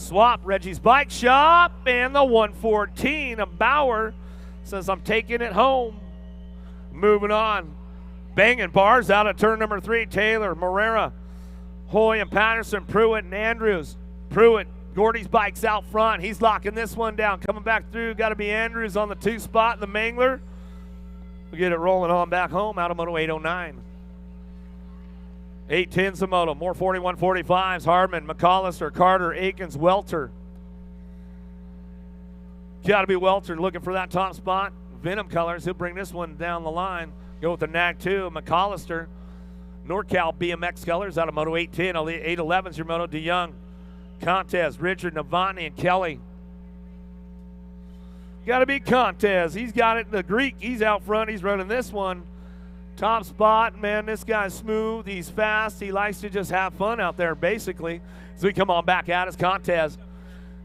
Swap, Reggie's Bike Shop, and the 114 of Bauer says, I'm taking it home. Moving on. Banging bars out of turn number 3. Taylor, Morera, Hoy and Patterson, Pruitt and Andrews. Pruitt, Gordy's bike's out front. He's locking this one down. Coming back through, got to be Andrews on the 2 spot, the Mangler. We'll get it rolling on back home out of Moto 809. 810's the Moto. More 41-45s. Hardman, McAllister, Carter, Aikens, Welter. Got to be Welter looking for that top spot. Venom Colors, he'll bring this one down the line. Go with the Nag 2, McAllister. NorCal BMX Colors out of Moto 810. 811's your Moto. DeYoung, Contez, Richard, Novotny, and Kelly. Got to be Contez. He's got it. The Greek, he's out front. He's running this one. Top spot, man, this guy's smooth. He's fast. He likes to just have fun out there, basically. As we come on back at us, Contez.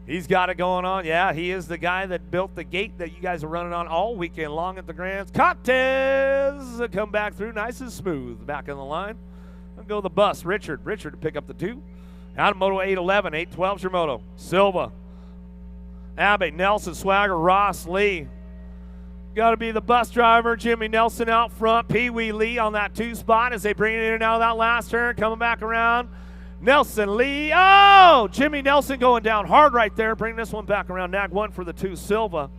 He's got it going on. Yeah, he is the guy that built the gate that you guys are running on all weekend long at the Grands. Contez come back through nice and smooth. Back in the line. I'll go the bus. Richard to pick up the 2. Out of Moto 811, 812's your Moto. Silva, Abbott, Nelson, Swagger, Ross, Lee. Got to be the bus driver. Jimmy Nelson out front. Pee Wee Lee on that 2 spot as they bring it in and out of that last turn. Coming back around. Nelson, Lee. Oh, Jimmy Nelson going down hard right there. Bring this one back around. Nag 1 for the 2, Silva.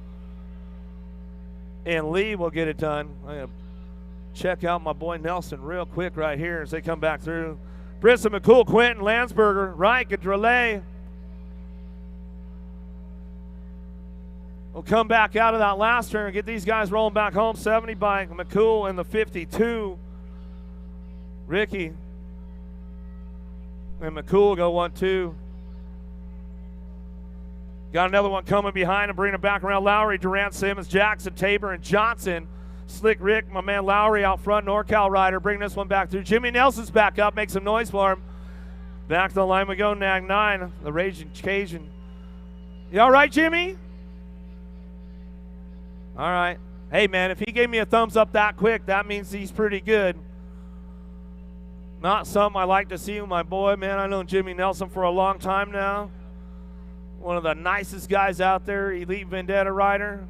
And Lee will get it done. I'm going to check out my boy Nelson real quick right here as they come back through. Brisson, McCool, Quentin, Landsberger, Reich, and Drelay. We'll come back out of that last turn and get these guys rolling back home. 70 by McCool and the 52. Ricky and McCool go 1-2. Got another one coming behind and bringing it back around. Lowry, Durant, Simmons, Jackson, Tabor, and Johnson. Slick Rick, my man Lowry out front, NorCal rider. Bring this one back through. Jimmy Nelson's back up. Make some noise for him. Back to the line we go. Nag 9, the Raging Cajun. You all right, Jimmy? All right. Hey, man, if he gave me a thumbs up that quick, that means he's pretty good. Not something I like to see with my boy, man. I've known Jimmy Nelson for a long time now. One of the nicest guys out there, elite Vendetta rider.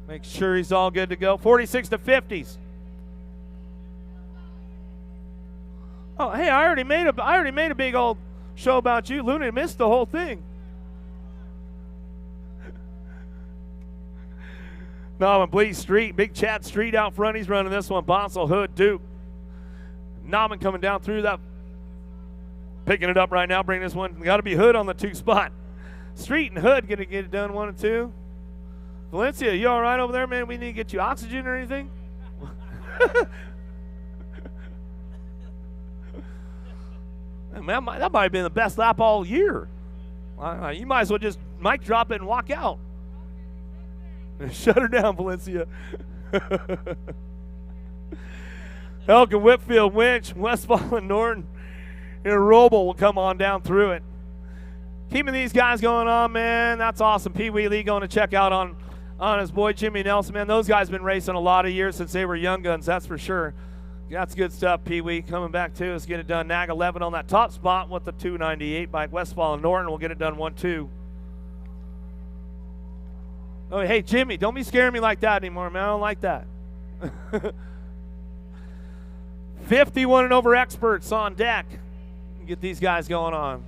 Make sure he's all good to go. 46 to 50s. Oh, hey, I already made a big old show about you. Luna missed the whole thing. No, and Bleed Street, Big Chad Street out front. He's running this one. Bonsall, Hood, Duke. Nauman coming down through that. Picking it up right now. Bring this one. Got to be Hood on the 2 spot. Street and Hood going to get it done 1 and 2. Valencia, you all right over there, man? We need to get you oxygen or anything? Man, that might have been the best lap all year. You might as well just mic drop it and walk out. Shut her down, Valencia. Elkin, Whitfield, Winch, Westfall, and Norton. And Roble will come on down through it. Keeping these guys going on, man. That's awesome. Pee Wee Lee going to check out on his boy Jimmy Nelson, man. Those guys been racing a lot of years since they were young guns, that's for sure. That's good stuff, Pee Wee. Coming back to us, get it done. Nag 11 on that top spot with the 298 bike. Westfall and Norton will get it done 1-2. Oh, hey, Jimmy, don't be scaring me like that anymore, man. I don't like that. 51 and over experts on deck. Get these guys going on.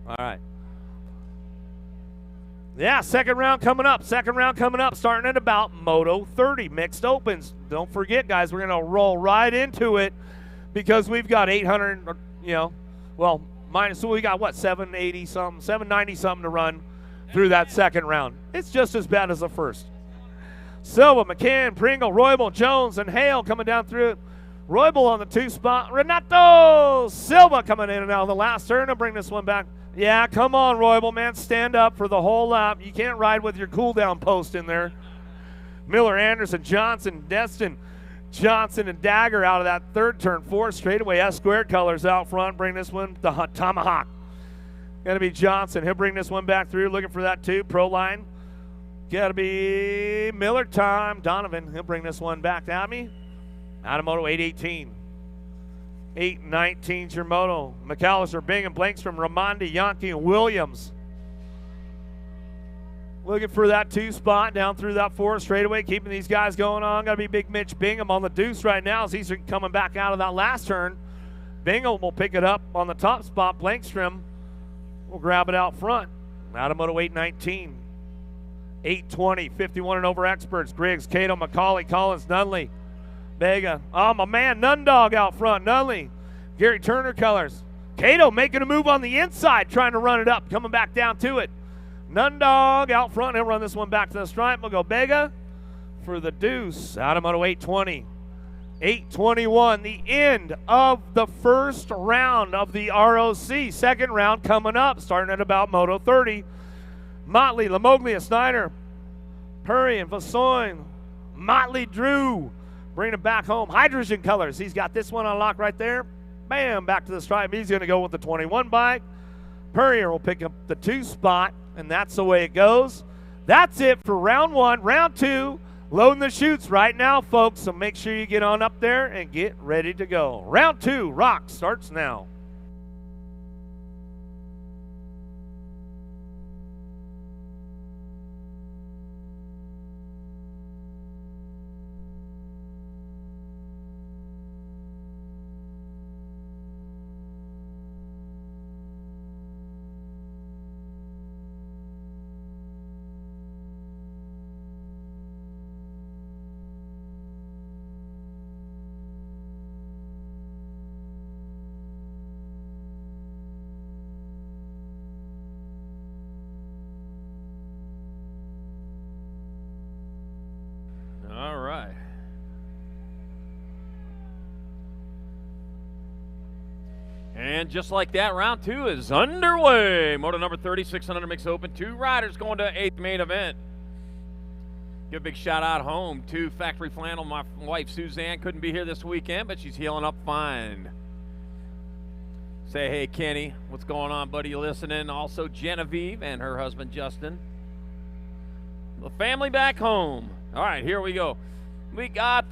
All right. Yeah, second round coming up. Starting at about Moto 30 mixed opens. Don't forget, guys, we're going to roll right into it because we've got 800, so we got what, 780 something, 790 something to run through that second round. It's just as bad as the first. Silva, McCann, Pringle, Roybal, Jones, and Hale coming down through it. Roybal on the 2 spot. Renato Silva coming in and out of the last turn to bring this one back. Yeah, come on, Roybal, man. Stand up for the whole lap. You can't ride with your cool-down post in there. Miller, Anderson, Johnson, Destin, Johnson, and Dagger out of that third turn. 4 straightaway S-squared colors out front. Bring this one, the Tomahawk. Got to be Johnson. He'll bring this one back through, looking for that 2. Pro line. Got to be Miller time. Donovan, he'll bring this one back to me. Out of Moto 818. 8-19's your moto. McAllister, Bingham, Blankstrom, Ramondi, Yankee, and Williams. Looking for that 2 spot down through that 4 straightaway, keeping these guys going on. Got to be Big Mitch Bingham on the deuce right now as he's coming back out of that last turn. Bingham will pick it up on the top spot. Blankstrom will grab it out front. Out of moto 8-19. 8-20, 51 and over experts. Griggs, Cato, McCauley, Collins, Nunley, Vega. Oh, my man, Nundog out front. Nunley, Gary Turner colors. Cato making a move on the inside, trying to run it up, coming back down to it. Nundog out front. He'll run this one back to the stripe. We'll go Vega for the deuce. Out of moto 8-20. 8-21, the end of the first round of the ROC. Second round coming up, starting at about moto 30. Motley, Lamoglia, Snyder, Purry, and Vassoin. Motley Drew bringing it back home. Hydrogen colors. He's got this one on lock right there. Bam, back to the stripe. He's going to go with the 21 bike. Purrier will pick up the 2 spot, and that's the way it goes. That's it for round 1. Round 2, loading the chutes right now, folks, so make sure you get on up there and get ready to go. Round 2, rock, starts now. All right. And just like that, round 2 is underway. Moto number 30, 600 mix open. 2 riders going to 8th main event. Give a big shout out home to Factory Flannel. My wife Suzanne couldn't be here this weekend, but she's healing up fine. Say hey, Kenny. What's going on, buddy? You listening? Also Genevieve and her husband Justin. The family back home. All right, here we go. We got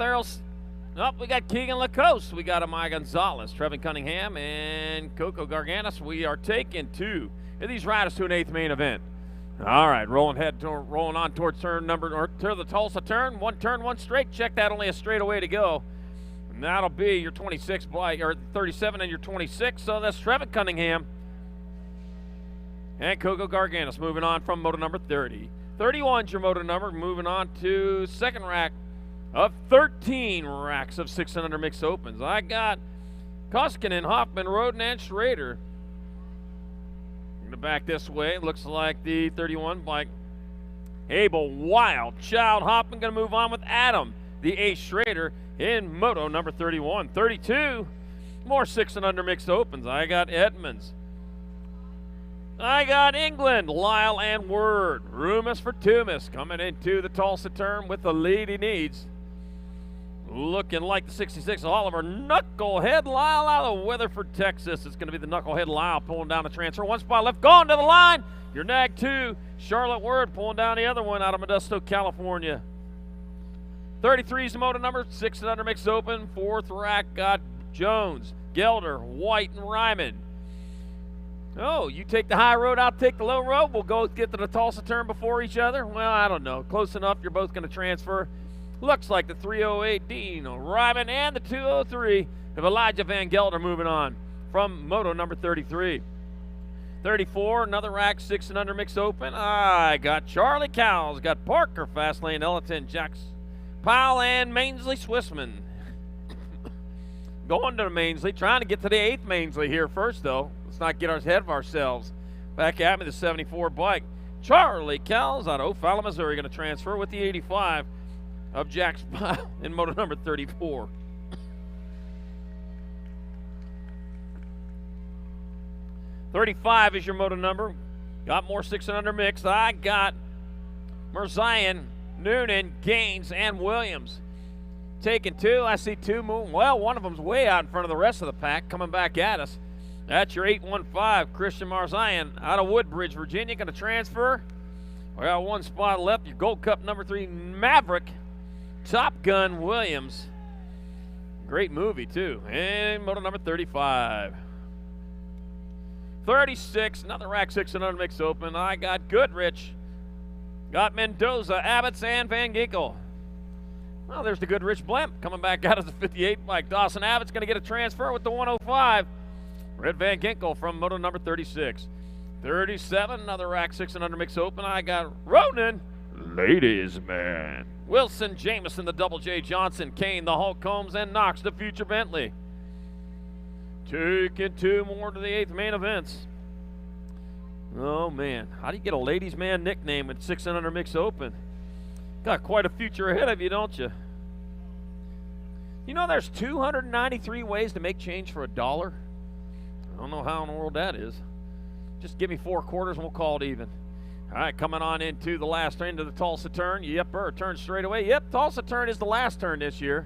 we got Keegan Lacoste. We got Amaya Gonzalez, Trevin Cunningham, and Coco Garganis. We are taking 2 of these riders to an 8th main event. All right, rolling on towards to the Tulsa turn. 1 turn, 1 straight. Check that, only a straightaway to go. And that'll be your 26 bike, or 37 and your 26. So that's Trevin Cunningham and Coco Garganis moving on from moto number 30. 31's your moto number, moving on to second rack of 13 racks of 600 mixed opens. I got Koskinen, Hoffman, Roden, and Schrader. Going to back this way. Looks like the 31 bike. Abel, Wild, Child, Hoffman going to move on with Adam, the Ace Schrader in moto number 31. 32, more 600 mixed opens. I got Edmonds. I got England, Lyle, and Word. Rumus for Tumis coming into the Tulsa turn with the lead he needs. Looking like the 66 Oliver. Knucklehead Lyle out of Weatherford, Texas. It's going to be the Knucklehead Lyle pulling down the transfer. 1 spot left, going to the line. Your Nag 2, Charlotte Word pulling down the other one out of Modesto, California. 33 is the moto number, 600 mixed open. 4th rack got Jones, Gelder, White, and Ryman. Oh, you take the high road, I'll take the low road. We'll go get to the Tulsa turn before each other. Well, I don't know. Close enough. You're both going to transfer. Looks like the 308 Dean Ryman and the 203 of Elijah Van Gelder moving on from moto number 33. 34, another rack, 6 and under mixed open. I got Charlie Cowles, got Parker, Fastlane, Ellington, Jacks, Powell, and Mainsley Swissman. Going to the Mainsley, trying to get to the 8th Mainsley here first, though. Let's not get ahead of ourselves. Back at me, the 74 bike. Charlie Cowles out of O'Fallon, Missouri, going to transfer with the 85 of Jack Spile in moto number 34. $35 is your moto number. Got more 6 and under mix. I got Mirzayan, Noonan, Gaines, and Williams. Taking 2. I see 2 moving. Well, one of them's way out in front of the rest of the pack coming back at us. That's your 815, Christian Marzayan out of Woodbridge, Virginia, going to transfer. We got 1 spot left. Your Gold Cup number 3, Maverick, Top Gun Williams. Great movie, too. And moto number 35. 36, another rack 600 mixed open. I got Goodrich, got Mendoza, Abbott's, and Van Ginkel. Well, there's the Goodrich blimp coming back out of the 58 bike. Dawson Abbott's going to get a transfer with the 105. Red Van Ginkel from moto number 36. 37, another rack 600 mixed open. I got Ronan, ladies man. Wilson, Jameson, the Double J Johnson, Kane, the Hulk Combs, and Knox, the future Bentley. Taking 2 more to the 8th main events. Oh, man. How do you get a ladies' man nickname at 600 mixed open? Got quite a future ahead of you, don't you? You know there's 293 ways to make change for $1? I don't know how in the world that is. Just give me 4 quarters and we'll call it even. All right, coming on into the last turn, into the Tulsa turn. Yep, turn straight away. Yep, Tulsa turn is the last turn this year.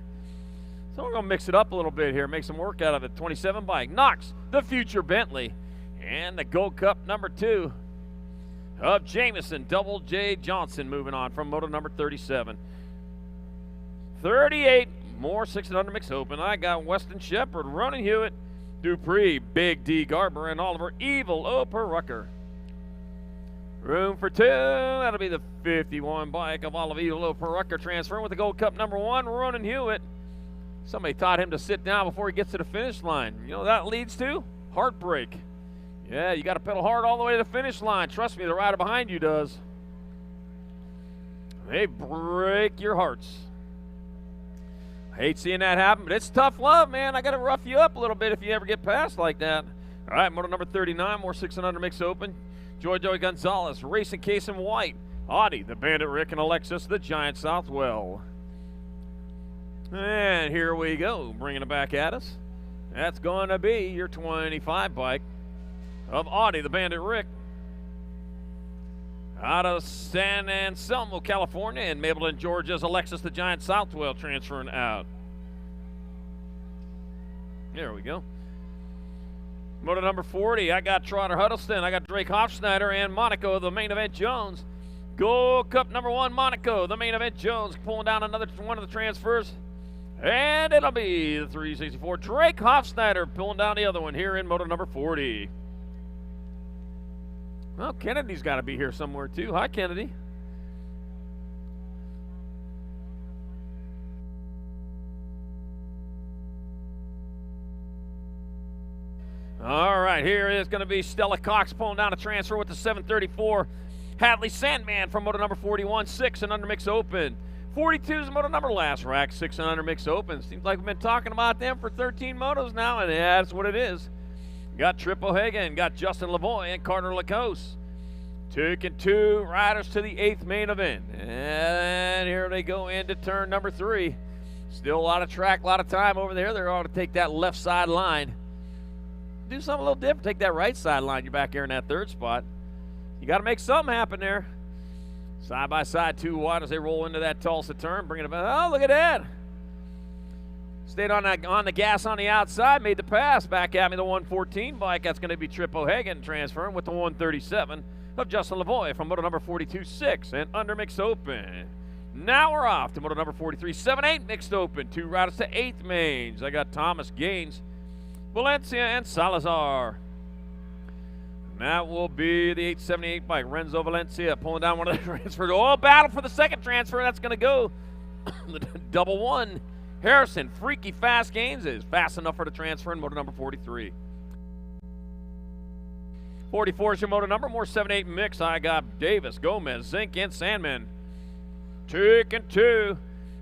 So we're going to mix it up a little bit here, make some work out of it. 27 bike. Knox, the future Bentley. And the Gold Cup number 2 of Jameson, Double J Johnson, moving on from moto number 37. 38, more 600 mixed open. I got Weston Shepard, Ronan Hewitt, Dupree, Big D Garber, and Oliver Evil Operucker. Room for 2. That'll be the 51 bike of Oliver Evil Operucker, transferring with the Gold Cup number 1, Ronan Hewitt. Somebody taught him to sit down before he gets to the finish line. You know what that leads to? Heartbreak. Yeah, you got to pedal hard all the way to the finish line. Trust me, the rider behind you does. They break your hearts. I hate seeing that happen, but it's tough love, man. I got to rough you up a little bit if you ever get past like that. All right, moto number 39, more 600 mixed open. Joy Gonzalez, Racing Case in White. Audie, the Bandit Rick, and Alexis, the Giant Southwell. And here we go, bringing it back at us. That's going to be your 25 bike of Audie, the Bandit Rick. Out of San Anselmo, California, and Mapleton, Georgia's Alexis, the Giant Southwell, transferring out. There we go. Moto number 40, I got Trotter Huddleston, I got Drake Hofschneider, and Monaco, the main event Jones. Gold Cup number 1, Monaco, the main event Jones, pulling down another one of the transfers. And it'll be the 364. Drake Hofschneider pulling down the other one here in moto number 40. Well, Kennedy's got to be here somewhere too. Hi, Kennedy. All right, here is going to be Stella Cox pulling down a transfer with the 734. Hadley Sandman from moto number 41, 6 and under mix open. 42 is the moto number last rack, 6 and under mix open. Seems like we've been talking about them for 13 motos now, and yeah, that's what it is. Got Trip O'Hagan, got Justin Lavoie, and Carter Lacoste. Taking 2 riders to the 8th main event. And here they go into turn number 3. Still a lot of track, a lot of time over there. They're going to take that left side line. Do something a little different. Take that right side line. You're back here in that 3rd spot. You got to make something happen there. Side by side, 2 wide as they roll into that Tulsa turn. Bringing it back. Oh, look at that. Stayed on the gas on the outside. Made the pass. Back at me, the 114 bike. That's going to be Trip O'Hagan transferring with the 137 of Justin Lavoie from moto number 42, 6 and under mixed open. Now we're off to moto number 43, 7-8 mixed open. 2 riders to 8th mains. I got Thomas Gaines, Valencia, and Salazar. And that will be the 878 bike. Renzo Valencia pulling down one of the transfers. Oh, battle for the 2nd transfer. That's going to go the double 1. Harrison, freaky fast Gaines is fast enough for the transfer in moto number 43. 44 is your moto number. More 7-8 mix. I got Davis, Gomez, Zink, and Sandman. Taking 2.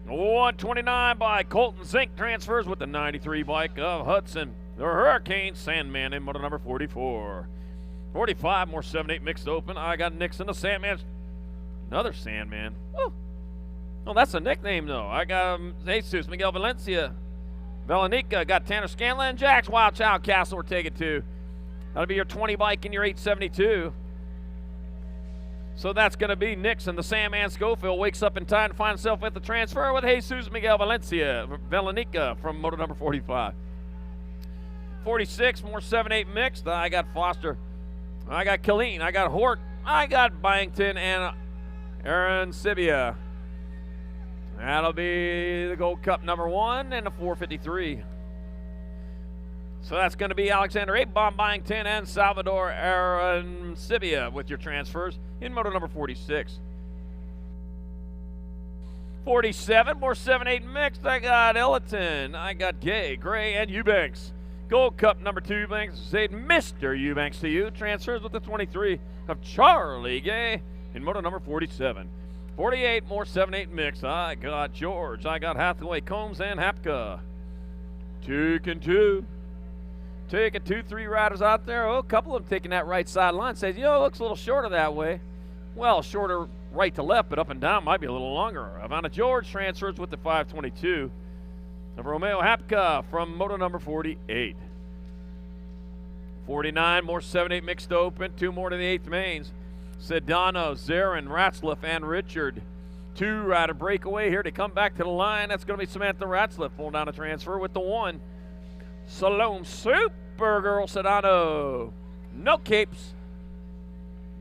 129 by Colton Zink transfers with the 93 bike of Hudson. The Hurricane Sandman in moto number 44. 45, more 7-8 mixed open. I got Nixon, the Sandman. Another Sandman. Woo. Oh, that's a nickname, though. I got Jesus, Miguel Valencia, Valenica, got Tanner Scanlon, Jax, Wild Child, Castle, we're taking 2. That'll be your 20 bike in your 872. So that's going to be Nixon. The Sandman Schofield wakes up in time to find himself at the transfer with Jesus Miguel Valencia, Valenica from moto number 45. 46, more 7-8 mixed. I got Foster. I got Killeen. I got Hort. I got Byington and Aaron Sibia. That'll be the Gold Cup number 1 and the 453. So that's going to be Alexander A. Bombing 10 and Salvador Arancibia with your transfers in moto number 46. 47, more 7-8 mixed. I got Elliton, I got Gay, Gray, and Eubanks. Gold Cup number 2, Banks. Say Mr. Eubanks to you. Transfers with the 23 of Charlie Gay in moto number 47. 48, more 7-8 mix. I got George. I got Hathaway, Combs, and Hapka. 2 and 2. Taking 2-3 riders out there. Oh, a couple of them taking that right side line. Says, it looks a little shorter that way. Well, shorter right to left, but up and down might be a little longer. Ivana George transfers with the 522 of Romeo Hapka from moto number 48. 49, more 7-8 mixed open. 2 more to the 8th mains. Sedano, Zarin, Ratzliff, and Richard. 2-rider breakaway here to come back to the line. That's going to be Samantha Ratzliff pulling down a transfer with the 1. Salome Supergirl Sedano. No capes.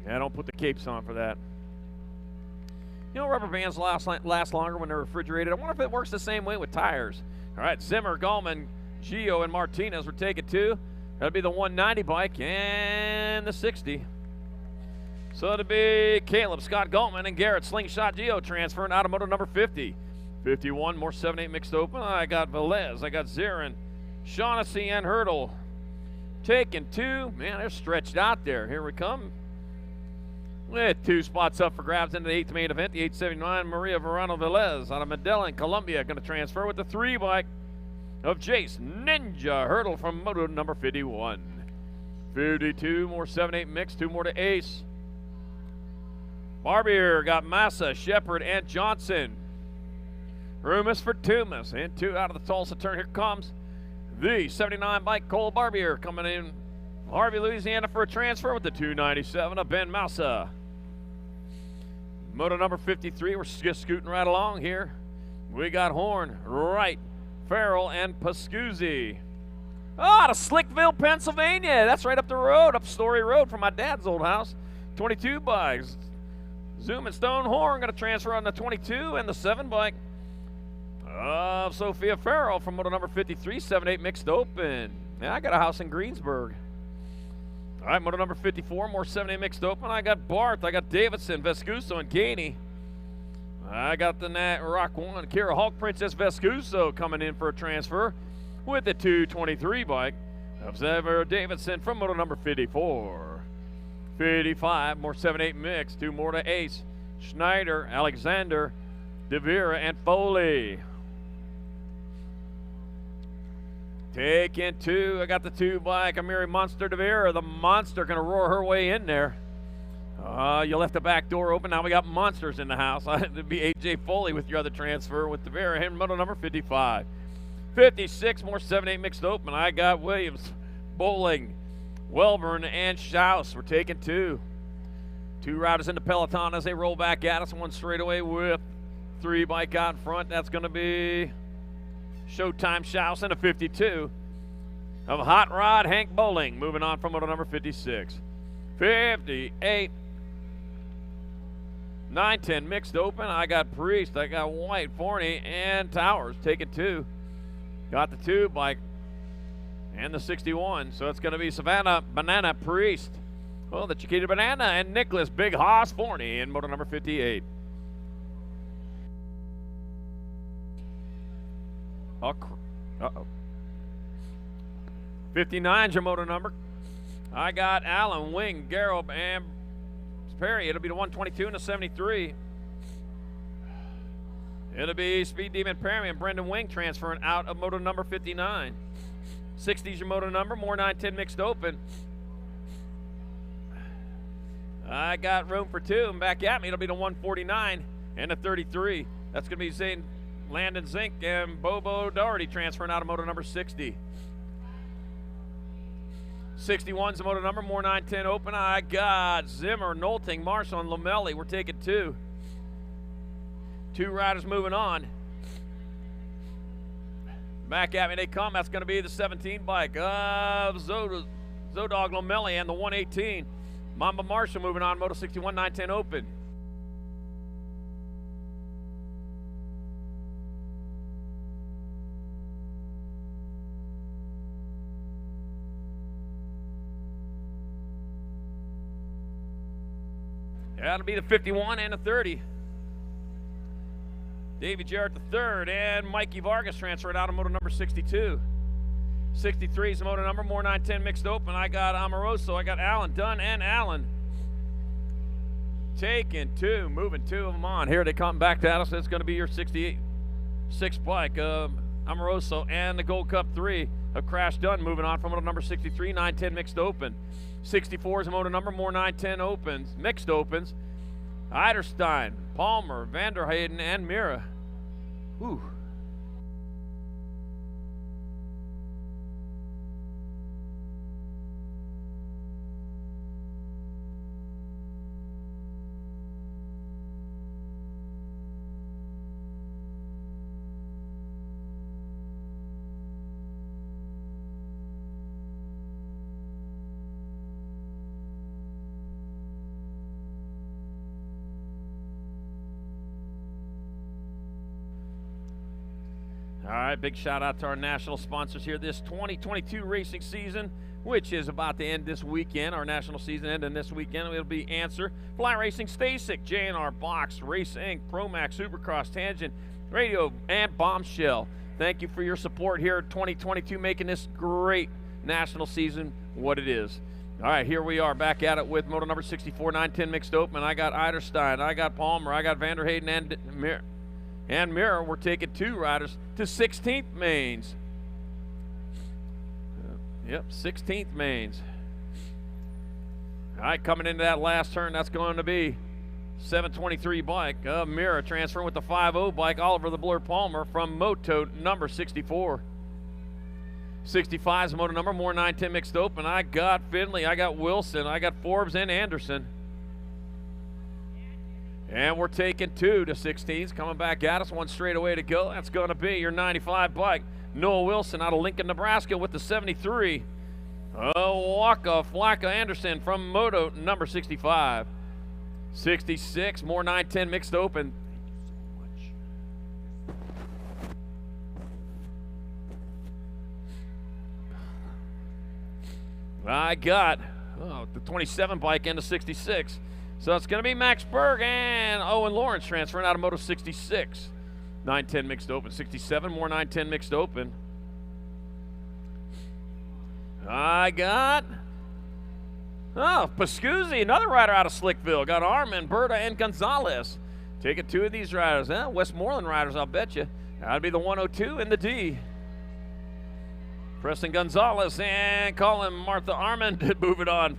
Yeah, don't put the capes on for that. Rubber bands last longer when they're refrigerated. I wonder if it works the same way with tires. All right, Zimmer, Gallman, Gio, and Martinez were taking 2. That'll be the 190 bike and the 60. So it'll be Caleb, Scott Galtman, and Garrett Slingshot Geo transferring out of moto number 50. 51, more 7-8 mixed open. I got Velez, I got Zarin, Shaughnessy, and Hurdle. Taking 2. Man, they're stretched out there. Here we come. With 2 spots up for grabs into the 8th main event. The 879, Maria Verano Velez out of Medellin, Colombia, going to transfer with the 3 bike of Jace Ninja Hurdle from moto number 51. 52, more 7-8 mixed. 2 more to Ace. Barbier got Massa, Shepard, and Johnson. Rumus for Tumas. And 2 out of the Tulsa turn. Here comes the 79 bike, Cole Barbier, coming in Harvey, Louisiana for a transfer with the 297 of Ben Massa. Moto number 53, we're just scooting right along here. We got Horn, Wright, Farrell, and Pascuzzi. Out of Slickville, Pennsylvania. That's right up the road, up Story Road from my dad's old house. 22 bikes. Zoom and Stone Horn going to transfer on the 22 and the 7 bike of Sophia Farrell from moto number 53, 7-8 mixed open. Yeah, I got a house in Greensburg. All right, moto number 54, more 7-8 mixed open. I got Barth, I got Davidson, Vescuso, and Gainey. I got the Nat Rock 1, Kira Hulk, Princess Vescuso coming in for a transfer with the 223 bike of Xavier Davidson from moto number 54. 55, more 7-8 mix. 2 more to Ace, Schneider, Alexander, DeVera, and Foley. Taking 2, I got the 2 bike, Amiri Monster DeVera. The Monster gonna roar her way in there. You left the back door open, now we got monsters in the house. It'd be AJ Foley with your other transfer with DeVera, and moto number 55. 56, more 7-8 mixed open. I got Williams, Bowling, Welburn, and Schaus. We're taking 2. 2 riders in the peloton as they roll back at us. 1 straightaway with 3 bike out in front. That's going to be Showtime Schaus and a 52 of Hot Rod Hank Bowling. Moving on from moto number 56. 58. 9-10 mixed open. I got Priest, I got White, Forney, and Towers. Taking 2. Got the 2 bike and the 61. So it's going to be Savannah Banana Priest. Well, the Chiquita Banana and Nicholas Big Hoss Forney in moto number 58. Uh-oh. 59's your moto number. I got Allen, Wing, Garob, and Perry. It'll be the 122 and the 73. It'll be Speed Demon Perry and Brendan Wing transferring out of moto number 59. 60's your moto number, more 9-10 mixed open. I got room for 2, and back at me, it'll be the 149 and the 33. That's going to be Zane Landon Zink and Bobo Doherty transferring out of moto number 60. 61's the moto number, more 9-10 open. I got Zimmer, Nolting, Marshall, and Lamelli. We're taking 2. 2 riders moving on. Back at me they come. That's going to be the 17 bike of Zodog Lamelli and the 118. Mamba Marshall moving on, moto 61, 9-10 open. 61's the moto number, more 9-10 open. I got Zimmer, Nolting, Marshall, and Lamelli. We're taking 2. 2 riders moving on. Back at me they come. That's going to be the 17 bike of Zodog Lamelli and the 118. Mamba Marshall moving on, moto 61, 9-10 open. That'll be the 51 and the 30. Davey Jarrett the third, and Mikey Vargas transferred out of moto number 62. 63 is the moto number, more 910 mixed open. I got Amoroso, I got Allen, Dunn, and Allen. Taking two, moving two of them on. Here they come back to us. It's going to be your 68-6 bike. Amoroso and the Gold Cup 3 of Crash Dunn moving on from moto number 63, 910 mixed open. 64 is the moto number, more 910 opens, mixed opens. Eiderstein, Palmer, Vanderheyden, and Mira. Ooh. All right, big shout out to our national sponsors here this 2022 racing season, which is about to end this weekend. Our national season ending this weekend. It'll be Answer, Fly Racing, Stasic, J&R Box, Race Inc., Promax, Supercross, Tangent, Radio, and Bombshell. Thank you for your support here at 2022, making this great national season what it is. All right, here we are back at it with moto number 64, 910 mixed open. I got Eiderstein, I got Palmer, I got Vanderheyden, and Mirror. We're taking two riders to 16th mains. Yep, 16th mains. All right, coming into that last turn, that's going to be 723 bike. Mirror transferring with the 5-0 bike, Oliver the Blur Palmer from moto number 64. 65 is moto number, more 910 mixed open. I got Finley, I got Wilson, I got Forbes and Anderson. And we're taking two to 16s. Coming back at us, one straight away to go. That's going to be your 95 bike. Noah Wilson out of Lincoln, Nebraska with the 73. Waka Flacca Anderson from moto number 65. 66, more 910 mixed open. I got the 27 bike into 66. So it's going to be Max Berg and Owen Lawrence transferring out of moto 66. 910 mixed open. 67, more 910 mixed open. I got Pascuzzi, another rider out of Slickville. Got Armin, Berta, and Gonzalez. Taking two of these riders. Westmoreland riders, I'll bet you. That'd be the 102 and the D. Preston Gonzalez and Colin Martha Armand moving on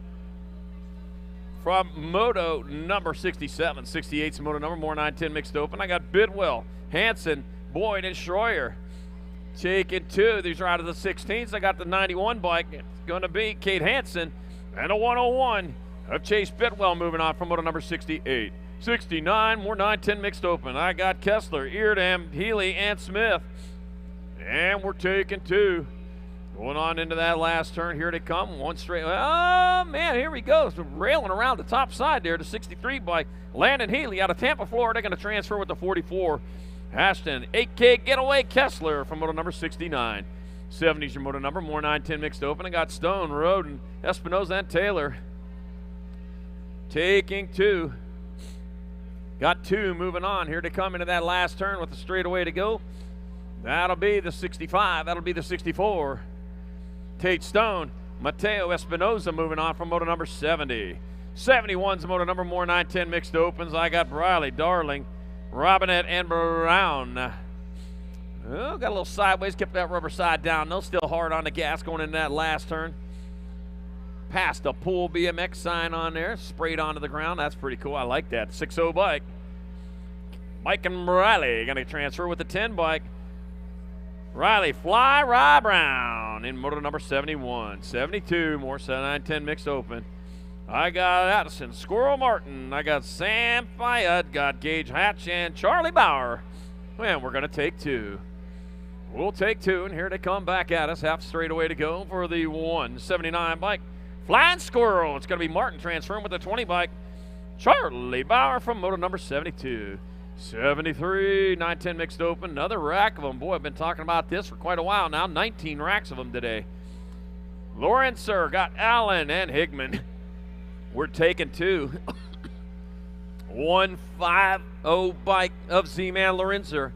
from moto number 67. 68's moto number, more 910 mixed open. I got Bidwell, Hanson, Boyd, and Schroyer. Taking two. These are out of the 16s. I got the 91 bike. It's going to be Kate Hanson and a 101 of Chase Bidwell moving on from moto number 68. 69, more 910 mixed open. I got Kessler, Eardam, Healy, and Smith. And we're taking two. Going on into that last turn, here they come, one straight. Oh, man, here he goes, railing around the top side there, the 63 bike. Landon Healy out of Tampa, Florida, going to transfer with the 44. Ashton, 8K getaway, Kessler from moto number 69. 70's your moto number, more 910 mixed open. I got Stone, Roden, Espinoza, and Taylor. Taking two. Got two moving on. Here they come into that last turn with the straightaway to go. That'll be the 65, that'll be the 64. Tate Stone, Mateo Espinoza moving on from moto number 70. 71's moto number, more 910 mixed opens. I got Briley, Darling, Robinette, and Brown. Oh, got a little sideways, kept that rubber side down. No, still hard on the gas going into that last turn. Past a Pool BMX sign on there, sprayed onto the ground. That's pretty cool. I like that. 6-0 bike. Mike and Riley going to transfer with the 10 bike. Riley, Fly, Rye Brown in moto number 71. 72, more 910 mixed open. I got Addison, Squirrel Martin. I got Sam Fayed, got Gage Hatch, and Charlie Bauer. And we're going to take two. We'll take two, and here they come back at us. Half straightaway to go for the 179 bike. Flying Squirrel. It's going to be Martin transferring with the 20 bike. Charlie Bauer from moto number 72. 73, 910 mixed open. Another rack of them. Boy, I've been talking about this for quite a while now. 19 racks of them today. Lawrence got Allen and Higman. We're taking two. 150 bike of Z-Man Lorenzer.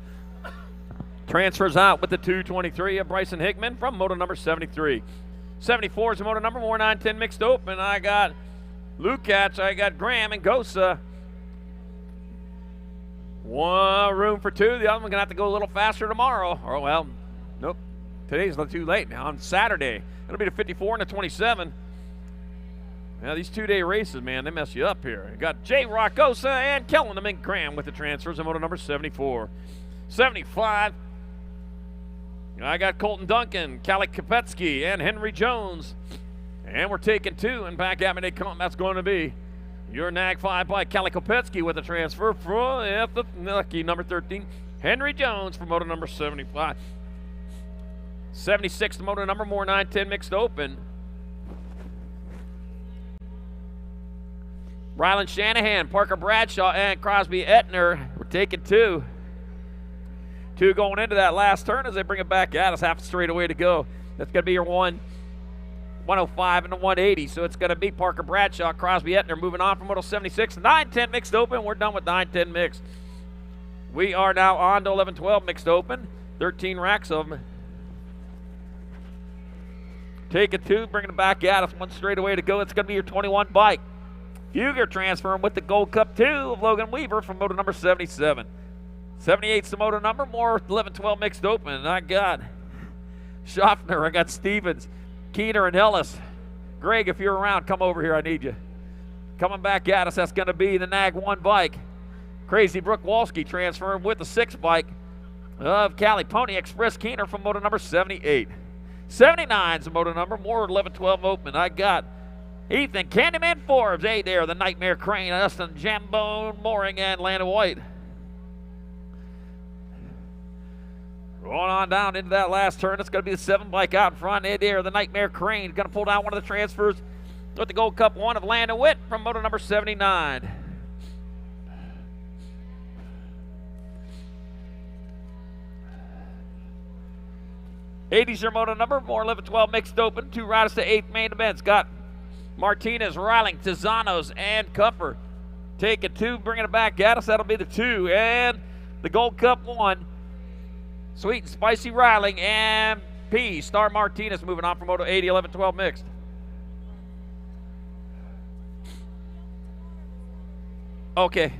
Transfers out with the 223 of Bryson Hickman from moto number 73. 74 is the moto number, more 910 mixed open. I got Lukács, I got Graham and Gosa. One room for two. The other one gonna have to go a little faster tomorrow. Or well, nope. Today's too late now. On Saturday, it'll be the 54 and the 27. Now these two-day races, man, they mess you up here. You got J. Rock Gosa and Kellen and Graham with the transfers in moto number 74. 75. I got Colton Duncan, Kalle Kopetsky, and Henry Jones. And we're taking two, and back at me they come. That's going to be your Nag 5 by Kalle Kopetsky with a transfer from the lucky number 13, Henry Jones for moto number 75. 76, the moto number, more 910 mixed open. Rylan Shanahan, Parker Bradshaw, and Crosby Etner. We're taking two. Two going into that last turn as they bring it back at us, half a straightaway to go. That's going to be your 105 and the 180. So it's going to be Parker Bradshaw, Crosby Etner moving on from moto 76. 910 mixed open. We're done with 910 mixed. We are now on to 11-12 mixed open. 13 racks of them. Taking two, bringing it back at us. One straightaway to go. It's going to be your 21 bike. Fugger transferring with the Gold Cup 2 of Logan Weaver from moto number 77. 78's the moto number, more 11-12 mixed open. I got Schaffner, I got Stevens, Keener, and Ellis. Greg, if you're around, come over here. I need you. Coming back at us, that's going to be the Nag 1 bike. Crazy Brooke Walski transferring with the 6 bike of Cali Pony Express Keener from moto number 78. 79's the moto number, more 11-12 open. I got Ethan Candyman Forbes, hey there, the Nightmare Crane, Dustin Jambone Mooring, and Landon White. Rolling on down into that last turn. It's going to be the 7 bike out in front. Hey there, the Nightmare Crane. Going to pull down one of the transfers with the Gold Cup 1 of Landon Witt from moto number 79. '80's your moto number, more 11-12 mixed open. 2 riders to 8th main events. Got Martinez, Riling, Tizanos, and Cupper. Taking 2, bringing it back at us. That'll be the 2. And the Gold Cup 1. Sweet and Spicy Riling and P. Star Martinez moving on from moto 80, 11-12 mixed. Okay.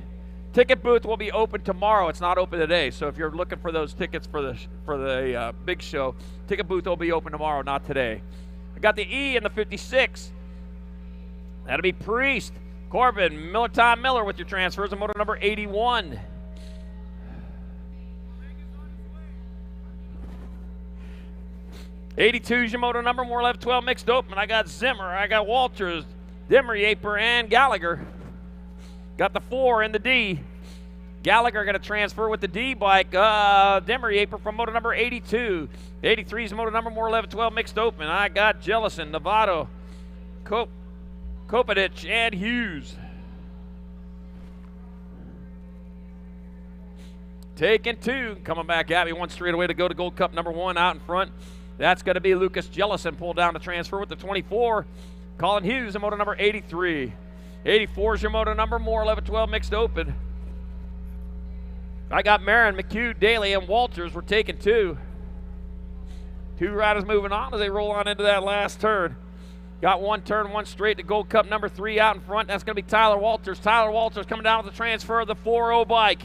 Ticket booth will be open tomorrow. It's not open today. So if you're looking for those tickets for the big show, ticket booth will be open tomorrow, not today. I got the E in the 56. That'll be Priest, Corbin, Tom Miller with your transfers in moto number 81. 82's your moto number, more 11-12 mixed open. I got Zimmer, I got Walters, Dimmer, and Gallagher. Got the 4 in the D. Gallagher going to transfer with the D bike. Dimmer from moto number 82. 83's moto number, more 11-12 mixed open. I got Jellison, Novato, Kopadic, and Hughes. Taking 2, coming back at me. 1 straightaway to go to Gold Cup number 1 out in front. That's going to be Lucas Jellison, pulled down to transfer with the 24. Colin Hughes in moto number 83. 84 is your moto number, more 11-12 mixed open. I got Marin, McHugh, Daly, and Walters. We're taking 2. 2 riders moving on as they roll on into that last turn. Got 1 turn, 1 straight to Gold Cup number 3 out in front. That's going to be Tyler Walters. Tyler Walters coming down with the transfer of the 4.0 bike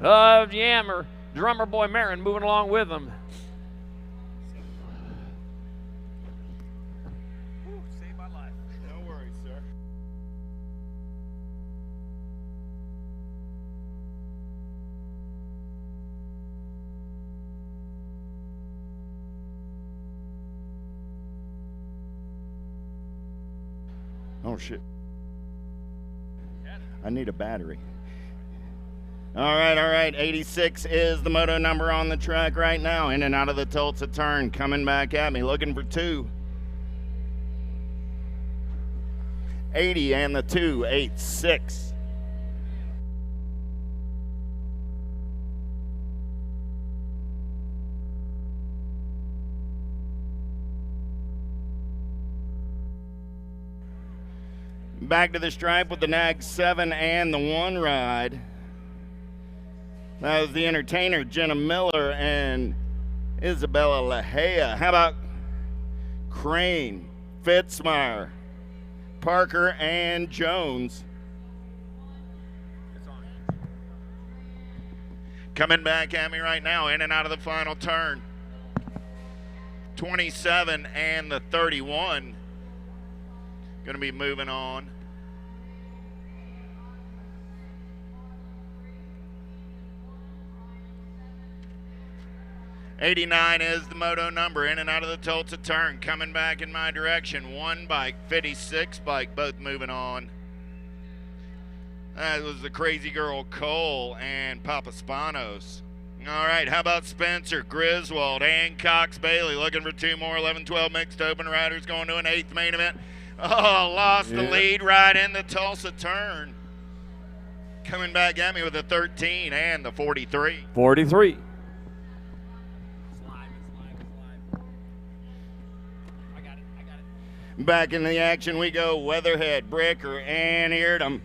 of Yammer. Drummer boy Marin moving along with him. Saved my life. No worries, sir. Oh shit. I need a battery. All right. 86 is the moto number on the track right now. In and out of the Tulsa turn. Coming back at me. Looking for 2. 80 and the 2. 86. Back to the stripe with the Nag 7 and the 1 ride. That was the entertainer, Jenna Miller and Isabella Lahea. How about Crane, Fitzmyer, Parker, and Jones? Coming back at me right now, in and out of the final turn. 27 and the 31. Going to be moving on. '89 is the moto number, in and out of the Tulsa turn, coming back in my direction. 1 bike, 56 bike, both moving on. That was the Crazy Girl Cole and Papa Spanos. All right, how about Spencer, Griswold, and Cox Bailey looking for 2 more 11-12 mixed open riders going to an 8th main event. Oh, lost the lead right in the Tulsa turn. Coming back at me with the 13 and the 43. 43. Back in the action we go. Weatherhead, Bricker, and Eardham.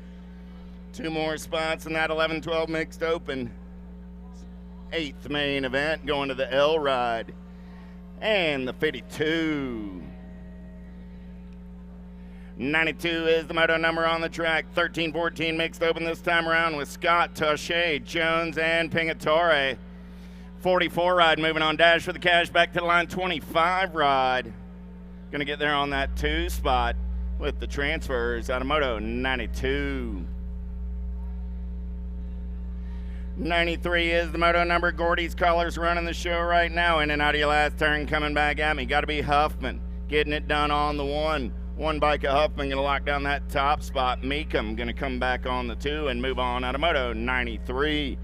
2 more spots in that 11-12 mixed open. 8th main event going to the L ride. And the 52. 92 is the moto number on the track. 13-14 mixed open this time around with Scott, Taché, Jones, and Pingatore. 44 ride moving on dash for the cash. Back to the line. 25 ride. Going to get there on that 2 spot with the transfers out of moto 92. 93 is the moto number. Gordy's Colors running the show right now. In and out of your last turn, coming back at me. Got to be Huffman getting it done on the 1. 1 bike of Huffman going to lock down that top spot. Meekum going to come back on the 2 and move on out of moto 93.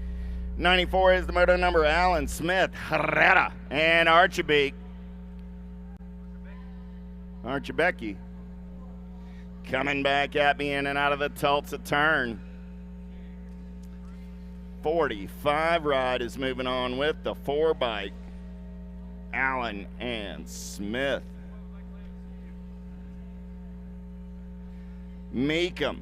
94 is the moto number. Allen, Smith, Herrera, and Archibald. Archibald coming back at me in and out of the Tulsa turn. 45 ride is moving on with the 4 bike. Allen and Smith. Meekum,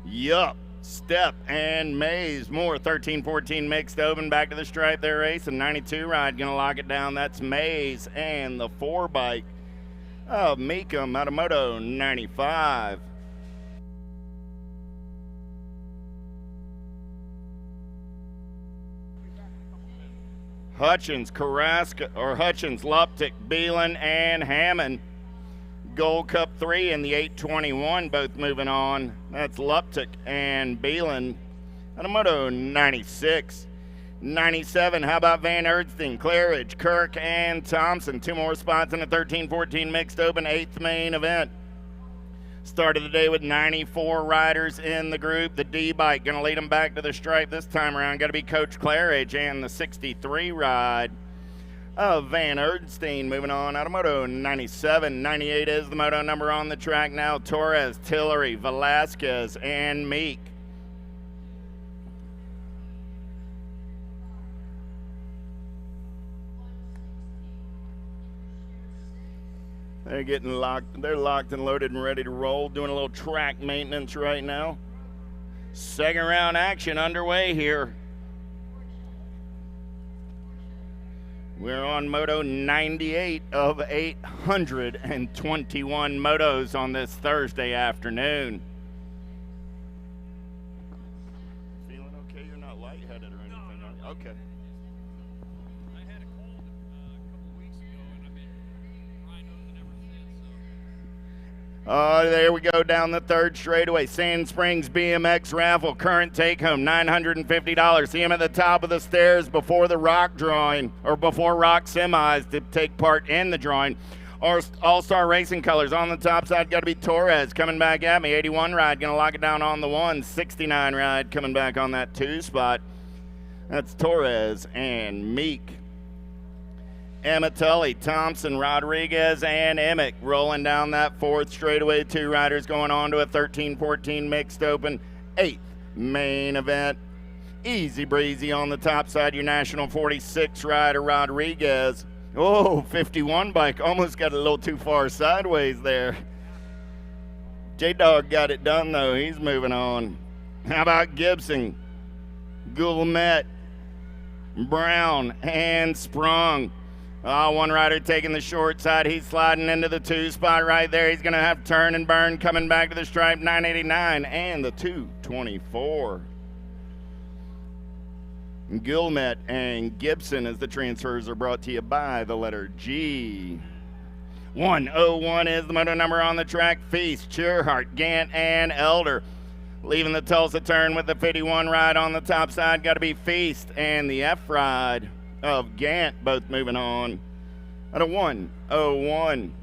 Yup, Step, and Mays. More 13-14 mixed open. Back to the stripe there, racing. 92 ride going to lock it down. That's Mays and the 4 bike of Meekum out of moto 95. Hutchins, Carrasco, or Hutchins, Luptic, Beelan, and Hammond. Gold Cup 3 and the 821 both moving on. That's Luptic and Beelan out of moto 96. 97, how about Van Erdstein, Claridge, Kirk, and Thompson. 2 more spots in the 13-14 mixed open 8th main event. Started the day with 94 riders in the group. The D-bike going to lead them back to the stripe this time around. Got to be Coach Claridge and the 63 ride of Van Erdstein moving on out of moto 97. 98 is the moto number on the track now. Torres, Tillery, Velasquez, and Meek. They're getting locked. They're locked and loaded and ready to roll. Doing a little track maintenance right now. Second round action underway here. We're on moto 98 of 821 motos on this Thursday afternoon. Feeling okay? You're not lightheaded or anything, are you? Okay. I had a cold a couple weeks ago, and I've been dry nosing ever since. There we go down the 3rd straightaway. Sand Springs BMX raffle. Current take home $950. See him at the top of the stairs before the rock drawing, or before rock semis to take part in the drawing. All-Star Racing Colors on the top side. Got to be Torres coming back at me. 81 ride going to lock it down on the 1. 69 ride coming back on that 2 spot. That's Torres and Meek. Emma Tully, Thompson, Rodriguez, and Emick rolling down that 4th straightaway. 2 riders going on to a 13-14 mixed open 8th main event. Easy breezy on the top side. Your National 46 rider, Rodriguez. Oh, 51 bike almost got a little too far sideways there. J-Dog got it done, though. He's moving on. How about Gibson, Goulet, Brown, and Sprung? One rider taking the short side. He's sliding into the 2 spot right there. He's going to have turn and burn coming back to the stripe, 989 and the 224. Gilmet and Gibson as the transfers are brought to you by the letter G. 101 is the moto number on the track. Feast, Cheerhart, Gant, and Elder. Leaving the Tulsa turn with the 51 ride on the top side. Got to be Feast and the F ride of Gant, both moving on at a 101.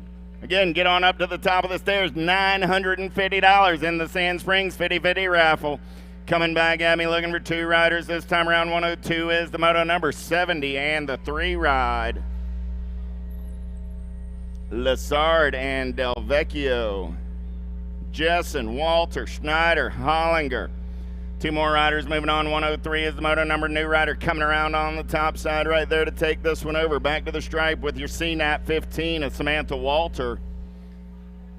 Again, get on up to the top of the stairs. $950 in the Sand Springs 50-50 raffle. Coming back at me looking for 2 riders. This time around 102 is the moto number 70 and the 3 ride. Lassard and Del Vecchio. Jessen, Walter, Schneider, Hollinger. 2 more riders moving on. 103 is the moto number. New rider coming around on the top side right there to take this one over. Back to the stripe with your CNAP 15 of Samantha Walter.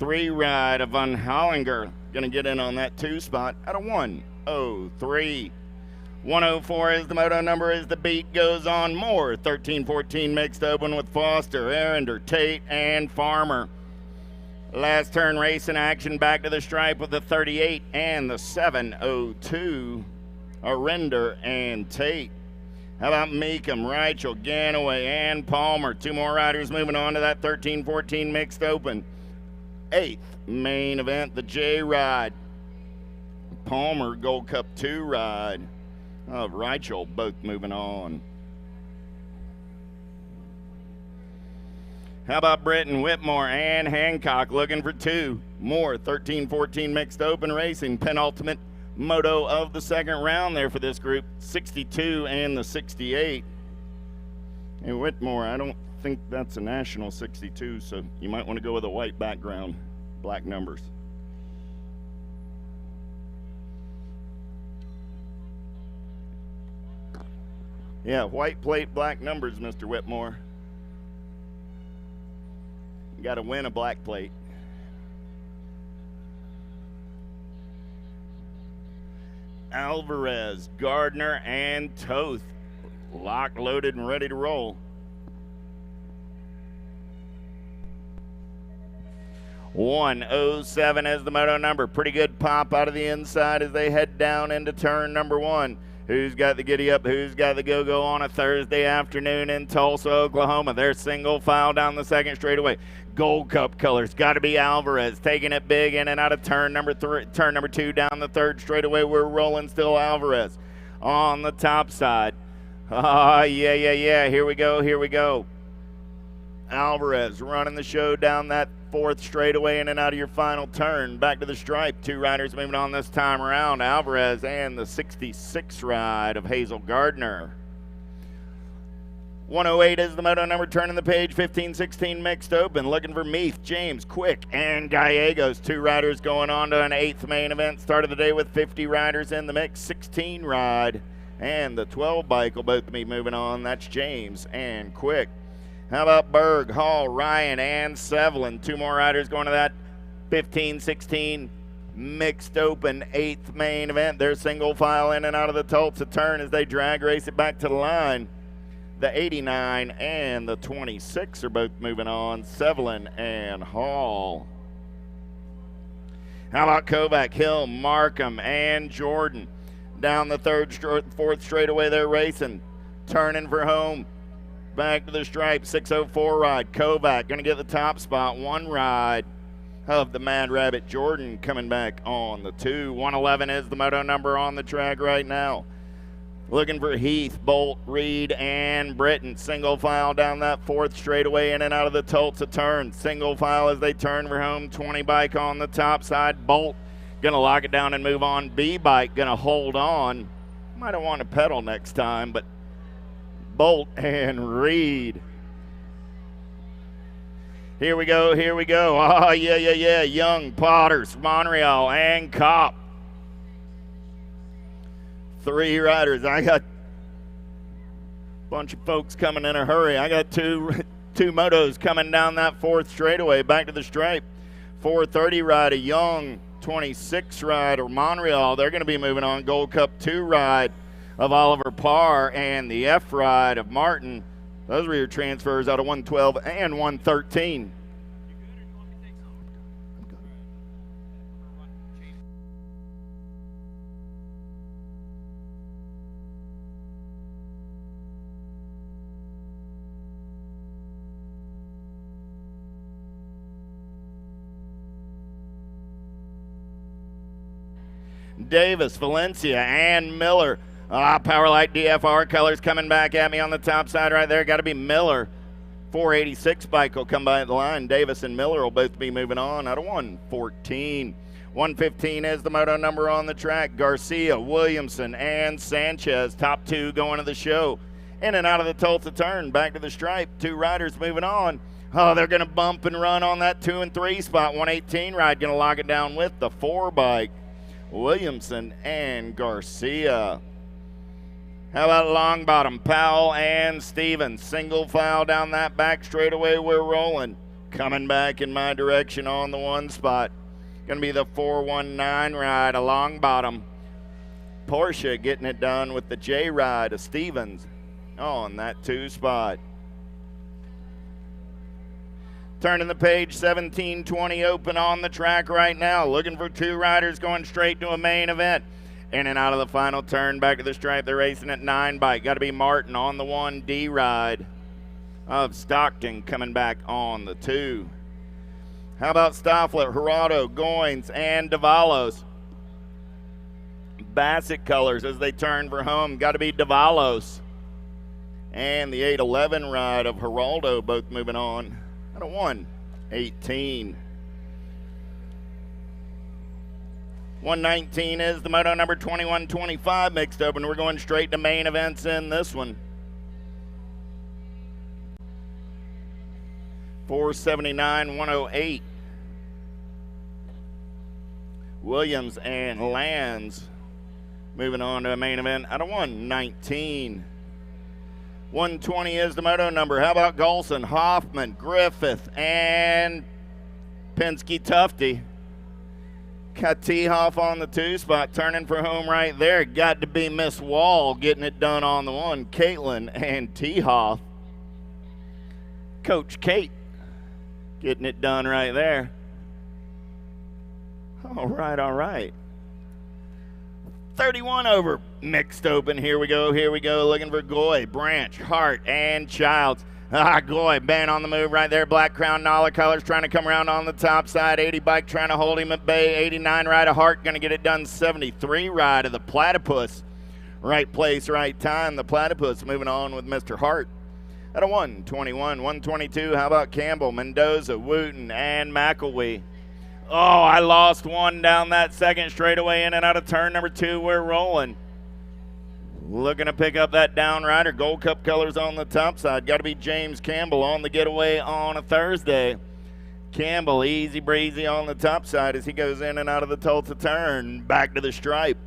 3 ride of Von Hollinger. Going to get in on that 2 spot at a 103. 104 is the moto number as the beat goes on. More 13-14 mixed open with Foster, Arender, Tate, and Farmer. Last turn race in action back to the stripe with the 38 and the 702. Arender and Tate. How about Meekum, Reichel, Ganaway, and Palmer? 2 more riders moving on to that 13-14 mixed open. 8th main event, the J ride. Palmer Gold Cup 2 ride of Reichel, both moving on. How about Britton, Whitmore, and Hancock looking for 2 more 13-14 mixed open racing. Penultimate moto of the second round there for this group, 62 and the 68. And Whitmore, I don't think that's a national 62, so you might want to go with a white background, black numbers. Yeah, white plate, black numbers, Mr. Whitmore. You got to win a black plate. Alvarez, Gardner, and Toth. Locked, loaded, and ready to roll. 107 is the moto number. Pretty good pop out of the inside as they head down into turn number 1. Who's got the giddy up? Who's got the go-go on a Thursday afternoon in Tulsa, Oklahoma? They're single file down the second straightaway. Gold Cup colors. Got to be Alvarez taking it big in and out of turn number 2 down the third straightaway. We're rolling still. Alvarez on the top side. Yeah. Here we go. Alvarez running the show down that 4th straightaway in and out of your final turn. Back to the stripe. 2 riders moving on this time around. Alvarez and the 66 ride of Hazel Gardner. 108 is the moto number, turning the page. 15-16 mixed open. Looking for Meath, James, Quick, and Gallegos. 2 riders going on to an 8th main event. Start of the day with 50 riders in the mix. 16 ride and the 12 bike will both be moving on. That's James and Quick. How about Berg, Hall, Ryan, and Sevlin? 2 more riders going to that 15-16 mixed open 8th main event. They're single file in and out of the Tulsa turn as they drag race it back to the line. The 89 and the 26 are both moving on. Sevlin and Hall. How about Kovac, Hill, Markham, and Jordan? Down the 4th straightaway they're racing. Turning for home. Back to the stripe, 604 ride. Kovac going to get the top spot. 1 ride of the Mad Rabbit. Jordan coming back on the 2. 111 is the moto number on the track right now. Looking for Heath, Bolt, Reed, and Britton. Single file down that 4th straightaway in and out of the Tulsa turn. Single file as they turn for home. 20 bike on the top side. Bolt going to lock it down and move on. B-bike going to hold on. Might have want to pedal next time, but Bolt and Reed. Here we go. Oh, yeah. Young, Potters, Monreal, and Kopp. 3 riders. I got a bunch of folks coming in a hurry. I got two motos coming down that 4th straightaway back to the stripe. 430 rider, Young, 26 ride of Montreal. They're going to be moving on. Gold Cup 2 ride of Oliver Parr and the F ride of Martin. Those were your transfers out of 112 and 113. Davis, Valencia, and Miller. Powerlight DFR colors coming back at me on the top side right there. Got to be Miller. 486 bike will come by the line. Davis and Miller will both be moving on out of 114. 115 is the moto number on the track. Garcia, Williamson, and Sanchez. Top 2 going to the show. In and out of the Tulsa turn. Back to the stripe. 2 riders moving on. Oh, they're going to bump and run on that 2 and 3 spot. 118 ride going to lock it down with the 4 bike. Williamson and Garcia. How about Longbottom, Powell and Stevens? Single file down that back straightaway. We're rolling. Coming back in my direction on the 1 spot. Going to be the 419 ride of Longbottom. Porsche getting it done with the J ride of Stevens on that 2 spot. Turning the page, 1720 open on the track right now. Looking for 2 riders going straight to a main event. In and out of the final turn, back to the stripe. They're racing at 9 bike. Got to be Martin on the 1D ride of Stockton coming back on the 2. How about Stofflet, Gerardo, Goins, and Davalos? Bassett colors as they turn for home. Got to be Davalos. And the 811 ride of Geraldo both moving on. Out of 118. 119 is the moto number 2125 mixed open. We're going straight to main events in this one. 479, 108. Williams and Lands moving on to a main event out of 119. 120 is the moto number. How about Golson, Hoffman, Griffith, and Penske Tufty? Got T-Hoff on the 2 spot, turning for home right there. Got to be Miss Wall getting it done on the 1. Caitlin and T-Hoff. Coach Kate getting it done right there. All right. 31 over mixed open. Here we go. Looking for Goy, Branch, Hart, and Childs. Goy, ban on the move right there. Black Crown, Nala colors trying to come around on the top side. 80 bike trying to hold him at bay. 89 ride of Hart going to get it done. 73 ride of the Platypus. Right place, right time. The Platypus moving on with Mr. Hart. At a 121, 122. How about Campbell, Mendoza, Wooten, and McElwee? Oh, I lost 1 down that second straightaway in and out of turn number 2. We're rolling. Looking to pick up that down rider. Gold Cup colors on the top side. Got to be James Campbell on the getaway on a Thursday. Campbell easy breezy on the top side as he goes in and out of the Tulsa turn. Back to the stripe.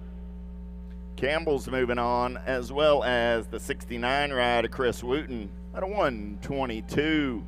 Campbell's moving on, as well as the 69 ride of Chris Wooten at a 122.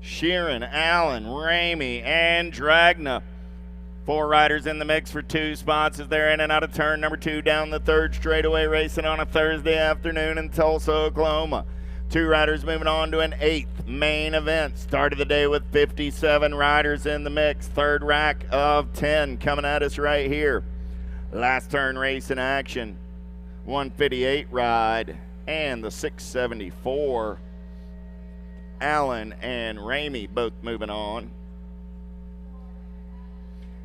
Sheeran, Allen, Ramey, and Dragna. 4 riders in the mix for 2 spots as they're in and out of turn number 2 down the 3rd straightaway, racing on a Thursday afternoon in Tulsa, Oklahoma. 2 riders moving on to an 8th main event. Started the day with 57 riders in the mix. 3rd rack of 10 coming at us right here. Last turn race in action. 158 ride and the 674. Allen and Ramey both moving on.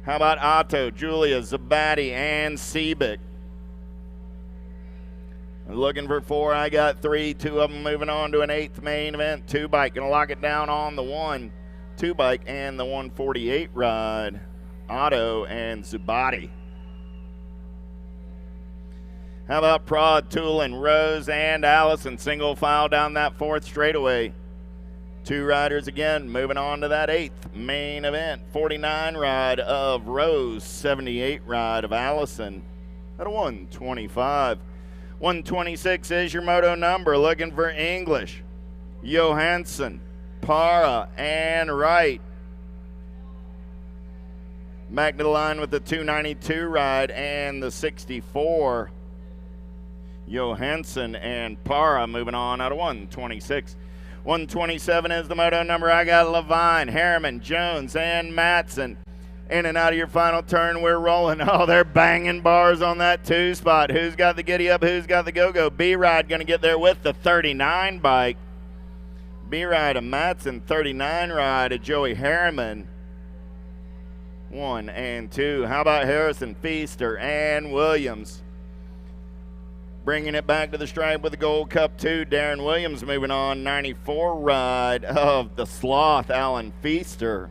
How about Otto, Julia, Zabatti, and Seebeck? Looking for 4, I got 3. 2 of them moving on to an 8th main event. 2 bike, gonna lock it down on the 1. 2 bike and the 148 ride. Otto and Zubati. How about Prod, Tulin, Rose, and Allison? Single file down that 4th straightaway. 2 riders again, moving on to that 8th main event. 49 ride of Rose, 78 ride of Allison at a 125. 126 is your moto number. Looking for English, Johansson, Para, and Wright. Back to the line with the 292 ride and the 64. Johansson and Para moving on out of 126. 127 is the moto number. I got Levine, Harriman, Jones, and Matson. In and out of your final turn, we're rolling. Oh, they're banging bars on that 2 spot. Who's got the giddy up? Who's got the go-go? B-Ride going to get there with the 39 bike. B-Ride of Matson, 39 ride of Joey Harriman. 1 and 2. How about Harrison, Feaster, and Williams? Bringing it back to the stripe with the Gold Cup 2. Darren Williams moving on. 94 ride of the Sloth, Alan Feaster.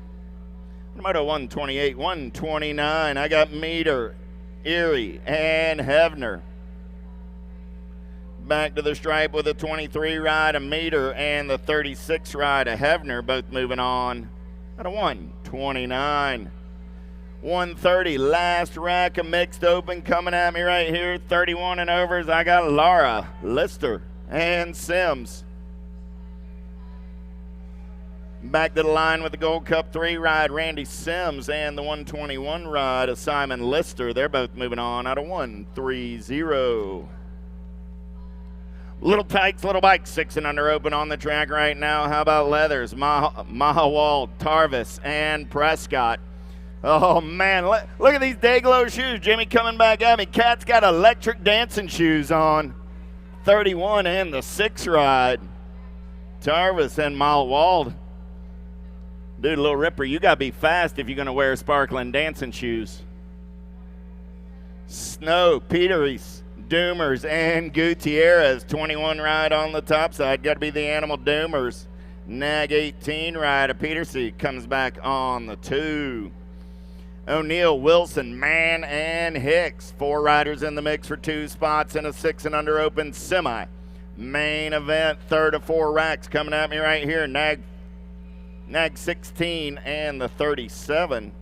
Moto 128, 129. I got Meter, Erie, and Hevner. Back to the stripe with the 23 ride of Meter and the 36 ride of Hevner, both moving on at a 129. 130, last rack of mixed open coming at me right here. 31 and overs. I got Lara, Lister, and Sims. Back to the line with the Gold Cup 3 ride, Randy Sims, and the 121 ride of Simon Lister. They're both moving on out of 130. Little Tykes, Little Bikes, 6 and under open on the track right now. How about Leathers, Mahawald, Tarvis, and Prescott? Oh, man, look at these Dayglow shoes. Jimmy coming back at me. Cat's got electric dancing shoes on. 31 and the 6 ride. Tarvis and Mahawald. Dude, Little Ripper, you got to be fast if you're going to wear sparkling dancing shoes. Snow, Peteries, Doomers, and Gutierrez. 21 ride on the top side. Got to be the Animal Doomers. Nag 18 ride of Petersey comes back on the 2. O'Neill, Wilson, Mann, and Hicks. 4 riders in the mix for 2 spots in a 6 and under open semi. Main event, 3rd of 4 racks coming at me right here. Nag 16 and the 37.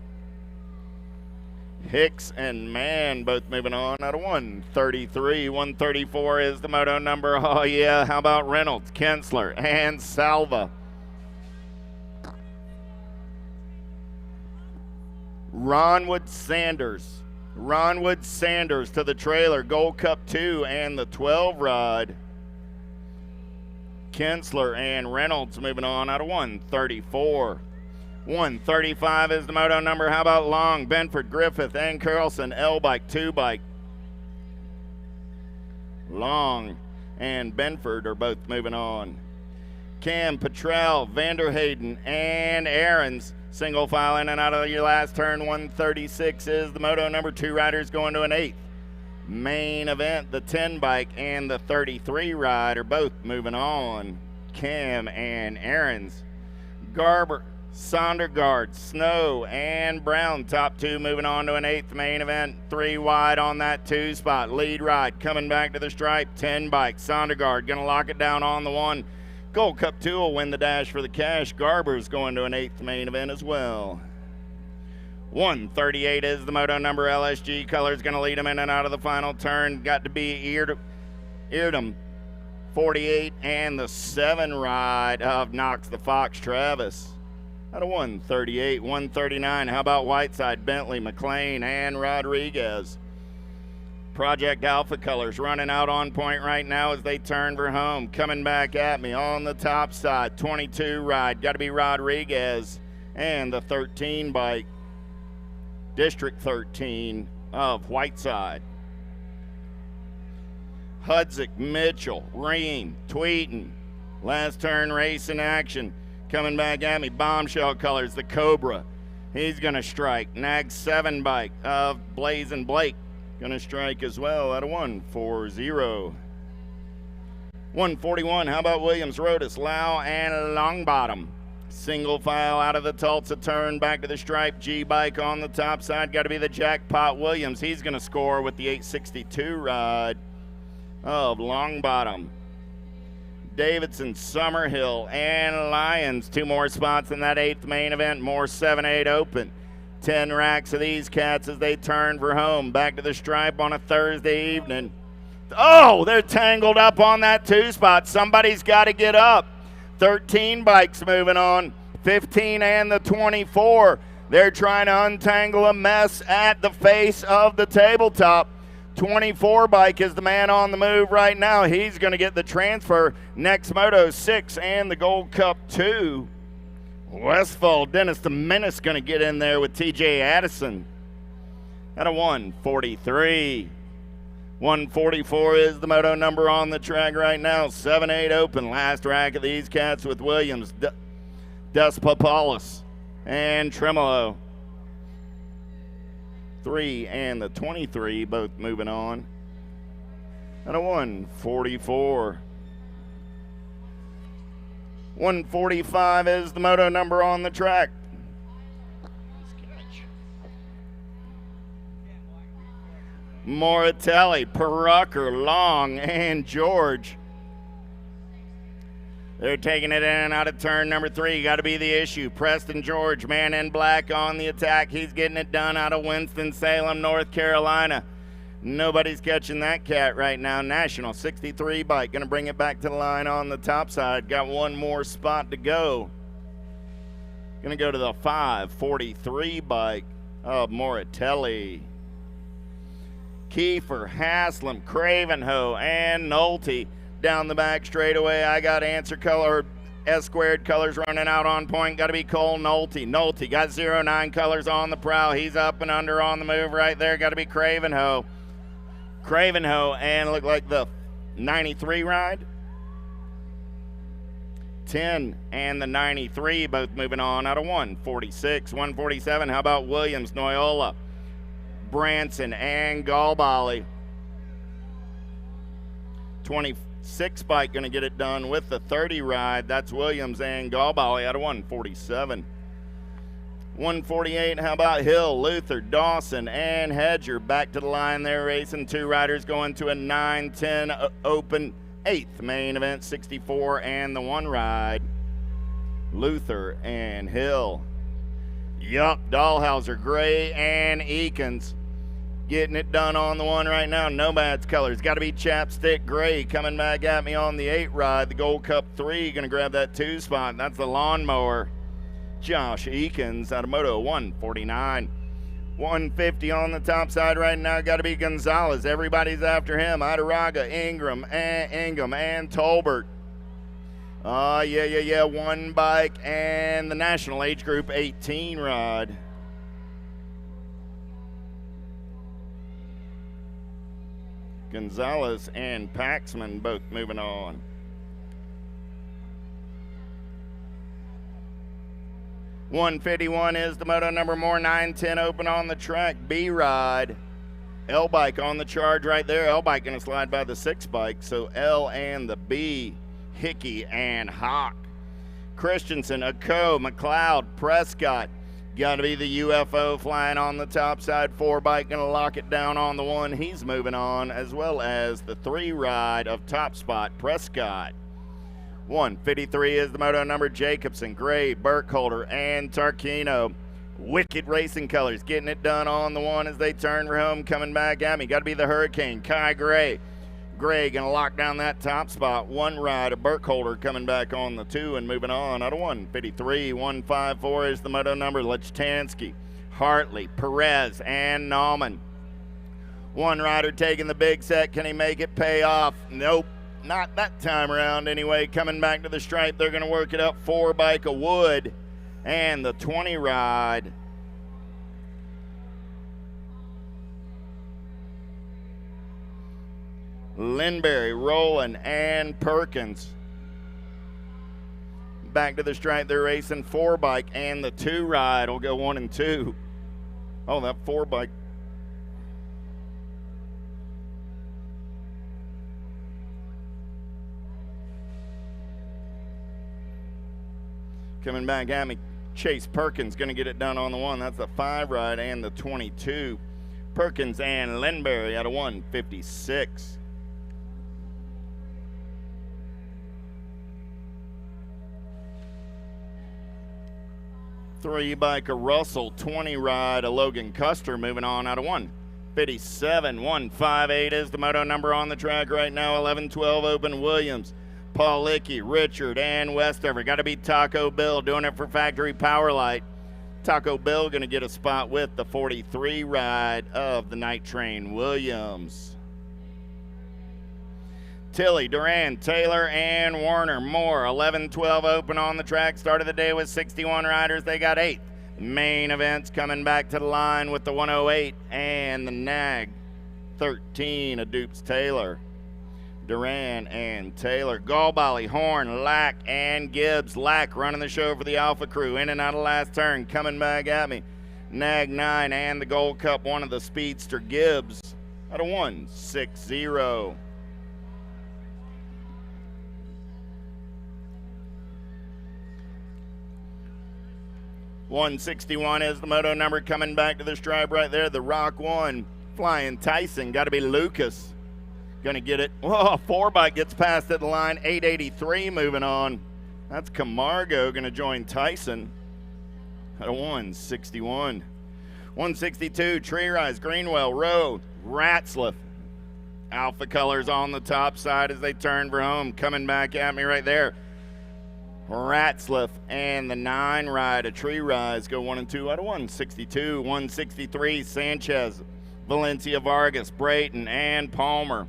Hicks and Mann both moving on out of 133. 134 is the moto number. Oh, yeah. How about Reynolds, Kensler, and Salva? Ronwood Sanders to the trailer. Gold Cup 2 and the 12 ride. Kensler and Reynolds moving on out of 134. 135 is the moto number. How about Long, Benford, Griffith, and Carlson? L-Bike, 2 bike. Long and Benford are both moving on. Cam, Petrell, Vanderhayden, and Aarons. Single file in and out of your last turn. 136 is the moto number. 2 riders going to an 8th. Main event, the 10 bike and the 33 ride are both moving on. Cam and Aarons. Garber, Sondergaard, Snow, and Brown. Top 2 moving on to an 8th main event. 3 wide on that 2 spot. Lead ride coming back to the stripe. 10 bike. Sondergaard going to lock it down on the 1. Gold Cup 2 will win the dash for the cash. Garber's going to an 8th main event as well. 138 is the moto number. LSG color's going to lead him in and out of the final turn. Got to be Eardham, 48, and the 7 ride of Knox the Fox, Travis. Out of 138, 139. How about Whiteside, Bentley, McLean, and Rodriguez? Project Alpha colors running out on point right now as they turn for home. Coming back at me on the top side. 22 ride. Got to be Rodriguez. And the 13 bike. District 13 of Whiteside. Hudzik, Mitchell, Ream, Tweeton. Last turn race in action. Coming back at me. Bombshell colors. The Cobra. He's going to strike. Nag 7 bike of Blazin' Blake. Going to strike as well at a 140. 141, how about Williams, Rodas, Lau, and Longbottom? Single file out of the Tulsa turn, back to the stripe. G-Bike on the top side. Got to be the Jackpot Williams. He's going to score with the 862 ride of Longbottom. Davidson, Summerhill, and Lyons. 2 more spots in that 8th main event. More 7-8 open. 10 racks of these cats as they turn for home. Back to the stripe on a Thursday evening. Oh, they're tangled up on that 2 spot. Somebody's got to get up. 13 bikes moving on. 15 and the 24. They're trying to untangle a mess at the face of the tabletop. 24 bike is the man on the move right now. He's going to get the transfer. Next Moto 6 and the Gold Cup 2. Westfall, Dennis the Menace going to get in there with TJ Addison at a 143. 144 is the moto number on the track right now. 7-8 open. Last rack of these cats with Williams, Despopolis, and Tremolo. 3 and the 23 both moving on. And a 144. 145 is the moto number on the track. Moratelli, Perucker, Long, and George. They're taking it in and out of turn number 3. Got to be the issue. Preston George, man in black on the attack. He's getting it done out of Winston-Salem, North Carolina. Nobody's catching that cat right now. National 63 bike. Going to bring it back to the line on the top side. Got 1 more spot to go. Going to go to the 543 bike of Moratelli. Kiefer, Haslam, Cravenho, and Nolte down the back straightaway. I got answer color, S-squared colors running out on point. Got to be Cole Nolte. Nolte got 09 colors on the prow. He's up and under on the move right there. Got to be Cravenho. Cravenho, and look like the 93 ride. 10 and the 93 both moving on out of 146. 147, how about Williams, Noyola, Branson, and Galbali. 26 bike going to get it done with the 30 ride. That's Williams and Galbali out of 147. 148, how about Hill, Luther, Dawson, and Hedger back to the line there racing. 2 riders going to a 9-10 open 8th main event, 64 and the 1 ride. Luther and Hill. Yup, Dahlhauser, Gray, and Eakins. Getting it done on the 1 right now. Nomad's colors. Got to be Chapstick Gray coming back at me on the 8 ride. The Gold Cup 3 going to grab that 2 spot. That's the Lawnmower. Josh Eakins out of Moto 149. 150 on the top side right now. Got to be Gonzalez. Everybody's after him. Idaraga, Ingram, and Tolbert. Yeah. 1 bike and the National Age Group 18 ride. Gonzalez and Paxman both moving on. .151 is the moto number, more 9-10 open on the track. B-Ride. L-Bike on the charge right there. L-Bike going to slide by the 6 bike. So L and the B, Hickey and Hawk. Christensen, Ako, McLeod, Prescott. Got to be the UFO flying on the top side. 4 bike going to lock it down on the 1. He's moving on, as well as the 3 ride of Top Spot, Prescott. 153 is the moto number, Jacobson, Gray, Burkholder, and Tarquino. Wicked racing colors getting it done on the 1 as they turn for home. Coming back at me, got to be the Hurricane, Kai Gray. Gray going to lock down that top spot. 1 ride of Burkholder coming back on the 2 and moving on out of 153. 154 is the moto number, Lechtansky, Hartley, Perez, and Nauman. 1 rider taking the big set. Can he make it pay off? Nope. Not that time around anyway. Coming back to the stripe, they're going to work it up. 4 bike of Wood and the 20 ride. Lindberry, Rowland, and Perkins. Back to the stripe, they're racing 4 bike and the 2 ride will go 1 and 2. Oh, that 4 bike. Coming back at me, Chase Perkins going to get it done on the 1. That's the 5 ride and the 22. Perkins and Lindberry out of 156. Three biker Russell, 20 ride a Logan Custer moving on out of 157. 158 is the moto number on the track right now. 11-12 open Williams. Paul Lickey, Richard, and Westover. Got to beat Taco Bill doing it for Factory Power Light. Taco Bill going to get a spot with the 43 ride of the Night Train Williams. Tilley, Duran, Taylor, and Warner. Moore, 11-12 open on the track. Started the day with 61 riders. They got 8th. Main events coming back to the line with the 108 and the Nag 13 of Dupes Taylor. Duran and Taylor. Galbally, Horn, Lack, and Gibbs. Lack running the show for the Alpha Crew. In and out of last turn. Coming back at me. Nag 9 and the Gold Cup 1 of the Speedster. Gibbs out of 160. 161 is the moto number coming back to the stripe right there. The Rock 1. Flying Tyson. Got to be Lucas. Going to get it. Oh, 4-bike gets past at the line. 883 moving on. That's Camargo going to join Tyson at a 161. 162, Tree Rise, Greenwell, Road, Ratzliff. Alpha Colors on the top side as they turn for home. Coming back at me right there. Ratzliff and the 9 ride, a Tree Rise, go 1 and 2 out of 162. 163, Sanchez, Valencia Vargas, Brayton, and Palmer.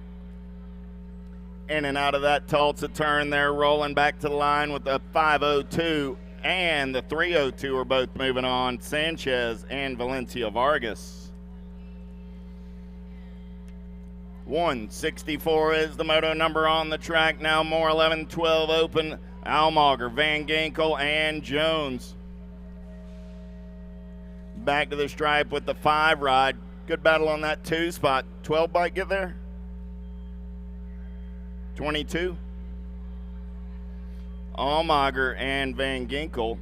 In and out of that Tulsa turn there, rolling back to the line with the 502 and the 302 are both moving on. Sanchez and Valencia Vargas. 164 is the moto number on the track now. More 11-12 open. Almager, Van Ginkel, and Jones. Back to the stripe with the 5 ride. Good battle on that 2 spot. 12 bike get there? 22. Almager and Van Ginkel.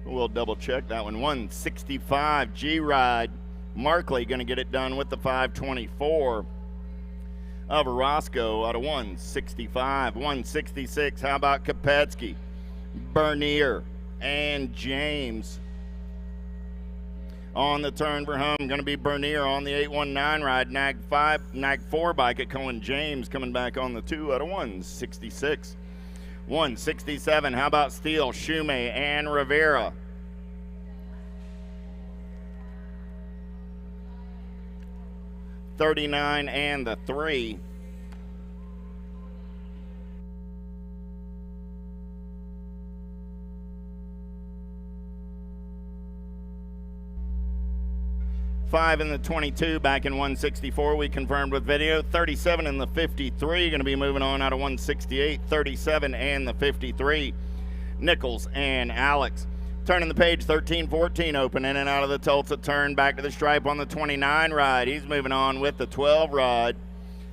We'll double check that one. 165 G-Ride. Markley going to get it done with the 524. Of Roscoe out of 165. 166, how about Kopetsky, Bernier, and James. On the turn for home, going to be Bernier on the 819 ride. Nag 4 bike at Cohen James coming back on the 2 out of 166. 167, how about Steele, Shume, and Rivera. .39 and the 3. .5 in the 22, back in 164. We confirmed with video. 37 in the 53, going to be moving on out of 168. 37 and the 53. Nichols and Alex. Turning the page, 13-14 open, in and out of the Tulsa turn, back to the stripe on the 29 ride. He's moving on with the 12 ride.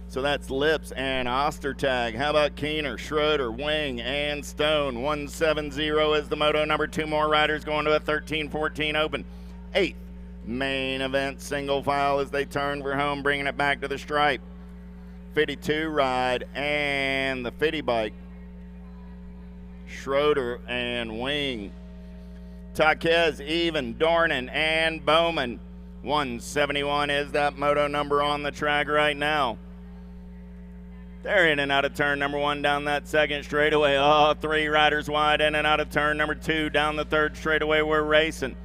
So that's Lips and Ostertag. How about Keener, Schroeder, Wing, and Stone? 170 is the moto number. 2 more riders going to a 13-14 open. 8th main event single file as they turn for home, bringing it back to the stripe. 52 ride and the 50 bike. Schroeder and Wing. Taquez, Even, Dornan, and Bowman. 171 is that moto number on the track right now. They're in and out of turn number 1 down that second straightaway. Oh, 3 riders wide in and out of turn number 2 down the third straightaway. We're racing.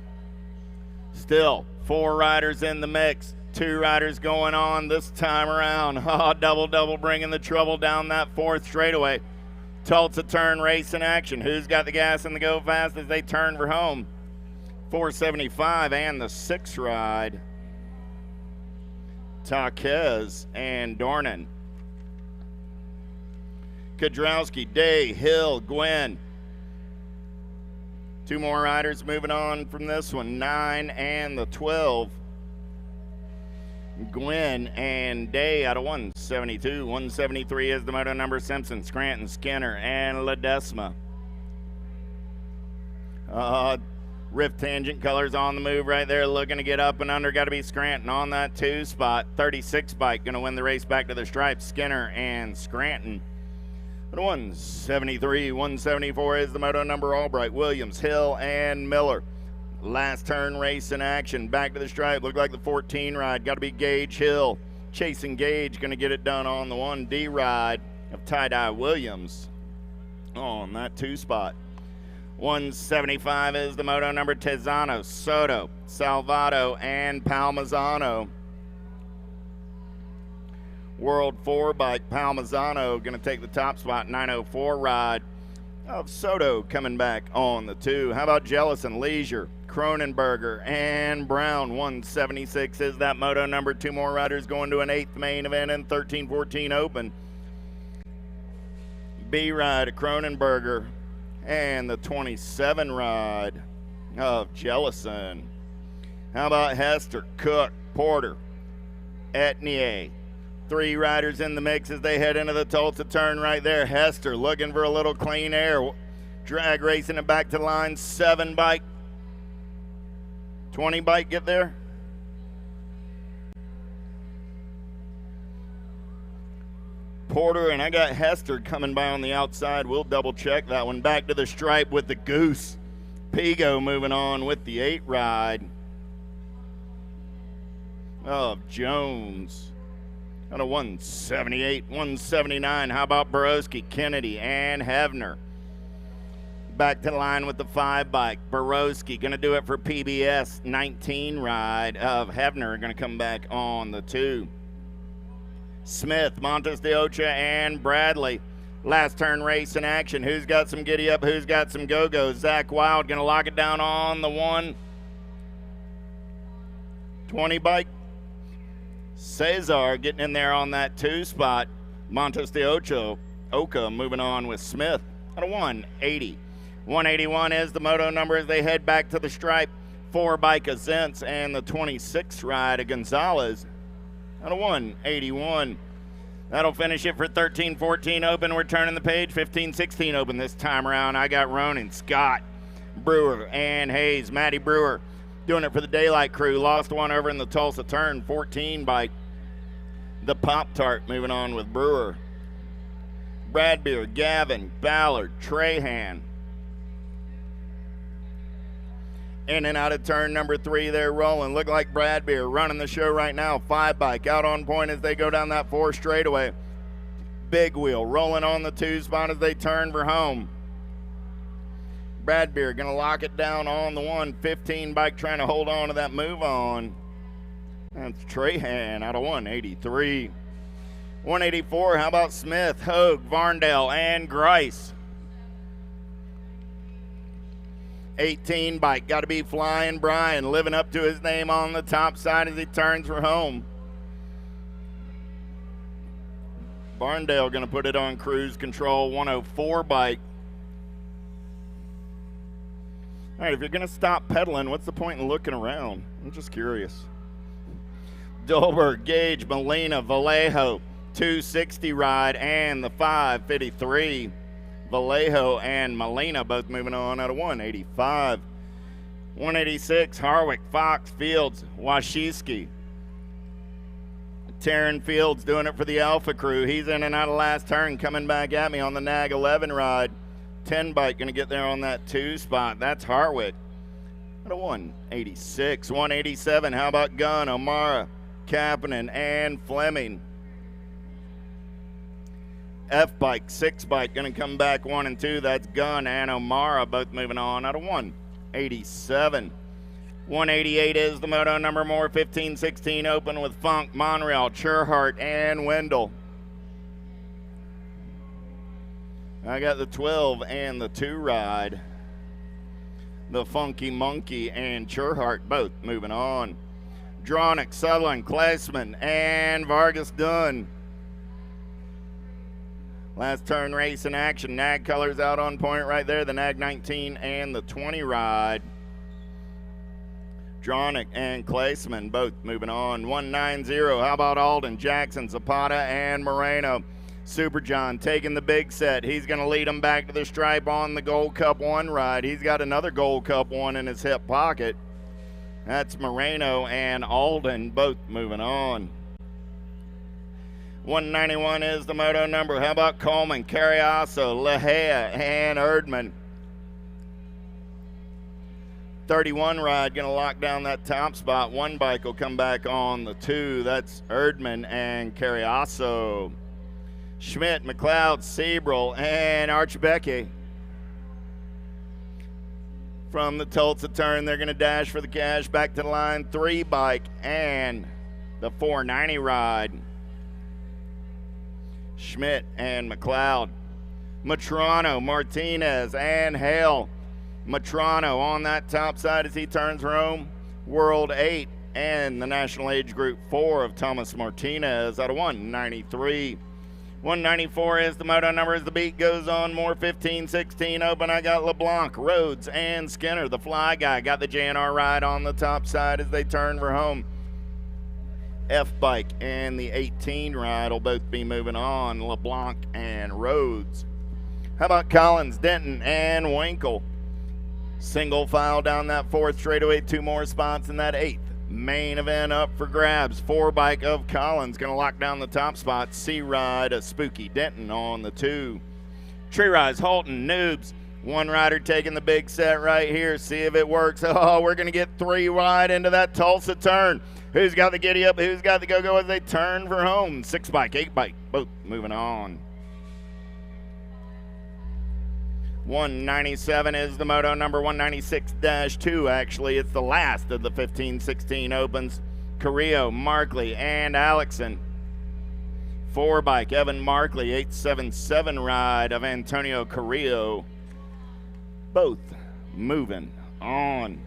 Still 4 riders in the mix. 2 riders going on this time around. Oh, double bringing the trouble down that 4th straightaway. Tulsa turn race in action. Who's got the gas and the go fast as they turn for home? 475 and the 6 ride. Taquez and Dornan. Kudrowski, Day, Hill, Gwynn. 2 more riders moving on from this one. 9 and the 12. Gwynn and Day out of 172. 173 is the moto number. Simpson, Scranton, Skinner, and Ledesma. Rift Tangent Colors on the move right there, looking to get up and under. Got to be Scranton on that 2 spot. 36 bike going to win the race back to the stripe. Skinner and Scranton. 173, 174 is the moto number. Albright, Williams, Hill, and Miller. Last turn race in action. Back to the stripe. Looked like the 14 ride. Got to be Gage Hill. Chasing Gage going to get it done on the 1D ride of Tie-Dye Williams on that 2 spot. 175 is the moto number. Tizano, Soto, Salvato, and Palmazano. World 4 bike, Palmazano going to take the top spot. 904 ride of Soto coming back on the 2. How about Jellison, Leisure, Cronenberger, and Brown? 176 is that moto number. 2 more riders going to an 8th main event and 13-14 open. B ride of Cronenberger and the 27 ride of Jellison. How about Hester, Cook, Porter, Etnier? 3 riders in the mix as they head into the Tulsa turn right there. Hester looking for a little clean air. Drag racing it back to the line. 7 bike. 20 bike get there. Porter, and I got Hester coming by on the outside. We'll double check that one. Back to the stripe with the Goose. Pigo moving on with the 8 ride of Jones. Got a 178, 179. How about Borowski, Kennedy, and Hevner? Back to the line with the 5 bike. Borowski going to do it for PBS. 19 ride of Hevner going to come back on the 2. Smith, Montes de Ocha, and Bradley. Last turn race in action. Who's got some giddy up? Who's got some go-go? Zach Wild going to lock it down on the 120 bike. Cesar getting in there on that 2 spot. Montes de Oca moving on with Smith at a 180. 181 is the moto number as they head back to the stripe. 4 bike of Zentz and the 26 ride of Gonzalez at a 181. That'll finish it for 13-14 open. We're turning the page. 15-16 open this time around. I got Ronan, Scott, Brewer, and Hayes. Matty Brewer doing it for the Daylight crew. Lost one over in the Tulsa turn. 14 bike. The Pop-Tart moving on with Brewer. Bradbeer, Gavin, Ballard, Trahan. In and out of turn number 3, they're rolling. Look like Bradbeer running the show right now. 5 bike out on point as they go down that 4 straightaway. Big Wheel rolling on the 2 spot as they turn for home. Bradbeer going to lock it down on the 115 bike, trying to hold on to that move on. That's Trahan out of 183. 184, how about Smith, Hogue, Varndale, and Grice? 18 bike, got to be Flying Brian, living up to his name on the top side as he turns for home. Varndale going to put it on cruise control. 104 bike. All right, if you're going to stop pedaling, what's the point in looking around? I'm just curious. Dolberg, Gage, Molina, Vallejo, 260 ride, and the 553. Vallejo and Molina both moving on out of 185. 186, Harwick, Fox, Fields, Washiski. Taryn Fields doing it for the Alpha crew. He's in and out of last turn, coming back at me on the Nag 11 ride. 10 bike going to get there on that 2 spot. That's Harwick. At a 186. 187, how about Gunn, O'Mara, Kapanen, and Fleming? F bike, 6 bike going to come back 1 and 2. That's Gunn and O'Mara both moving on out of 187. 188 is the moto number. More 15-16 open with Funk, Monreal, Churhart, and Wendell. I got the 12 and the 2 ride. The Funky Monkey and Churhart both moving on. Dronick, Sutherland, Kleisman, and Vargas Dunn. Last turn race in action. Nag colors out on point right there. The Nag 19 and the 20 ride. Dronick and Kleisman both moving on. 190. How about Alden, Jackson, Zapata, and Moreno? Super John taking the big set. He's going to lead him back to the stripe on the Gold Cup 1 ride. He's got another Gold Cup 1 in his hip pocket. That's Moreno and Alden both moving on. 191 is the moto number. How about Coleman, Carriazo, Lehea, and Erdman? 31 ride going to lock down that top spot. One bike will come back on the 2. That's Erdman and Carriazo. Schmidt, McLeod, Sebrel, and Archibecki. From the Tulsa turn, they're going to dash for the cash. Back to the line, 3 bike and the 490 ride. Schmidt and McLeod. Matrano, Martinez, and Hale. Matrano on that top side as he turns home. World 8 and the National Age Group 4 of Thomas Martinez out of 193. 194 is the moto number as the beat goes on. More 15-16 open. I got LeBlanc, Rhodes, and Skinner. The fly guy got the JNR ride on the top side as they turn for home. F-Bike and the 18 ride will both be moving on. LeBlanc and Rhodes. How about Collins, Denton, and Winkle? Single file down that 4th straightaway. 2 more spots in that 8th. Main event up for grabs. 4 bike of Collins going to lock down the top spot. C-Ride, a Spooky Denton on the 2. Tree Rise, Halton, Noobs. 1 rider taking the big set right here. See if it works. Oh, we're going to get 3 wide into that Tulsa turn. Who's got the giddy up? Who's got the go-go as they turn for home? 6 bike, 8 bike, both moving on. 197 is the moto number. 196-2 actually. It's the last of the 15-16 opens. Carrillo, Markley, and Alexson. 4 bike, Evan Markley. 877 ride of Antonio Carrillo. Both moving on.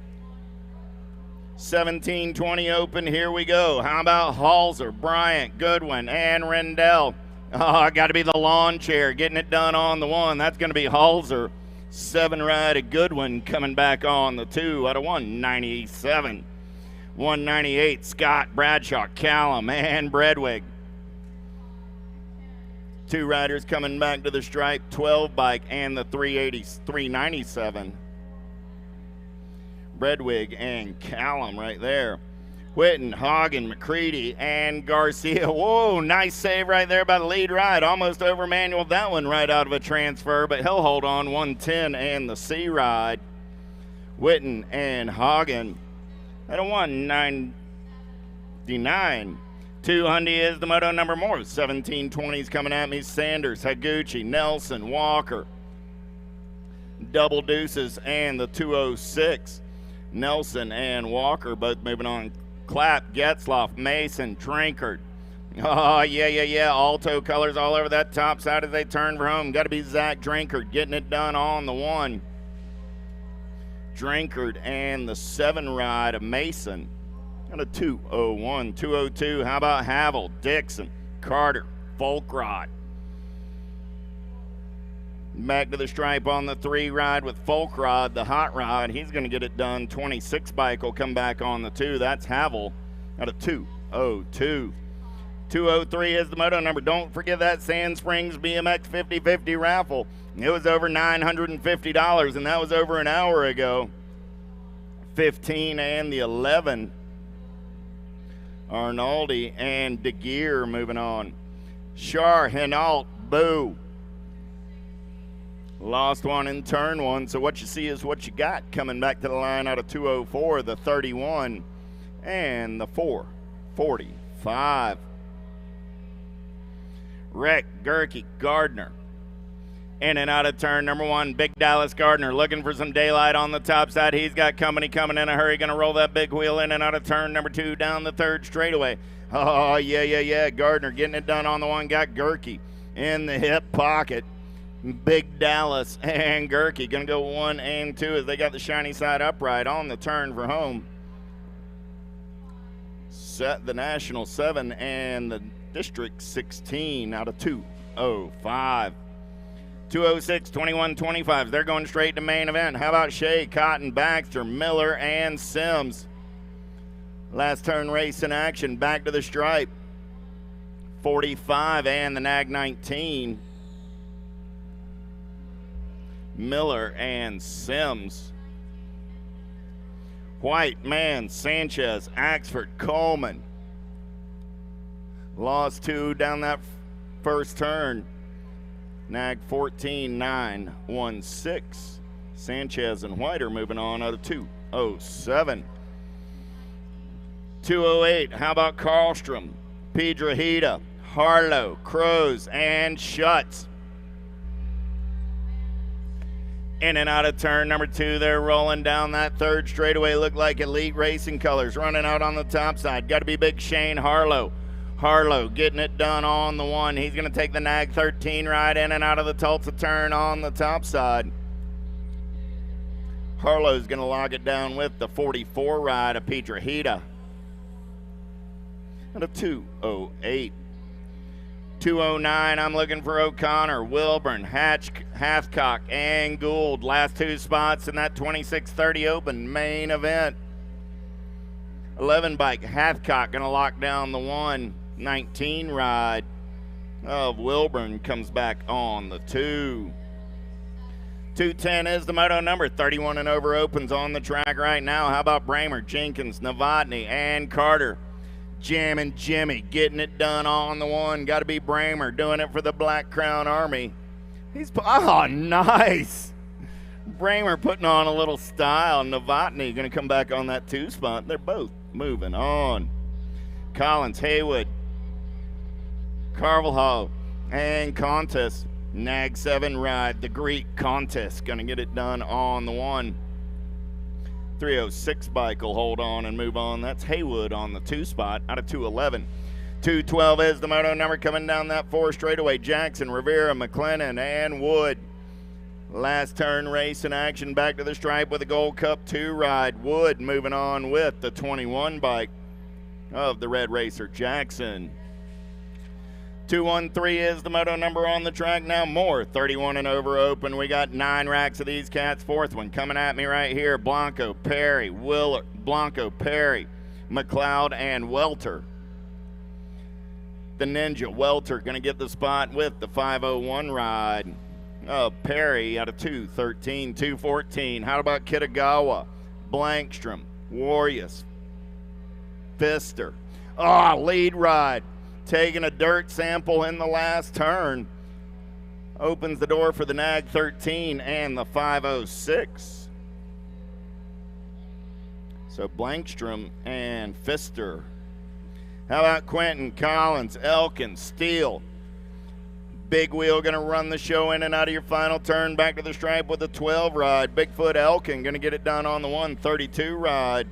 17-20 open, here we go. How about Halser, Bryant, Goodwin, and Rendell? Oh, got to be the lawn chair getting it done on the 1. That's going to be Halser. 7 ride of Goodwin coming back on the 2 out of 197. 198, Scott, Bradshaw, Callum, and Bredwig. 2 riders coming back to the stripe. 12 bike and the 397. Bredwig and Callum right there. Whitten, Hagen, McCready, and Garcia. Whoa, nice save right there by the lead ride. Almost over Manuel that one right out of a transfer, but he'll hold on. 110 and the C ride. Whitten and Hagen at a 199. 200 is the moto number more. 1720s coming at me. Sanders, Higuchi, Nelson, Walker. Double deuces and the 206. Nelson and Walker both moving on. Clapp, Getzloff, Mason, Drinkard. Oh, yeah. Alto colors all over that top side as they turn for home. Got to be Zach Drinkard getting it done on the 1. Drinkard and the 7 ride of Mason. Got a 201. 202. How about Havel, Dixon, Carter, Folkrod? Back to the stripe on the 3 ride with Folkrod, the hot rod. He's going to get it done. 26 bike will come back on the 2. That's Havel at a 202. 203 is the moto number. Don't forget that Sand Springs BMX 50/50 raffle. It was over $950, and that was over an hour ago. 15 and the 11. Arnaldi and DeGear moving on. Shar, Hinault, Boo. Lost one in turn 1, so what you see is what you got. Coming back to the line out of 204, the 31, and the 445. Rick, Gerke, Gardner. In and out of turn number 1, Big Dallas Gardner looking for some daylight on the top side. He's got company coming in a hurry. Going to roll that big wheel in and out of turn number 2 down the 3rd straightaway. Oh, yeah. Gardner getting it done on the 1. Got Gerke in the hip pocket. Big Dallas and Gerke going to go 1 and 2 as they got the shiny side upright on the turn for home. Set the National 7 and the District 16 out of 205. 206, 21, 25. They're going straight to main event. How about Shea, Cotton, Baxter, Miller, and Sims? Last turn race in action. Back to the stripe. 45 and the nag 19. Miller and Sims. White, Mann, Sanchez, Axford, Coleman. Lost 2 down that first turn. Nag 14, 9, 1, 6. Sanchez and White are moving on out of 207. 208, how about Karlstrom, Piedrahita, Harlow, Crows, and Schutz. In and out of turn number 2, they're rolling down that third straightaway. Look like elite racing colors. Running out on the top side. Got to be Big Shane Harlow. Harlow getting it done on the 1. He's going to take the nag 13 ride in and out of the Tulsa turn on the top side. Harlow's going to log it down with the 44 ride of Piedrahita. Out of 208. 209, I'm looking for O'Connor, Wilburn, Hathcock, and Gould. Last 2 spots in that 26:30 Open main event. 11 bike, Hathcock going to lock down the 119 ride of Wilburn. Comes back on the 2. 210 is the moto number. 31 and over opens on the track right now. How about Bramer, Jenkins, Novotny, and Carter? Jammin' Jimmy getting it done on the 1. Got to be Bramer doing it for the Black Crown Army. Nice. Bramer putting on a little style. Novotny going to come back on that 2 spot. They're both moving on. Collins, Haywood, Carvalho, and Contest. Nag 7 ride, the Greek Contest. Going to get it done on the 1. 306 bike will hold on and move on. That's Haywood on the 2 spot out of 211. 212 is the moto number. Coming down that 4 straightaway. Jackson, Rivera, McLennan, and Wood. Last turn race in action. Back to the stripe with a Gold Cup 2 ride. Wood moving on with the 21 bike of the Red Racer Jackson. 213 is the moto number on the track now. More 31 and over open. We got 9 racks of these cats. 4th one coming at me right here. Blanco, Perry, Willard, Blanco, Perry, McLeod, and Welter. The Ninja Welter going to get the spot with the 501 ride. Perry out of 213, 214. How about Kitagawa, Blankstrom, Warriors, Pfister. Lead ride. Taking a dirt sample in the last turn. Opens the door for the nag 13 and the 506. So Blankstrom and Pfister. How about Quentin, Collins, Elkin, Steele? Big Wheel going to run the show in and out of your final turn. Back to the stripe with a 12 ride. Bigfoot Elkin going to get it done on the 132 ride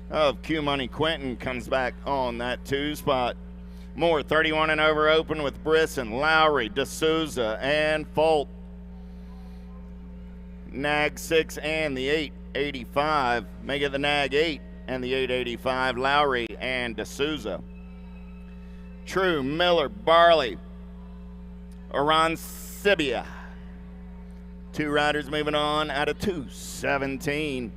of Q Money. Quentin comes back on that 2 spot. More 31 and over open with Brisson, Lowry, D'Souza, and Folt. Nag 6 and the 885. Make it the Nag 8 and the 885. Lowry and D'Souza. True, Miller, Barley, Arancibia. 2 riders moving on out of 217.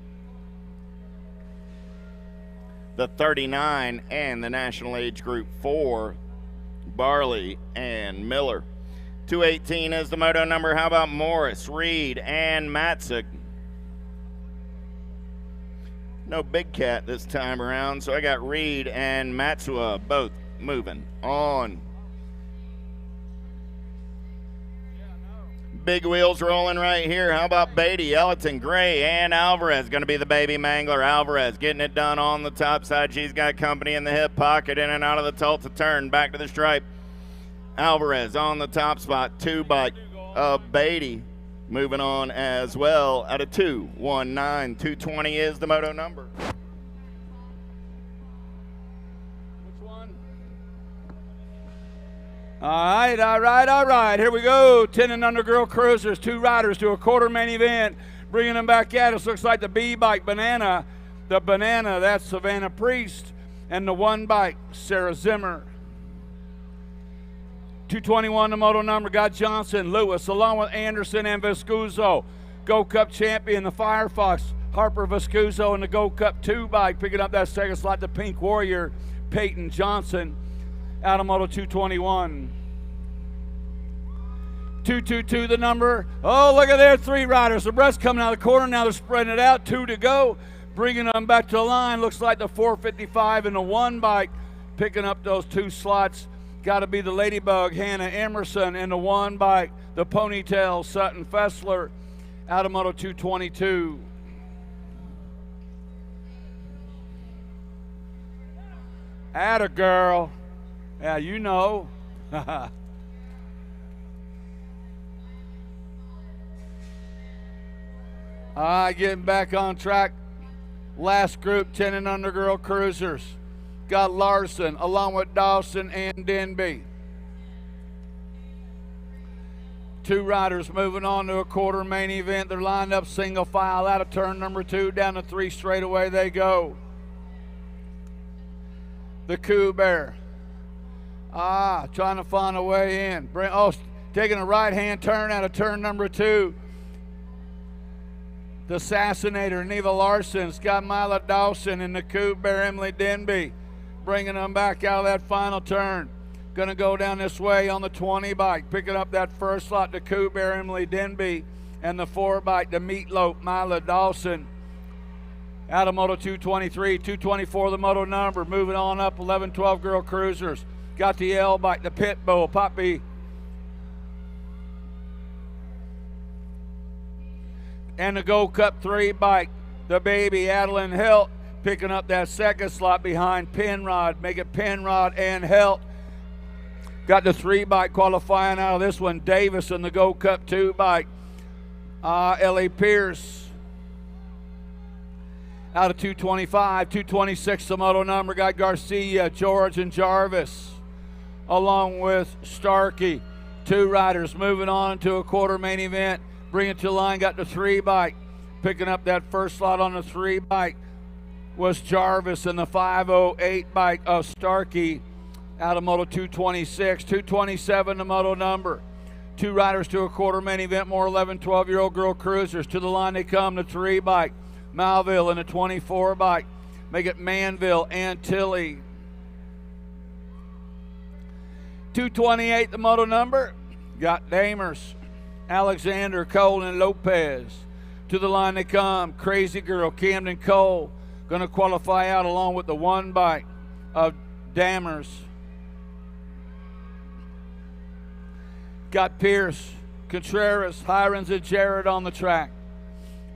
The 39 and the National Age Group 4, Barley and Miller. 218 is the moto number. How about Morris, Reed, and Matzik? No Big Cat this time around, so I got Reed and Matsua both moving on. Big wheels rolling right here. How about Beatty, Ellington, Gray, and Alvarez? Going to be the baby mangler. Alvarez getting it done on the top side. She's got company in the hip pocket, in and out of the Tulsa turn. Back to the stripe. Alvarez on the top spot. 2 bike of Beatty moving on as well out of 219. 220 is the moto number. All right. Here we go. 10 and under girl cruisers. 2 riders to a quarter main event. Bringing them back at us. Looks like the B bike, Banana. The Banana, that's Savannah Priest. And the 1 bike, Sarah Zimmer. 221, the moto number, got Johnson, Lewis, along with Anderson and Vescuso. Gold Cup champion, the Firefox, Harper Vescuso, and the Gold Cup 2 bike. Picking up that second slot, the Pink Warrior, Peyton Johnson. out of Moto 221. 222 the number. Oh, look at there, 3 riders. The breast coming out of the corner. Now they're spreading it out. 2 to go. Bringing them back to the line. Looks like the 455 and the 1 bike. Picking up those 2 slots. Got to be the Ladybug, Hannah Emerson, and the 1 bike. The Ponytail, Sutton Fessler, out of Moto 222. Atta girl. Yeah, you know. All right, getting back on track. Last group, 10 and under girl cruisers. Got Larson along with Dawson and Denby. 2 riders moving on to a quarter main event. They're lined up single file out of turn number 2. Down to 3 straightaway they go. The Coup Bear. Trying to find a way in. Taking a right-hand turn out of turn number 2. The Assassinator, Neva Larson, Scott Mila Dawson, and the Coup Bear, Emily Denby, bringing them back out of that final turn. Going to go down this way on the 20 bike, picking up that first slot, the Coup Bear, Emily Denby, and the 4 bike, the Meatloaf, Mila Dawson, out of Moto 223, 224 the moto number. Moving on up, 11-12 girl cruisers. Got the L bike, the Pitbull, Poppy, and the Gold Cup 3 bike, the Baby, Adeline Helt, picking up that second slot behind Penrod. Make it Penrod and Helt. Got the 3 bike qualifying out of this one. Davis and the Gold Cup 2 bike. Ellie Pierce out of 225. 226 the moto number. Got Garcia, George, and Jarvis along with Starkey. 2 riders moving on to a quarter main event. Bring it to the line, got the 3 bike. Picking up that first slot on the 3 bike was Jarvis, and the 508 bike of Starkey out of Moto 226. 227 the moto number. 2 riders to a quarter main event, more 11, 12-year-old girl cruisers. To the line they come, the 3 bike, Malville, and the 24 bike. Make it Manville and Tilly. 228 the moto number. Got Damers, Alexander, Cole, and Lopez. To the line they come. Crazy Girl, Camden Cole, going to qualify out along with the 1 bike of Dammers. Got Pierce, Contreras, Hirons, and Jarrett on the track.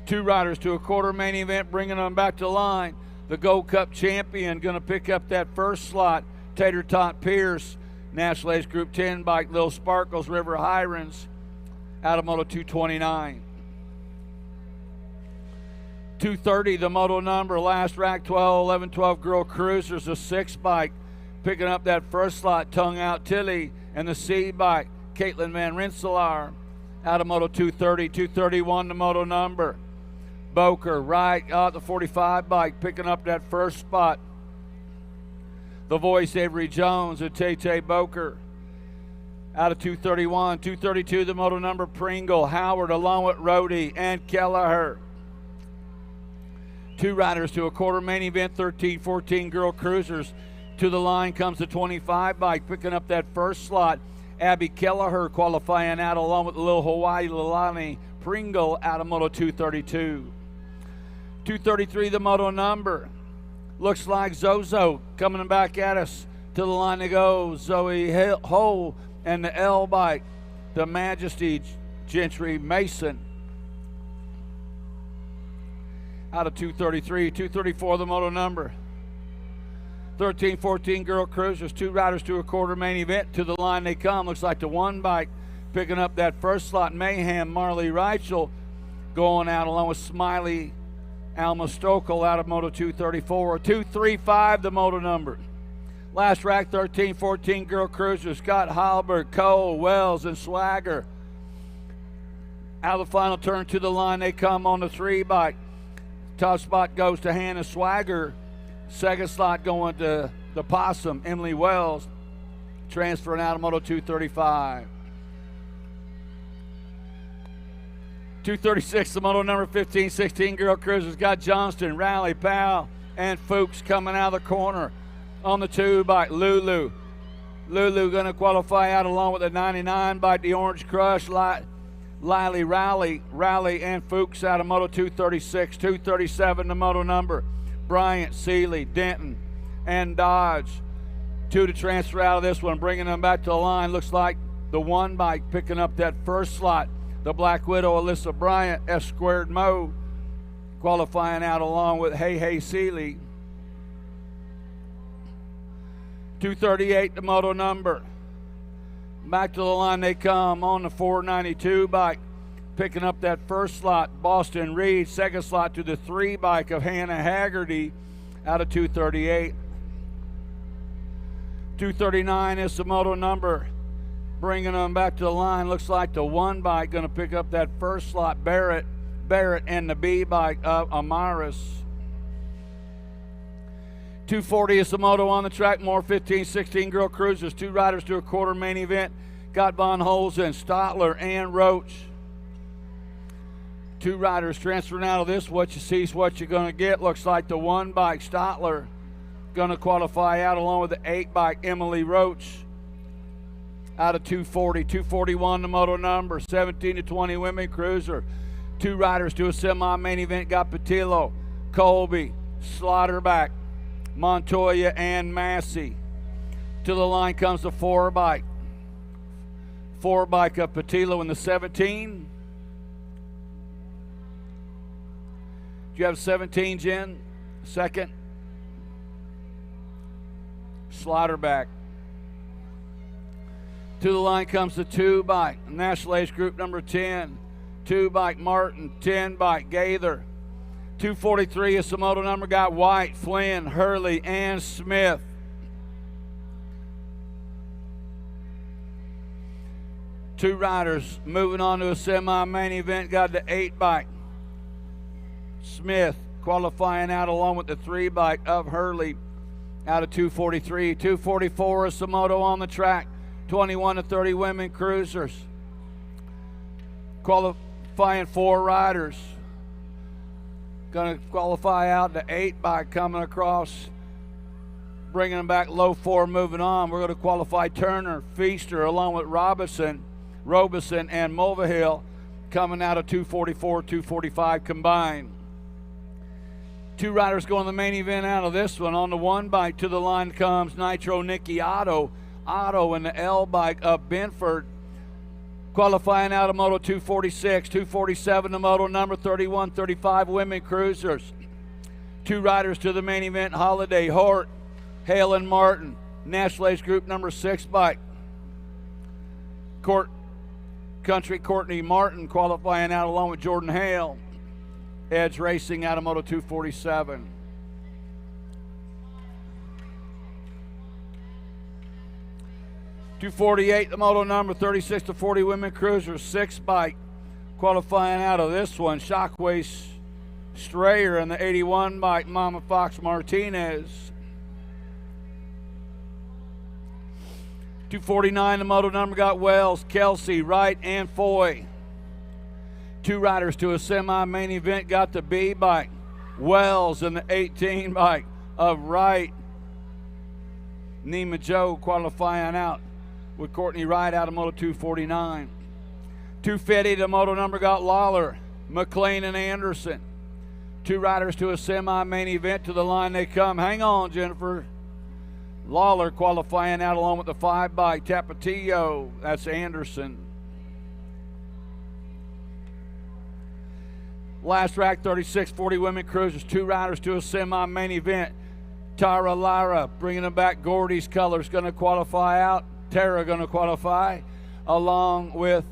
2 riders to a quarter main event, bringing them back to line. The Gold Cup champion going to pick up that first slot. Tater Tot Pierce, National Ace Group 10 bike, Lil Sparkles, River Hirons, out of Moto 229. 230 the moto number. Last rack, 12, 11, 12 girl cruisers. The 6 bike picking up that first slot. Tongue Out Tilly, and the C bike, Caitlin Van Rensselaer, out of Moto 230. 231 the moto number. Boker, right out the 45 bike, picking up that first spot. The Voice, Avery Jones, and Tay Boker, out of 231. 232 the moto number. Pringle, Howard, along with Rhodey and Kelleher. 2 riders to a quarter main event, 13, 14 girl cruisers. To the line comes the 25 bike, picking up that first slot. Abby Kelleher qualifying out along with the little Hawaii Lilani Pringle out of Moto 232. 233 the moto number. Looks like Zozo coming back at us. To the line to go, Zoe Hole, and the L bike, the Majesty Gentry Mason, out of 233. 234 the moto number. 13, 14 girl cruisers. 2 riders to a quarter main event. To the line they come. Looks like the 1 bike picking up that first slot. Mayhem, Marley Reichel, going out along with Smiley Alma Stokel out of Moto 234. 235 the moto number. Last rack, 13, 14 girl cruisers. Scott Halbert, Cole, Wells, and Swagger. Out of the final turn to the line they come on the 3 bike. Top spot goes to Hannah Swagger. Second slot going to the Possum, Emily Wells, transferring out of Moto 235. 236, the moto number. 15, 16 girl cruisers. Got Johnston, Raleigh, Powell, and Fuchs coming out of the corner on the 2 bike. Lulu, Lulu going to qualify out along with the 99 by the Orange Crush. Liley, Rally, and Fuchs out of Moto 236. 237 the moto number. Bryant, Seeley, Denton, and Dodge. 2 to transfer out of this one, bringing them back to the line. Looks like the 1 bike picking up that first slot. The Black Widow, Alyssa Bryant, S Squared Mo, qualifying out along with Hey Seeley. 238 the moto number. Back to the line they come on the 492 bike, picking up that first slot. Boston Reed, second slot to the 3 bike of Hannah Haggerty out of 238. 239 is the moto number. Bringing them back to the line. Looks like the 1 bike going to pick up that first slot. Barrett, and the B bike of Amaris. 240 is the moto on the track. More 15-16 girl cruisers. 2 riders to a quarter main event. Got Von Holzen, Stotler, and Roach. 2 riders transferring out of this. What you see is what you're going to get. Looks like the 1 bike, Stotler, going to qualify out along with the 8 bike, Emily Roach, out of 240. 241 the moto number. 17 to 20 women cruiser. 2 riders to a semi-main event. Got Patillo, Colby, Slaughterback, Montoya, and Massey. To the line comes the 4 bike. 4 bike of Patillo in the 17. Do you have 17, Jen? Second. Slaughterback. To the line comes the 2 bike. National Age Group number 10. 2 bike Martin, 10 bike Gaither. 243 is the moto number. Got White, Flynn, Hurley, and Smith. Two riders moving on to a semi-main event. Got the 8 bike. Smith qualifying out along with the 3 bike of Hurley out of 243. 244 is the moto on the track. 21 to 30 women cruisers. Qualifying 4 riders. Going to qualify out the 8 bike coming across, bringing them back low 4, moving on. We're going to qualify Turner, Feaster, along with Robeson, and Mulvihill coming out of 244, 245 combined. 2 riders going the main event out of this one. On the 1 bike to the line comes Nitro Nicky Otto and the L bike of Benford. Qualifying out of Moto 246, 247 the moto number. 31, 35 women cruisers. 2 riders to the main event. Holiday, Hort, Hale and Martin. National Age Group number 6 bike. Country Courtney Martin qualifying out along with Jordan Hale. Edge Racing out of Moto 247. .248 the moto number. 36 to 40 women cruisers. 6 bike qualifying out of this one. Shockway Strayer and the 81 bike Mama Fox Martinez. .249 the moto number. Got Wells, Kelsey, Wright, and Foy. 2 riders to a semi-main event. Got the B bike, Wells, and the 18 bike of Wright. Nima Joe qualifying out with Courtney Wright out of Moto 249. 250 the moto number. Got Lawler, McLean, and Anderson. 2 riders to a semi-main event. To the line they come. Hang on, Jennifer. Lawler qualifying out along with the 5 bike Tapatio. That's Anderson. Last rack, 36, 40 women cruisers. 2 riders to a semi-main event. Tara Lara bringing them back. Gordy's colors going to qualify out. Tara going to qualify along with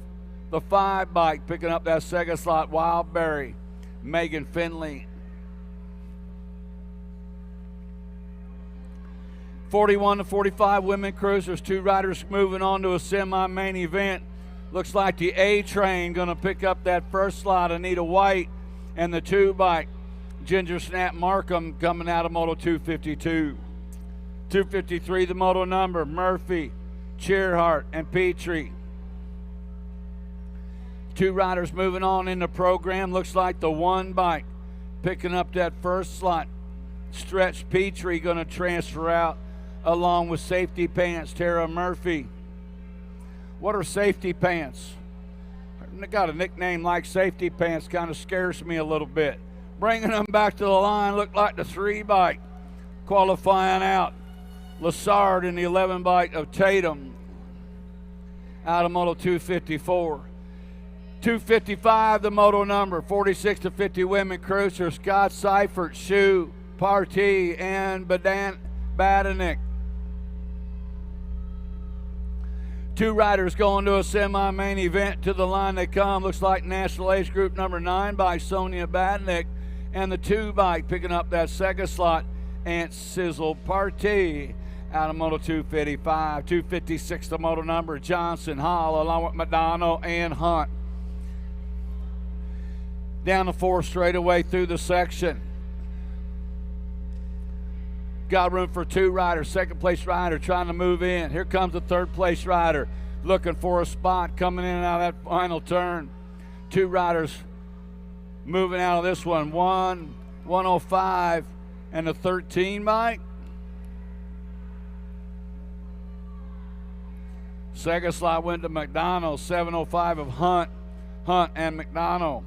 the 5 bike picking up that second slot. Wildberry, Megan Finley. 41 to 45 women cruisers. 2 riders moving on to a semi-main event. Looks like the A train going to pick up that first slot. Anita White and the 2 bike Ginger Snap Markham coming out of Moto 252. 253 the moto number. Murphy, Cheerhart, and Petrie. 2 riders moving on in the program. Looks like the 1 bike picking up that first slot. Stretch Petrie going to transfer out along with Safety Pants, Tara Murphy. What are Safety Pants? They got a nickname like Safety Pants, kind of scares me a little bit. Bringing them back to the line, looked like the 3 bike. Qualifying out, Lassard in the 11 bike of Tatum out of Moto 254. 255, the moto number, 46 to 50 women cruiser, Scott Seifert, Shu, Partee, and Badanik. 2 riders going to a semi-main event. To the line they come. Looks like National Age Group number 9 by Sonia Badnick. And the 2 bike picking up that second slot, Aunt Sizzle Partee out of Moto 255. 256, the moto number, Johnson Hall, along with Madonna and Hunt. Down the 4 straightaway through the section. Got room for 2 riders. Second place rider trying to move in. Here comes the 3rd place rider looking for a spot coming in and out of that final turn. 2 riders moving out of this one. 105 and the 13 bike. Second slot went to McDonald. 705 of Hunt and McDonald.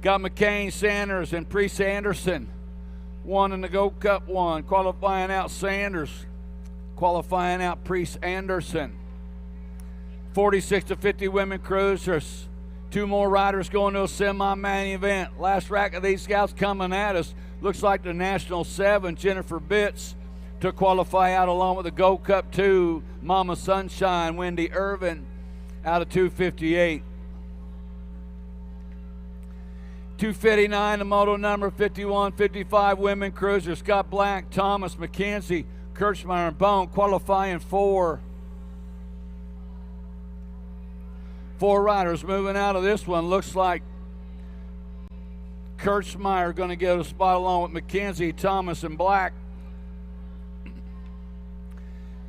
Got McCain, Sanders, and Priest Anderson. 1 in the Gold Cup 1. Qualifying out Sanders. Qualifying out Priest Anderson. 46 to 50 women cruisers. 2 more riders going to a semi-main event. Last rack of these scouts coming at us. Looks like the National 7, Jennifer Bitts, to qualify out along with the Gold Cup 2, Mama Sunshine, Wendy Irvin, out of 258. 259, the moto number, 51, 55 women cruisers. Scott Black, Thomas, McKenzie, Kirchmeyer, and Bone qualifying 4. 4 riders moving out of this one. Looks like Kirchmeyer going to get a spot along with McKenzie, Thomas, and Black.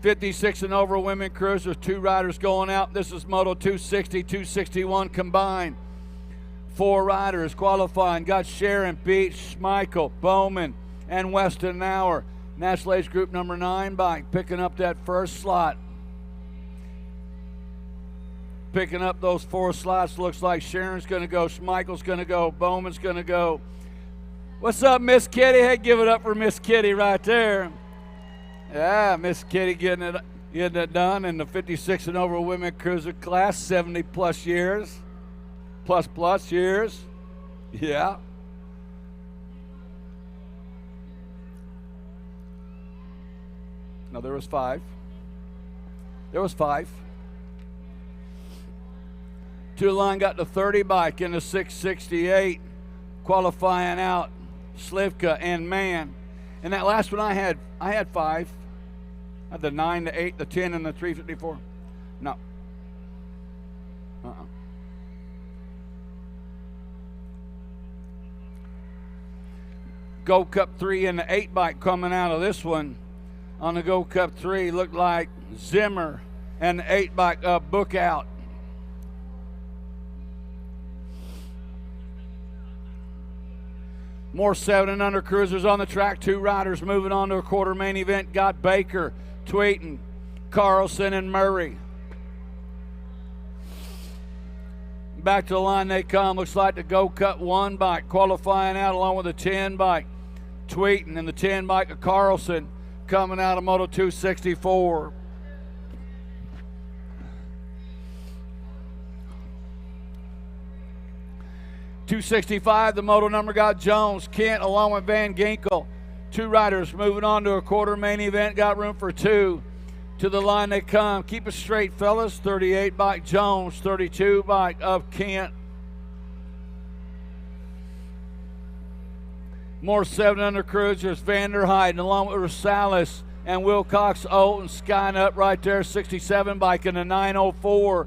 56 and over women cruisers. 2 riders going out. This is Moto 260, 261 combined. 4 riders qualifying. Got Sharon, Beach, Schmeichel, Bowman, and Weston Nauer. National Age Group number 9 bike picking up that first slot. Picking up those 4 slots. Looks like Sharon's going to go, Schmeichel's going to go, Bowman's going to go. What's up, Miss Kitty? Hey, give it up for Miss Kitty right there. Yeah, Miss Kitty getting it done in the 56 and over women cruiser class, 70 plus years. Plus years. Yeah. No, there was 5. There was 5. To the line got the 30 bike in the 668, qualifying out Slivka and Mann. And that last one I had 5. I had the 9, the 8, the 10, and the 354. No. Gold Cup 3 and the 8 bike coming out of this one. On the Gold Cup 3, looked like Zimmer and the 8 bike Book Out. More 7 and under cruisers on the track. 2 riders moving on to a quarter main event. Got Baker, Tweeten, Carlson, and Murray. Back to the line they come. Looks like the Gold Cup 1 bike qualifying out along with the 10 bike. Tweeten and the 10 bike of Carlson coming out of Moto 264. .265, the moto number got Jones, Kent along with Van Ginkel. 2 riders moving on to a quarter main event. Got room for 2. To the line they come. Keep it straight, fellas. 38 bike Jones, 32 bike of Kent. More 7 under cruisers. Vanderheiden along with Rosales and Wilcox Olton skying up right there. 67 bike in the 904.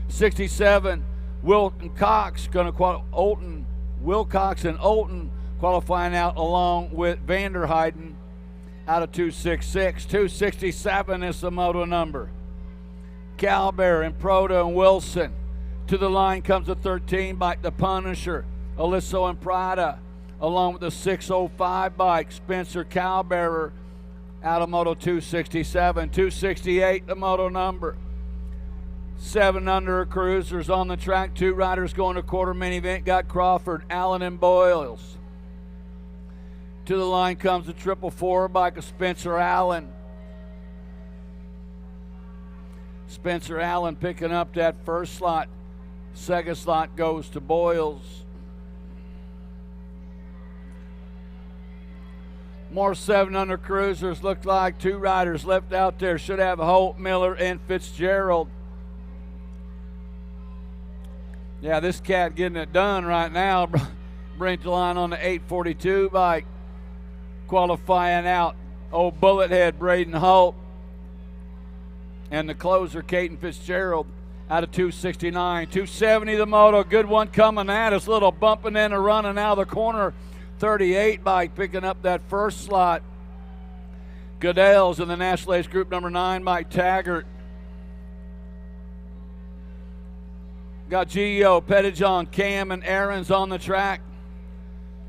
67. Wilton Cox going to Olton, Wilcox and Olton qualifying out along with Vanderheiden out of 266. 267 is the moto number. Calbear and Proto and Wilson. To the line comes the 13 bike, the Punisher, Aliso and Prada, along with the 605 bike, Spencer Calbearer, out of Moto 267. 268, the moto number. 7 under cruisers on the track. 2 riders going to quarter main event. Got Crawford, Allen, and Boyles. To the line comes the 444 bike of Spencer Allen. Spencer Allen picking up that first slot. Second slot goes to Boyles. More 7 under cruisers. Look like 2 riders left out there. Should have Holt, Miller, and Fitzgerald. Yeah, this cat getting it done right now. Brings the line on the 842 bike. Qualifying out old bullet head Braden Holt. And the closer, Caden Fitzgerald, out of 269. 270 the moto. Good one coming at us. Little bumping in and running out of the corner. 38 bike picking up that first slot. Goodell's in the National Ace Group number 9 by Taggart. Got Gio, Pettijohn, Cam, and Aaron's on the track.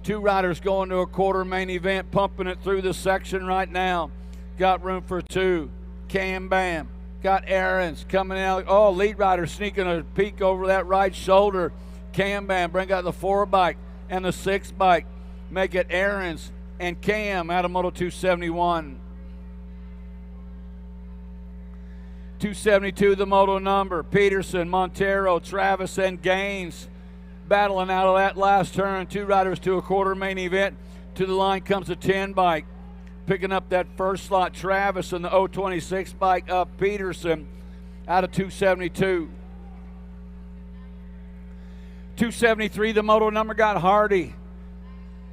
2 riders going to a quarter main event, pumping it through the section right now. Got room for 2. Cam Bam. Got Aaron's coming out. Oh, lead rider sneaking a peek over that right shoulder. Cam Bam bring out the 4 bike and the 6 bike. Make it Aaron's and Cam out of Moto 271. 272 the moto number. Peterson, Montero, Travis, and Gaines battling out of that last turn. 2 riders to a quarter main event. To the line comes a 10 bike. Picking up that first slot, Travis, and the 026 bike of Peterson out of 272. 273 the moto number got Hardy,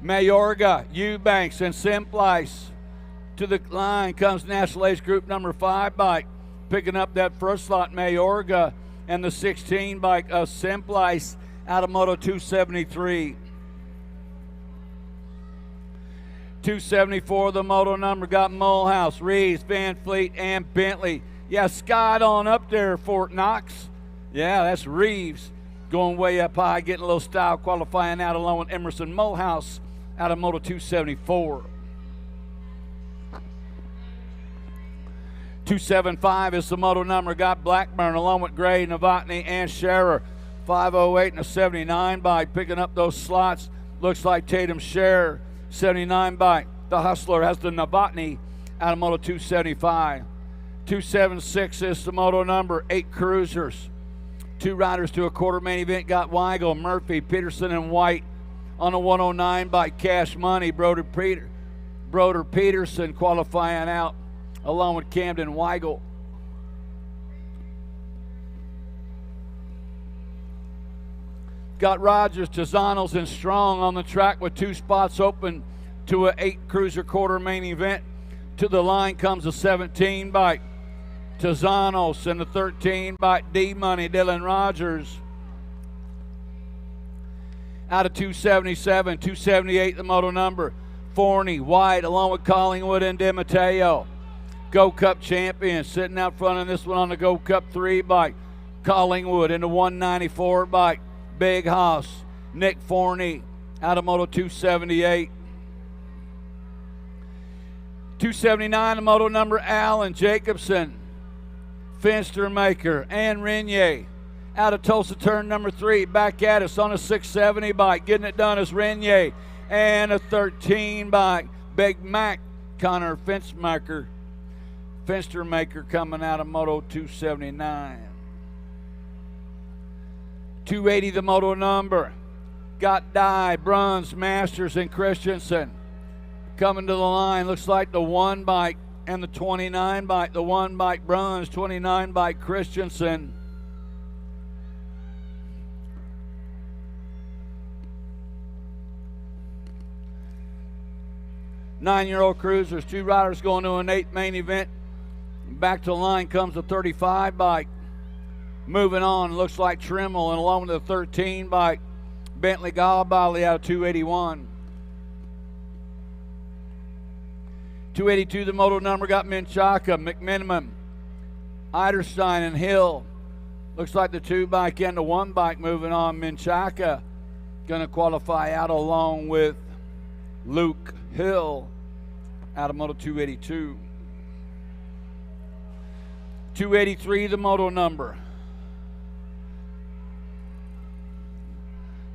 Mayorga, Eubanks, and Simplice. To the line comes National Ace Group number 5 bike. Picking up that first slot, Mayorga, and the 16 bike of Simplice out of Moto 273. 274, the moto number got Mulhouse, Reeves, Van Fleet, and Bentley. Yeah, Scott on up there, Fort Knox. Yeah, that's Reeves going way up high, getting a little style, qualifying out along with Emerson Mulhouse out of Moto 274. 275 is the moto number. Got Blackburn along with Gray, Novotny, and Scherer. 508 and a 79 bike picking up those slots. Looks like Tatum Scherer. 79 bike. The Hustler has the Novotny out of Moto 275. 276 is the moto number. 8 cruisers. 2 riders to a quarter main event. Got Weigel, Murphy, Peterson, and White on a 109 bike. Cash Money. Broder Peterson qualifying out along with Camden Weigel. Got Rogers, Tizanos, and Strong on the track with 2 spots open to an 8 cruiser quarter main event. To the line comes a 17 bike. Tizanos and the 13 bike D-Money, Dylan Rogers. Out of 277, 278 the moto number. Forney, White, along with Collingwood and DiMatteo. Go Cup champion sitting out front of this one on the Go Cup 3 bike. Collingwood in the 194 bike. Big Hoss, Nick Forney out of Moto 278. 279, the moto number Allen, Jacobson, Finstermaker, and Renier. Out of Tulsa turn number 3, back at us on a 670 bike. Getting it done is Renier. And a 13 bike, Big Mac, Connor Finstermaker coming out of Moto 279. 280 the moto number. Got Dye, Bruns, Masters, and Christensen. Coming to the line, looks like the 1 bike and the 29 bike. The 1 bike Bruns, 29 bike Christensen. Nine-year-old cruisers, 2 riders going to an 8 main event. Back to the line comes the 35 bike. Moving on, looks like Trimmel, and along with the 13 bike, Bentley Gallibali out of 281. 282, the moto number got Menchaca, McMiniman, Eiderstein, and Hill. Looks like the 2 bike and the 1 bike moving on. Menchaca going to qualify out along with Luke Hill out of Moto 282. 283, the moto number.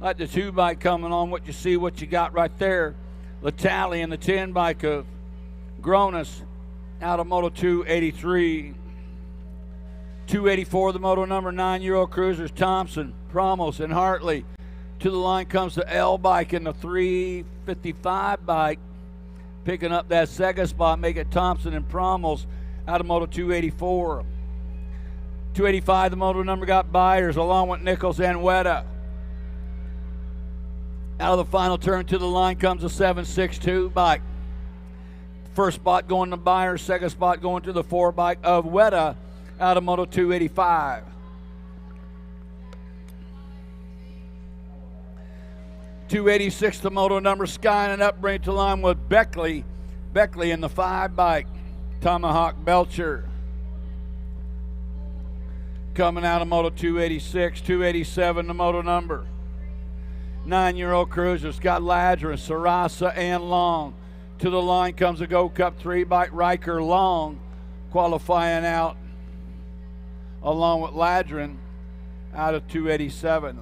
Like the 2 bike coming on, what you see, what you got right there. Latali and the 10 bike of Gronis out of Moto 283. 284, the moto number, 9-year-old cruisers, Thompson, Prommels, and Hartley. To the line comes the L bike and the 355 bike. Picking up that second spot, make it Thompson and Prommels out of Moto 284. 285, the moto number, got Byers along with Nichols and Weta. Out of the final turn to the line comes a 762 bike. First spot going to Byers, second spot going to the 4 bike of Weta out of Moto 285. .286, the moto number, skying up, bring it to line with Beckley in the 5 bike, Tomahawk Belcher. Coming out of Moto 286, 287, the moto number. 9-year-old cruisers, got Ladron, Sarasa, and Long. To the line comes a Go Cup 3 bike, Riker Long, qualifying out along with Ladron out of 287.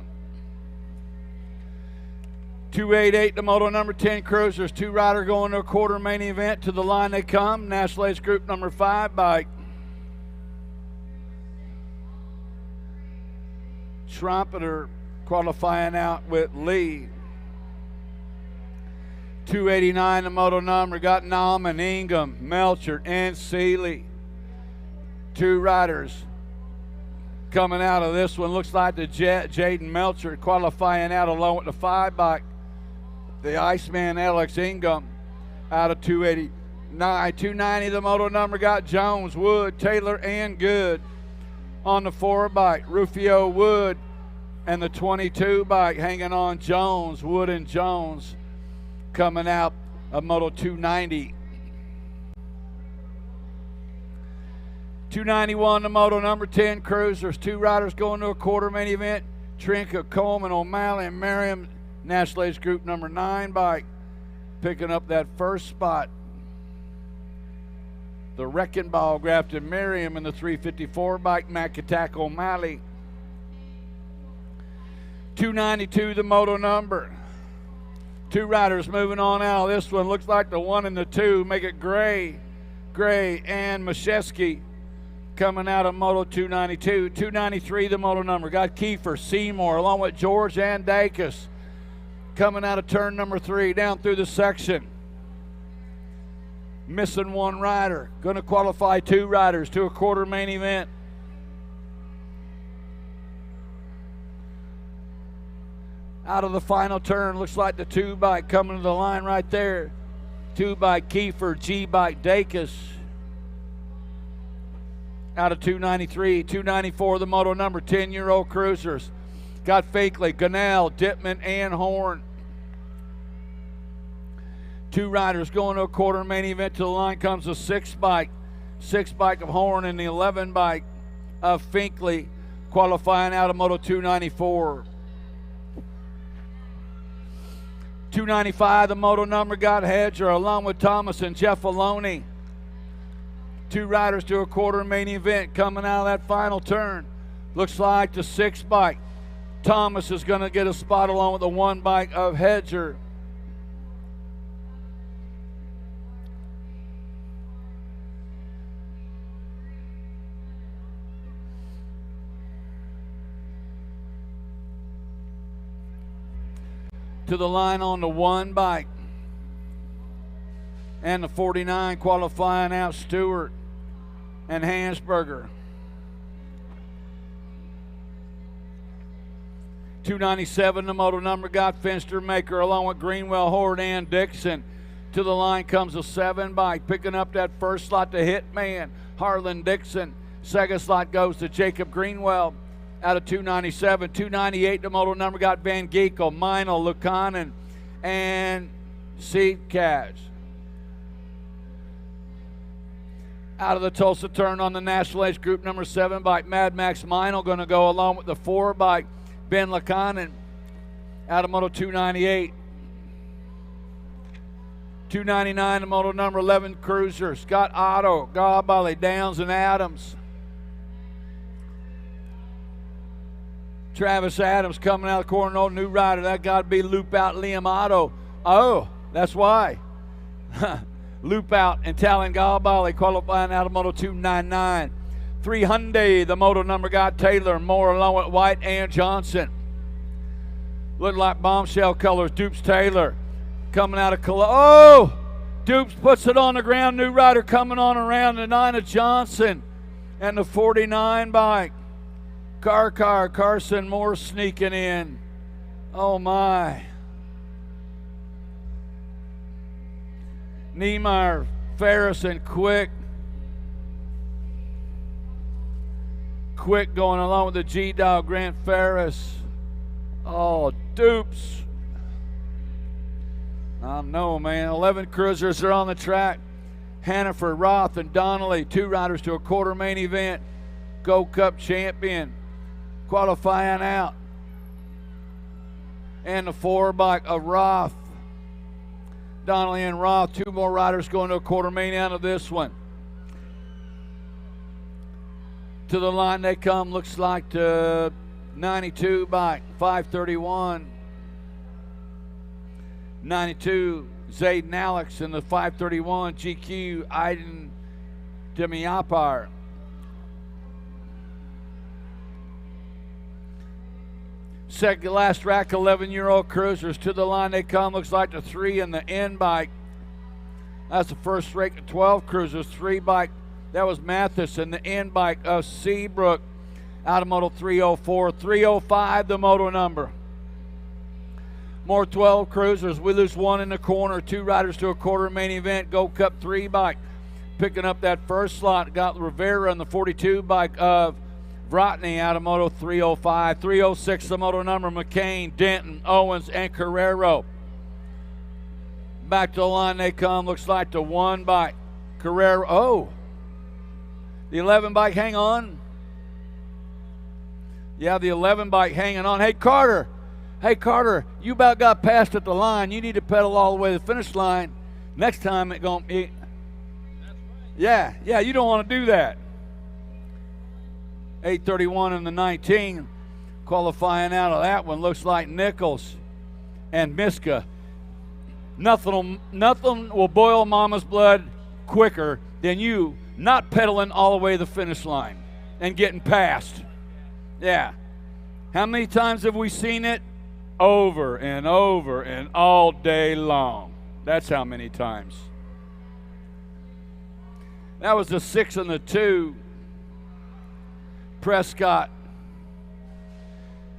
288, the moto number, 10 cruisers, 2 rider going to a quarter main event. To the line they come, National Ace Group number 5 bike. Trumpeter qualifying out with Lee. 289, the moto number, got Nauman, Ingham, Melcher, and Seeley. 2 riders coming out of this one. Looks like the Jaden Melcher qualifying out along with the 5 bike. The Iceman Alex Ingham out of 289. 290, the moto number, got Jones, Wood, Taylor, and Good. On the 4 bike, Rufio, Wood, and the 22 bike hanging on Jones, Wood, and Jones coming out of Moto 290. 291, the moto number, 10 cruisers, 2 riders going to a quarter main event. Trinka, Coleman, O'Malley, and Merriam, National Ace Group number 9 bike, picking up that first spot. The Wrecking Ball, Grafton Merriam, and the 354 bike, Macatak O'Malley. 292, the moto number. 2 riders moving on out of this one. Looks like the 1 and the 2 make it Gray and Mashesky coming out of Moto 292. 293, the moto number, got Kiefer, Seymour, along with George and Dacus coming out of turn number 3 down through the section. Missing 1 rider. Going to qualify 2 riders to a quarter main event. Out of the final turn, looks like the 2 bike coming to the line right there. 2 bike Kiefer, G bike Dacus. Out of 293, 294, the moto number, 10-year-old cruisers. Got Fakeley, Gunnell, Dittman, and Horn. 2 riders going to a quarter main event. To the line comes a 6 bike. 6 bike of Horn and the 11 bike of Finkley, qualifying out of Moto 294. 295, the moto number, got Hedger along with Thomas and Jeff Aloney. 2 riders to a quarter main event coming out of that final turn. Looks like the 6 bike. Thomas is going to get a spot along with the 1 bike of Hedger. To the line on the 1 bike. And the 49 qualifying out Stewart and Hansberger. 297, the moto number, got Finster Maker along with Greenwell, Horde, and Dixon. To the line comes a 7 bike, picking up that first slot to Hitman, Harlan Dixon. Second slot goes to Jacob Greenwell out of 297. 298, the moto number, got Van Geekel, Meinl, Lukanen, and Seed Cash. Out of the Tulsa turn on the National Ace Group number 7 bike, Mad Max Meinl going to go along with the 4 bike, Ben Lukanen, out of Moto 298. 299, the moto number, 11 cruisers, Scott Otto, Gabali, Downs, and Adams. Travis Adams coming out of the corner, no new rider. That got to be Loop Out Liam Otto. Oh, that's why. Loop Out and Talon Galbali qualifying out of Moto 299. 3 Hyundai, the moto number got Taylor Moore along with White and Johnson. Looked like bombshell colors. Dupes Taylor coming out of Oh! Dupes puts it on the ground. New rider coming on around the 9 of Johnson and the 49 bike. Carson Moore sneaking in. Oh my. Niemeyer, Ferris, and Quick. Quick going along with the G-Dog, Grant Ferris. Oh, Dupes. I know, man. 11 cruisers are on the track. Hannaford, Roth, and Donnelly, 2 riders to a quarter main event. Gold Cup champion qualifying out. And the 4 bike of Roth. Donnelly and Roth, 2 more riders going to a quarter main out of this one. To the line they come, looks like the 92 bike, 531. 92, Zayden Alex, and the 531 GQ, Aiden Demiapar. Second last rack, 11-year-old cruisers. To the line they come, looks like the 3 and the N bike. That's the first rake of 12 cruisers. 3 bike, that was Mathis, and the N bike of Seabrook out of Moto 304. 305, the moto number. More 12 cruisers. We lose 1 in the corner. 2 riders to a quarter main event. Gold Cup 3 bike. Picking up that first slot. Got Rivera on the 42 bike of Vrotny out of Moto 305. 306, the moto number. McCain, Denton, Owens, and Carrero. Back to the line they come. Looks like the 1 bike. Carrero. Oh. The 11 bike, hang on. Yeah, the 11 bike hanging on. Hey, Carter. Hey, Carter, you about got passed at the line. You need to pedal all the way to the finish line. Next time it going to be. Yeah, you don't want to do that. 831 and the 19 qualifying out of that one. Looks like Nichols and Miska. Nothing will boil mama's blood quicker than you not pedaling all the way to the finish line and getting passed. Yeah. How many times have we seen it? Over and over and all day long. That's how many times. That was the 6 and the 2. Prescott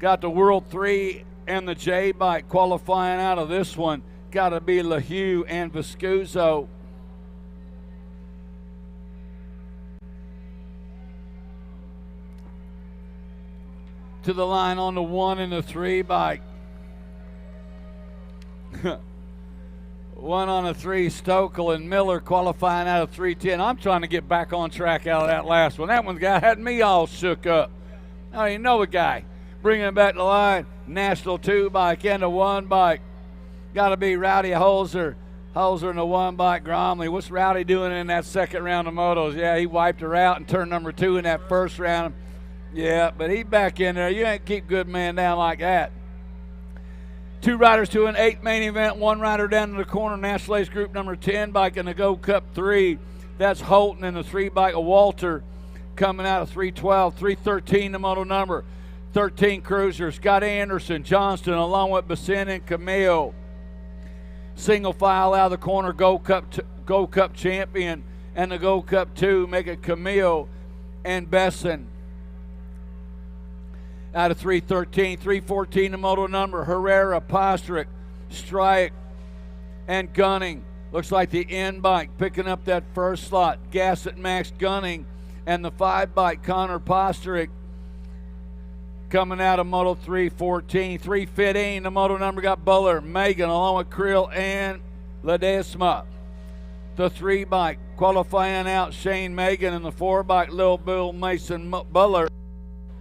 got the World 3 and the J bike qualifying out of this one. Got to be LaHue and Viscuso. To the line on the 1 and the 3 bike. 1 on a 3, Stokel and Miller qualifying out of 310. I'm trying to get back on track out of that last one. That one had me all shook up. I don't even know the guy. Bringing it back to the line, National 2 bike and the 1 bike. Got to be Rowdy Holzer. Holzer in the 1 bike, Gromley. What's Rowdy doing in that second round of motos? Yeah, he wiped her out in turn number 2 in that first round. Yeah, but he back in there. You ain't keep good man down like that. 2 riders to an 8 main event. 1 rider down in the corner. National Ace Group number 10 bike in the Gold Cup 3. That's Holton in the 3 bike of Walter coming out of 312. 313 the moto number. 13 cruisers. Scott Anderson, Johnston along with Bassin and Camille. Single file out of the corner. Gold Cup champion and the Gold Cup 2 make it Camille and Besson. Out of 313, 314 the moto number. Herrera, Postrick, Strike, and Gunning. Looks like the N bike picking up that first slot. Gassett, Max Gunning, and the 5 bike Connor Postrick coming out of Moto 314. 315 the moto number got Buller, Megan along with Krill and Ledesma. The 3 bike qualifying out Shane Megan, and the 4 bike Lil Bill Mason Buller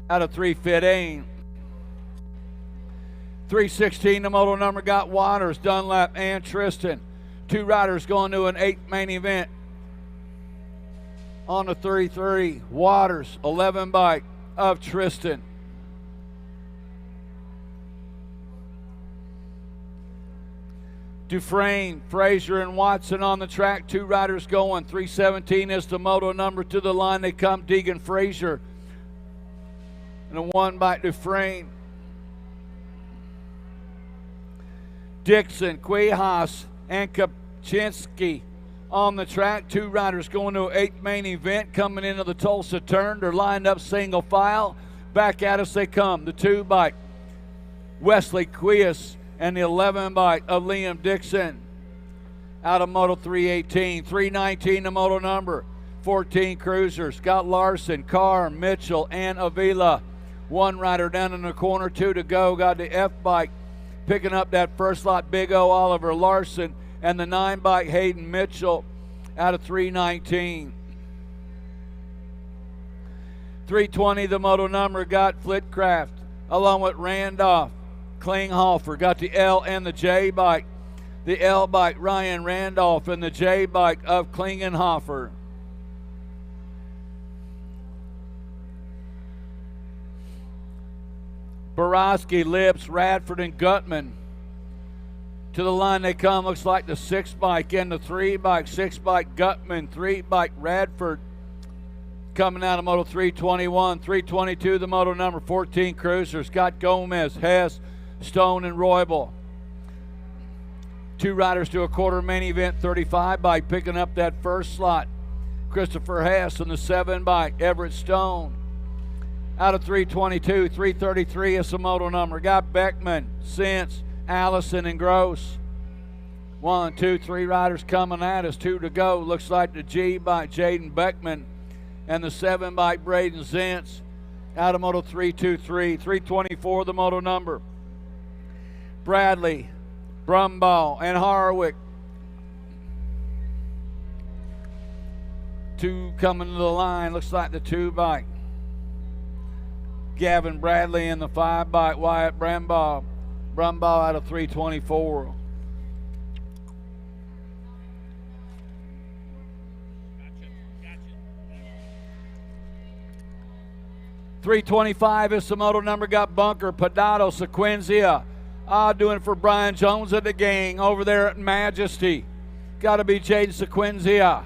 out of 315. 316 the moto number got Waters, Dunlap, and Tristan. 2 riders going to an 8 main event. On the 33, Waters, 11 bike of Tristan. Dufresne, Frazier, and Watson on the track. 2 riders going. 317 is the moto number. To the line they come. Deegan Frazier and a 1 by Dufresne. Dixon, Quijas, and Kapczynski on the track. 2 riders going to an 8th main event coming into the Tulsa turn. They're lined up single file. Back at us they come. The 2 by Wesley Quijas and the 11 by of Liam Dixon. Out of Moto 318. 319 the moto number. 14 cruisers. Scott Larson, Carr, Mitchell, and Avila. 1 rider down in the corner. 2 to go. Got the F bike picking up that first lot. Big O Oliver Larson and the 9 bike Hayden Mitchell out of 319. 320 the moto number. Got Flitcraft along with Randolph. Klinghofer got the L and the J bike. The L bike Ryan Randolph and the J bike of Klingenhofer. Borowski, Lips, Radford, and Gutman. To the line they come. Looks like the 6 bike and the 3 bike. 6 bike Gutman, 3 bike Radford. Coming out of Moto 321. 322 the moto number. 14 cruisers. Got Gomez, Hess, Stone, and Roybal. 2 riders to a quarter main event. 35 bike picking up that first slot. Christopher Hess and the 7 bike Everett Stone. Out of 322, 333 is the moto number. Got Beckman, Sense, Allison, and Gross. 1, 2, 3 riders coming at us. 2 to go. Looks like the G bike Jaden Beckman and the 7 bike Braden Zentz. Out of Moto 323, 324 the moto number. Bradley, Brumball, and Harwick. 2 coming to the line. Looks like the 2 bike Gavin Bradley and the 5 bike Wyatt Brumball. Brumball out of 324. Gotcha. 325 is the moto number. Got Bunker, Padado, Sequenzia. Doing for Brian Jones at the gang over there at Majesty. Got to be Jaden Sequenzia.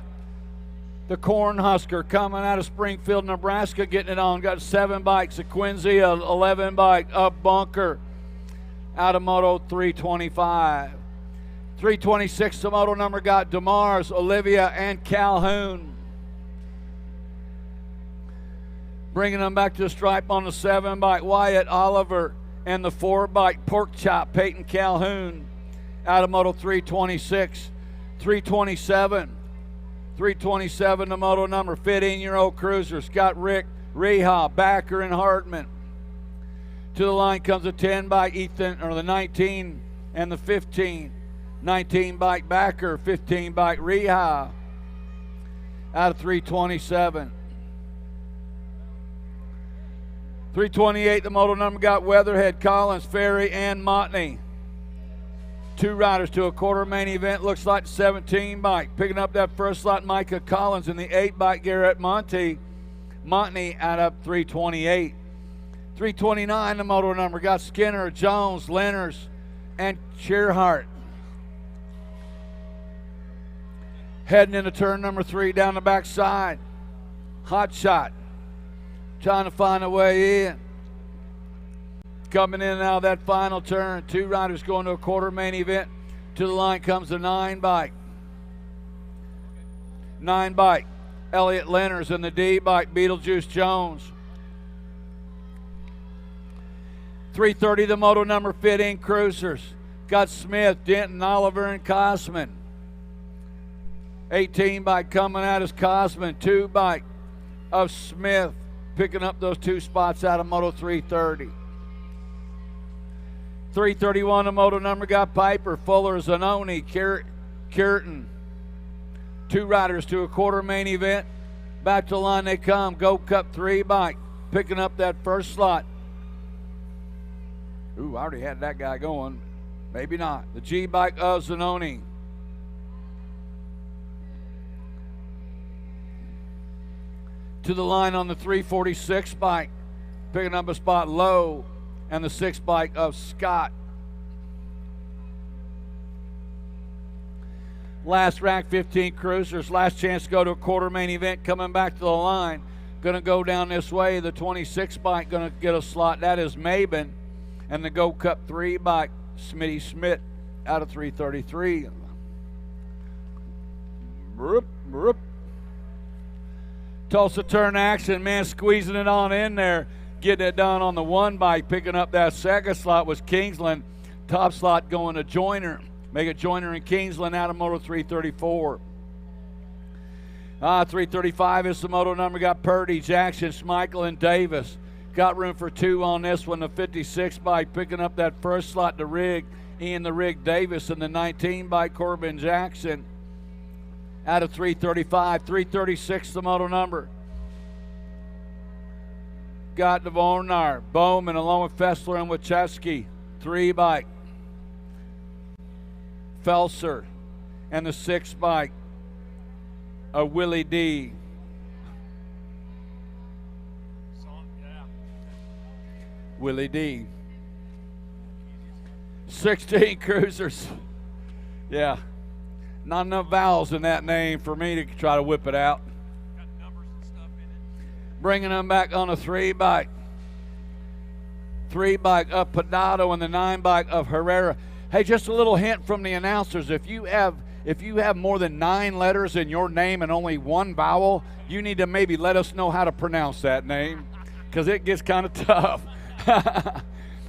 The Cornhusker coming out of Springfield, Nebraska, getting it on. Got 7 bikes, Sequenzia, 11 bike, up Bunker. Out of Moto 325. 326, the moto number. Got DeMars, Olivia, and Calhoun. Bringing them back to the stripe on the 7 bike, Wyatt Oliver. And the 4 bike Pork Chop, Peyton Calhoun. Out of Moto 326. 327. 327, the moto number. 15-year-old cruiser. Scott Rick, Reha, Backer, and Hartman. To the line comes a 10 bike Ethan, or the 19 and the 15. 19 bike Backer, 15 bike Reha. Out of 327. 328, the moto number. Got Weatherhead, Collins, Ferry, and Montney. 2 riders to a quarter main event. Looks like 17 bike. Picking up that first slot, Micah Collins, and the 8 bike Garrett Montney out of 328. 329, the moto number. Got Skinner, Jones, Lenners, and Shearhart. Heading into turn number 3 down the backside. Hot Shot. Trying to find a way in. Coming in and out of that final turn. 2 riders going to a quarter main event. To the line comes the 9 bike. 9 bike. Elliott Lenners and the D bike Beetlejuice Jones. 330 the moto number. 15 cruisers. Got Smith, Denton, Oliver, and Cosman. 18 bike coming out is Cosman. 2 bike of Smith. Picking up those 2 spots out of Moto 330. 331, the moto number. Got Piper, Fuller, Zanoni, Curtin. 2 riders to a quarter main event. Back to the line they come. Go Cup 3 bike. Picking up that first slot. Ooh, I already had that guy going. Maybe not. The G bike of Zanoni. To the line on the 346 bike, picking up a spot Low, and the 6 bike of Scott. Last rack, 15 cruisers. Last chance to go to a quarter main event. Coming back to the line. Going to go down this way. The 26 bike going to get a slot. That is Maben. And the Go Cup 3 bike, Smitty Schmidt, out of 333. Tulsa turn action, man, squeezing it on in there. Getting it done on the 1 bike. Picking up that second slot was Kingsland. Top slot going to Joyner. Make it Joyner and Kingsland out of Moto 334. 335 is the moto number. Got Purdy, Jackson, Schmeichel, and Davis. Got room for 2 on this one. The 56 bike picking up that first slot to Rig. Ian the Rig Davis, and the 19 bike Corbin Jackson out of 335. 336 the moto number. Got Dvornar, Bowman, along with Fessler and Wachowski. 3 bike. Felser, and the 6 bike. Willie D. Willie D. 16 cruisers. Yeah. Not enough vowels in that name for me to try to whip it out. Got numbers and stuff in it. Bringing them back on a 3 bike. 3 bike of Pedado and the 9 bike of Herrera. Hey, just a little hint from the announcers. If you have more than 9 letters in your name and only 1 vowel, you need to maybe let us know how to pronounce that name, because it gets kind of tough.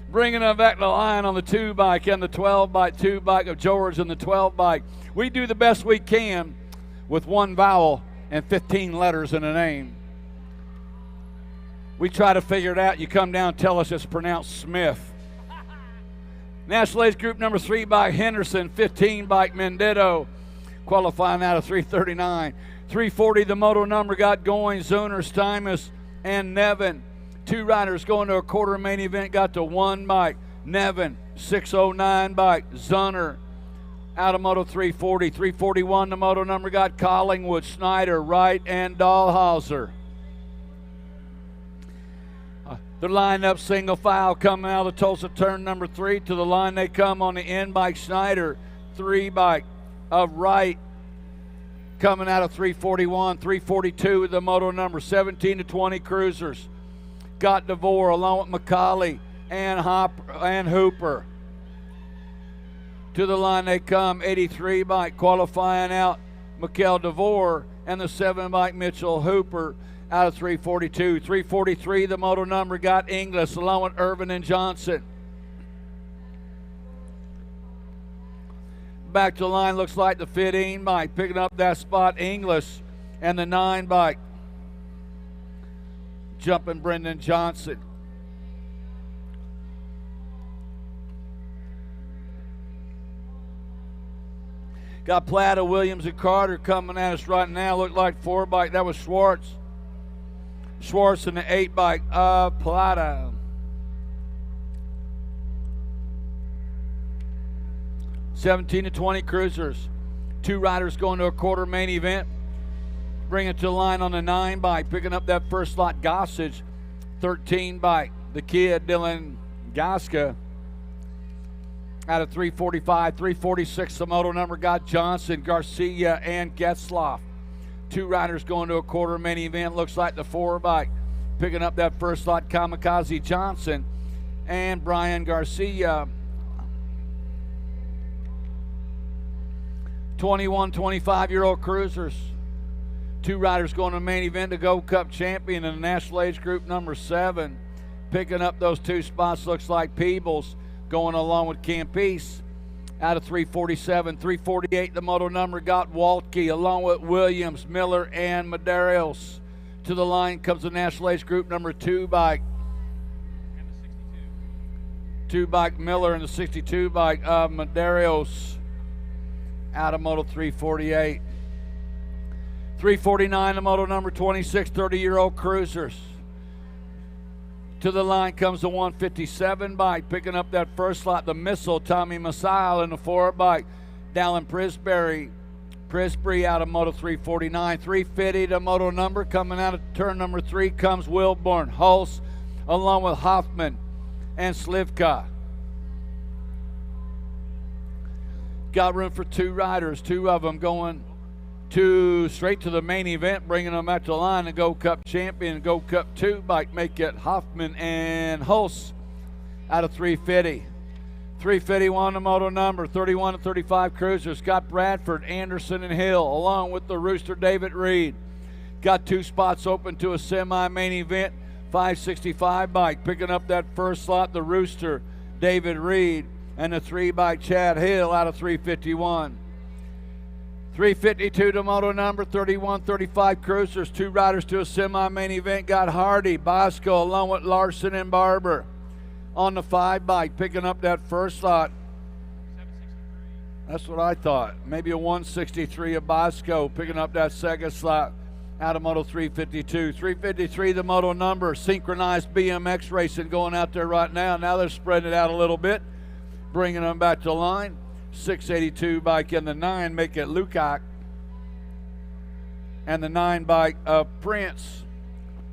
Bringing them back to the line on the 2 bike and the 12 bike, 2 bike of George and the 12 bike. We do the best we can with 1 vowel and 15 letters in a name. We try to figure it out. You come down and tell us it's pronounced Smith. National Age Group number 3 bike Henderson, 15 bike Mendito, qualifying out of 339. 340 the moto number got going, Zuner, Steimus, and Nevin. 2 riders going to a quarter main event, got to 1 bike, Nevin. 609 bike, Zuner, out of moto 340. 341 the moto number got Collingwood, Snyder, Wright, and Dahlhauser. The lineup single file coming out of the Tulsa turn number 3. To the line they come on the end bike, Schneider. 3 bike of Wright coming out of 341. 342 with the moto number. 17 to 20 cruisers. Got DeVore along with McCauley and Hooper. To the line they come, 83 bike qualifying out, Mikhail DeVore, and the 7 bike Mitchell Hooper out of 342. 343 the moto number got Inglis along with Irvin and Johnson. Back to the line looks like the 15 bike picking up that spot, Inglis, and the 9 bike jumping Brendan Johnson. Got Plata, Williams, and Carter coming at us right now. Looked like 4 bike. That was Schwartz. Schwartz and the 8 bike of Plata. 17 to 20 cruisers. 2 riders going to a quarter main event. Bring it to the line on the 9 bike. Picking up that first slot, Gossage. 13 bike. The kid, Dylan Gaska, out of 345. 346, the moto number got Johnson, Garcia, and Getzloff. 2 riders going to a quarter main event. Looks like the 4 bike. Picking up that first slot, Kamikaze Johnson and Brian Garcia. 21, 25-year-old cruisers. 2 riders going to the main event, to Gold Cup champion in the National Age Group number 7. Picking up those 2 spots looks like Peebles going along with Campese out of 347. 348, the moto number got Waltke along with Williams, Miller, and Medeiros. To the line comes the National Age Group number 2 bike. And the 62. 2 bike Miller and the 62 bike of Medeiros out of moto 348. 349, the moto number 26, 30-year-old cruisers. To the line comes the 157 bike, picking up that first slot, the Missile, Tommy Masail, and the 4 bike, Dallin Prisbury out of moto 349. 350, the moto number, coming out of turn number 3 comes Wilborn, Hulse, along with Hoffman and Slivka. Got room for 2 riders, 2 of them going straight to the main event, bringing them at the line. The Gold Cup champion, Gold Cup 2 bike, make it Hoffman and Hulse out of 350. 351 the moto number, 31 and 35 cruisers. Scott Bradford, Anderson, and Hill, along with the Rooster David Reed. Got 2 spots open to a semi-main event. 565 bike, picking up that first slot, the Rooster David Reed, and the 3 by Chad Hill out of 351. 352 to moto number, 31, 35 cruisers. 2 riders to a semi-main event. Got Hardy, Bosco, along with Larson and Barber on the 5 bike, picking up that first slot. That's what I thought. Maybe a 163 of Bosco, picking up that second slot out of moto 352. 353 the moto number, synchronized BMX racing going out there right now. Now they're spreading it out a little bit, bringing them back to line. 682 bike in the 9, make it Lukac. And the 9 bike of Prince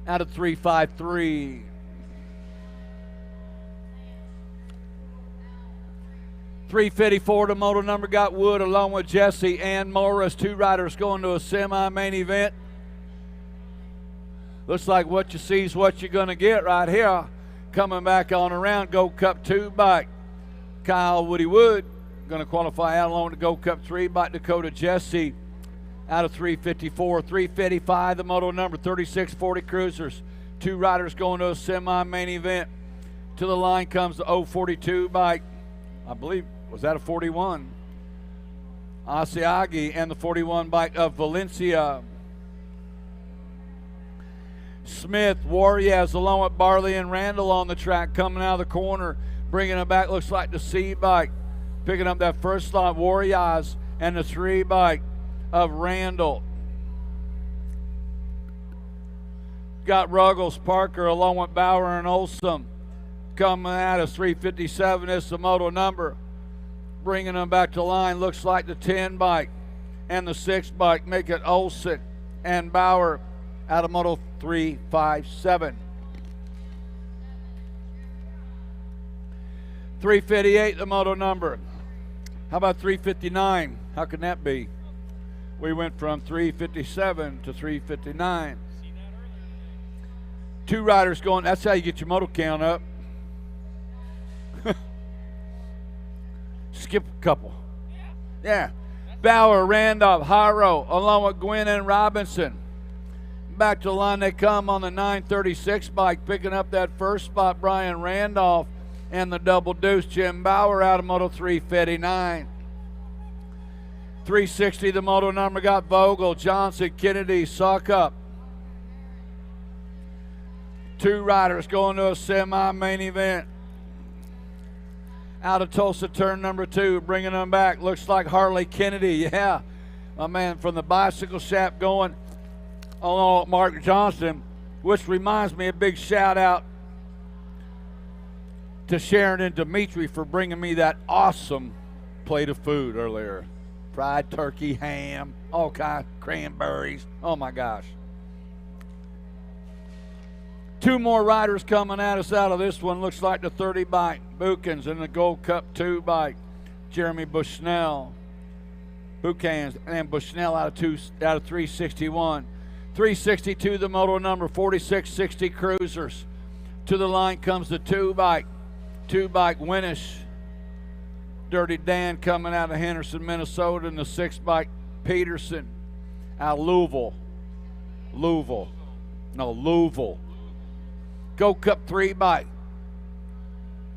out of 353. .354 the moto number, got Wood along with Jesse and Morris. 2 riders going to a semi-main event. Looks like what you see is what you're going to get right here. Coming back on around, Gold Cup 2 bike, Kyle Woody Wood. Going to qualify out along with the Gold Cup 3 bike, Dakota Jesse out of 354. 355 the moto number, 3640 cruisers. 2 riders going to a semi-main event. To the line comes the 042 bike. I believe, was that a 41? Asiagi and the 41 bike of Valencia. Smith, Warriors, along with Barley and Randall on the track, coming out of the corner, bringing it back, looks like the C bike, picking up that first slot, Warriors, and the 3 bike of Randall. Got Ruggles, Parker, along with Bauer and Olson, coming out of 357 is the moto number, bringing them back to line, looks like the 10 bike and the 6 bike, make it Olson and Bauer out of moto 357. 358 the moto number. How about 359? How can that be? We went from 357 to 359. 2 riders going, that's how you get your moto count up. Skip a couple. Yeah. Bauer, Randolph, Haro, along with Gwynn and Robinson. Back to the line they come on the 936 bike, picking up that first spot, Brian Randolph, and the double deuce, Jim Bauer out of moto 359. 360 the moto number, got Vogel, Johnson, Kennedy, Suckup. 2 riders going to a semi-main event. Out of Tulsa, turn number 2, bringing them back. Looks like Harley Kennedy, yeah. My man from the bicycle shop going along with Mark Johnson, which reminds me, a big shout out to Sharon and Dimitri for bringing me that awesome plate of food earlier. Fried turkey, ham, all kinds, cranberries. Oh my gosh. 2 more riders coming at us out of this one. Looks like the 30 bike, Bukins, and the Gold Cup 2 bike, Jeremy Bushnell. Bukans and Bushnell out of 361. 362 the moto number, 4660 cruisers. To the line comes the 2 bike Winnish. Dirty Dan coming out of Henderson, Minnesota, and the 6 bike Peterson out of Louisville. Gold Cup 3 bike.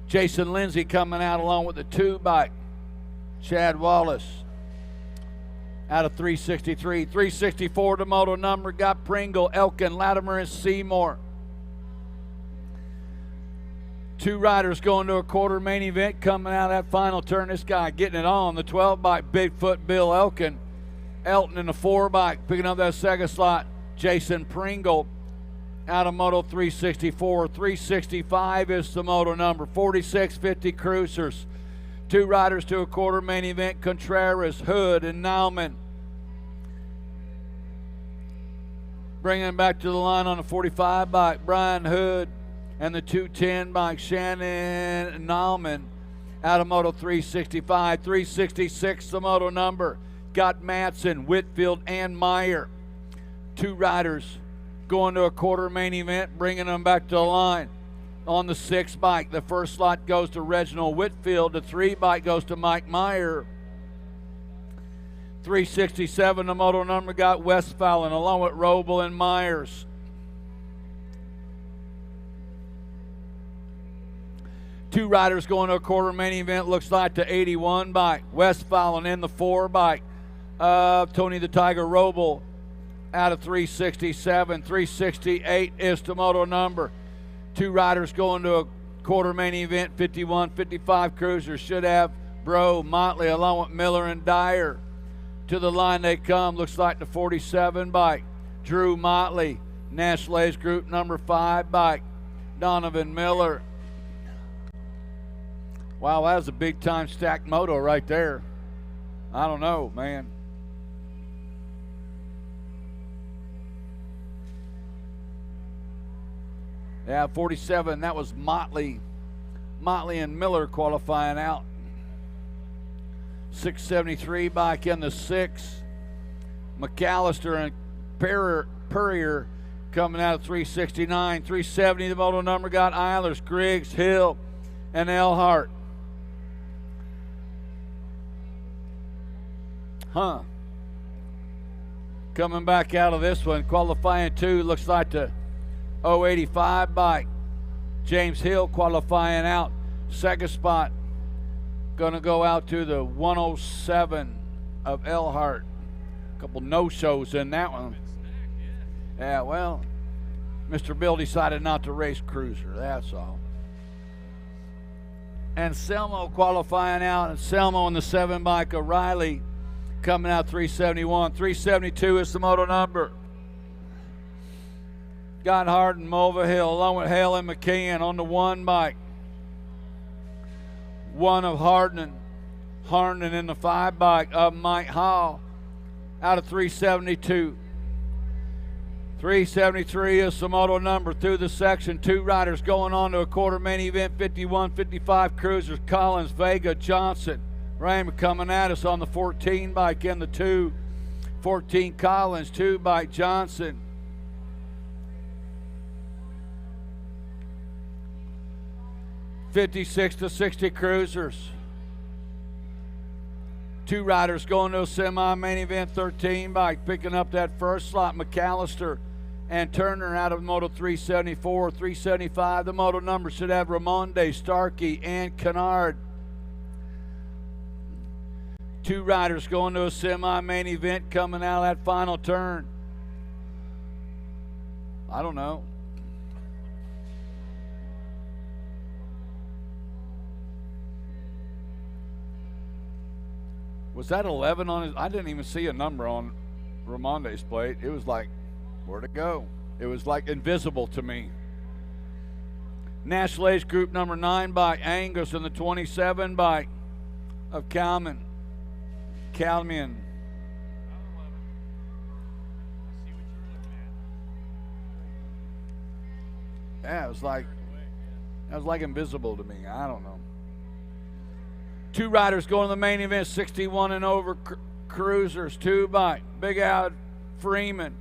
Jason Lindsay coming out along with the 2 bike. Chad Wallace out of 363. 364 the moto number, got Pringle, Elkin, Latimer, and Seymour. 2 riders going to a quarter main event, coming out of that final turn. This guy getting it on. The 12 bike, Bigfoot Bill Elkin. Elton in the 4 bike, picking up that second slot, Jason Pringle out of moto 364. 365 is the moto number, 4650 cruisers. 2 riders to a quarter main event, Contreras, Hood, and Nauman. Bringing back to the line on the 45 bike, Brian Hood, and the 210 bike, Shannon Nauman. Out of Moto 365, 366, the moto number. Got Madsen, Whitfield, and Meyer. 2 riders going to a quarter main event, bringing them back to the line. On the 6 bike, the first slot goes to Reginald Whitfield. The 3 bike goes to Mike Meyer. 367, the moto number, got Westphalen along with Roble and Myers. Two riders going to a quarter main event, looks like the 81 bike. Westphalen in the 4 bike. Tony the Tiger Roble out of 367. 368 is the moto number. 2 riders going to a quarter main event, 51-55 cruisers. Should have Bro, Motley along with Miller and Dyer. To the line they come, looks like the 47 bike. Drew Motley, National Age Group number 5 bike. Donovan Miller. Wow, that was a big time stacked moto right there. I don't know, man. Yeah, 47, that was Motley. Motley and Miller qualifying out. 673 bike in the 6. McAllister and Purrier coming out of 369. 370, the moto number, got Eilers, Griggs, Hill, and Elhart. Coming back out of this one, qualifying 2, looks like the 085 bike. James Hill qualifying out. Second spot going to go out to the 107 of Elhart. A couple no-shows in that one. Yeah, well, Mr. Bill decided not to race cruiser, that's all. And Selmo qualifying out, and Selmo in the 7 bike. O'Reilly coming out 371. 372 is the moto number. Got Harden, Mulvihill, along with Hale and McCann on the 1 bike. 1 of Harden in the 5 bike of Mike Hall out of 372. 373 is the moto number through the section. 2 riders going on to a quarter main event, 51-55 cruisers. Collins, Vega, Johnson. Raymond coming at us on the 14 bike in the 2. 14 Collins, 2 bike Johnson. $56-60 cruisers. 2 riders going to a semi-main event, 13 bike. Picking up that first slot, McAllister and Turner out of Moto 374. 375, the moto number should have Ramonde, Starkey, and Kennard. 2 riders going to a semi-main event, coming out of that final turn. I don't know. Was that 11 on his? I didn't even see a number on Ramonde's plate. It was like, where'd it go? It was like invisible to me. National Age Group number 9 by Angus and the 27 bike of Calmian. Yeah, it was like invisible to me. I don't know. 2 riders going to the main event, 61 and over cruisers. 2 bike, Big Al Freeman.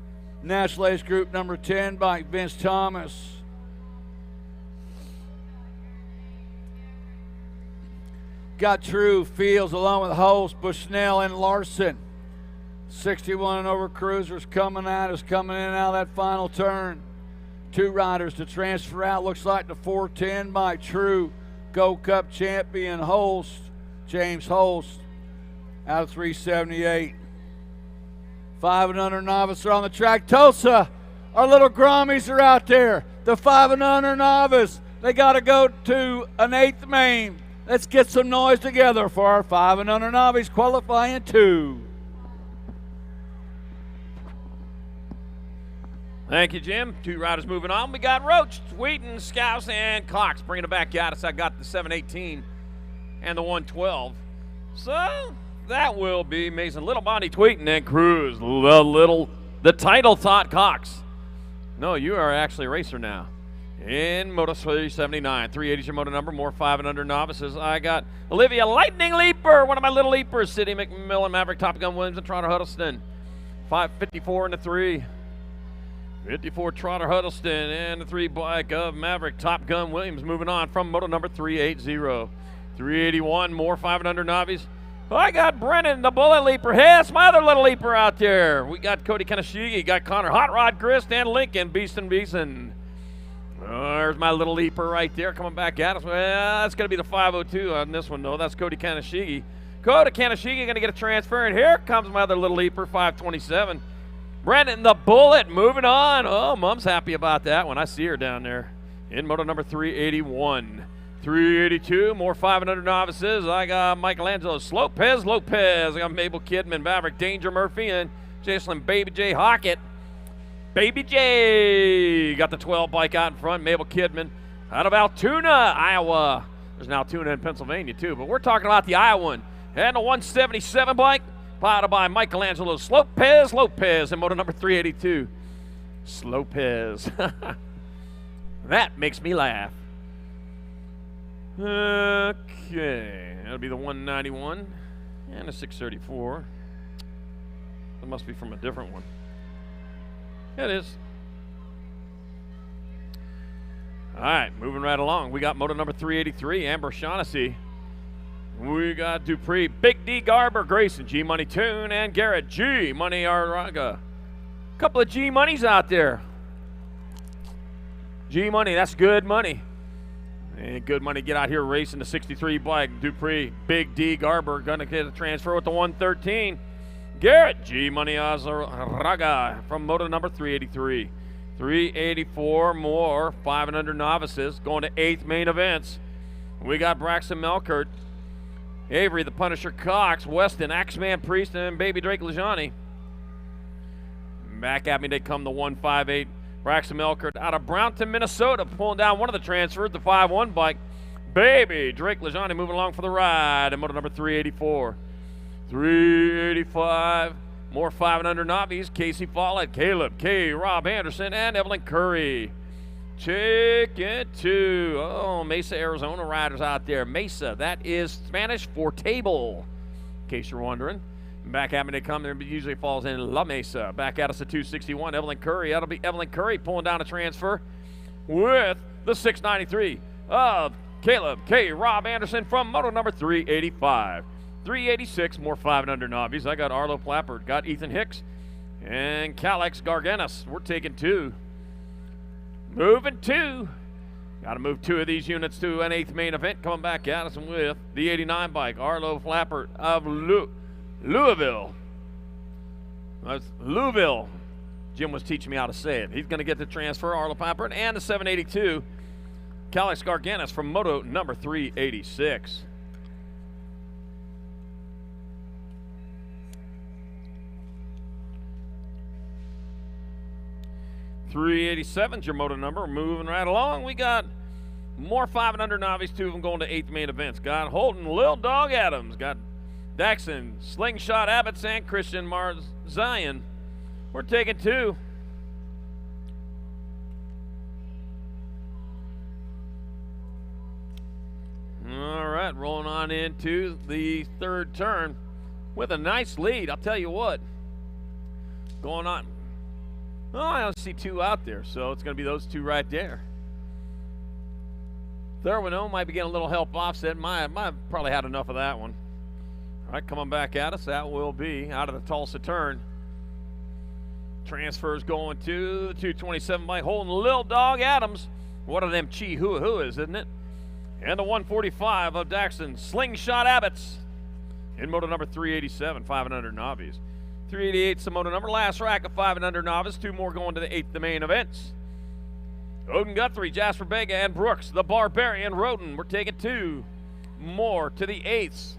National Age Group number 10 bike, Vince Thomas. Got True, Fields, along with Holst, Bushnell, and Larson. 61 and over cruisers coming at us, coming in and out of that final turn. 2 riders to transfer out, looks like the 410 bike, True. Gold Cup champion Holst. James Holst out of 378. 5 and under novice are on the track. Tulsa, our little Grommies are out there. The 5 and under novice, they got to go to an 8th main. Let's get some noise together for our 5 and under novice qualifying 2. Thank you, Jim. 2 riders moving on. We got Roach, Wheaton, Scouse, and Cox bringing it back out. I got the 718 and the 112. So that will be Mason Little Bonnie Tweeton and Cruz. The title thought Cox. No, you are actually a racer now. In Moto 379, 380 is your moto number, more 5 and under novices. I got Olivia Lightning Leaper, one of my little leapers, City McMillan, Maverick, Top Gun Williams, and Trotter Huddleston. 554 in the 3. 54 Trotter Huddleston and the 3 bike of Maverick, Top Gun Williams. Moving on from moto number 380. 381, more 5 and under novices. I got Brennan, the Bullet Leaper. Hey, that's my other little leaper out there. We got Cody Kanashigi, got Connor Hot Rod Grist, and Lincoln Beeson. There's my little leaper right there coming back at us. Well, that's going to be the 502 on this one, though. That's Cody Kanashigi. Cody Kanashigi going to get a transfer, and here comes my other little leaper, 527. Brennan, the Bullet, moving on. Oh, Mom's happy about that one. I see her down there in moto number 381. 382, more 5 and under novices. I got Michelangelo Lopez. I got Mabel Kidman, Maverick, Danger Murphy, and Jason Baby J Hockett. Baby J got the 12 bike out in front. Mabel Kidman out of Altoona, Iowa. There's an Altoona in Pennsylvania too, but we're talking about the Iowan. And the 177 bike, piloted by Michelangelo Lopez in moto number 382. Lopez. That makes me laugh. Okay, that'll be the 191 and the 634. That must be from a different one. It is. All right, moving right along. We got moto number 383, Amber Shaughnessy. We got Dupree, Big D Garber, Grayson, G Money Toon, and Garrett, G Money Araga. Couple of G Moneys out there. G Money, that's good money. And good money, get out here racing the 63 bike. Dupree, Big D Garber, gonna get a transfer with the 113. Garrett, G Money Azaraga from moto number 383. 384 more 5 and under novices going to 8th main events. We got Braxton Melkert, Avery the Punisher Cox, Weston, Axeman Priest, and Baby Drake Lejani. Back at me, they come the 158. Braxton Melkert out of Brownton, Minnesota, pulling down one of the transfers, the 5-1 bike. Baby Drake Lejani moving along for the ride in moto number 384. 385, more 5 and under novices. Casey Follett, Caleb K, Rob Anderson, and Evelyn Curry. Chicken 2. Oh, Mesa, Arizona riders out there. Mesa, that is Spanish for table, in case you're wondering. Back at me they come there, but usually falls in La Mesa. Back at us at 261, Evelyn Curry. That'll be Evelyn Curry pulling down a transfer with the 693 of Caleb K. Rob Anderson from moto number 385. 386, more 5 and under novices. I got Arlo Plappert, got Ethan Hicks, and Calex Garganis. We're taking 2. Moving 2. Got to move 2 of these units to an 8th main event. Coming back at us with the 89 bike, Arlo Plappert of Louisville. That's Louisville. Jim was teaching me how to say it. He's going to get the transfer, Arlo Plappert, and the 782, Calex Garganis from moto number 386. 387's your moto number. Moving right along, we got more 5 and under novice, 2 of them going to 8th main events. Got Holton, Lil Dog Adams, got Daxon, Slingshot Abbots, and Christian Marzian. We're taking 2. All right, rolling on into the 3rd turn with a nice lead. I'll tell you what, going on. Oh, I don't see 2 out there, so it's going to be those 2 right there. Thurwano might be getting a little help offset. Might probably had enough of that one. All right, coming back at us, that will be out of the Tulsa turn. Transfers going to the 227 by Holden Lil Dog Adams. One of them Chi-Hua-Huas, isn't it? And the 145 of Daxton Slingshot Abbots in moto number 387, 5 and under novice. 388's the moto number. Last rack of 5 and under novice. 2 more going to the 8th, the main events. Odin Guthrie, Jasper Vega, and Brooks, the Barbarian Roden. We're taking 2 more to the 8th.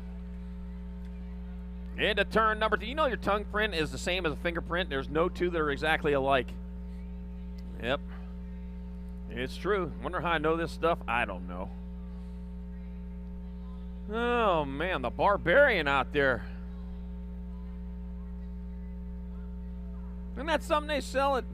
Into turn number 2. You know your tongue print is the same as a fingerprint. There's no 2 that are exactly alike. Yep. It's true. Wonder how I know this stuff? I don't know. Oh, man, the Barbarian out there. Isn't that something they sell at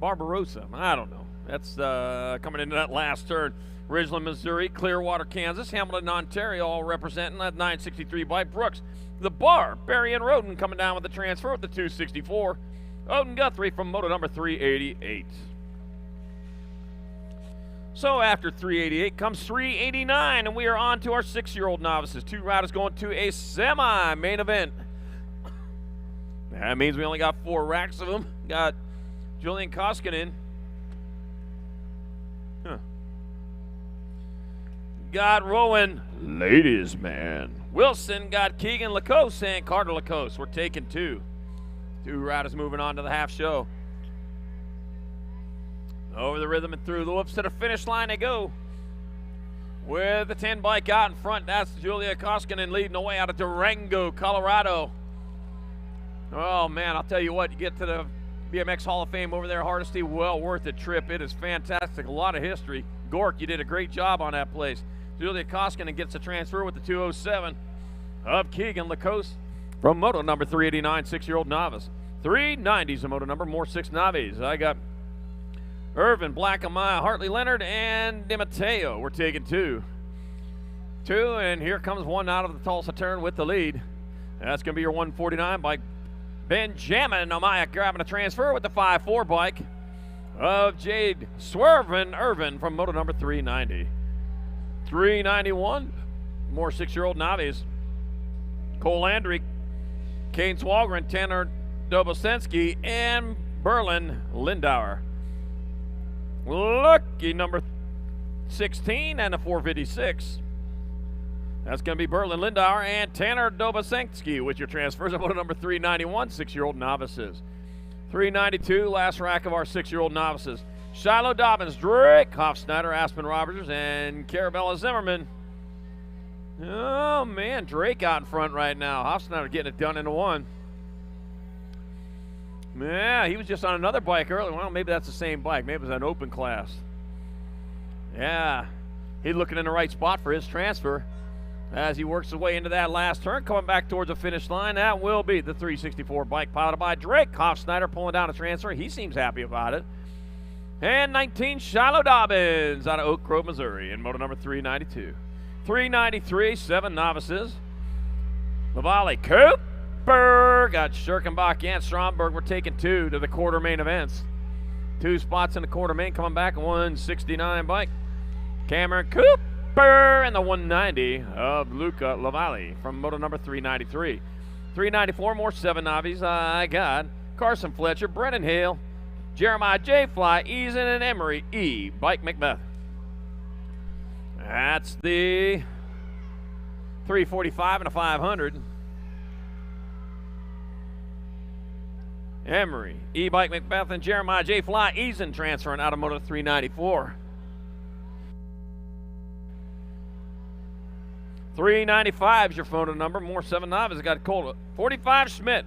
Barbarossa? I don't know. That's coming into that last turn. Ridgeland, Missouri, Clearwater, Kansas, Hamilton, Ontario, all representing that 963 by Brooks. The bar, Barry and Roden coming down with the transfer with the 264. Odin Guthrie from moto number 388. So after 388 comes 389, and we are on to our 6-year-old novices. 2 riders going to a semi-main event. That means we only got 4 racks of them. Got Julian Koskinen. Got Rowan, ladies man. Wilson, got Keegan Lacoste and Carter Lacoste. We're taking 2. 2 riders moving on to the half show. Over the rhythm and through the whoops to the finish line they go. With the 10 bike out in front, that's Julia Koskinen leading the way out of Durango, Colorado. Oh man, I'll tell you what, you get to the BMX Hall of Fame over there, Hardesty, well worth the trip. It is fantastic, a lot of history. Gork, you did a great job on that place. Julia Koskinen gets a transfer with the 207 of Keegan Lacoste from moto number 389, 6-year-old novice. 390's a moto number, more 6 navies. I got Irvin, Blackamaya, Hartley Leonard, and DiMatteo. We're taking 2. 2, and here comes one out of the Tulsa turn with the lead. That's going to be your 149 bike. Benjamin Amaya grabbing a transfer with the 5-4 bike of Jade Swervin Irvin from moto number 390. 391, more 6-year-old navies. Cole Landry, Kane Swalgren, Tanner Dobosensky, and Berlin Lindauer. Lucky number 16 and a 456. That's going to be Berlin Lindauer and Tanner Dobosensky with your transfers of moto number 391, 6-year-old novices. 392, last rack of our 6-year-old novices. Shiloh Dobbins, Drake Hofsnyder, Aspen Roberts, and Carabella Zimmerman. Oh man, Drake out in front right now. Hofsnyder getting it done in 1. Yeah, he was just on another bike earlier. Well, maybe that's the same bike. Maybe it was an open class. Yeah, he's looking in the right spot for his transfer as he works his way into that last turn, coming back towards the finish line. That will be the 364 bike piloted by Drake Hofsnyder, pulling down a transfer. He seems happy about it. And 19, Shiloh Dobbins out of Oak Grove, Missouri, in moto number 392. 393, 7 novices. Lavalley Cooper got Schirkenbach and Stromberg. We're taking 2 to the quarter main events. 2 spots in the quarter main coming back, 169 bike. Cameron Cooper and the 190 of Luca Lavalley from moto number 393. 394, more 7 navies. I got Carson Fletcher, Brennan Hale, Jeremiah J. Fly, Eason, and Emery E. Bike Macbeth. That's the 345 and a 500. Emery, E. Bike Macbeth, and Jeremiah J. Fly, Eason transferring out of moto 394. 395 is your phone number. More 7 novices. Got Cole 45 Schmidt,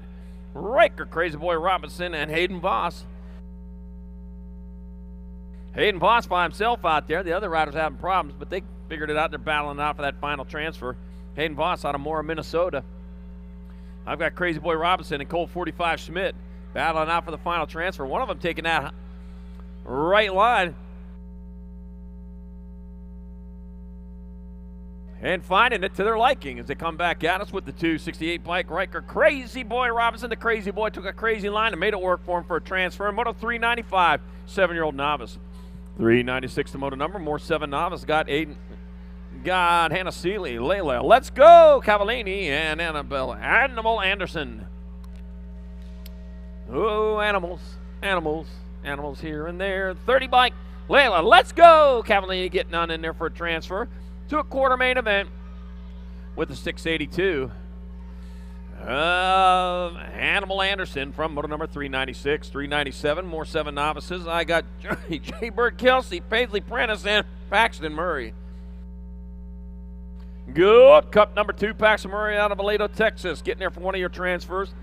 Riker, Crazy Boy Robinson, and Hayden Voss. Hayden Voss by himself out there. The other riders having problems, but they figured it out. They're battling out for that final transfer. Hayden Voss out of Mora, Minnesota. I've got Crazy Boy Robinson and Cole 45 Schmidt battling out for the final transfer. One of them taking that right line and finding it to their liking as they come back at us with the 268 bike. Riker, Crazy Boy Robinson, the Crazy Boy, took a crazy line and made it work for him for a transfer. Moto 395, 7-year-old novice. 396 the moto number, more 7 novice. Got Aiden, got Hannah Seeley, Layla, Let's Go Cavallini, and Annabelle Animal Anderson. Oh, animals, animals, animals here and there. 30 bike, Layla, Let's Go Cavallini getting on in there for a transfer to a quarter main event with the 682 of Animal Anderson from moto number 396. 397, more 7 novices. I got J. Bird Kelsey, Paisley Prentice, and Paxton Murray. Good. Cup number 2, Paxton Murray out of Aledo, Texas, getting there for one of your transfers.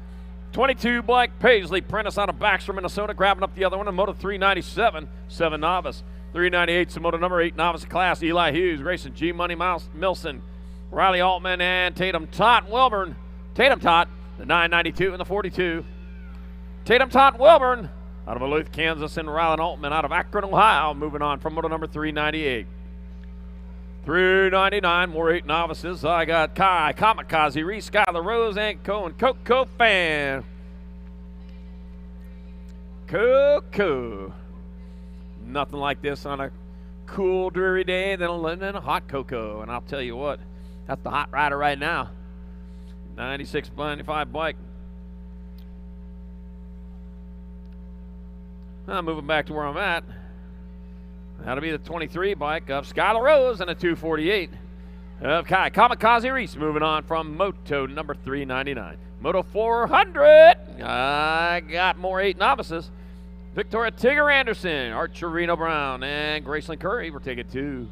22 bike, Paisley Prentice out of Baxter, Minnesota, grabbing up the other one in moto 397, 7 novice. 398 is moto number 8 novice class. Eli Hughes, Grayson G. Money Milson, Riley Altman, and Tatum Tot Wilburn. Tatum Tot, the 992 and the 42. Tatum Tot Wilburn Out of Duluth, Kansas, and Rylan Altman out of Akron, Ohio. Moving on from moto number 398. 399, more 8 novices. I got Kai, Kamikaze, Reese, Skylar Rose, and Coco Fan. Coco. Nothing like this on a cool, dreary day than a hot cocoa. And I'll tell you what, that's the hot rider right now. 96, 95 bike. Now moving back to where I'm at. That'll be the 23 bike of Skylar Rose and a 248 of Kai Kamikaze Reese. Moving on from moto number 399. Moto 400. I got more 8 novices. Victoria Tigger Anderson, Archerino Brown, and Graceland Curry. We're taking 2.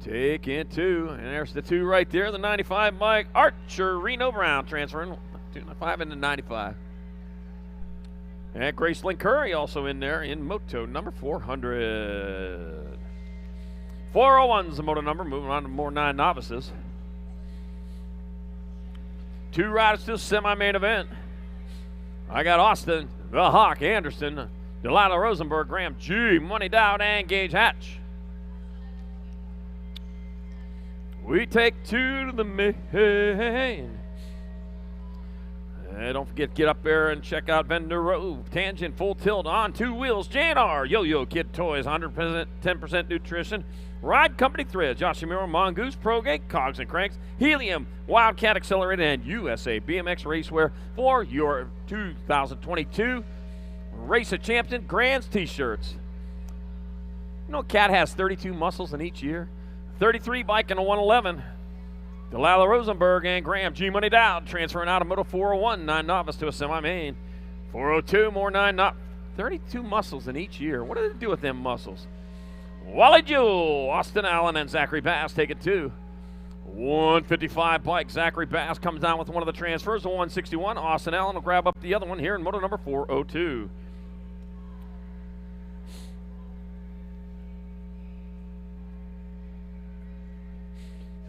Taking 2. And there's the 2 right there. The 95 bike, Archerino Brown, transferring 295 into 95. And Graceland Curry also in there in moto number 400. 401's the moto number. Moving on to more 9 novices. 2 riders to the semi-main event. I got Austin, the Hawk Anderson, Delilah Rosenberg, Graham G, Money Dowd, and Gage Hatch. We take 2 to the main. Don't forget, get up there and check out Vendor Road. Tangent, full tilt on 2 wheels. JNR, Yo-Yo Kid Toys, 100%, 10% nutrition. Ride Company Threads, Yoshimura Mongoose, Progate, Cogs and Cranks, Helium, Wildcat Accelerated, and USA BMX Racewear for your 2022 Race of Champion Grands t-shirts. You know, Cat has 32 muscles in each year. 33 bike and a 111. Delilah Rosenberg and Graham G Money Dowd transferring out of moto 401, 9 novice to a semi-main. 402, more 9 32 muscles in each year. What do they do with them muscles? Wally Jewell, Austin Allen, and Zachary Bass take it 2. 155 bike. Zachary Bass comes down with one of the transfers. A 161. Austin Allen will grab up the other one here in moto number 402.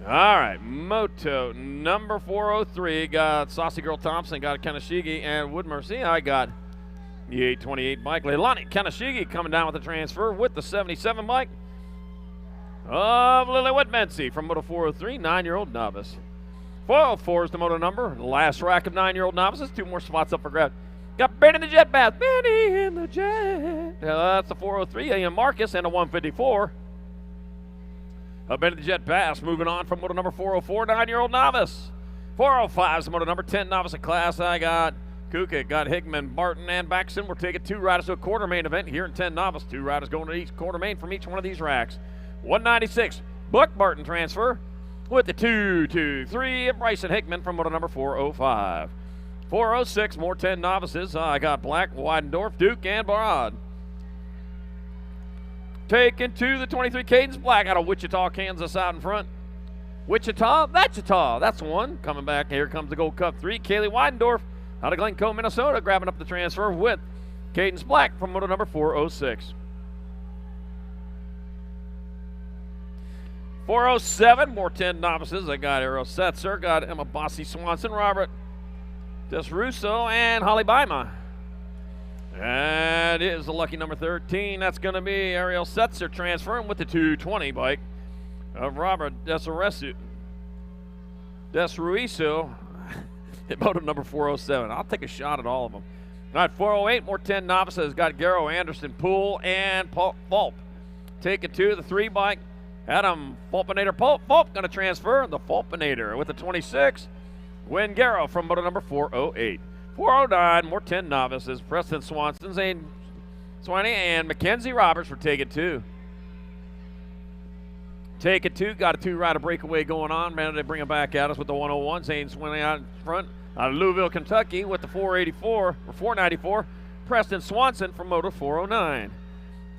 All right, moto number 403. Got Saucy Girl Thompson, got Kanashigi, and Wood Mercy. I got the 828 bike. Leilani Kanashigi coming down with the transfer with the 77 bike of Lilywood Mency from moto 403, 9-year-old novice. 404 is the moto number. The last rack of 9-year-old novices. 2 more spots up for grabs. Got Benny in the Jet Bath. Benny in the Jet. That's the 403. Ian Marcus and a 154. Benny the Jet Bass moving on from moto number 404, 9-year-old novice. 405 is the moto number 10 novice in class. I got Kuka, got Hickman, Barton, and Baxton. We're taking 2 riders to a quarter main event here in 10 novice. 2 riders going to each quarter main from each one of these racks. 196, Buck Barton transfer with the 223 of Bryson Hickman from moto number 405. 406, more 10 novices. I got Black, Weidendorf, Duke, and Barad. Taking 2, the 23 Cadence Black out of Wichita, Kansas out in front. Wichita, that's the one. Coming back, here comes the Gold Cup 3. Kaylee Weidendorf out of Glencoe, Minnesota, grabbing up the transfer with Cadence Black from moto number 406. 407, more 10 novices. I got Arrow Setzer, got Emma Bossy Swanson, Robert Desrusso, and Holly Bima. And it is the lucky number 13. That's going to be Ariel Setzer transferring with the 220 bike of Robert Desruiso. Hit moto number 407. I'll take a shot at all of them. All right, 408, more 10 novices. Got Garrow, Anderson, Poole, and Fulp. Taking 2, the 3 bike. Adam Fulpinator. Fulp going to transfer. The Fulpinator with the 26. Gwen Garrow from moto number 408. 409, more 10 novices. Preston Swanson, Zane Swanee, and Mackenzie Roberts for taking 2. Taking 2, got a 2-rider breakaway going on. Man, they bring him back at us with the 101. Zane Swanee out in front. Out of Louisville, Kentucky with the 484 or 494. Preston Swanson from moto 409.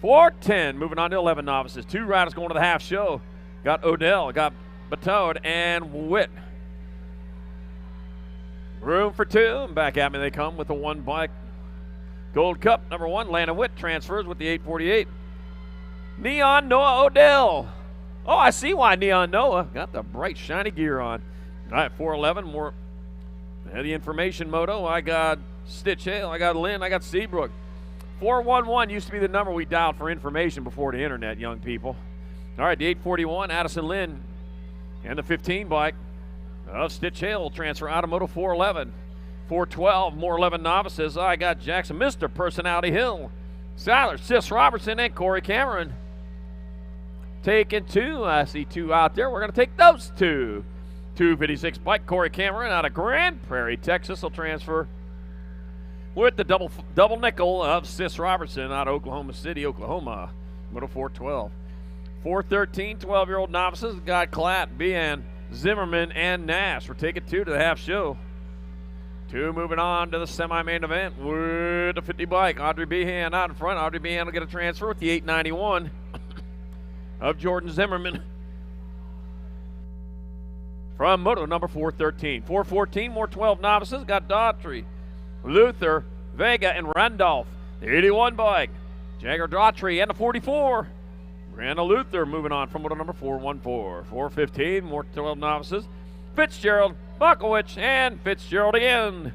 410, moving on to 11 novices. 2 riders going to the half show. Got Odell, got Batode, and Witt. Room for 2, and back at me they come with the 1 bike. Gold Cup, number 1, Lana Witt transfers with the 848. Neon Noah Odell. Oh, I see why Neon Noah got the bright, shiny gear on. All right, 411, more the information moto. I got Stitch Hale. I got Lynn. I got Seabrook. 411 used to be the number we dialed for information before the internet, young people. All right, the 841, Addison Lynn. And the 15 bike of Stitch Hale will transfer out of Moto 411. 412, more 11 novices. I got Jackson, Mr. Personality Hill. Siler, Sis Robertson, and Corey Cameron. Taking 2. I see 2 out there. We're going to take those 2. 256 bike, Corey Cameron out of Grand Prairie, Texas will transfer with the double nickel of Sis Robertson out of Oklahoma City, Oklahoma. Moto 412. 413, 12-year-old novices got Klatt, Behan, Zimmerman, and Nash. We're taking 2 to the half show. 2 moving on to the semi-main event with the 50 bike. Audrey Behan out in front. Audrey Behan will get a transfer with the 891 of Jordan Zimmerman from Moto number 413. 414, more 12 novices. Got Daughtry, Luther, Vega, and Randolph. The 81 bike. Jagger Daughtry and the 44. Brianna Luther moving on from Moto number 414. 415, more 12 novices. Fitzgerald, Bukowicz, and Fitzgerald again.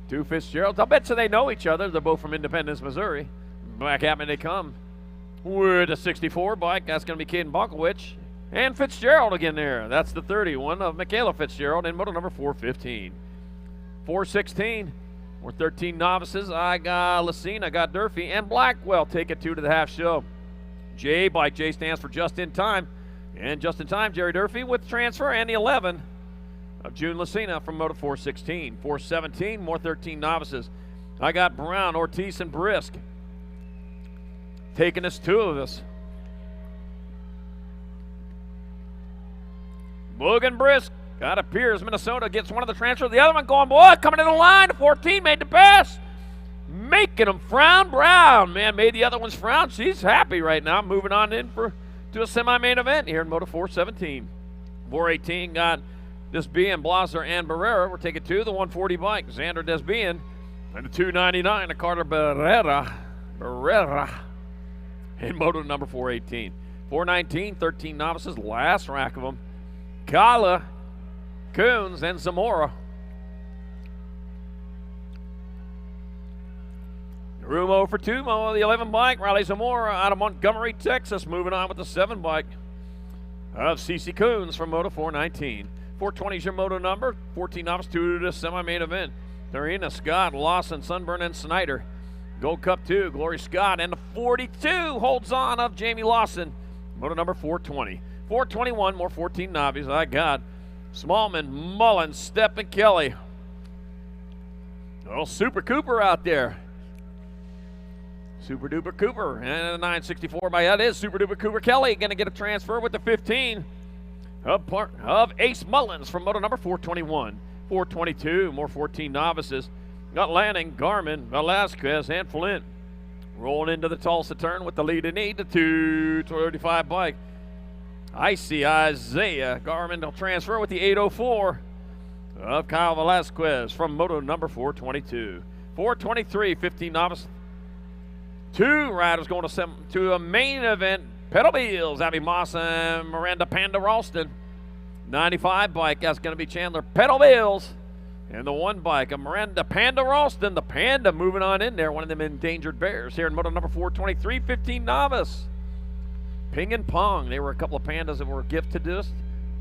2 Fitzgeralds. I'll bet you they know each other. They're both from Independence, Missouri. Back at me they come. With a 64 bike, that's going to be Caden Bukowicz. And Fitzgerald again there. That's the 31 of Michaela Fitzgerald in Moto number 415. 416, more 13 novices. I got Lacine, I got Durfee, and Blackwell take it 2 to the half show. J bike, J stands for just in time. And just in time, Jerry Durfee with transfer and the 11 of June Lucina from Moto 416. 417, more 13 novices. I got Brown, Ortiz, and Brisk. Taking us 2 of us. Boog and Brisk got a Piers, Minnesota gets one of the transfers. The other one going, boy, coming to the line. 14 made the pass. Making them frown. Brown, man, made the other ones frown. She's happy right now. Moving on in to a semi-main event here in Moto 417. 418 got Desbian, Blaser, and Barrera. We're taking 2, the 140 bike. Xander Desbian and the 299 of Carter Barrera in Moto number 418. 419, 13 novices, last rack of them. Kala, Coons, and Zamora. Room over for 2, the 11 bike. Riley Zamora out of Montgomery, Texas. Moving on with the 7 bike of CC Coons from Moto 419. 420 is your Moto number. 14 novice, 2 to the semi-main event. Tarina, Scott, Lawson, Sunburn, and Snyder. Gold Cup 2, Glory Scott. And the 42 holds on of Jamie Lawson. Moto number 420. 421, more 14 novices. I got Smallman, Mullins, Stepp, and Kelly. Oh, Super Cooper out there. Super Duper Cooper. And the 964 by that is Super Duper Cooper Kelly. Going to get a transfer with the 15 of Ace Mullins from Moto number 421. 422, more 14 novices. Got Lanning, Garmin, Velasquez, and Flint. Rolling into the Tulsa turn with the lead in the 235 bike. I see Isaiah Garmin will transfer with the 804 of Kyle Velasquez from Moto number 422. 423, 15 novice. 2 riders going to a main event. Pedal Wheels, Abby Moss and Miranda Panda Ralston. 95 bike, that's going to be Chandler Pedal Wheels. And the 1 bike of Miranda Panda Ralston. The Panda moving on in there, one of them endangered bears here in Moto number 423, 15 novice. Ping and Pong, they were a couple of pandas that were gifted to us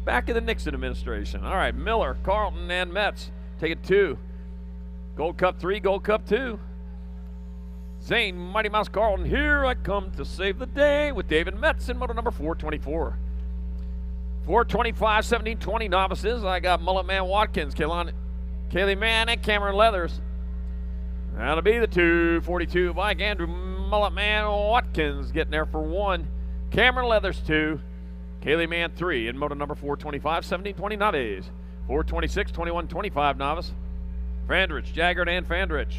back in the Nixon administration. All right, Miller, Carlton, and Metz take it 2. Gold Cup 3, Gold Cup 2. Zane, Mighty Mouse Carlton, here I come to save the day with David Metz in Moto number 424. 425, 17, 20 novices. I got Mullet Man Watkins, Kaylee Mann, and Cameron Leathers. That'll be the 242 bike. Andrew Mullet Man Watkins getting there for 1. Cameron Leathers 2. Kaylee Mann 3 in Moto number 425, 17, 20 novice. 426, 21, 25 novice. Fandrich, Jaggard, and Fandrich.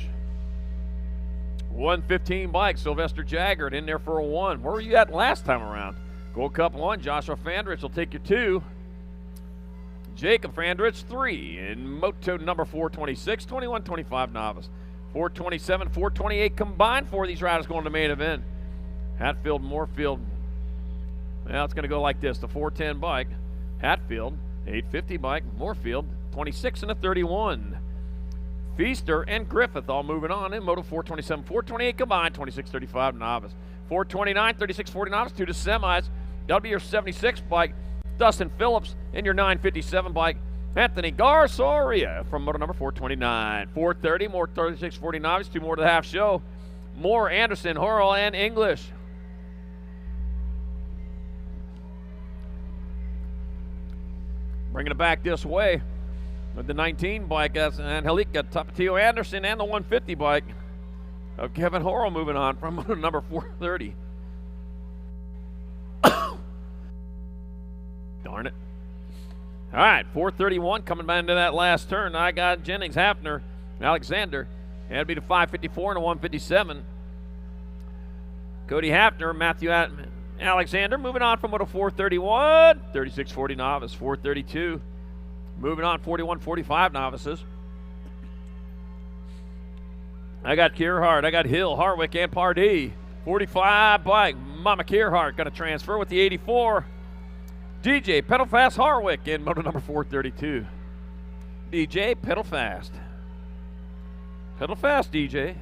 115 bike, Sylvester Jaggard in there for a 1. Where were you at last time around? Gold Cup 1, Joshua Fandrich will take your 2. Jacob Fandrich 3 in Moto number 426, 21, 25 novice. 427, 428 combined for these riders going to the main event. Hatfield, Moorfield. Well, it's going to go like this. The 410 bike, Hatfield, 850 bike, Moorfield, 26 and a 31. Feaster and Griffith all moving on in Moto 427, 428 combined, 26:35 novice. 429, 36:40 novice, 2 to semis. That'll be your 76 bike. Dustin Phillips in your 957 bike. Anthony Garsoria from moto number 429. 430, more 36:40 novice, 2 more to the half show. More Anderson, Horrell, and English. Bringing it back this way with the 19 bike, and Helika Tapatio Anderson, and the 150 bike of Kevin Horrell moving on from moto number 430. Darn it. All right, 431 coming back into that last turn. I got Jennings, Hafner, Alexander. That'd be the 554 and a 157. Cody Hafner, Matthew Alexander moving on from moto 431. 36:40 novice, 432. Moving on, 41:45 novices. I got Kierhart, I got Hill, Harwick, and Pardee. 45 bike, Mama Kierhart going to transfer with the 84. DJ Pedal Fast Harwick in moto number 432. DJ Pedal Fast. Pedal Fast, DJ.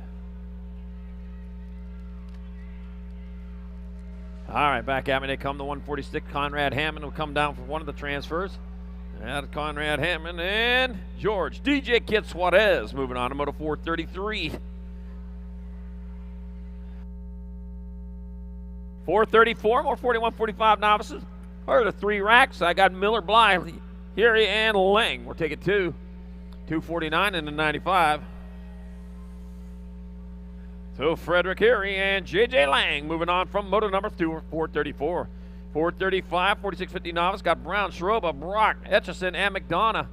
All right, back at me they come. The 146. Conrad Hammond will come down for one of the transfers. That's Conrad Hammond and George. DJ Kit Suarez moving on to moto 433. 434, more 41:45 novices. Or the 3 racks. I got Miller, Bly, Heary, and Lang. We're taking 2. 249 and the 95. So Frederick Heary and J.J. Lang moving on from moto number 434. 435, 46:50 novice. Got Brown, Schroba, Brock, Etchison, and McDonough.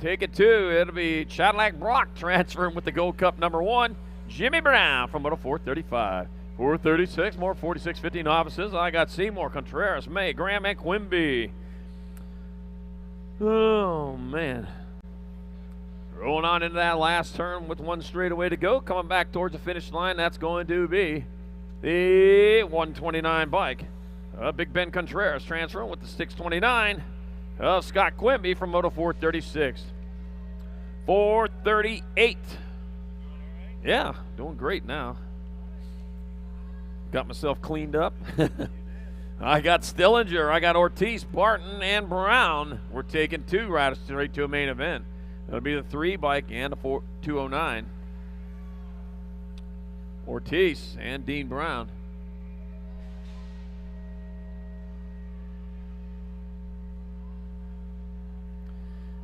Taking 2. It'll be Cadillac Brock transferring with the Gold Cup number 1. Jimmy Brown from moto 435. 436, more 46:50 novices. I got Seymour, Contreras, May, Graham, and Quimby. Oh, man. Rolling on into that last turn with 1 straightaway to go. Coming back towards the finish line, that's going to be the 129 bike. Big Ben Contreras transferring with the 629 of Scott Quimby from moto 436. 438. Yeah, doing great now. Got myself cleaned up. I got Stillinger, I got Ortiz, Barton, and Brown. We're taking 2 right straight to a main event. That'll be the 3 bike and a 209. Ortiz and Dean Brown.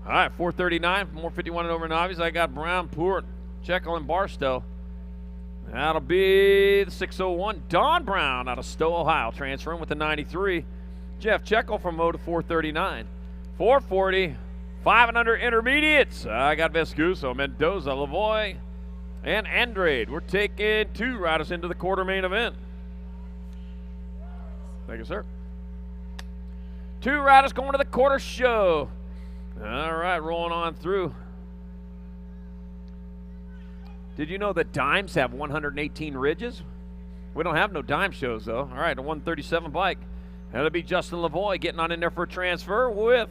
All right, 439, more 51 and over novice. I got Brown, Port, Checkle, and Barstow. That'll be the 601, Don Brown out of Stowe, Ohio, transferring with the 93. Jeff Checkle from moto 439. 440, 5 and under intermediates. I got Vescuso, Mendoza, Lavoie, and Andrade. We're taking 2 riders into the quarter main event. Thank you, sir. 2 riders going to the quarter show. All right, rolling on through. Did you know that dimes have 118 ridges? We don't have no dime shows, though. All right, a 137 bike. That'll be Justin Lavoie getting on in there for a transfer with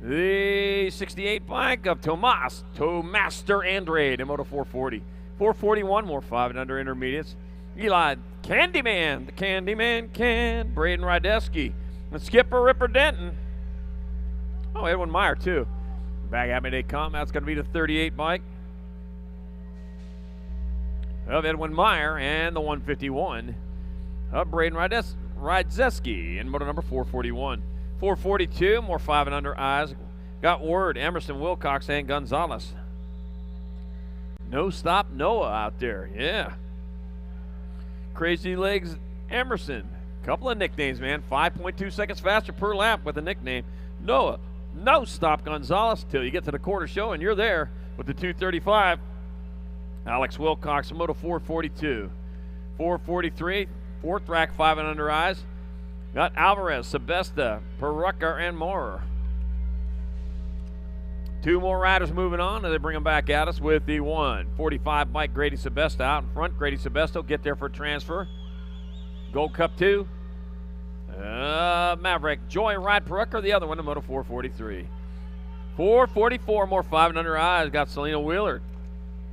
the 68 bike of Tomaster Andrade in moto 440. 441, more 5 and under intermediates. Eli Candyman, the Candyman can. Braden Rydeski. And Skipper Ripper Denton. Oh, Edwin Meyer, too. Back at me they come. That's going to be the 38 bike of Edwin Meyer and the 151 of Braden Rydzeski in moto number 441. 442, more 5 and under eyes. Got Word, Emerson, Wilcox, and Gonzalez. No Stop Noah out there, yeah. Crazy Legs Emerson. Couple of nicknames, man. 5.2 seconds faster per lap with a nickname. Noah, No Stop Gonzalez till you get to the quarter show, and you're there with the 235. Alex Wilcox, moto 442. 443, 4th rack, 5 and under eyes. Got Alvarez, Sebesta, Perucker, and more. 2 more riders moving on, and they bring them back at us with the 145 bike Grady Sebesta out in front. Grady Sebesta will get there for a transfer. Gold Cup 2. Maverick, Joy Ride Perucker, the other one in moto 443. 444, more 5 and under eyes. Got Selena Wheeler,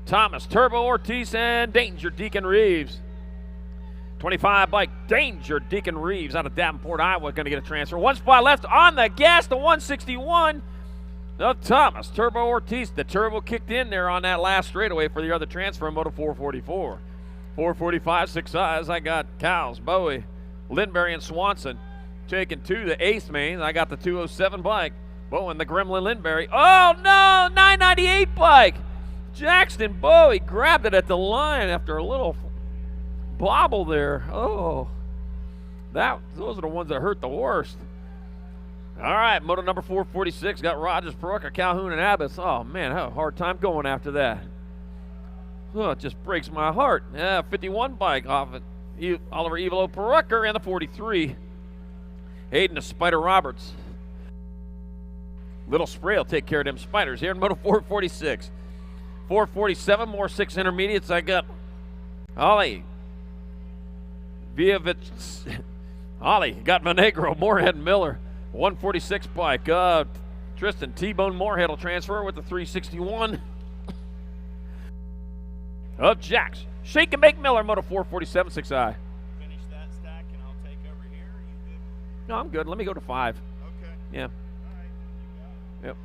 Thomas, Turbo Ortiz, and Danger Deacon Reeves. 25 bike, Danger Deacon Reeves out of Davenport, Iowa, going to get a transfer. 1 spot left on the gas, the 161 of Thomas, Turbo Ortiz. The turbo kicked in there on that last straightaway for the other transfer in Moto 444. 445, 6 eyes. I got Cowles, Bowie, Lindberry, and Swanson. Taking 2 to 8th main. I got the 207 bike. Bowen, the Gremlin Lindberry. Oh no, 998 bike. Jackson Bowie grabbed it at the line after a little bobble there. Oh, those are the ones that hurt the worst. All right, moto number 446 got Rogers, Perucker, Calhoun, and Abbott. Oh man, I had a hard time going after that. Oh, it just breaks my heart. Yeah, 51 bike off it. Oliver Evilo Perucker and the 43. Hayden the Spider Roberts. Little Spray will take care of them spiders here in moto 446. 447, more 6 intermediates. I got Ollie. Ollie got Monegro, Moorhead, and Miller. 146 bike. Tristan T-Bone Moorhead will transfer with the 361 of Jacks. Shake and Bake Miller, moto 447, 6i. Finish that stack and I'll take over here. Are you good? No, I'm good. Let me go to 5. Okay. Yeah. All right. You got it. Yep.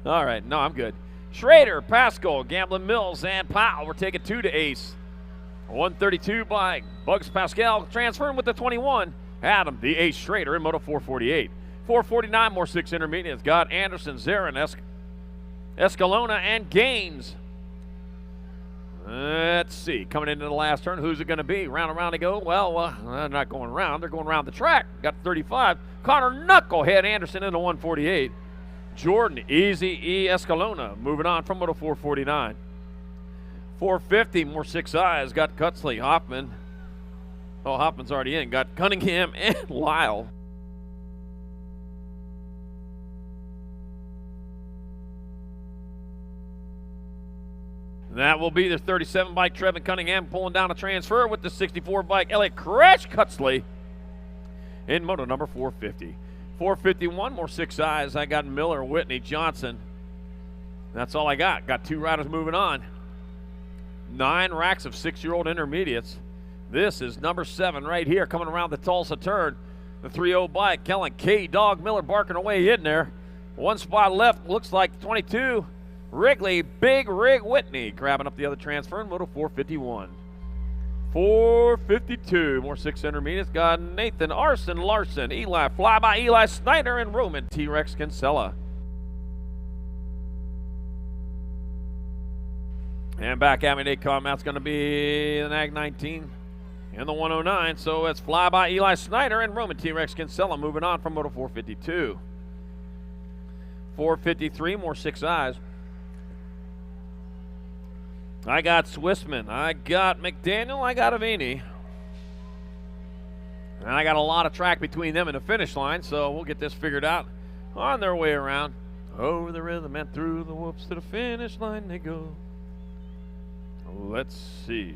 All right, no, I'm good. Schrader, Pascal, Gamblin Mills, and Powell. We're taking 2 to Ace. 132 bike. Bugs Pascal transferring with the 21. Adam, the Ace Schrader in moto 448. 449, more 6 intermediates. Got Anderson, Zarin, Escalona, and Gaines. Let's see, coming into the last turn, who's it going to be? Round and round they go. Well, they're not going round. They're going around the track. Got 35. Connor Knucklehead Anderson into 148. Jordan Easy E Escalona moving on from moto 449. 450, more 6 eyes. Got Cutsley, Hoffman. Oh, Hoffman's already in. Got Cunningham and Lyle. That will be the 37 bike, Trevin Cunningham pulling down a transfer with the 64 bike, Elliot Crash Cutsley in moto number 450. 451, more 6 eyes. I got Miller, Whitney, Johnson. That's all I got. Got 2 riders moving on. 9 racks of 6-year-old intermediates. This is number 7 right here coming around the Tulsa turn. The 3-0 bike, Kellen K. Dog Miller barking away in there. 1 spot left, looks like 22. Wrigley, Big Rig Whitney grabbing up the other transfer in moto 451. 452, more 6 intermediates. Got Nathan Arson Larson, Eli Flyby, Eli Snyder, and Roman T-Rex Kinsella. And back at me, they come. That's going to be the NAG 19 and the 109. So it's Flyby, Eli Snyder, and Roman T-Rex Kinsella moving on from moto 452. 453, more 6 eyes. I got Swissman, I got McDaniel, I got Avini. And I got a lot of track between them and the finish line, so we'll get this figured out on their way around. Over the rhythm and through the whoops to the finish line they go. Let's see.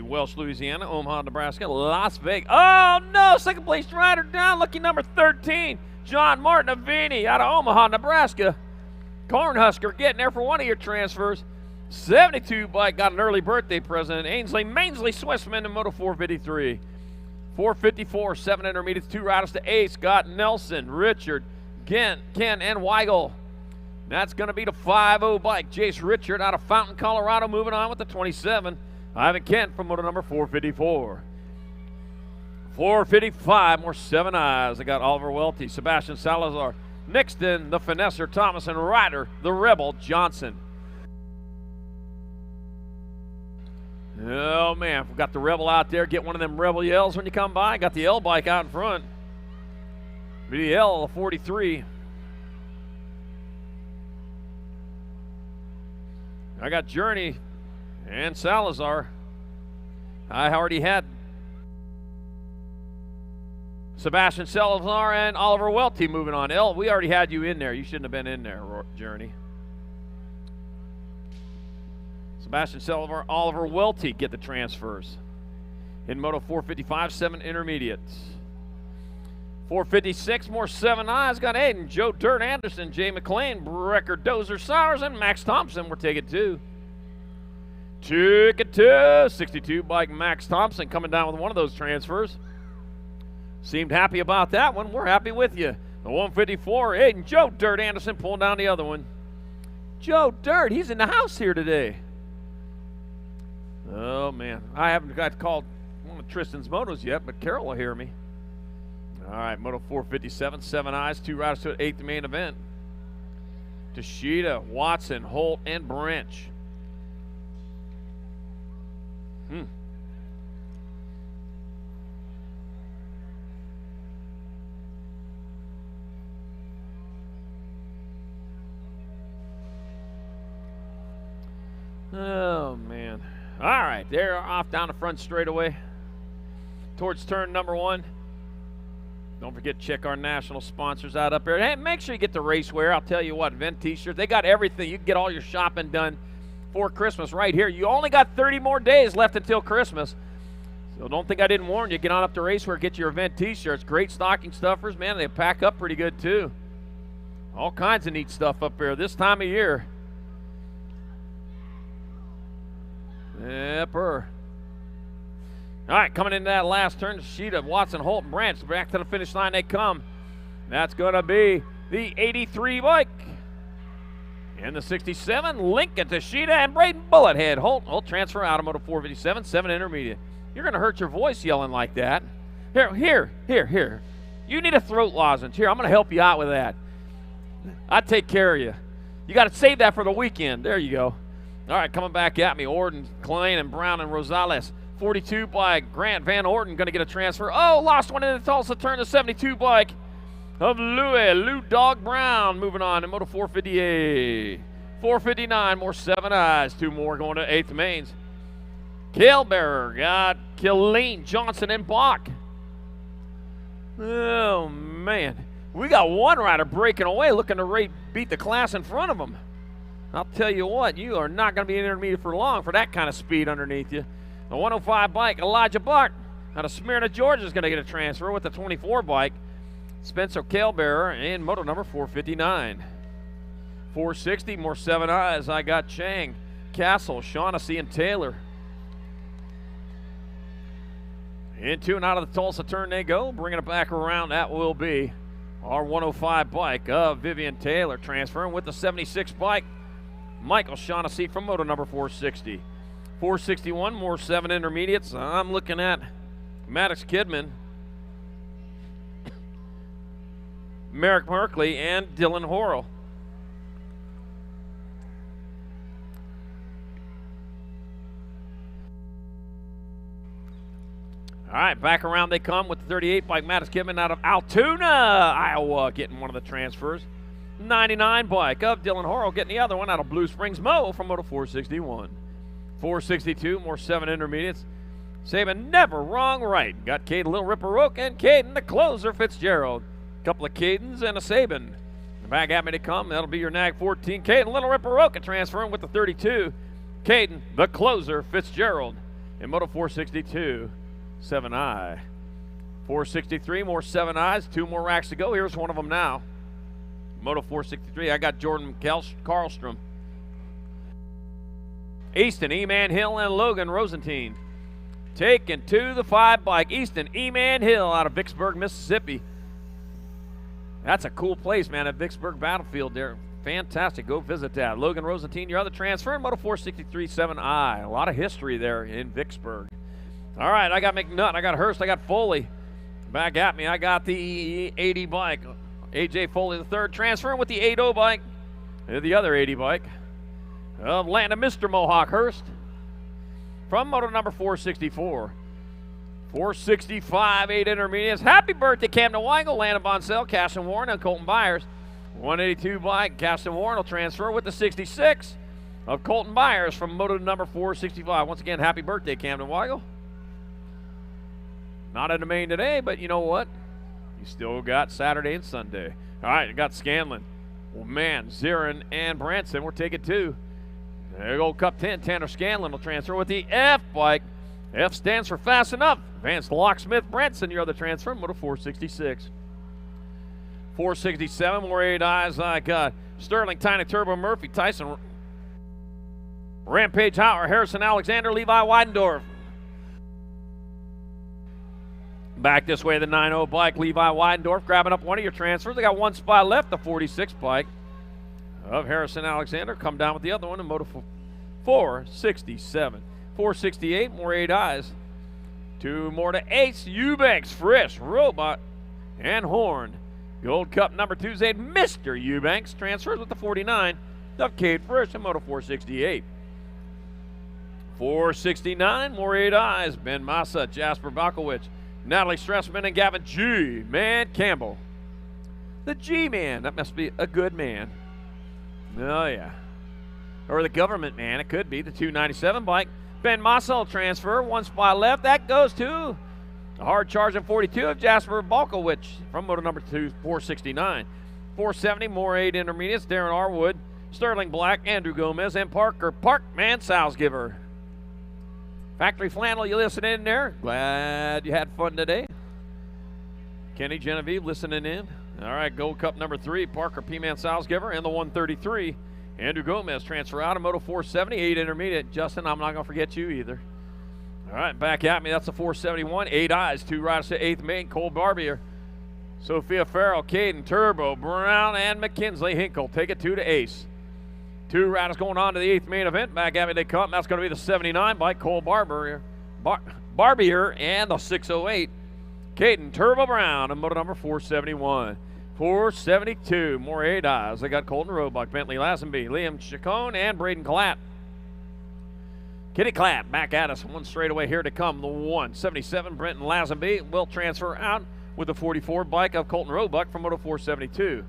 Welsh, Louisiana, Omaha, Nebraska, Las Vegas. Oh no, second place rider down, lucky number 13. John Martin Avini out of Omaha, Nebraska. Cornhusker getting there for one of your transfers. 72 bike got an early birthday present. Ainsley Mainsley Swissman in moto 453. 454, 7 intermediates, 2 riders to Ace. Got Nelson, Richard, Ken, and Weigel. That's going to be the 5-0 bike. Jace Richard out of Fountain, Colorado, moving on with the 27. Ivan Kent from moto number 454. 455, more 7 eyes. I got Oliver Welty, Sebastian Salazar, Nixton, the Finesser, Thomas, and Ryder, the Rebel, Johnson. Oh, man, we've got the Rebel out there. Get one of them Rebel yells when you come by. Got the L bike out in front. The L, 43. I got Journey and Salazar. I already had Sebastian Salazar and Oliver Welty moving on. L, we already had you in there. You shouldn't have been in there, Journey. Sebastian Oliver Welty get the transfers. In Moto 455, 7 intermediates. 456, more 7 eyes. Got Aiden, Joe Dirt Anderson, Jay McLean, Brecker Dozer Sowers, and Max Thompson. We're taking 2. Ticket 2, 62 bike Max Thompson coming down with one of those transfers. Seemed happy about that one. We're happy with you. The 154, Aiden, Joe Dirt Anderson pulling down the other one. Joe Dirt, he's in the house here today. Oh, man. I haven't got called one of Tristan's motos yet, but Carol will hear me. All right, Moto 457, 7 eyes, 2 riders to an 8th main event. Tashida, Watson, Holt, and Branch. Oh, man. All right, they're off down the front straightaway towards turn number 1. Don't forget to check our national sponsors out up there. Hey, make sure you get the racewear. I'll tell you what, Vent T-shirts, they got everything. You can get all your shopping done for Christmas right here. You only got 30 more days left until Christmas. So don't think I didn't warn you. Get on up to racewear, get your event T-shirts. Great stocking stuffers, man. They pack up pretty good too. All kinds of neat stuff up there this time of year. Yepper. All right, coming into that last turn, Sheeta, Watson, Holt, and Branch. Back to the finish line they come. That's going to be the 83 bike. And the 67, Lincoln, Tashida, and Braden Bullethead. Holt transfer out of Moto 457, 7 intermediate. You're going to hurt your voice yelling like that. Here. You need a throat lozenge. Here, I'm going to help you out with that. I'll take care of you. You got to save that for the weekend. There you go. All right, coming back at me, Orden, Klein, and Brown, and Rosales. 42 bike, Grant Van Orden going to get a transfer. Oh, lost one in the Tulsa turn, the 72 bike of Lou Dog Brown. Moving on to Moto 458. 459, more 7 eyes. 2 more going to 8th mains. Kalebearer got Killeen, Johnson, and Bach. Oh, man. We got one rider breaking away, looking to beat the class in front of him. I'll tell you what, you are not going to be in intermediate for long for that kind of speed underneath you. The 105 bike, Elijah Buck out of Smyrna, Georgia, is going to get a transfer with the 24 bike. Spencer Kalebearer in moto number 459. 460, more 7 eyes. I got Chang, Castle, Shaughnessy, and Taylor. Into and out of the Tulsa turn they go, bringing it back around. That will be our 105 bike of Vivian Taylor, transferring with the 76 bike, Michael Shaughnessy from moto number 460. 461, more 7 intermediates. I'm looking at Maddox Kidman, Merrick Merkley, and Dylan Horrell. All right, back around they come with the 38 bike, Maddox Kidman out of Altoona, Iowa, getting one of the transfers. 99 bike of Dylan Horrell getting the other one out of Blue Springs, Mo, from moto 461. 462, more 7 intermediates. Saban never wrong right. Got Caden Little Ripper Rook and Caden the closer Fitzgerald. Couple of Cadens and a Saban. Back at me to come. That'll be your NAG 14. Caden Little Ripper Rook transferring with the 32. Caden the closer Fitzgerald in moto 462. 7i. 463, more 7 eyes. 2 more racks to go. Here's one of them now. Moto 463, I got Jordan Karlstrom. Easton, E-Man Hill, and Logan Rosentine. Taken to the 5 bike. Easton, E-Man Hill out of Vicksburg, Mississippi. That's a cool place, man, at Vicksburg Battlefield there. Fantastic. Go visit that. Logan Rosentine, your other transfer in Moto 463 7i. A lot of history there in Vicksburg. All right, I got McNutt, I got Hurst, I got Foley. Back at me, I got the 80 bike. A.J. Foley the third, transferring with the 80 bike. The other 80 bike of Atlanta, Mr. Mohawk Hurst. From moto number 464. 465, 8 intermediates. Happy birthday, Camden Weigel, Landon Bonsell, Caston Warren, and Colton Byers. 182 bike, Caston Warren will transfer with the 66 of Colton Byers from moto number 465. Once again, happy birthday, Camden Weigel. Not in the main today, but you know what? You still got Saturday and Sunday. All right, I got Scanlon. Well, man, Zirin and Branson, we're taking 2. There you go, Cup 10. Tanner Scanlon will transfer with the F bike. F stands for Fast Enough. Vance Locksmith Brenson, your other transfer, Moto 466. 467, more 8 eyes. I got Sterling, Tiny Turbo Murphy, Tyson, Rampage Hauer, Harrison Alexander, Levi Weidendorf. Back this way, the 9-0 bike, Levi Weidendorf grabbing up one of your transfers. They got one spot left, the 46 bike of Harrison Alexander. Come down with the other one in Moto 467. 468, more 8 eyes. 2 more to Ace, Eubanks, Frisch, Robot, and Horn. Gold Cup number 2's Mr. Eubanks transfers with the 49 of Cade Frisch in Moto 468. 469, more 8 eyes. Ben Massa, Jasper Balkowicz, Natalie Stressman, and Gavin G-Man Campbell. The G-Man, that must be a good man. Oh, yeah. Or the government man, it could be. The 297 bike. Ben Massa will transfer, 1 spot left. That goes to the hard charging 42 of Jasper Balkowicz from Moto number 2, 469. 470, more 8 intermediates. Darren Arwood, Sterling Black, Andrew Gomez, and Parker Parkman Salzgiver. Factory Flannel, you listening in there? Glad you had fun today. Kenny Genevieve listening in. All right, Gold Cup number 3, Parker P-Man Salzgiver, and the 133. Andrew Gomez transfer out of Moto 470, 8 intermediate. Justin, I'm not going to forget you either. All right, back at me. That's a 471. 8 eyes, 2 riders to 8th main. Cole Barbier, Sophia Farrell, Caden Turbo, Brown, and McKinsley Hinkle. Take it 2 to Ace. 2 riders going on to the 8th main event. Back at me they come. That's going to be the 79 by Cole Barbier and the 608. Caden Turbo Brown and Moto number 471. 472, more 8 eyes. They got Colton Roebuck, Bentley Lazenby, Liam Chacon, and Braden Clapp. Kitty Clapp back at us. 1 straightaway here to come. The 177, Brenton Lazenby will transfer out with the 44 bike of Colton Roebuck from Moto 472.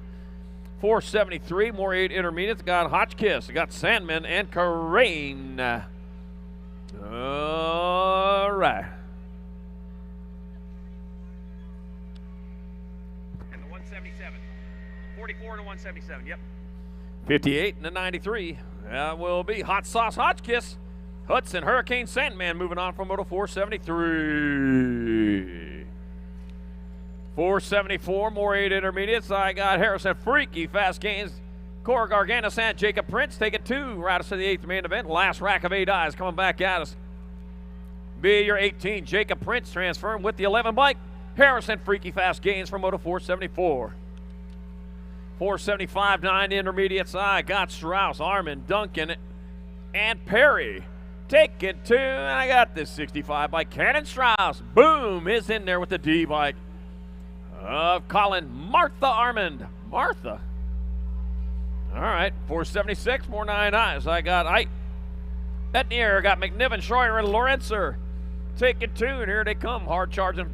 473, more 8 intermediates. Got Hotchkiss, got Sandman, and Karain. All right. And the 177. 44 to 177, yep. 58 and the 93. That will be Hot Sauce Hotchkiss. Hudson Hurricane Sandman moving on from Moto 473. 474, more 8 intermediates. I got Harrison Freaky, Fast Gains, Cora Garganis, and Jacob Prince. Take it 2 riders to the 8th main event. Last rack of 8 eyes coming back at us. Be your 18, Jacob Prince transferring with the 11 bike. Harrison Freaky, Fast Gains from Moto 474. 475, 9 intermediates. I got Strauss, Armin, Duncan, and Perry. Take it 2, and I got this 65 bike. Cannon Strauss, boom, is in there with the D bike of Colin Martha Armand. Martha. All right, 476, more 9 eyes. I got Ike Etnier, got McNiven, Schroyer, and Lorenzer. Take it 2, and here they come. Hard charging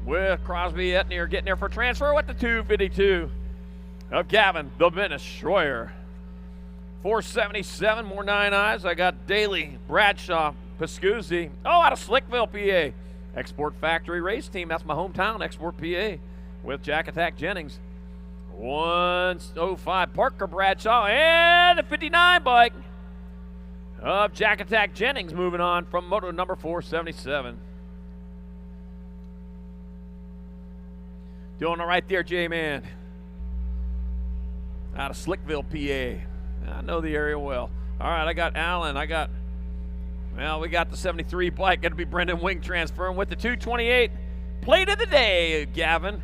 with Crosby, Etnier getting there for transfer with the 252 of Gavin, the Menace Schroyer. 477, more 9 eyes. I got Daly, Bradshaw, Pascuzzi. Oh, out of Slickville, PA. Export Factory Race Team. That's my hometown, Export, PA, with Jack Attack Jennings. 105, Parker Bradshaw, and the 59 bike of Jack Attack Jennings moving on from Moto number 477. Doing it right there, J-Man. Out of Slickville, PA. I know the area well. All right, I got Allen. We got the 73 bike. Going to be Brendan Wing transferring with the 228. Plate of the day, Gavin.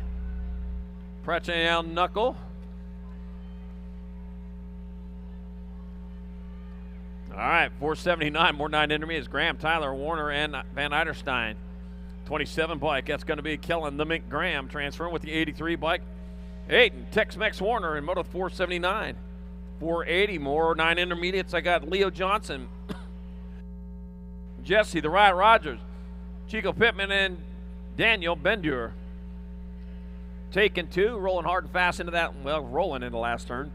Pratchell Knuckle. All right, 479, more 9 intermediates. Graham, Tyler, Warner, and Van Eiderstein. 27 bike. That's going to be Kellen the Mink Graham transferring with the 83 bike. 8 and Tex-Mex Warner in Moto 479. 480, more 9 intermediates. I got Leo Johnson, Jesse, the Riot Rogers, Chico Pittman, and Daniel Bendur. Taking 2, rolling hard and fast into that, well, rolling in the last turn.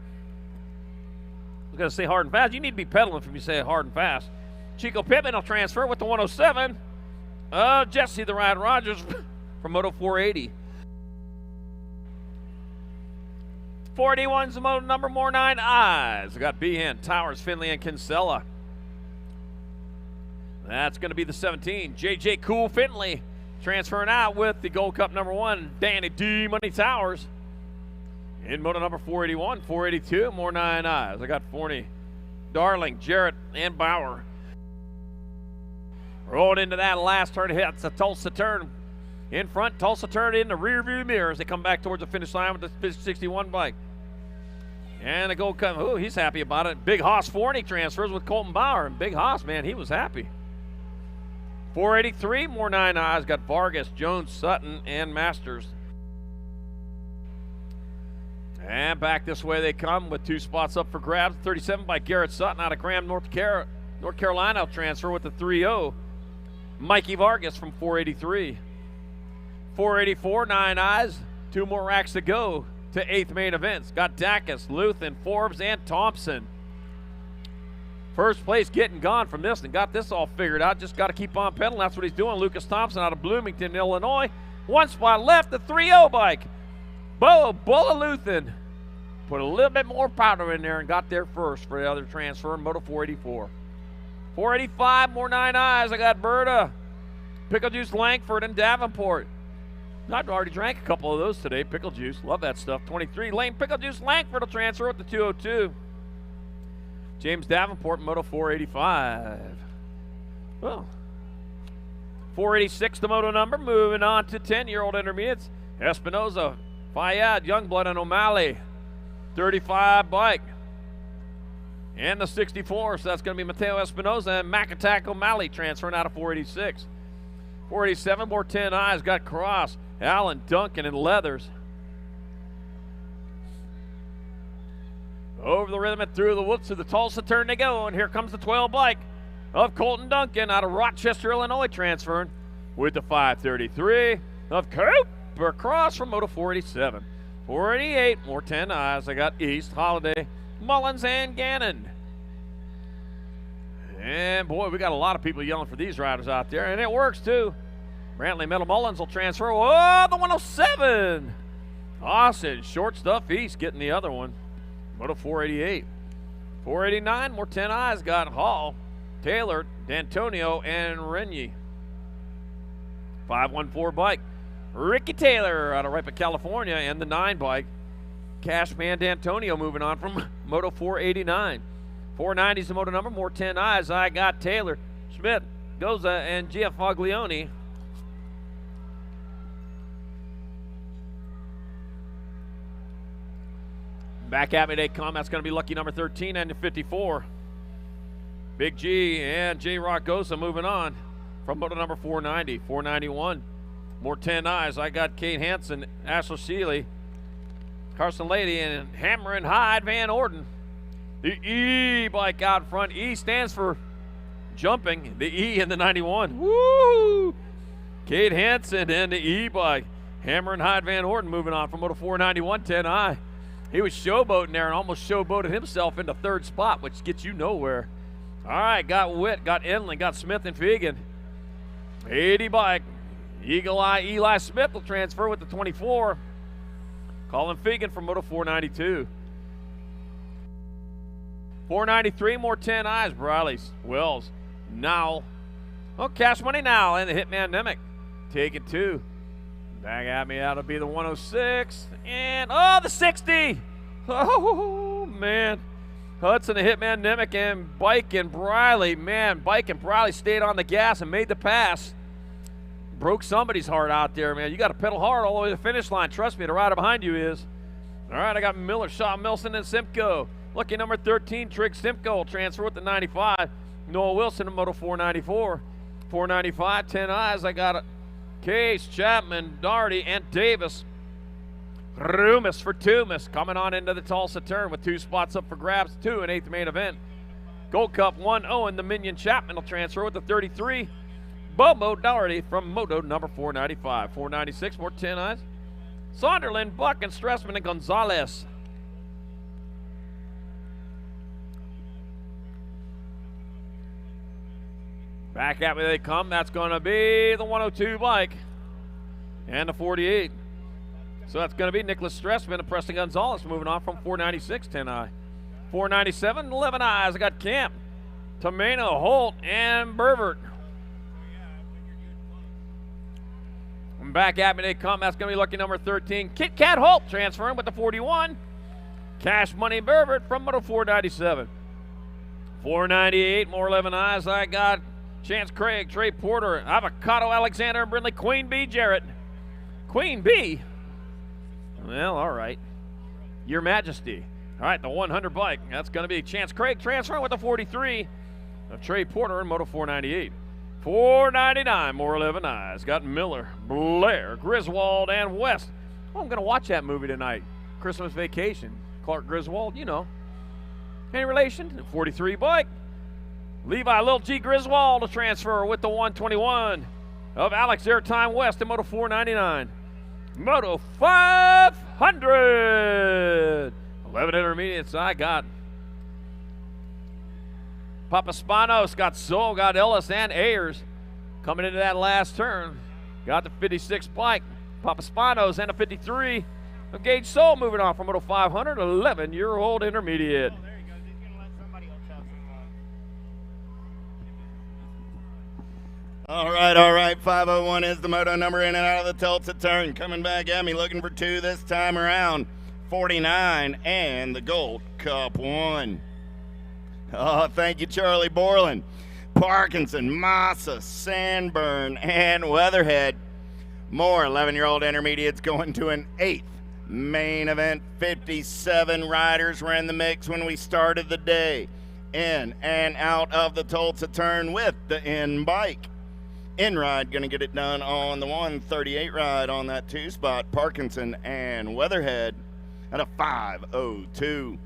I was going to say hard and fast. You need to be pedaling if you say hard and fast. Chico Pittman will transfer with the 107. Jesse, the Riot Rogers from Moto 480. 41's the Moto number, more 9 eyes. I got Behan, Towers, Finley, and Kinsella. That's going to be the 17. JJ Cool Finley transferring out with the Gold Cup number 1, Danny D. Money Towers. In moto number 481, 482, more 9 eyes. I got Forney, Darling, Jarrett, and Bauer. Rolled into that last turn hit. It's a Tulsa turn in front. Tulsa turn in the rear view mirror as they come back towards the finish line with the 61 bike. And the Gold Cup, oh, he's happy about it. Big Hoss Forney transfers with Colton Bauer. And Big Hoss, man, he was happy. 483, more 9 eyes. Got Vargas, Jones, Sutton, and Masters. And back this way they come with 2 spots up for grabs. 37 by Garrett Sutton out of Graham, North Carolina. Transfer with the 3-0. Mikey Vargas from 483. 484, 9 eyes. 2 more racks to go to 8th main events. Got Dacus, Luthen, Forbes, and Thompson. First place getting gone from this and got this all figured out. Just got to keep on pedaling. That's what he's doing. Lucas Thompson out of Bloomington, Illinois. 1 spot left, the 3-0 bike. Bulla Luthen put a little bit more powder in there and got there first for the other transfer in Moto 484. 485, more 9 eyes. I got Berta, Pickle Juice Langford, and Davenport. I've already drank a couple of those today. Pickle Juice, love that stuff. 23, Lane Pickle Juice Langford will transfer with the 202. James Davenport, Moto 485. Oh. 486, the moto number. Moving on to 10-year-old intermediates. Espinoza, Fayad, Youngblood, and O'Malley. 35 bike. And the 64, so that's going to be Mateo Espinoza and McAttack O'Malley transferring out of 486. 487, more 10 eyes. Got Cross, Allen, Duncan, and Leathers. Over the rhythm and through the whoops to the Tulsa turn they go. And here comes the 12 bike of Colton Duncan out of Rochester, Illinois, transferring with the 533 of Cooper Cross from Moto 487. 488, more 10 eyes. I got East, Holiday, Mullins, and Gannon. And boy, we got a lot of people yelling for these riders out there, and it works too. Brantley Metal Mullins will transfer. Oh, the 107. Austin, Short Stuff East getting the other one. Moto 488. 489, more 10 eyes. Got Hall, Taylor, D'Antonio, and Renyi. 514 bike. Ricky Taylor out of Ripa, California, and the 9 bike. Cashman D'Antonio moving on from Moto 489. 490 is the moto number, more 10 eyes. I got Taylor, Schmidt, Goza, and Giafaglione. Back at me they come. That's going to be lucky number 13 and the 54. Big G and J. Rock Goza moving on from moto number 490. 491. More 10 eyes. I got Kate Hansen, Ashley Seeley, Carson Lady, and Hammer and Hyde Van Orden. The E bike out front. E stands for jumping. The E in the 91. Woo! Kate Hansen and the E bike. Hammer and Hyde Van Orden moving on from moto 491. 10I. He was showboating there and almost showboated himself into 3rd spot, which gets you nowhere. All right, got Witt, got Enling, got Smith and Fegan. 80 bike. Eagle Eye Eli Smith will transfer with the 24. Colin Fegan from Moto 492. 493, more 10 eyes. Briley's, Wells, Now. Oh, Cash Money Now and the Hitman Nemec. Taking 2. Back at me, that'll be the 106. And, oh, the 60. Oh, man. Hudson, the Hitman Nemec, and Bike and Briley. Man, Bike and Briley stayed on the gas and made the pass. Broke somebody's heart out there, man. You got to pedal hard all the way to the finish line. Trust me, the rider behind you is. All right, I got Miller, Shaw, Milson, and Simcoe. Lucky number 13, Trigg Simcoe will transfer with the 95. Noah Wilson in Moto 494. 495, 10 eyes. I got Case, Chapman, Daugherty, and Davis. Rumus for Tumas coming on into the Tulsa turn with 2 spots up for grabs, 2 in 8th main event. Gold Cup 1-0, and the Minion Chapman will transfer with the 33. Bobo Daugherty from Moto number 495. 496, more 10 eyes. Sonderland, Buck, and Stressman, and Gonzalez. Back at me they come. That's going to be the 102 bike and the 48. So that's going to be Nicholas Stressman and Preston Gonzalez moving on from 496, 10I. 497, 11 eyes. I got Camp, Tomeno, Holt, and Bervert. back at me they come. That's going to be lucky number 13. Kit Kat Hope transferring with the 41. Cash Money Berbert from Moto 497. 498, more 11 eyes. I got Chance Craig, Trey Porter, Avocado Alexander, and Brindley, Queen Bee Jarrett. Queen Bee? Well, all right. Your Majesty. All right, the 100 bike. That's going to be Chance Craig transferring with the 43 of Trey Porter in Moto 498. 499, more 11 eyes. Got Miller, Blair, Griswold, and West. Oh, I'm going to watch that movie tonight. Christmas Vacation. Clark Griswold, you know. Any relation? 43 bike. Levi Lil G Griswold to transfer with the 121 of Alex Airtime West in Moto 499. Moto 500. 11 intermediates. I got Papa Spanos, got Soul, got Ellis, and Ayers coming into that last turn. Got the 56 bike. Papa Spanos and a 53 of Gage Soul moving on from Moto 500. 11-year-old intermediate. All right. 501 is the moto number in and out of the Tulsa turn. Coming back at me, looking for 2 this time around. 49 and the Gold Cup 1. Oh, thank you, Charlie Borland. Parkinson, Massa, Sandburn, and Weatherhead. More 11-year-old intermediates going to an 8th main event. 57 riders were in the mix when we started the day. In and out of the Tulsa turn with the in bike. In ride going to get it done on the 138 ride on that 2 spot. Parkinson and Weatherhead at a 502.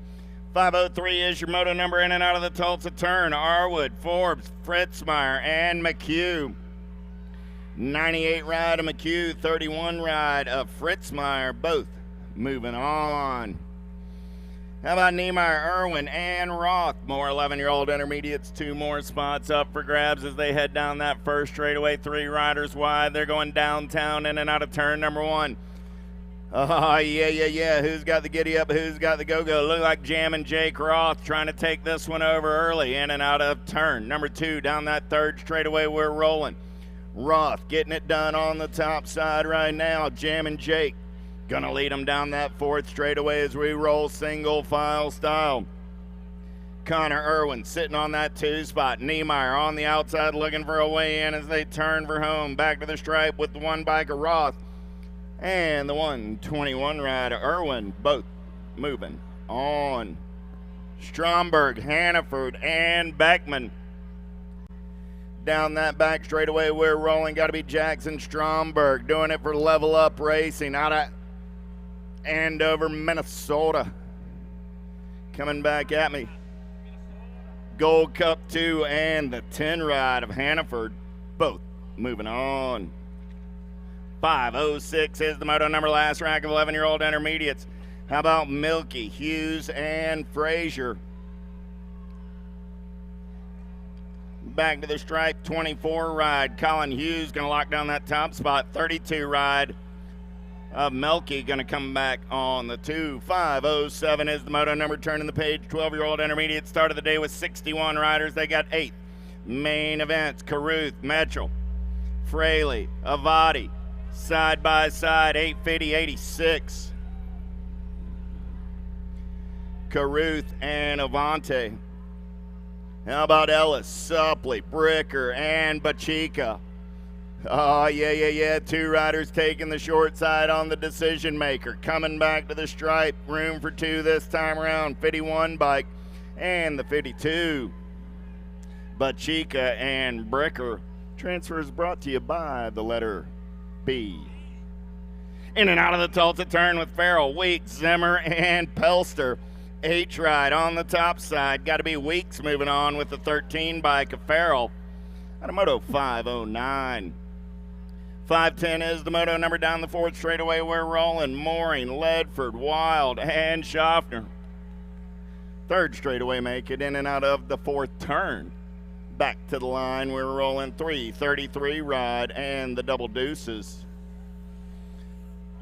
503 is your moto number in and out of the Tulsa turn. Arwood, Forbes, Fritzmeyer, and McHugh. 98 ride of McHugh, 31 ride of Fritzmeyer, both moving on. How about Niemeyer, Irwin, and Roth? More 11-year-old intermediates, 2 more spots up for grabs as they head down that first straightaway. 3 riders wide. They're going downtown in and out of turn number 1. Oh, yeah. Who's got the giddy up? Who's got the go-go? Look like Jam and Jake Roth trying to take this one over early in and out of turn number 2. Down that third straightaway, we're rolling. Roth getting it done on the top side right now. Jam and Jake gonna lead them down that 4th straightaway as we roll single file style. Connor Irwin sitting on that 2 spot. Niemeyer on the outside looking for a way in as they turn for home. Back to the stripe with the 1 bike of Roth and the 121 ride of Irwin, both moving on. Stromberg, Hannaford, and Beckman. Down that back straightaway, we're rolling. Got to be Jackson Stromberg doing it for Level Up Racing out of Andover, Minnesota. Coming back at me. Gold Cup 2 and the 10 ride of Hannaford, both moving on. 506 is the moto number, last rack of 11-year-old intermediates. How about Milky, Hughes, and Frazier? Back to the stripe, 24 ride. Colin Hughes going to lock down that top spot. 32 ride of Melky going to come back on the 2. 507 is the moto number, turning the page. 12-year-old intermediate start of the day with 61 riders. They got 8th main events. Caruth, Mitchell, Fraley, Avati, side by side, 850, 86. Caruth and Avante. How about Ellis, Suppley, Bricker, and Bachika? Oh, yeah. 2 riders taking the short side on the decision maker. Coming back to the stripe. Room for 2 this time around. 51 bike and the 52. Bachika and Bricker. Transfers brought to you by the letter B. In and out of the Tulsa turn with Farrell, Weeks, Zimmer, and Pelster. H-ride on the top side. Got to be Weeks moving on with the 13 bike of Farrell. Out of Moto 509. 510 is the moto number, down the 4th straightaway. We're rolling. Mooring, Ledford, Wild, and Schaffner. 3rd straightaway make it in and out of the 4th turn. Back to the line. We're rolling 333 ride and the double deuces.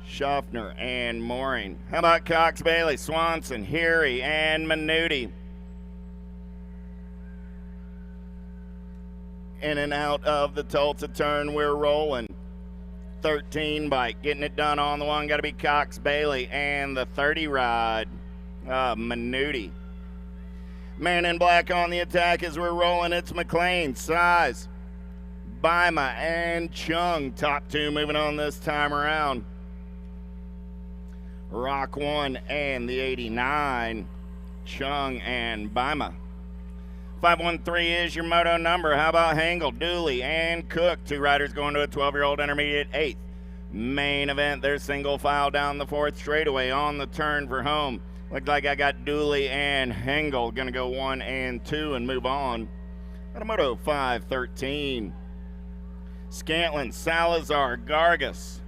Schaffner and Mooring. How about Cox, Bailey, Swanson, Heary, and Minuti? In and out of the Tulsa turn, we're rolling. 13 bike. Getting it done on the one, got to be Cox Bailey, and the 30 ride, Minuti. Man in black on the attack as we're rolling. It's McLean, Size, Bima, and Chung. Top two moving on this time around. Rock 1 and the 89, Chung and Bima. 513 is your moto number. How about Hengel, Dooley, and Cook? Two riders going to a 12-year-old intermediate 8th. Main event, they're single file down the 4th straightaway on the turn for home. Looks like I got Dooley and Hengel going to go 1 and 2 and move on. Got a moto 513. Scantlin, Salazar, Gargas.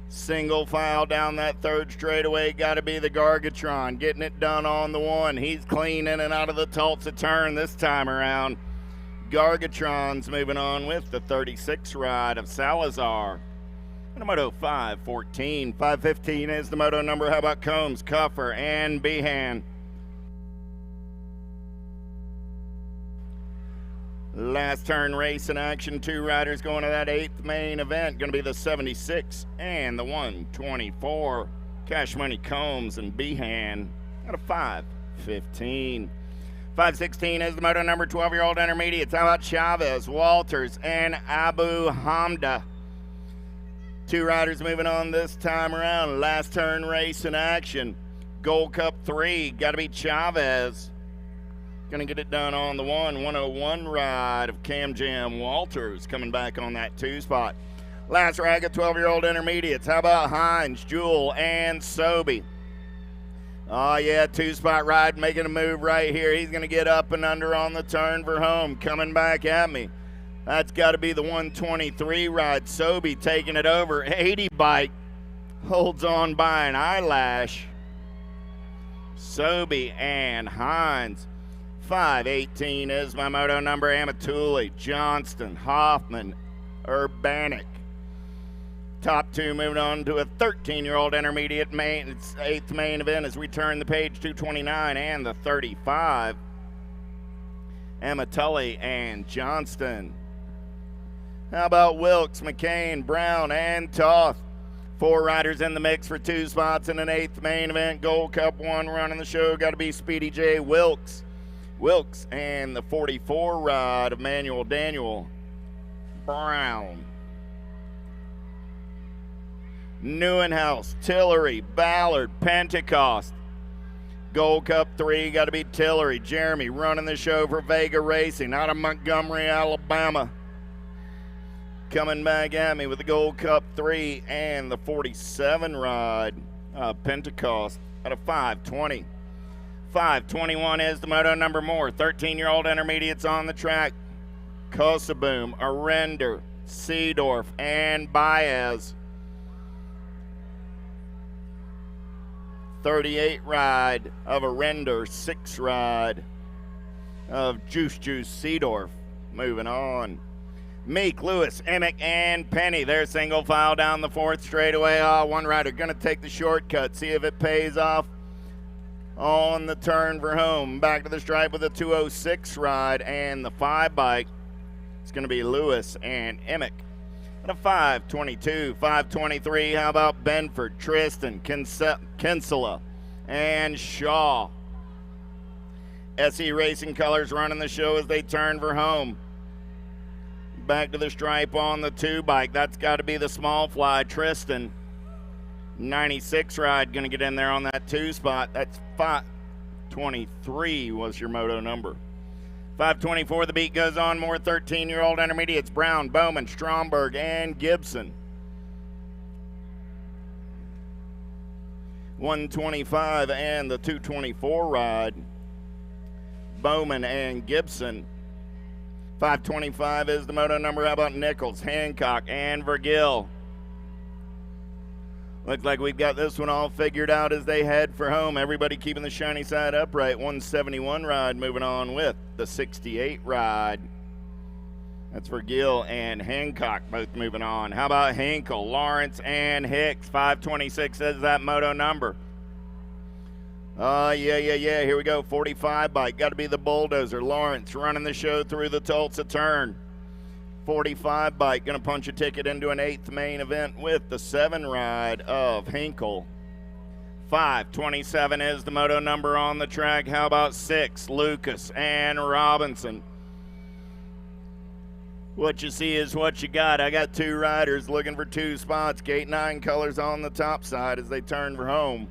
Single file down that 3rd straightaway, got to be the Gargatron, getting it done on the 1. He's clean in and out of the Tulsa turn this time around. Gargatron's moving on with the 36 ride of Salazar. And a moto 514. 515 is the moto number. How about Combs, Cuffer, and Behan? Last turn race in action. Two riders going to that 8th main event. Going to be the 76 and the 124. Cash Money, Combs, and Behan. Got a 515. 516 is the moto number. 12-year-old intermediates. How about Chavez, Walters, and Abu Hamda? Two riders moving on this time around. Last turn race in action. Gold Cup 3. Got to be Chavez. Going to get it done on the 101 ride of Cam Jam Walters, coming back on that 2 spot. Last rag of 12-year-old intermediates. How about Hines, Jewel, and Sobey? Oh, yeah, 2-spot ride making a move right here. He's going to get up and under on the turn for home, coming back at me. That's got to be the 123 ride. Sobey taking it over. 80 bike holds on by an eyelash. Sobey and Hines. 518 is my moto number. Amatuli, Johnston, Hoffman, Urbanik. Top two moving on to a 13-year-old intermediate main. It's 8th main event as we turn the page. 229 and the 35. Amatulli and Johnston. How about Wilkes, McCain, Brown, and Toth? 4 riders in the mix for 2 spots in an 8th main event. Gold Cup 1 running the show. Got to be Speedy J. Wilkes. Wilkes and the 44 ride of Manuel Daniel Brown. Newenhouse, Tillery, Ballard, Pentecost. Gold Cup 3, got to be Tillery. Jeremy running the show for Vega Racing out of Montgomery, Alabama. Coming back at me with the Gold Cup 3 and the 47 ride. Pentecost at a 520. 521 is the moto number more. 13-year-old intermediates on the track. Kosaboom, Arender, Seedorf, and Baez. 38 ride of Arender, 6 ride of Juice Seedorf. Moving on. Meek, Lewis, Emick, and Penny. They're single file down the 4th straightaway. One rider going to take the shortcut, see if it pays off on the turn for home. Back to the stripe with a 206 ride and the 5 bike. It's going to be Lewis and Emick. At a 522, 523, how about Benford, Tristan, Kinsella, and Shaw? SE Racing Colors running the show as they turn for home. Back to the stripe on the 2 bike. That's got to be the small fly, Tristan. 96 ride going to get in there on that 2 spot. That's 523 was your moto number. 524, the beat goes on. More 13-year-old intermediates. Brown, Bowman, Stromberg, and Gibson. 125 and the 224 ride. Bowman and Gibson. 525 is the moto number. How about Nichols, Hancock, and Vergil? Looks like we've got this one all figured out as they head for home. Everybody keeping the shiny side upright. 171 ride moving on with the 68 ride. That's Vergil and Hancock both moving on. How about Hinkle, Lawrence, and Hicks? 526 is that moto number. Yeah. Here we go. 45 bike. Got to be the Bulldozer. Lawrence running the show through the Tulsa turn. 45 bike, going to punch a ticket into an 8th main event with the 7 ride of Hinkle. 527 is the moto number on the track. How about 6, Lucas and Robinson? What you see is what you got. I got 2 riders looking for 2 spots. Gate 9 colors on the top side as they turn for home.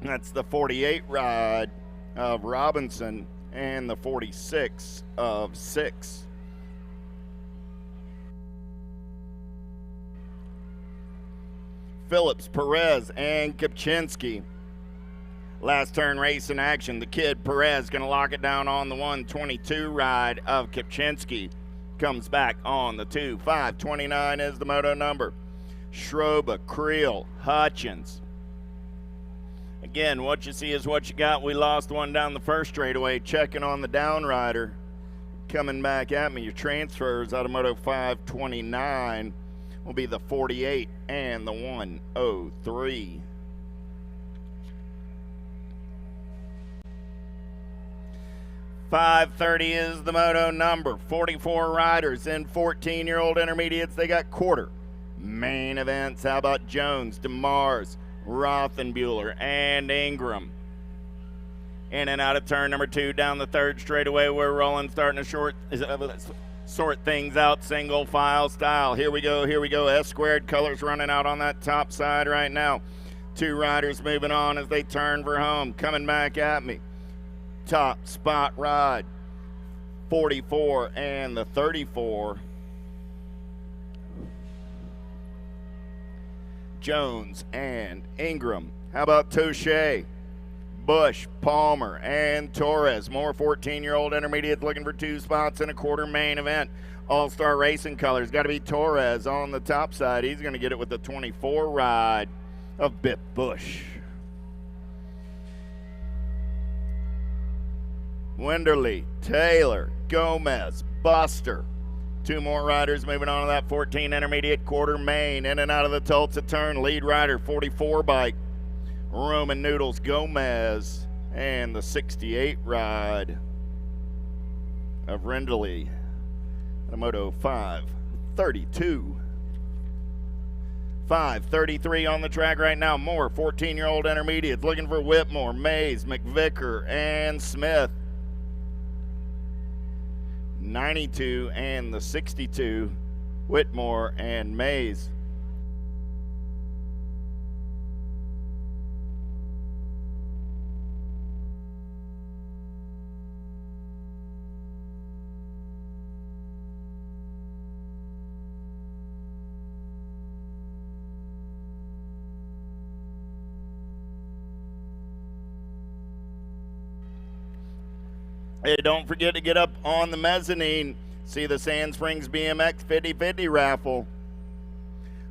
That's the 48 ride of Robinson and the 46 of 6. Phillips, Perez, and Kopczynski. Last turn race in action. The kid Perez going to lock it down on the 122 ride of Kopczynski. Comes back on the 2. 529 is the moto number. Schroba, Creel, Hutchins. Again, what you see is what you got. We lost one down the first straightaway. Checking on the down rider. Coming back at me. Your transfers out of moto 529 will be the 48 and the 103. .530 is the moto number. 44 riders in 14-year-old intermediates. They got quarter main events. How about Jones, DeMars, Rothenbuehler, and Ingram? In and out of turn number 2 down the 3rd straightaway. We're rolling, starting to sort things out single file style. Here we go, here we go. S squared colors running out on that top side right now. 2 riders moving on as they turn for home. Coming back at me. Top spot ride, 44 and the 34. Jones and Ingram. How about Touche, Bush, Palmer, and Torres? More 14-year-old intermediates looking for 2 spots in a quarter main event. All-Star Racing colors. Got to be Torres on the top side. He's going to get it with the 24 ride of Bip Bush. Winderly, Taylor, Gomez, Buster. 2 more riders moving on to that 14 intermediate quarter main. In and out of the Tulsa turn. Lead rider, 44 bike. Roman Noodles, Gomez, and the 68 ride of Renderly. The moto 532. 533 on the track right now. More 14-year-old intermediates looking for Whitmore, Mays, McVicker, and Smith. 92 and the 62, Whitmore and Mays. Hey, don't forget to get up on the mezzanine. See the Sand Springs BMX 50/50 raffle.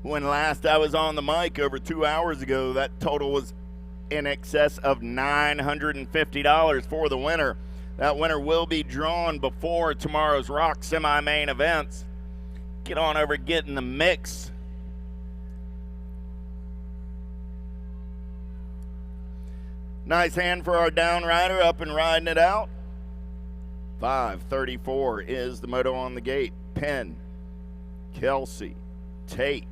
When last I was on the mic over 2 hours ago, that total was in excess of $950 for the winner. That winner will be drawn before tomorrow's Rock semi-main events. Get on over, get in the mix. Nice hand for our down rider, up and riding it out. 534 is the moto on the gate. Penn, Kelsey, Tate.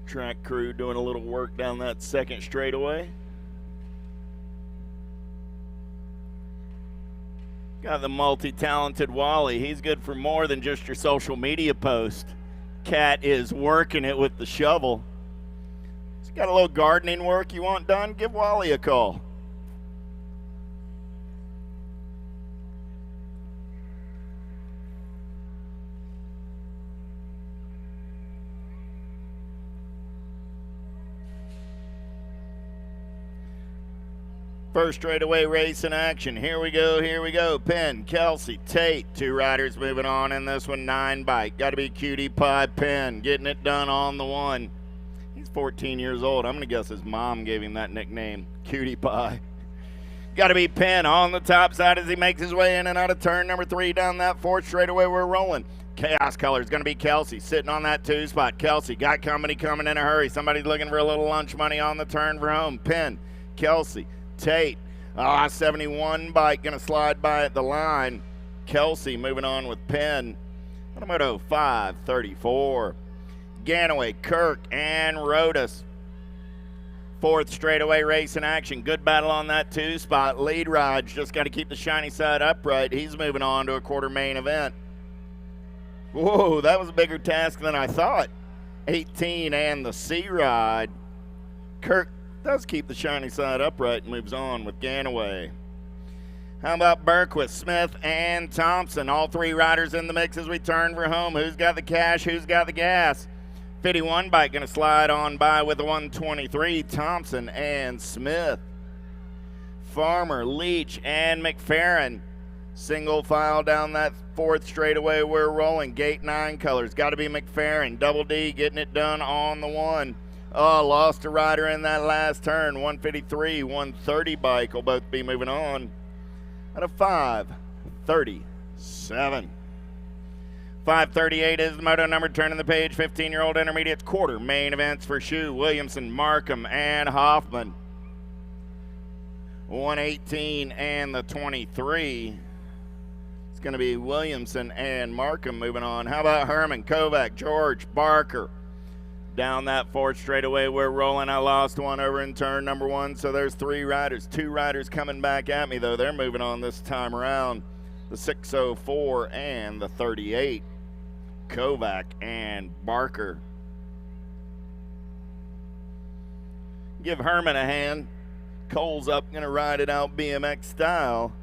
Track crew doing a little work down that second straightaway. Got the multi-talented Wally. He's good for more than just your social media post. Cat is working it with the shovel. He's got a little gardening work you want done? Give Wally a call. First straightaway race in action. Here we go, here we go. Penn, Kelsey, Tate. 2 riders moving on in this one. 9 bike. Got to be Cutie Pie Penn. Getting it done on the 1. He's 14 years old. I'm going to guess his mom gave him that nickname, Cutie Pie. Got to be Penn on the top side as he makes his way in and out of turn number 3 down that 4th straightaway. We're rolling. Chaos color is going to be Kelsey sitting on that 2 spot. Kelsey got company coming in a hurry. Somebody's looking for a little lunch money on the turn for home. Penn, Kelsey, Tate. 71 bike going to slide by at the line. Kelsey moving on with Penn. Moto 534. Ganaway, Kirk, and Rodas. 4th straightaway race in action. Good battle on that 2 spot. Lead Raj just got to keep the shiny side upright. He's moving on to a quarter main event. Whoa, that was a bigger task than I thought. 18 and the C ride. Kirk does keep the shiny side upright and moves on with Ganaway. How about Berquist, Smith, and Thompson? All 3 riders in the mix as we turn for home. Who's got the cash? Who's got the gas? 51 bike going to slide on by with a 123, Thompson and Smith. Farmer, Leach, and McFerrin. Single file down that 4th straightaway. We're rolling. Gate 9 colors. Got to be McFerrin. Double D getting it done on the 1. Oh, lost a rider in that last turn. 153, 130 bike will both be moving on. Out of 537. 538 is the moto number, turning the page. 15-year-old intermediates, quarter main events for Shu, Williamson, Markham, and Hoffman. 118 and the 23. It's going to be Williamson and Markham moving on. How about Herman, Kovac, George, Barker? Down that 4th straightaway, we're rolling. I lost one over in turn number 1, so there's 3 riders. 2 riders coming back at me, though. They're moving on this time around. The 604 and the 38. Kovac and Barker. Give Herman a hand. Cole's up, going to ride it out BMX style.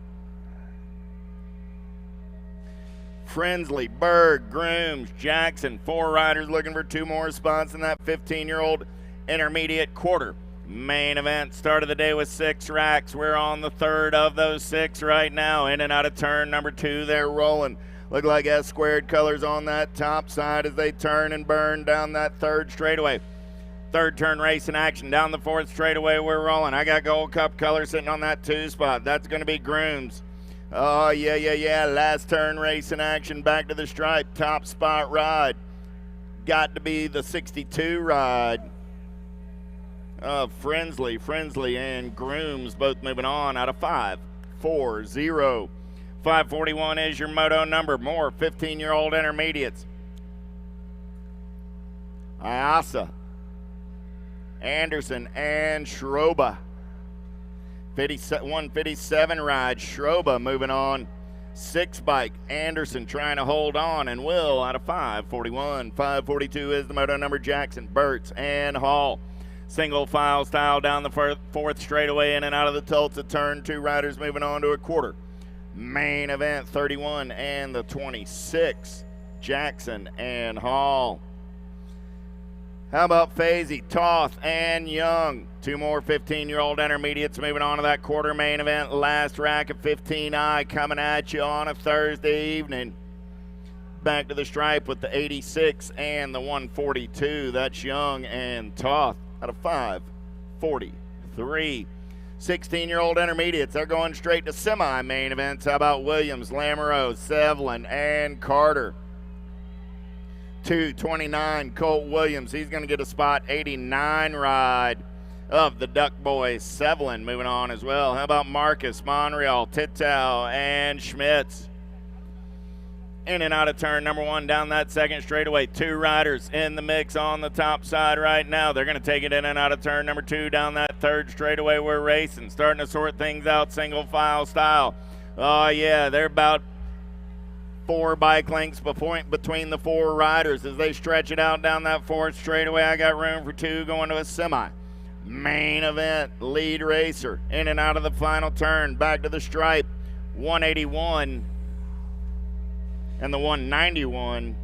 Frensley, Berg, Grooms, Jackson, 4 riders looking for 2 more spots in that 15-year-old intermediate quarter main event. Start of the day with 6 racks. We're on the 3rd of those 6 right now. In and out of turn number 2, they're rolling. Look like S squared colors on that top side as they turn and burn down that 3rd straightaway. 3rd turn race in action. Down the 4th straightaway, we're rolling. I got Gold Cup color sitting on that 2 spot. That's going to be Grooms. Oh, yeah. Last turn race in action. Back to the stripe. Top spot ride. Got to be the 62 ride. Frensley, and Grooms both moving on out of 540. 541 is your moto number. More 15-year-old intermediates. Ayasa, Anderson, and Schroba. 157 ride. Schroba moving on. 6 bike. Anderson trying to hold on and will out of 541. 542 is the moto number. Jackson, Burtz, and Hall. Single file style down the 4th straightaway in and out of the Tulsa turn. 2 riders moving on to a quarter main event. 31 and the 26. Jackson and Hall. How about Fazy, Toth, and Young? 2 more 15-year-old intermediates moving on to that quarter main event. Last rack of 15I coming at you on a Thursday evening. Back to the stripe with the 86 and the 142. That's Young and Toth out of 543. 16-year-old intermediates, they're going straight to semi-main events. How about Williams, Lamoureux, Sevlin, and Carter? 229, Colt Williams. He's going to get a spot 89 ride of the Duck Boys. Sevlin moving on as well. How about Marcus, Monreal, Titow, and Schmitz? In and out of turn number 1 down that 2nd straightaway. 2 riders in the mix on the top side right now. They're going to take it in and out of turn number 2 down that 3rd straightaway. We're racing, starting to sort things out single file style. Oh, yeah, they're about 4 bike lengths between the 4 riders as they stretch it out down that 4th straightaway. I got room for 2 going to a semi. Main event, lead racer, in and out of the final turn, back to the stripe. 181 and the 191,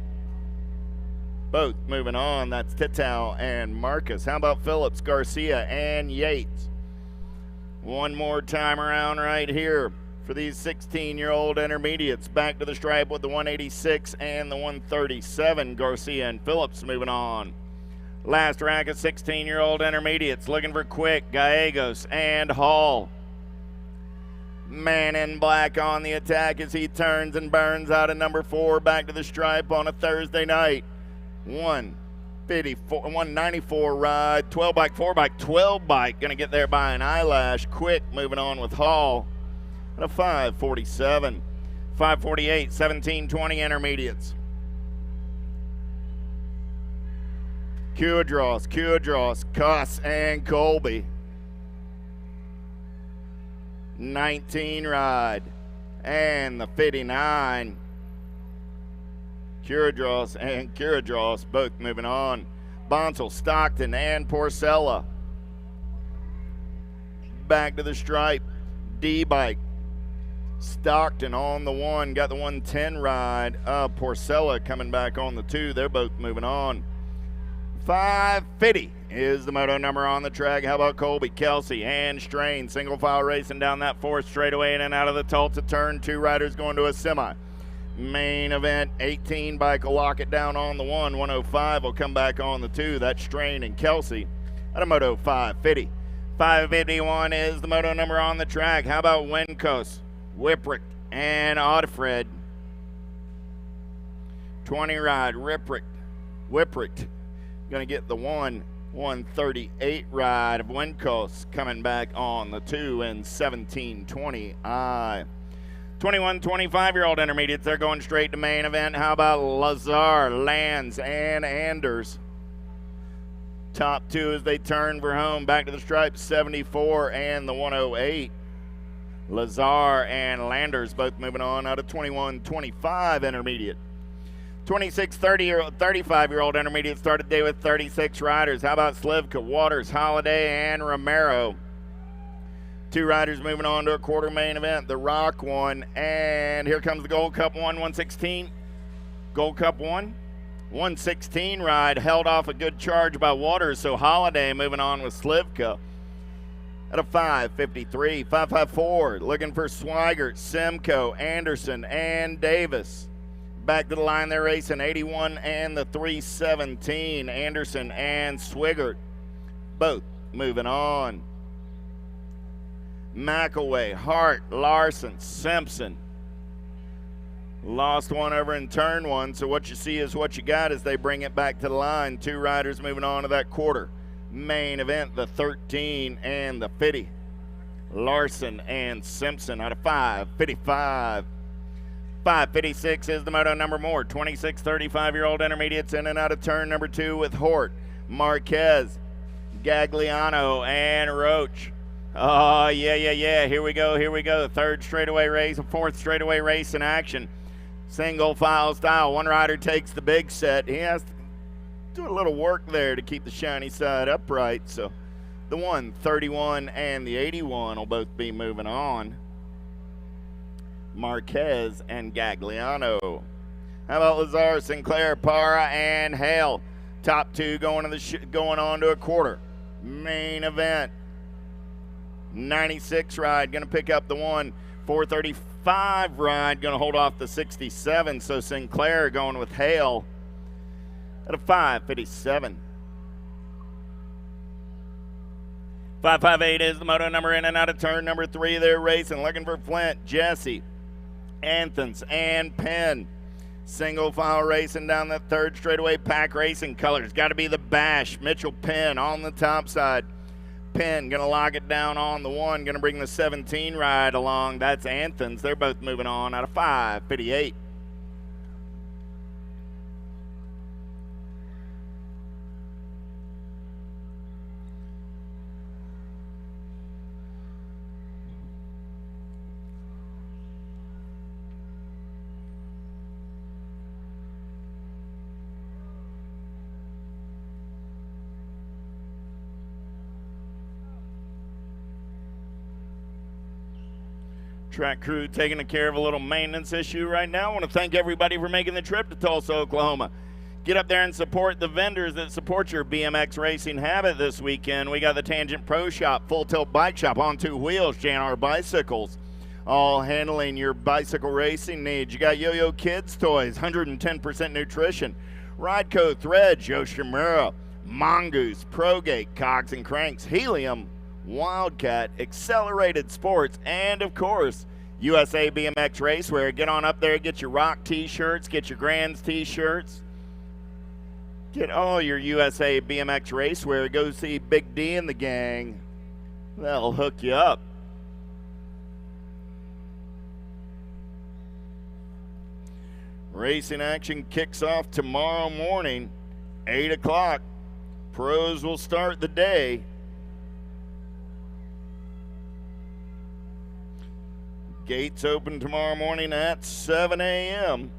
both moving on. That's Titow and Marcus. How about Phillips, Garcia, and Yates? One more time around right here for these 16-year-old intermediates. Back to the stripe with the 186 and the 137. Garcia and Phillips moving on. Last rack of 16-year-old intermediates looking for quick. Gallegos and Hall. Man in black on the attack as he turns and burns out of number 4 back to the stripe on a Thursday night. 194 ride, 12 bike, 4 bike, 12 bike. Going to get there by an eyelash. Quick moving on with Hall at a 547. 548, 1720 intermediates. Kuadros, Cuss, and Colby. 19 ride. And the 59. Kuadros both moving on. Bonsall, Stockton, and Porcella. Back to the stripe. D-bike. Stockton on the 1, got the 110 ride. Porcella coming back on the 2. They're both moving on. 550 is the moto number on the track. How about Colby, Kelsey, and Strain? Single file racing down that 4th straightaway in and out of the Tulsa turn. 2 riders going to a semi. Main event, 18 bike will lock it down on the 1. 105 will come back on the 2. That's Strain and Kelsey at a moto 550. 551 is the moto number on the track. How about Winkos, Whipwreck, and Otterfred? 20 ride, Whipwreck. Going to get the 138 ride of Winkos coming back on the 2 in 1720 I. 21, 25-year-old intermediates, they're going straight to main event. How about Lazar, Lands, and Anders? Top 2 as they turn for home. Back to the stripe, 74 and the 108. Lazar and Landers both moving on out of 21, 25 intermediate. 26, 35-year-old intermediate started day with 36 riders. How about Slivka, Waters, Holiday, and Romero? 2 riders moving on to a quarter main event. The Rock 1, and here comes the Gold Cup 1, 116. Gold Cup 1, 116 ride, held off a good charge by Waters, so Holiday moving on with Slivka at a 553. 554, looking for Swigert, Simcoe, Anderson, and Davis. Back to the line, they're racing 81 and the 317. Anderson and Swigert both moving on. McElway, Hart, Larson, Simpson. Lost one over in turn 1, so what you see is what you got as they bring it back to the line. 2 riders moving on to that quarter main event, the 13 and the 50. Larson and Simpson out of 555. 556 is the moto number more. 26, 35-year-old intermediates in and out of turn number 2 with Hort, Marquez, Gagliano, and Roach. Oh, yeah. Here we go. 3rd straightaway race, a 4th straightaway race in action. Single file style. 1 rider takes the big set. He has to do a little work there to keep the shiny side upright. So the 131 and the 81 will both be moving on. Marquez and Gagliano. How about Lazar, Sinclair, Parra, and Hale? Top 2 going on to a quarter main event. 96 ride, going to pick up the 435 ride, going to hold off the 67. So Sinclair going with Hale at a 557. 558 is the moto number in and out of turn number 3. They're racing, looking for Flint, Jesse, Anthons, and Penn. Single file racing down the 3rd straightaway. Pack racing colors. Got to be the Bash. Mitchell Penn on the top side. Penn going to lock it down on the 1. Going to bring the 17 ride along. That's Anthons. They're both moving on out of 558. Track crew taking care of a little maintenance issue right now. I want to thank everybody for making the trip to Tulsa, Oklahoma. Get up there and support the vendors that support your BMX racing habit this weekend. We got the Tangent Pro Shop, Full Tilt Bike Shop on 2 wheels, JNR Bicycles, all handling your bicycle racing needs. You got Yo-Yo Kids Toys, 110% nutrition, Rideco Threads, Yoshimura, Mongoose, Progate, Cogs and Cranks, Helium, Wildcat, Accelerated Sports, and of course, USA BMX Racewear. Get on up there, get your Rock t-shirts, get your Grands t-shirts. Get all your USA BMX Racewear. Go see Big D and the gang. They'll hook you up. Racing action kicks off tomorrow morning, 8 o'clock. Pros will start the day. Gates open tomorrow morning at 7 a.m.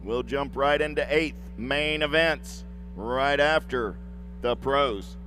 We'll jump right into 8th main events right after the pros.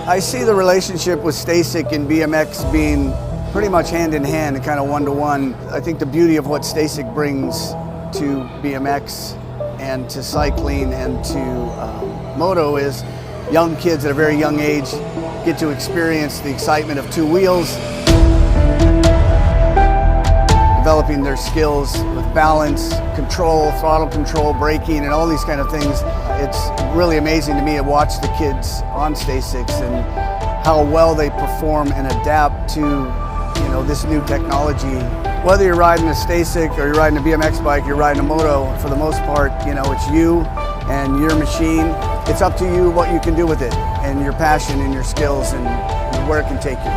I see the relationship with STACYC and BMX being pretty much hand in hand and kind of one-to-one. I think the beauty of what STACYC brings to BMX and to cycling and to moto is young kids at a very young age get to experience the excitement of two wheels, developing their skills with balance, control, throttle control, braking, and all these kind of things. It's really amazing to me to watch the kids on STACYCs and how well they perform and adapt to, this new technology. Whether you're riding a STACYC or you're riding a BMX bike, you're riding a moto, for the most part, it's you and your machine. It's up to you what you can do with it and your passion and your skills and where it can take you.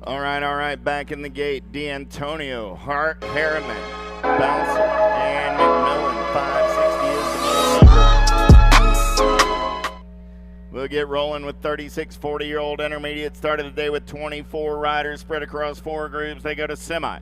All right, back in the gate, D'Antonio, Hart, Harriman, Bouncer, and McMillan, 560 is the number. We'll get rolling with 36 40-year-old intermediate. Started the day with 24 riders spread across 4 groups. They go to semi.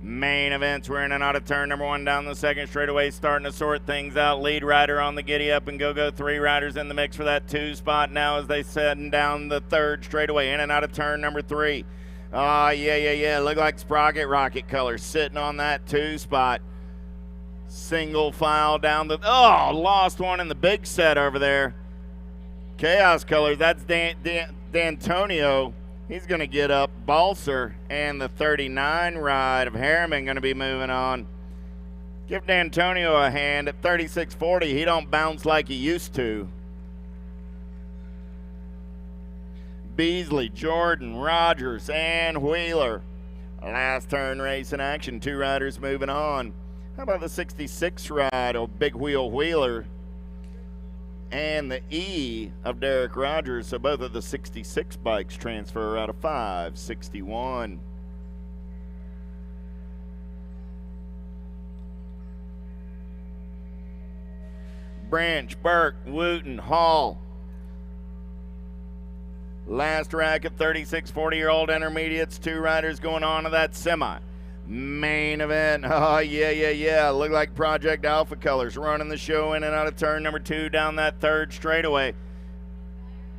Main events, we're in and out of turn number 1 down the second straightaway, starting to sort things out. Lead rider on the giddy up and go. 3 riders in the mix for that 2 spot now as they setting down the third straightaway, in and out of turn number 3. Yeah. Look like Sprocket Rocket Colors sitting on that 2 spot. Single file down the... lost one in the big set over there. Chaos Colors, that's D'Antonio. He's going to get up. Balser and the 39 ride of Harriman going to be moving on. Give D'Antonio a hand. At 36.40, he don't bounce like he used to. Beasley, Jordan, Rogers, and Wheeler. Last turn race in action. 2 riders moving on. How about the 66 ride of Big Wheel Wheeler and the E of Derek Rogers? So both of the 66 bikes transfer out of 561. Branch, Burke, Wooten, Hall. Last rack of 36 40-year-old intermediates. 2 riders going on to that semi. Main event. Yeah. Look like Project Alpha Colors running the show in and out of turn number 2 down that third straightaway.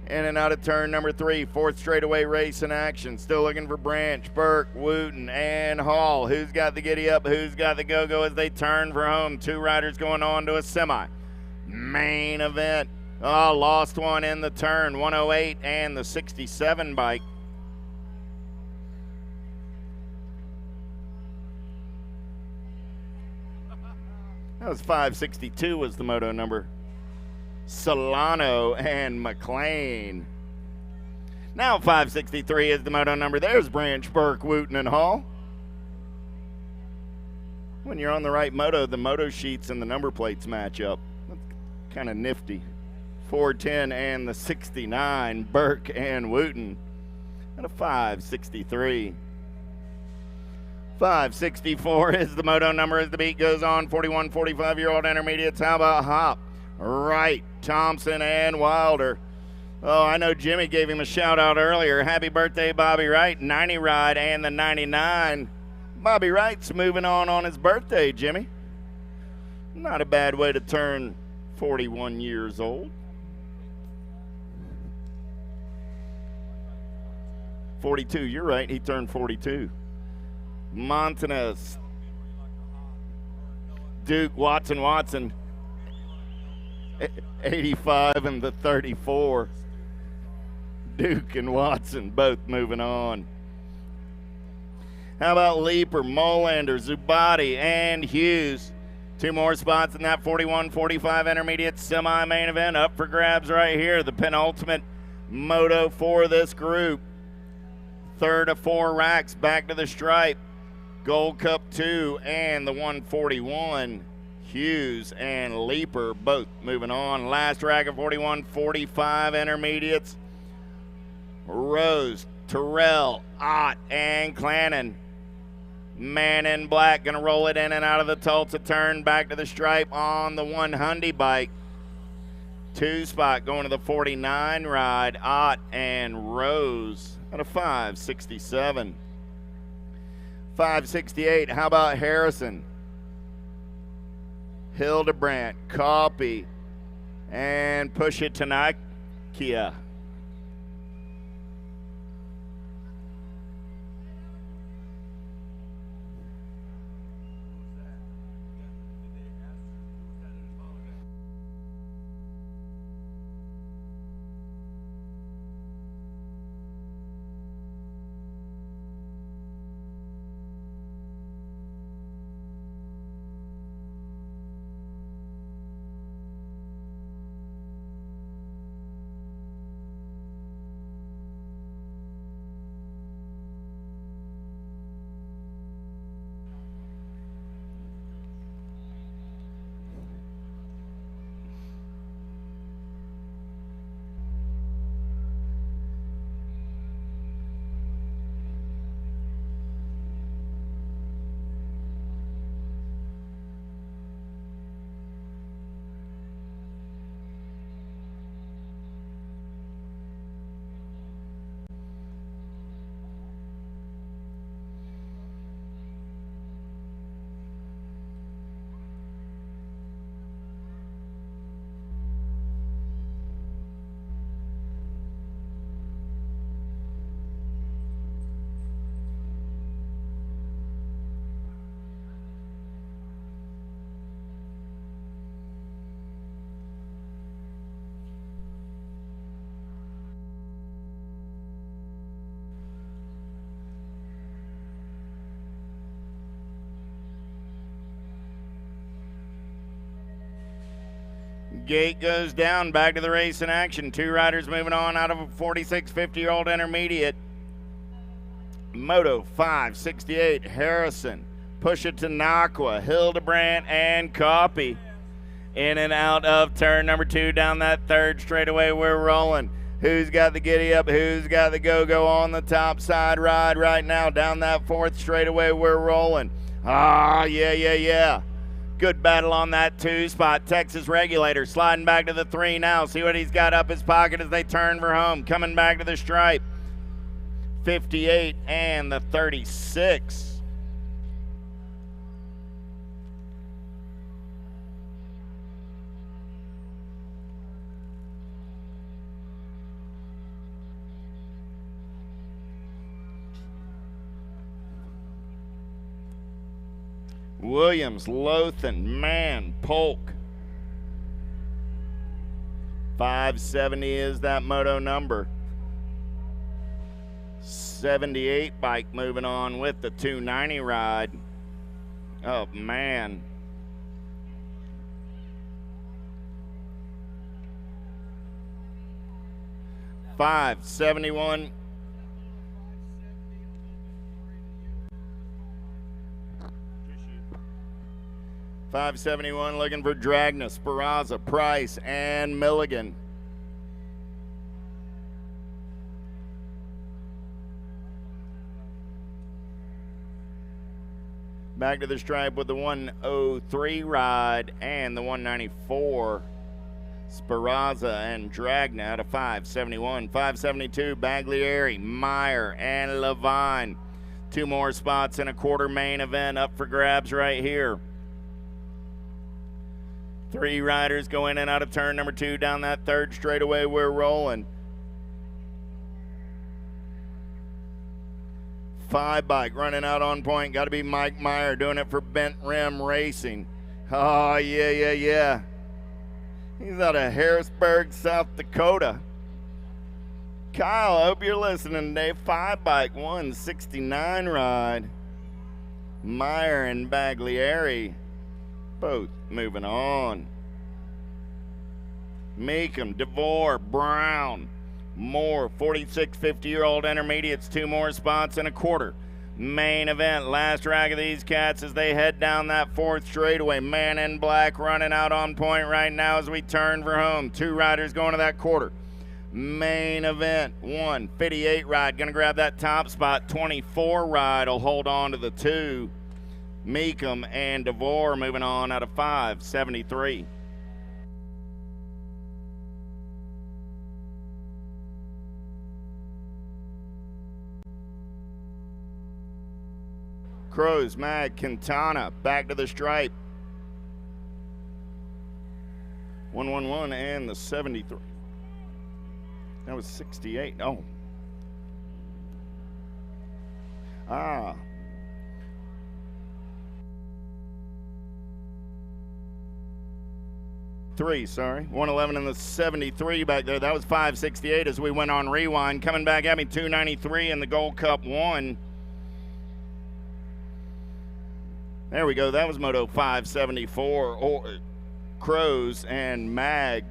In and out of turn number 3. 4th straightaway race in action. Still looking for Branch, Burke, Wooten, and Hall. Who's got the giddy up? Who's got the go-go as they turn for home? 2 riders going on to a semi. Main event. Oh, lost one in the turn. 108 and the 67 bike. That was 562 was the moto number. Solano and McLean. Now 563 is the moto number. There's Branch, Burke, Wooten, and Hall. When you're on the right moto, the moto sheets and the number plates match up. That's kind of nifty. 410 and the 69, Burke and Wooten. And a 563. 564 is the moto number as the beat goes on. 41, 45-year-old intermediates. How about Hop? Wright, Thompson, and Wilder. Oh, I know Jimmy gave him a shout out earlier. Happy birthday, Bobby Wright. 90 ride and the 99. Bobby Wright's moving on his birthday, Jimmy. Not a bad way to turn 41 years old. 42, you're right. He turned 42. Montanez, Duke, Watson, 85 and the 34. Duke and Watson both moving on. How about Leeper, Molander, Zubati, and Hughes? 2 more spots in that 41-45 intermediate semi-main event up for grabs right here. The penultimate moto for this group. Third of 4 racks back to the stripe. Gold Cup 2 and the 141. Hughes and Leeper both moving on. Last rack of 41-45 intermediates. Rose, Terrell, Ott, and Clannon. Man in black gonna roll it in and out of the Tulsa turn back to the stripe on the 100 bike. 2 spot going to the 49 ride. Ott and Rose at a 567. 568, how about Harrison? Hildebrandt, Copy, and Push It to Nakia. Gate goes down, back to the race in action. 2 riders moving on out of a 46, 50-year-old intermediate. Moto 568, Harrison. Push It to Nakwa, Hildebrandt, and Copy. In and out of turn number 2 down that third straightaway. We're rolling. Who's got the giddy up? Who's got the go-go on the top side ride right now? Down that 4th straightaway, we're rolling. Ah, yeah. Good battle on that 2 spot. Texas Regulator sliding back to the 3 now. See what he's got up his pocket as they turn for home. Coming back to the stripe. 58 and the 36. Williams, Lothan, Mann, Polk. 570 is that moto number. 78 bike moving on with the 290 ride. Oh, man. $571. $571 looking for Dragna, Speraza, Price, and Milligan. Back to the stripe with the 103 ride and the 194. Speraza and Dragna out of 571. 572, Baglieri, Meyer, and Levine. 2 more spots in a quarter main event up for grabs right here. 3 riders go in and out of turn number 2 down that third straightaway. We're rolling. 5 bike running out on point. Got to be Mike Meyer doing it for Bent Rim Racing. Oh, yeah. He's out of Harrisburg, South Dakota. Kyle, I hope you're listening today. 5 bike, 169 ride. Meyer and Baglieri both moving on. Meekum, DeVore, Brown, Moore, 46 50-year-old intermediates, 2 more spots in a quarter. Main event, last drag of these cats as they head down that 4th straightaway. Man in black running out on point right now as we turn for home. 2 riders going to that quarter. Main event, 158 ride, gonna grab that top spot. 24 ride will hold on to the 2. Meekum and DeVore moving on out of 573. Crows, Mag, Quintana, back to the stripe. 111 and the 73. That was 68. Oh. Ah. Sorry. 111 and the 73 back there. That was 568 as we went on rewind. Coming back at me, 293 in the Gold Cup 1. There we go. That was Moto 574. Crows and Mag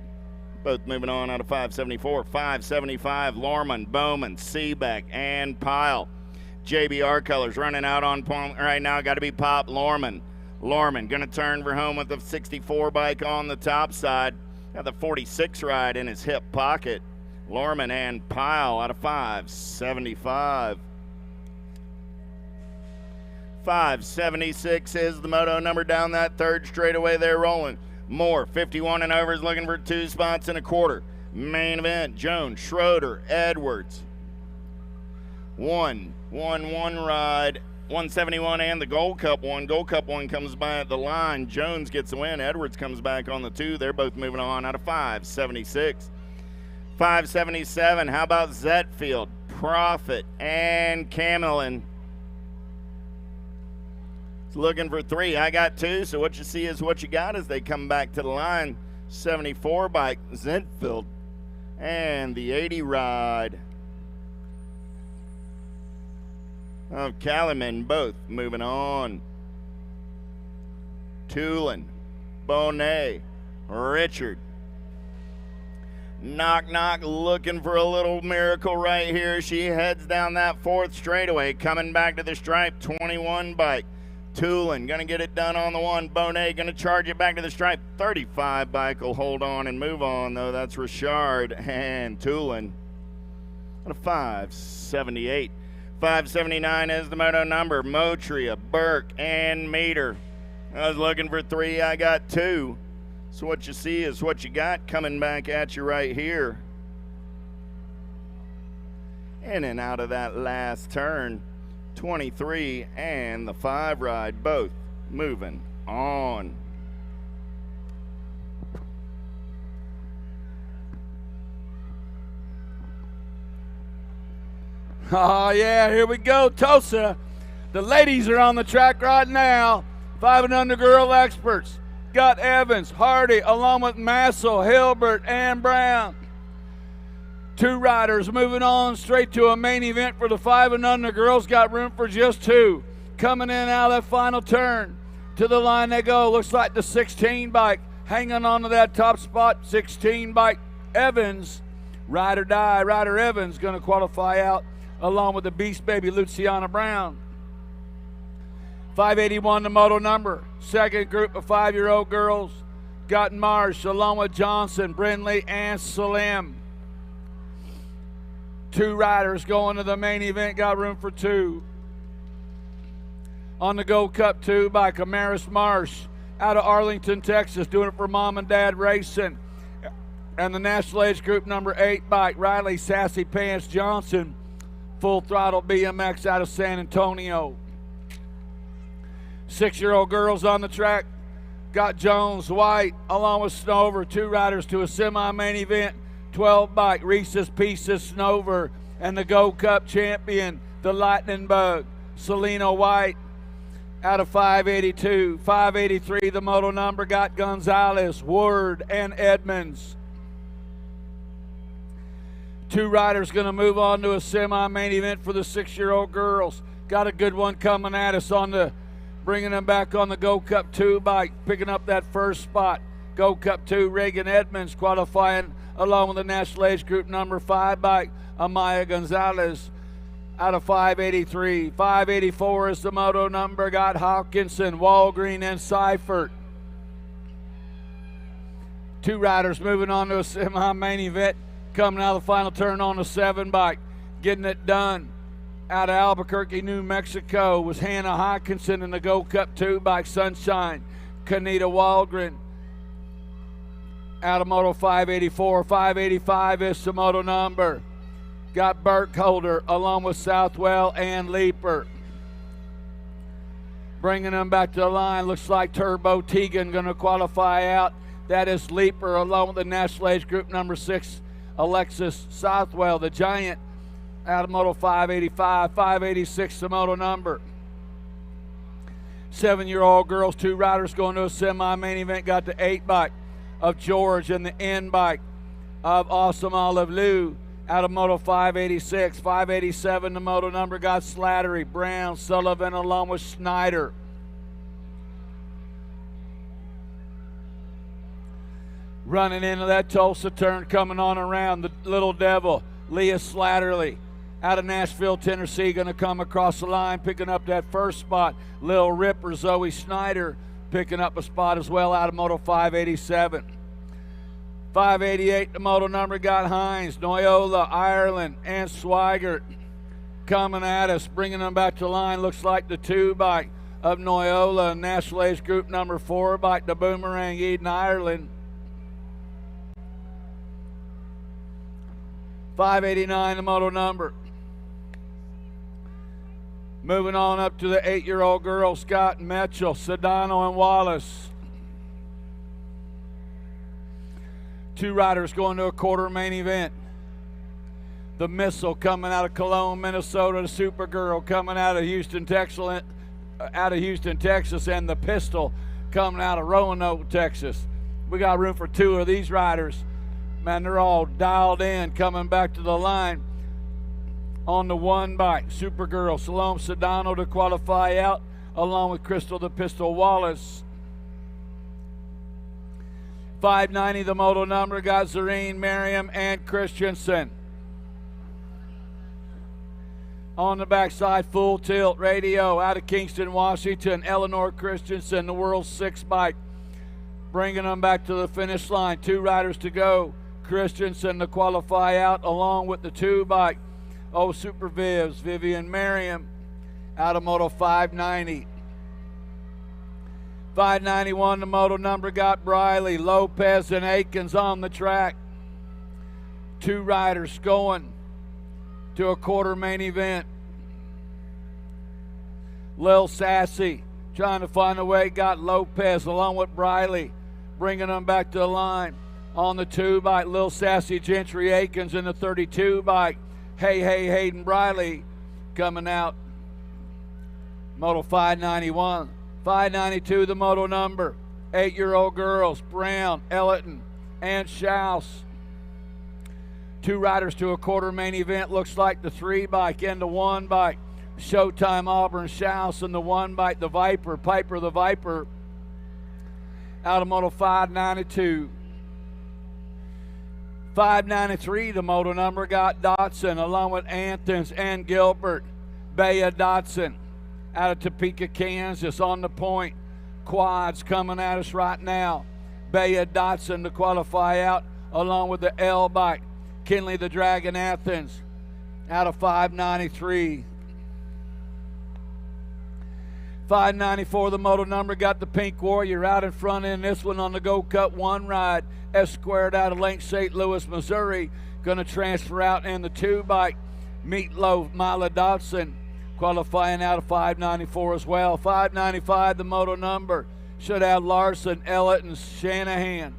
both moving on out of 574. 575, Lorman, Bowman, Seebeck, and Pyle. JBR colors running out on point right now. Got to be Pop Lorman. Lorman going to turn for home with the 64 bike on the top side. Got the 46 ride in his hip pocket. Lorman and Pyle out of 575. 576 is the moto number down that 3rd straightaway. They're rolling. Moore, 51 and over, is looking for 2 spots in a quarter. Main event, Jones, Schroeder, Edwards. 111 ride. 171 and the Gold Cup 1. Gold Cup 1 comes by at the line. Jones gets the win. Edwards comes back on the 2. They're both moving on out of 576. 577, how about Zetfield, Profit, and Camelin? It's looking for 3. I got 2, so what you see is what you got as they come back to the line. 74 bike, Zetfield, and the 80 ride of Caliman, both moving on. Tulin, Bonet, Richard. Knock Knock looking for a little miracle right here. She heads down that 4th straightaway, coming back to the stripe. 21 bike. Tulin gonna get it done on the 1. Bonet gonna charge it back to the stripe. 35 bike will hold on and move on though. That's Richard and Tulin. Out of 578. 579 is the moto number. Motria, Burke, and Meter. I was looking for 3. I got 2. So what you see is what you got coming back at you right here. In and out of that last turn. 23 and the 5 ride, both moving on. Oh, yeah, here we go, Tulsa. The ladies are on the track right now. 5 and under girl experts. got Evans, Hardy, along with Massell, Hilbert, and Brown. 2 riders moving on straight to a main event for the 5 and under girls. Got room for just 2. Coming in out of that final turn. To the line they go. Looks like the 16 bike hanging on to that top spot. 16 bike Evans. Ride or die. Ryder Evans going to qualify out along with the Beast Baby Luciana Brown. 581 the moto number. Second group of 5-year-old girls. Got Marsh along with Johnson, Brindley, and Salim. 2 riders going to the main event. Got room for 2. On the Gold Cup 2 by Camaris Marsh out of Arlington, Texas, doing it for Mom and Dad Racing. And the National Age Group number 8 bike, Riley Sassy Pants Johnson, Full Throttle BMX out of San Antonio. 6-year-old girls on the track. Got Jones, White, along with Snover, 2 riders to a semi-main event. 12 bike, Reese's Pieces, Snover, and the Gold Cup champion, the Lightning Bug, Selena White, out of 582. 583, the moto number, got Gonzalez, Ward, and Edmonds. 2 riders going to move on to a semi-main event for the 6-year-old girls. Got a good one coming at us on the, bringing them back on the Gold Cup 2 bike, picking up that first spot. Gold Cup 2, Reagan Edmonds qualifying along with the National Age Group number 5 bike, Amaya Gonzalez, out of 583. 584 is the moto number, got Hawkinson, Walgreen, and Seifert. 2 riders moving on to a semi-main event, coming out of the final turn on the 7 bike, getting it done out of Albuquerque, New Mexico, was Hannah Hawkinson in the Gold Cup 2 bike, Sunshine, Kanita Walgren, out of moto 584. 585 is the moto number. Got Burkholder along with Southwell and Leaper. Bringing them back to the line, looks like Turbo Tegan going to qualify out. That is Leaper along with the National Age Group number 6, Alexis Southwell, the Giant, out of moto 585. 586 the moto number. 7-year-old girls, 2 riders going to a semi-main event. Got the 8 bike of George and the N bike of Awesome Olive Lou out of moto 586. 587 the moto number, got Slattery, Brown, Sullivan along with Snyder. Running into that Tulsa turn, coming on around, the Little Devil, Leah Slatterly out of Nashville, Tennessee, going to come across the line, picking up that first spot. Lil Ripper, Zoe Snyder, picking up a spot as well out of moto 587. 588, the moto number, got Hines, Noyola, Ireland, and Swigert coming at us, bringing them back to line. Looks like the 2 bike of Noyola, National Age Group number 4 bike, the Boomerang, Eden, Ireland. 589, the moto number. Moving on up to the 8-year-old girls, Scott Mitchell, Sedano, and Wallace. 2 riders going to a quarter main event. The Missile coming out of Cologne, Minnesota. The Supergirl coming out of Houston, Texas, and the Pistol coming out of Roanoke, Texas. We got room for 2 of these riders. Man, they're all dialed in, coming back to the line. On the 1 bike, Supergirl, Salome Sedano to qualify out, along with Crystal the Pistol Wallace. 590 the moto number, got Zareen, Merriam, and Christensen. On the backside, Full Tilt Radio out of Kingston, Washington, Eleanor Christensen, the world's 6 bike, bringing them back to the finish line. 2 riders to go. Christensen to qualify out, along with the 2 bike. Oh, Super Vivs, Vivian Merriam, out of moto 590. 591, the moto number, got Briley, Lopez, and Aikens on the track. 2 riders going to a quarter main event. Lil Sassy trying to find a way, got Lopez along with Briley, bringing them back to the line. On the 2 bike, Lil Sassy, Gentry, Aikens in the 32 bike. Hey, Hayden Briley coming out. Moto 591. 592, the moto number. 8-year-old girls, Brown, Ellerton, and Schaus. 2 riders to a quarter main event. Looks like the 3 bike and the 1 bike. Showtime Auburn, Schaus, and the 1 bike, the Viper, Piper the Viper. Out of Moto 592. 593, the moto number, got Dotson along with Anthons and Gilbert. Baya Dotson out of Topeka, Kansas on the point. Quads coming at us right now. Baya Dotson to qualify out along with the L bike. Kinley the Dragon Athens out of 593. 594, the moto number, got the Pink Warrior out in front in this one on the Go Cut 1 ride. S squared out of Lake St. Louis, Missouri. Going to transfer out in the 2 bike. Meatloaf Mila Dodson qualifying out of 594 as well. 595, the moto number. Should have Larson, Ellerton, Shanahan,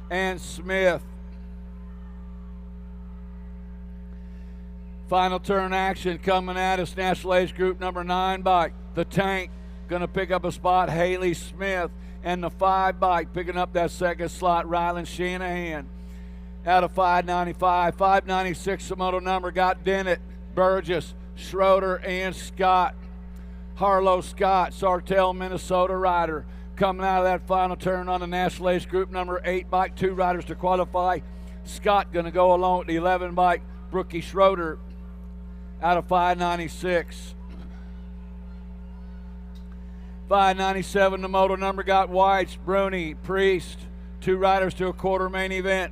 and Smith. Final turn action coming at us. National Age Group number 9 bike. The Tank going to pick up a spot. Haley Smith. And the 5 bike picking up that second slot. Rylan Shanahan out of 595. 596, the moto number, got Dennett, Burgess, Schroeder, and Scott. Harlow Scott, Sartell, Minnesota rider, coming out of that final turn on the National Age Group number 8 bike. 2 riders to qualify. Scott going to go along with the 11 bike. Brookie Schroeder out of 596. 597, the moto number, got Whites, Bruni, Priest. 2 riders to a quarter main event.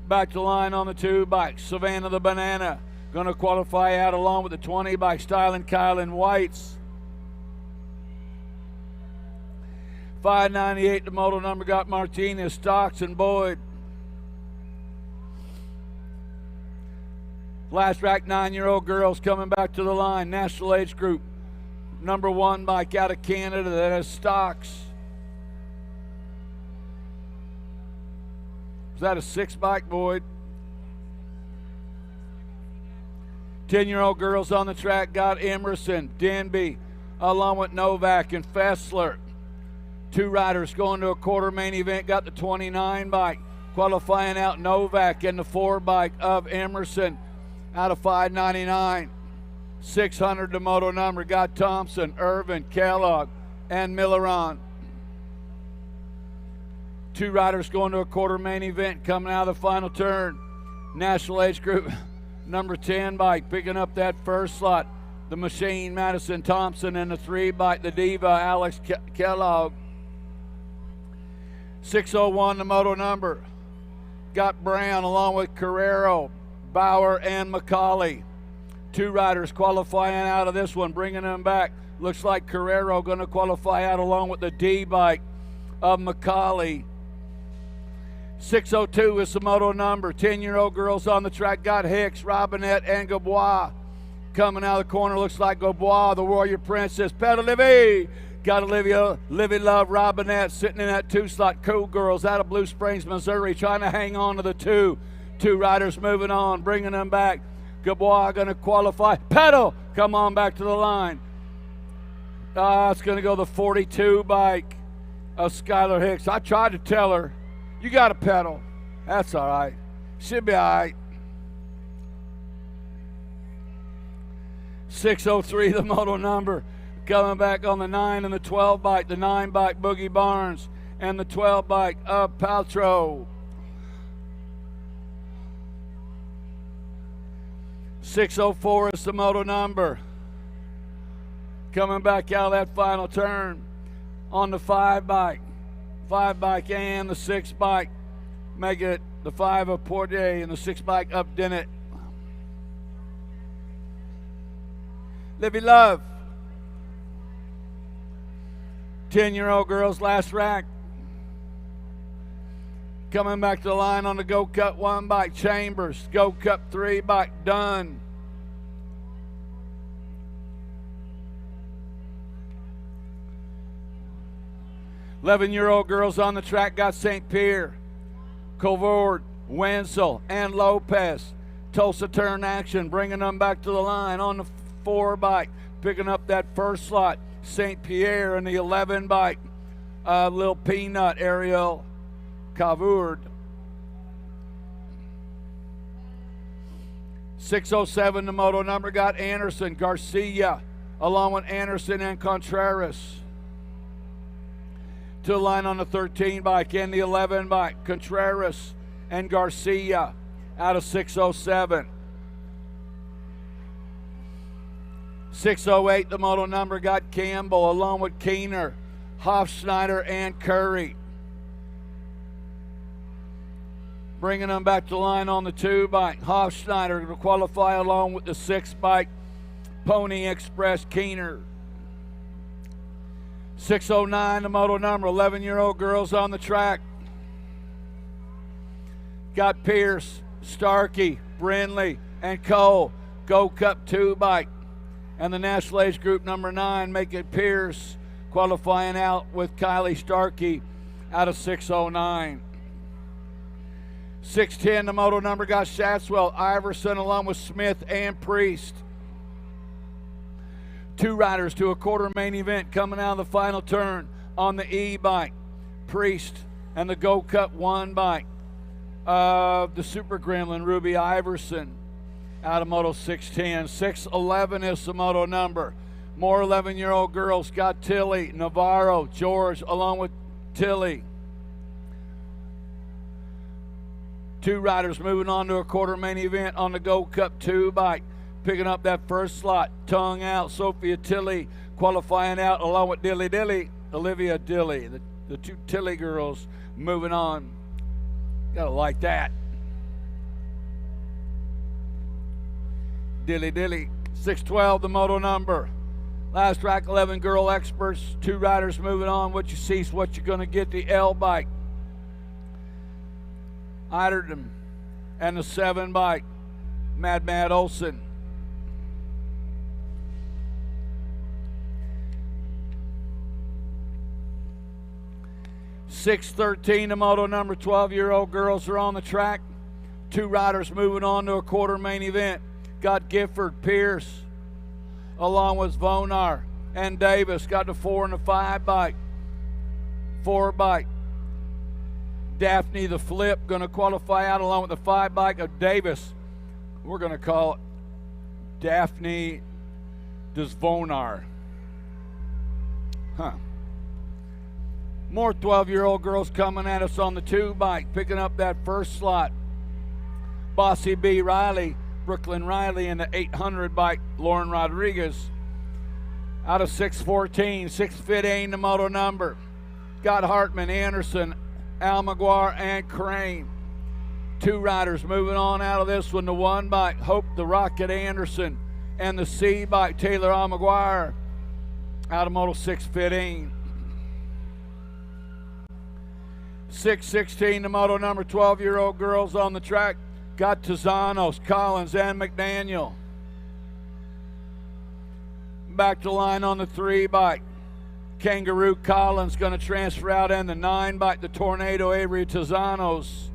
Back to line on the 2 bike. Savannah the Banana going to qualify out along with the 20 bike. Styling Kylan Whites. 598, the moto number, got Martinez, Stocks, and Boyd. Last rack, 9-year-old girls coming back to the line. National Age Group number 1 bike out of Canada, that has Stocks. Is that a 6 bike, Boyd? 10-year-old girls on the track, got Emerson, Denby, along with Novak and Fessler. 2 riders going to a quarter main event, got the 29 bike. Qualifying out Novak and the 4 bike of Emerson out of 599. 600, the moto number, got Thompson, Irvin, Kellogg, and Milleron. 2 riders going to a quarter main event coming out of the final turn. National Age Group number 10 bike picking up that first slot. The Machine, Madison Thompson, and the 3 bike, the Diva, Alex Kellogg. 601, the moto number, got Brown along with Carrero, Bauer, and McCauley. 2 riders qualifying out of this one, bringing them back. Looks like Carrero going to qualify out along with the D bike of McCauley. 602 is the moto number. 10-year-old girls on the track, got Hicks, Robinette, and Gabois. Coming out of the corner, looks like Gabois, the Warrior Princess. Pedal Livy, got Olivia, Livy Love, Robinette sitting in that 2 slot. Cool Girls out of Blue Springs, Missouri, trying to hang on to the 2. 2 riders moving on, bringing them back. Gabois going to qualify. Pedal, come on back to the line. It's going to go the 42 bike of Skylar Hicks. I tried to tell her, you got to pedal. That's all right. Should be all right. 603, the moto number. Coming back on the 9 and the 12 bike. The 9 bike, Boogie Barnes, and the 12 bike of Paltrow. 604 is the moto number. Coming back out of that final turn on the 5 bike. 5 bike and the 6 bike. Make it the 5 of Portier and the 6 bike of Dennett. Livy Love. 10-year-old girls, last rack. Coming back to the line on the Go Cut 1 bike, Chambers. Go Cut 3 bike, Dunn. Eleven-year-old girls on the track, got St. Pierre, Covord, Wenzel, and Lopez. Tulsa turn action, bringing them back to the line on the 4 bike, picking up that first slot. St. Pierre and the 11 bike. Lil Peanut, Ariel Cavourd. 607, the moto number, got Anderson, Garcia, along with Anderson and Contreras. To the line on the 13 bike and the 11 bike, Contreras and Garcia out of 607. 608, the moto number, got Campbell, along with Keener, Hofschneider, and Curry. Bringing them back to the line on the 2 bike. Hofschneider to qualify along with the 6 bike. Pony Express Keener. 609, the moto number, 11-year-old girls on the track. Got Pierce, Starkey, Brindley, and Cole. Go Cup 2 bike. And the National Age Group number 9, making Pierce, qualifying out with Kylie Starkey out of 609. 610, the moto number, got Shatswell, Iverson, along with Smith and Priest. 2 riders to a quarter main event coming out of the final turn on the E bike. Priest and the Go Cup 1 bike. The Super Gremlin, Ruby Iverson, out of moto 610. 611 is the moto number. More 11-year-old girls, got Tilly, Navarro, George, along with Tilly. 2 riders moving on to a quarter main event on the Go Cup 2 bike. Picking up that first slot, tongue out, Sophia Tilly qualifying out along with Olivia Dilly. The 2 Tilly girls moving on. Gotta like that. Dilly. 612, the moto number. Last track 11 girl experts. 2 riders moving on. What you see is what you're gonna get. The L bike. Eiderton and the 7 bike, Mad Olson. 613, the moto number, 12-year-old girls are on the track. 2 riders moving on to a quarter main event. Got Gifford, Pierce, along with Vonar and Davis. Got the 4 and the 5 bike. 4 bike. Daphne the Flip going to qualify out along with the 5 bike of Davis. We're going to call it Daphne Desvonar. More 12-year-old girls coming at us on the 2 bike, picking up that first slot. Bossy B. Riley, Brooklyn Riley, in the 800 bike, Lauren Rodriguez. Out of 614, 615, the moto number. Got Hartman, Anderson, Almaguer, and Crane. 2 riders moving on out of this one. The 1 bike, Hope the Rocket Anderson, and the C bike, Taylor Almaguer, out of moto 615. 616, the moto number, 12-year-old girls on the track. Got Tizanos, Collins, and McDaniel. Back to line on the 3 bike. Kangaroo Collins going to transfer out, and the 9 bike, the Tornado Avery Tizanos,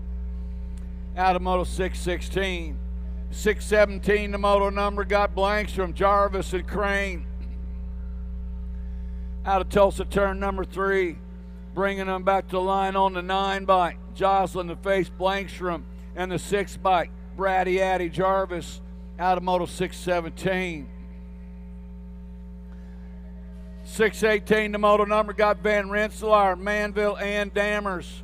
out of moto 616. 617, the moto number, got Blankstrom, Jarvis, and Crane. Out of Tulsa, turn number 3. Bringing them back to line on the 9 bike. Jocelyn, the face, Blankstrom, and the 6 bike, Braddy Addy Jarvis, out of moto 617. 618, the moto number, got Van Rensselaer, Manville, and Dammers.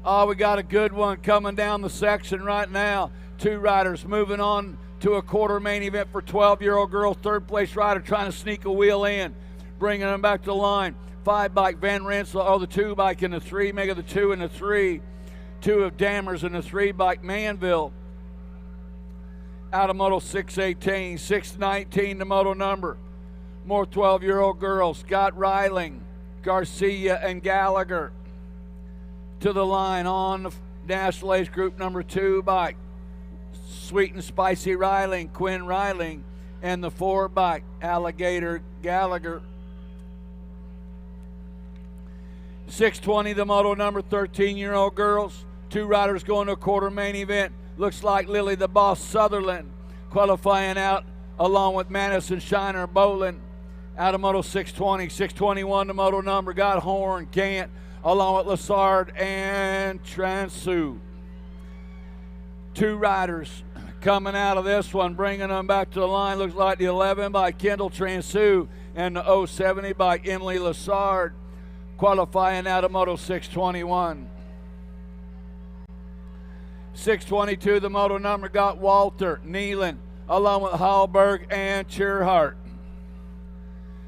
Oh, we got a good one coming down the section right now. 2 riders moving on to a quarter main event for 12-year-old girls. 3rd place rider trying to sneak a wheel in. Bringing them back to the line. 5 bike, Van Rensselaer, the 2 bike in the 3, Mega the 2 and the 3. 2 of Dammers and the 3 bike, Manville. Out of moto 618. 619, the moto number. More 12-year-old girls. Got Reiling, Garcia, and Gallagher. To the line on the National Age Group number 2 bike. Sweet and Spicy Reiling, Quinn Reiling, and the 4 bike, Alligator Gallagher. 620, the moto number, 13-year-old girls. 2 riders going to a quarter main event. Looks like Lily the Boss Sutherland qualifying out along with Madison Shiner Bolin Out of Moto 620, 621 the moto number, got Horn, Gant, along with Lassard and Transu. 2 riders coming out of this one, bringing them back to the line. Looks like the 11 by Kendall Transu and the 070 by Emily Lassard, qualifying out of Moto 621. 622 the moto number, got Walter, Nealon, along with Hallberg and Cheerhart.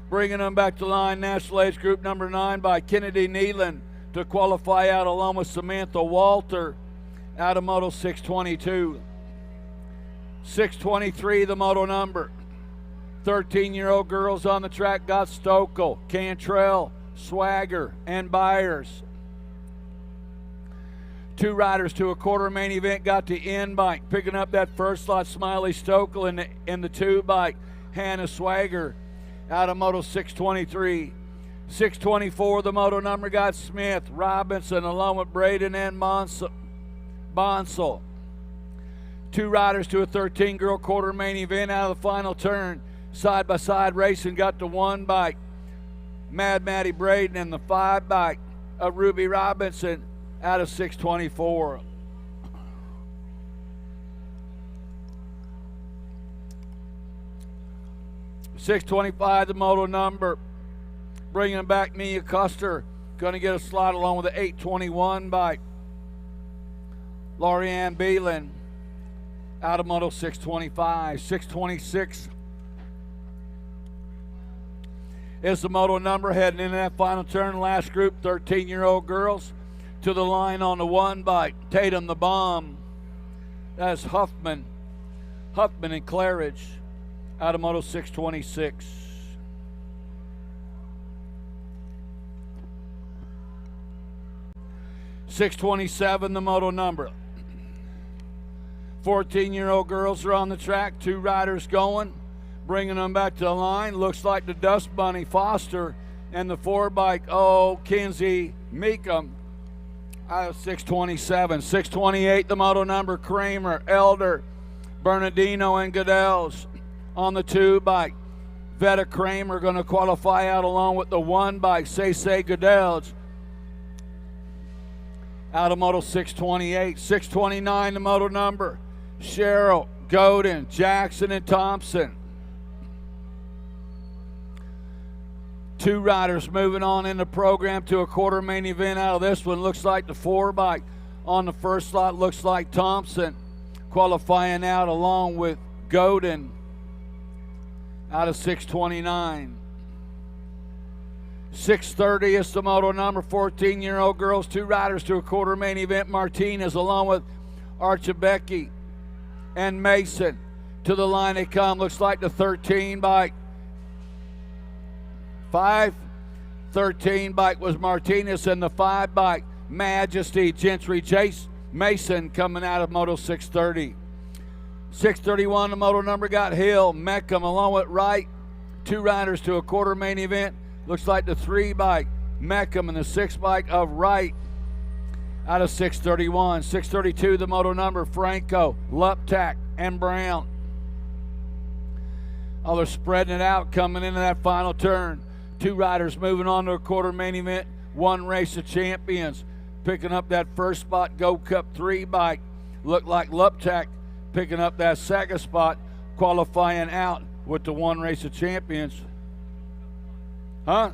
Bringing them back to line, National Age Group number 9 by Kennedy Nealon to qualify out along with Samantha Walter out of Moto 622. 623 the moto number. 13-year-old girls on the track got Stokel, Cantrell, Swagger, and Byers. 2 riders to a quarter main event got the end bike, picking up that first slot, Smiley Stokel in the 2 bike, Hannah Swagger out of Moto 623. 624 the moto number, got Smith, Robinson, along with Braden and Bonsall. 2 riders to a 13-girl quarter main event out of the final turn. Side-by-side racing got the 1 bike, Mad Maddie Braden, and the 5 bike of Ruby Robinson out of 624. $625 the moto number, bringing back Mia Custer, going to get a slot along with the 821 bike. Lorianne Beelan out of Moto 625. 626 is the moto number, heading into that final turn. Last group, 13-year-old girls to the line on the 1 bike. Tatum the Bomb, that's Huffman and Claridge out of Moto 626. $627 the moto number. 14-year-old girls are on the track. 2 riders going, bringing them back to the line. Looks like the Dust Bunny Foster and the 4 bike, Kinsey Meekum out of 627. 628 the moto number, Kramer, Elder, Bernardino, and Goodell's on the 2 bike. Vetta Kramer going to qualify out along with the 1 bike, Say Goodell's out of Moto 628. 629 the moto number, Cheryl, Godin, Jackson, and Thompson. 2 riders moving on in the program to a quarter main event out of this one. Looks like the 4 bike on the first slot, looks like Thompson qualifying out along with Godin out of 629. 630 is the moto number, 14-year-old girls, 2 riders to a quarter main event. Martinez along with Archibecki and Mason to the line they come. Looks like the 13 bike. 13 bike was Martinez, and the 5 bike Majesty Gentry Chase Mason coming out of Moto 630. 631 the moto number, got Hill, Meckham along with Wright. 2 riders to a quarter main event. Looks like the 3 bike Meckham and the 6 bike of Wright out of 631. 632 the moto number, Franco, Luptak, and Brown. Oh, they're spreading it out coming into that final turn. 2 riders moving on to a quarter main event. 1 race of champions picking up that first spot, Go Cup 3 bike. Looked like Luptak picking up that second spot, qualifying out with the 1 race of champions. Huh?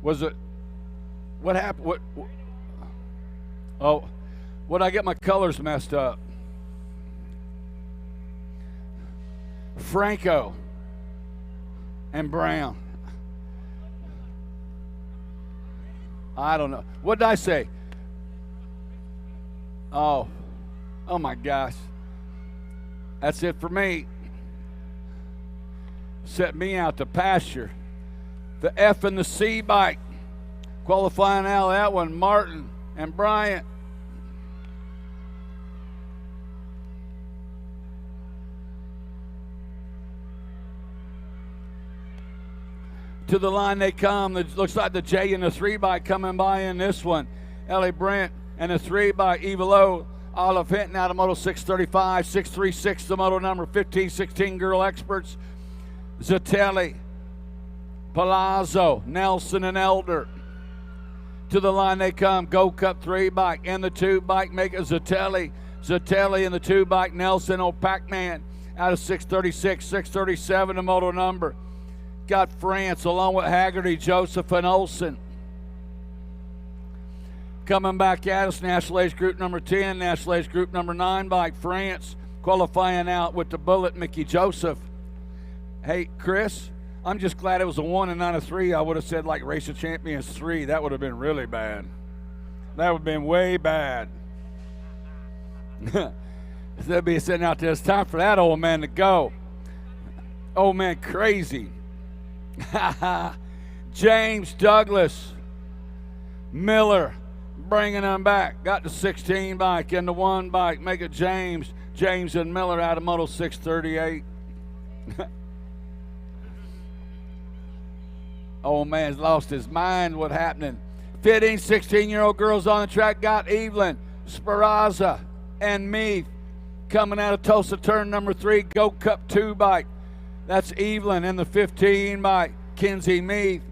Was it? What happened? What? Oh, what? I get my colors messed up. Franco and Brown. I don't know. What did I say? Oh my gosh. That's it for me. Set me out to pasture. The F and the C bike qualifying out of that one, Martin and Bryant. To the line they come. It looks like the J and the 3 bike coming by in this one. Ellie Brent and the 3 bike, Evelo, Olive Hinton out of Moto 635. 636 the moto number, 15-16 girl experts. Zatelli, Palazzo, Nelson, and Elder. To the line they come. Go Cup 3 bike and the 2 bike make it Zatelli. Zatelli and the 2 bike. Nelson, old Pac-Man out of 636, 637 the moto number. Got France along with Haggerty, Joseph, and Olson. Coming back at us, National Age Group number 10, National Age Group number 9 bike. France qualifying out with the bullet, Mickey Joseph. Hey, Chris, I'm just glad it was a 1 and not a 3. I would have said like Race of Champions 3. That would have been really bad. That would have been way bad. They'll be sitting out there. It's time for that old man to go. Old man crazy. James Douglas Miller bringing them back. Got the 16 bike and the 1 bike. Make it James and Miller out of Moto 638. Old man's lost his mind. What happening? 15, 16-year-old girls on the track. Got Evelyn, Speranza, and Meath coming out of Tulsa turn number 3. Go Cup 2 bike. That's Evelyn and the 15 bike. Kinsey Meath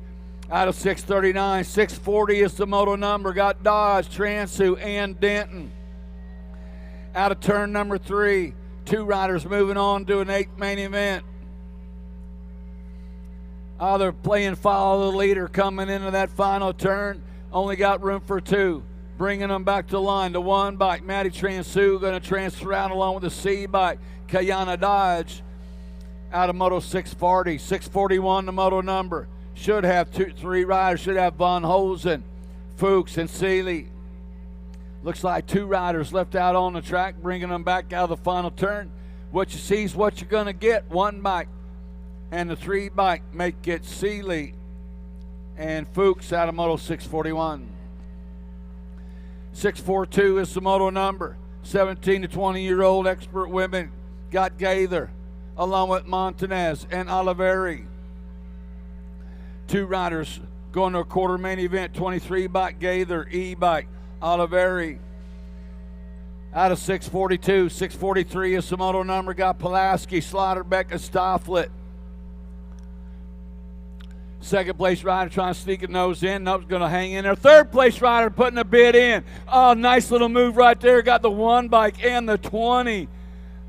out of 639. 640 is the moto number. Got Dodge, Transu, and Denton out of turn number 3. 2 riders moving on to an 8th main event. They're playing follow the leader coming into that final turn. Only got room for 2. Bringing them back to line. The 1 bike, Matty Transu, going to transfer out along with the C bike, Kayana Dodge, out of Moto 640. 641, the moto number. Should have 3 riders. Should have Von Hosen, Fuchs, and Seeley. Looks like 2 riders left out on the track, bringing them back out of the final turn. What you see is what you're going to get. 1 bike and the 3 bike make it Seeley and Fuchs out of Moto 641. 642 is the moto number. 17 to 20-year-old expert women got Gaither along with Montanez and Oliveri. 2 riders going to a quarter main event. 23 bike Gaither, E bike Oliveri out of 642. 643 is the moto number. Got Pulaski, Slaughterbeck, and Stofflet. Second place rider trying to sneak a nose in. Nope's going to hang in there. Third place rider putting a bid in. Oh, nice little move right there. Got the 1 bike and the 20.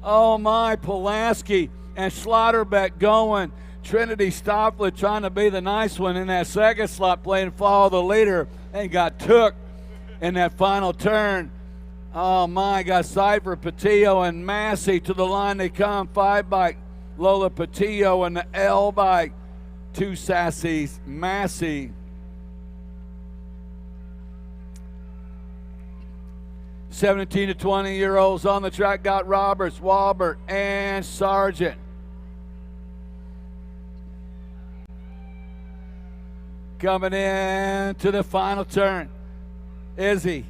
Oh, my. Pulaski and Slaughterbeck going. Trinity Stofflet trying to be the nice one in that second slot, playing follow the leader, and got took in that final turn. Oh, my. Got Cypher, Patillo, and Massey to the line. They come. 5 bike Lola Patillo and the L bike. 2 Sassy's, Massey. 17 to 20-year-olds on the track got Roberts, Walbert, and Sargent. Coming in to the final turn. Izzy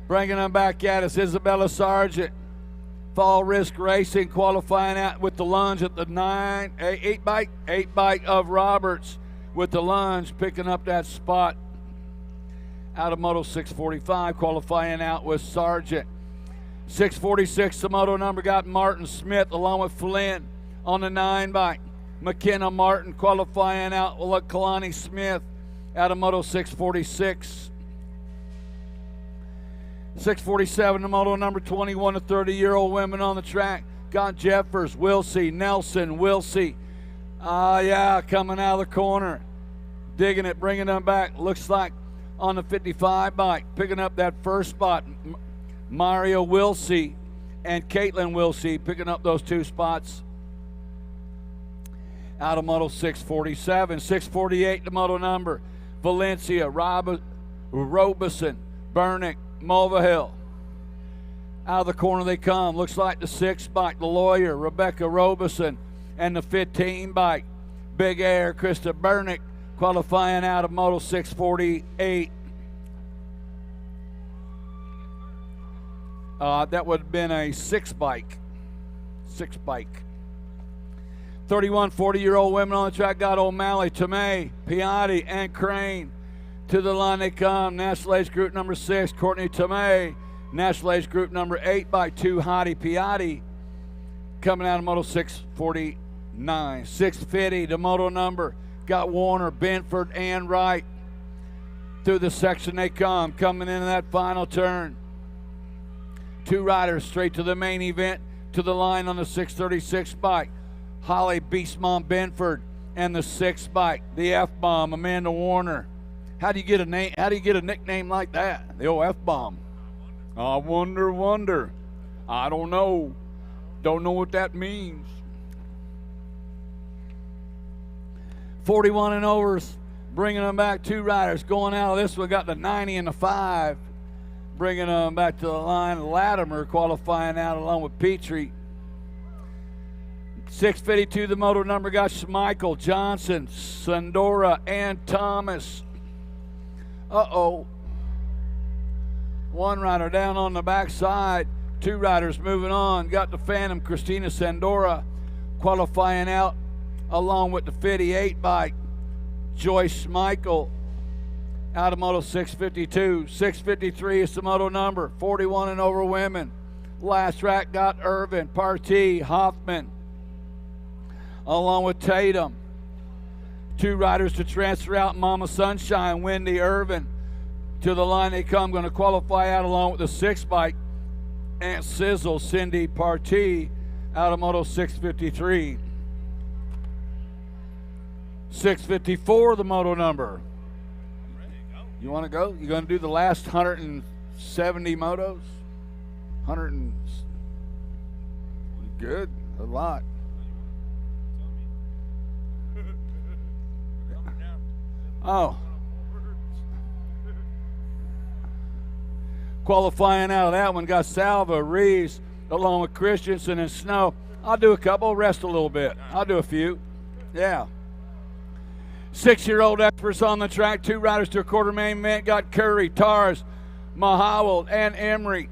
bringing them back at us. Isabella Sargent. Fall Risk Racing qualifying out with the lunge at the 8 bike of Roberts with the lunge, picking up that spot out of Moto 645, qualifying out with Sargent. 646, the moto number got Martin Smith along with Flynn on the 9 bike. McKenna Martin qualifying out with Kalani Smith out of Moto 646. 647, the moto number. 21 to 30-year-old women on the track. Got Jeffers, Wilsey, Nelson, Wilsey. Yeah, coming out of the corner. Digging it, bringing them back. Looks like on the 55 bike, picking up that first spot. Mario Wilsey and Caitlin Wilsey picking up those 2 spots. Out of Moto 647. 648, the moto number. Valencia, Robeson, Bernick, Mulvihill. Out of the corner they come. Looks like the 6 bike, the lawyer, Rebecca Robeson, and the 15 bike, Big Air, Krista Bernick, qualifying out of Moto 648. That would have been a 6 bike. 31, 40-year-old women on the track got O'Malley, Tomei, Piatti, and Crane. To the line they come. National Age Group number 6, Courtney Tomei. National Age Group number 8 by 2, Hottie Piatti. Coming out of Moto 648. 9. 650, the moto number. Got Warner, Benford, and Wright. Through the section they come, coming into that final turn. 2 riders straight to the main event, to the line on the 636 bike. Holly Beastmom Benford and the 6 bike, the F-Bomb, Amanda Warner. How do you get a name? How do you get a nickname like that? The old F-Bomb. I wonder. I don't know. Don't know what that means. 41 and overs, bringing them back. 2 riders going out of this one. Got the 90 and the 5, bringing them back to the line. Latimer qualifying out along with Petrie. 652, the moto number, got Schmeichel, Johnson, Sandora, and Thomas. Uh-oh. 1 rider down on the backside. 2 riders moving on. Got the Phantom, Christina Sandora, qualifying out along with the 58 bike. Joyce Schmeichel out of moto 652. 653 is the moto number. 41 and over women. Last rack got Irvin, Partee, Hoffman, along with Tatum. 2 riders to transfer out. Mama Sunshine, Wendy Irvin. To the line they come, going to qualify out along with the 6 bike. Aunt Sizzle, Cindy Partee, out of moto 653. 654, the moto number. You want to go? You going to do the last 170 motos? 100 and... Good, a lot. Oh. Qualifying out of that one, got Salva, Reeves, along with Christensen and Snow. I'll do a couple, rest a little bit. I'll do a few. Yeah. 6-year-old experts on the track. 2 riders to a quarter main event. Got Curry, Tars, Mahawald, and Emery.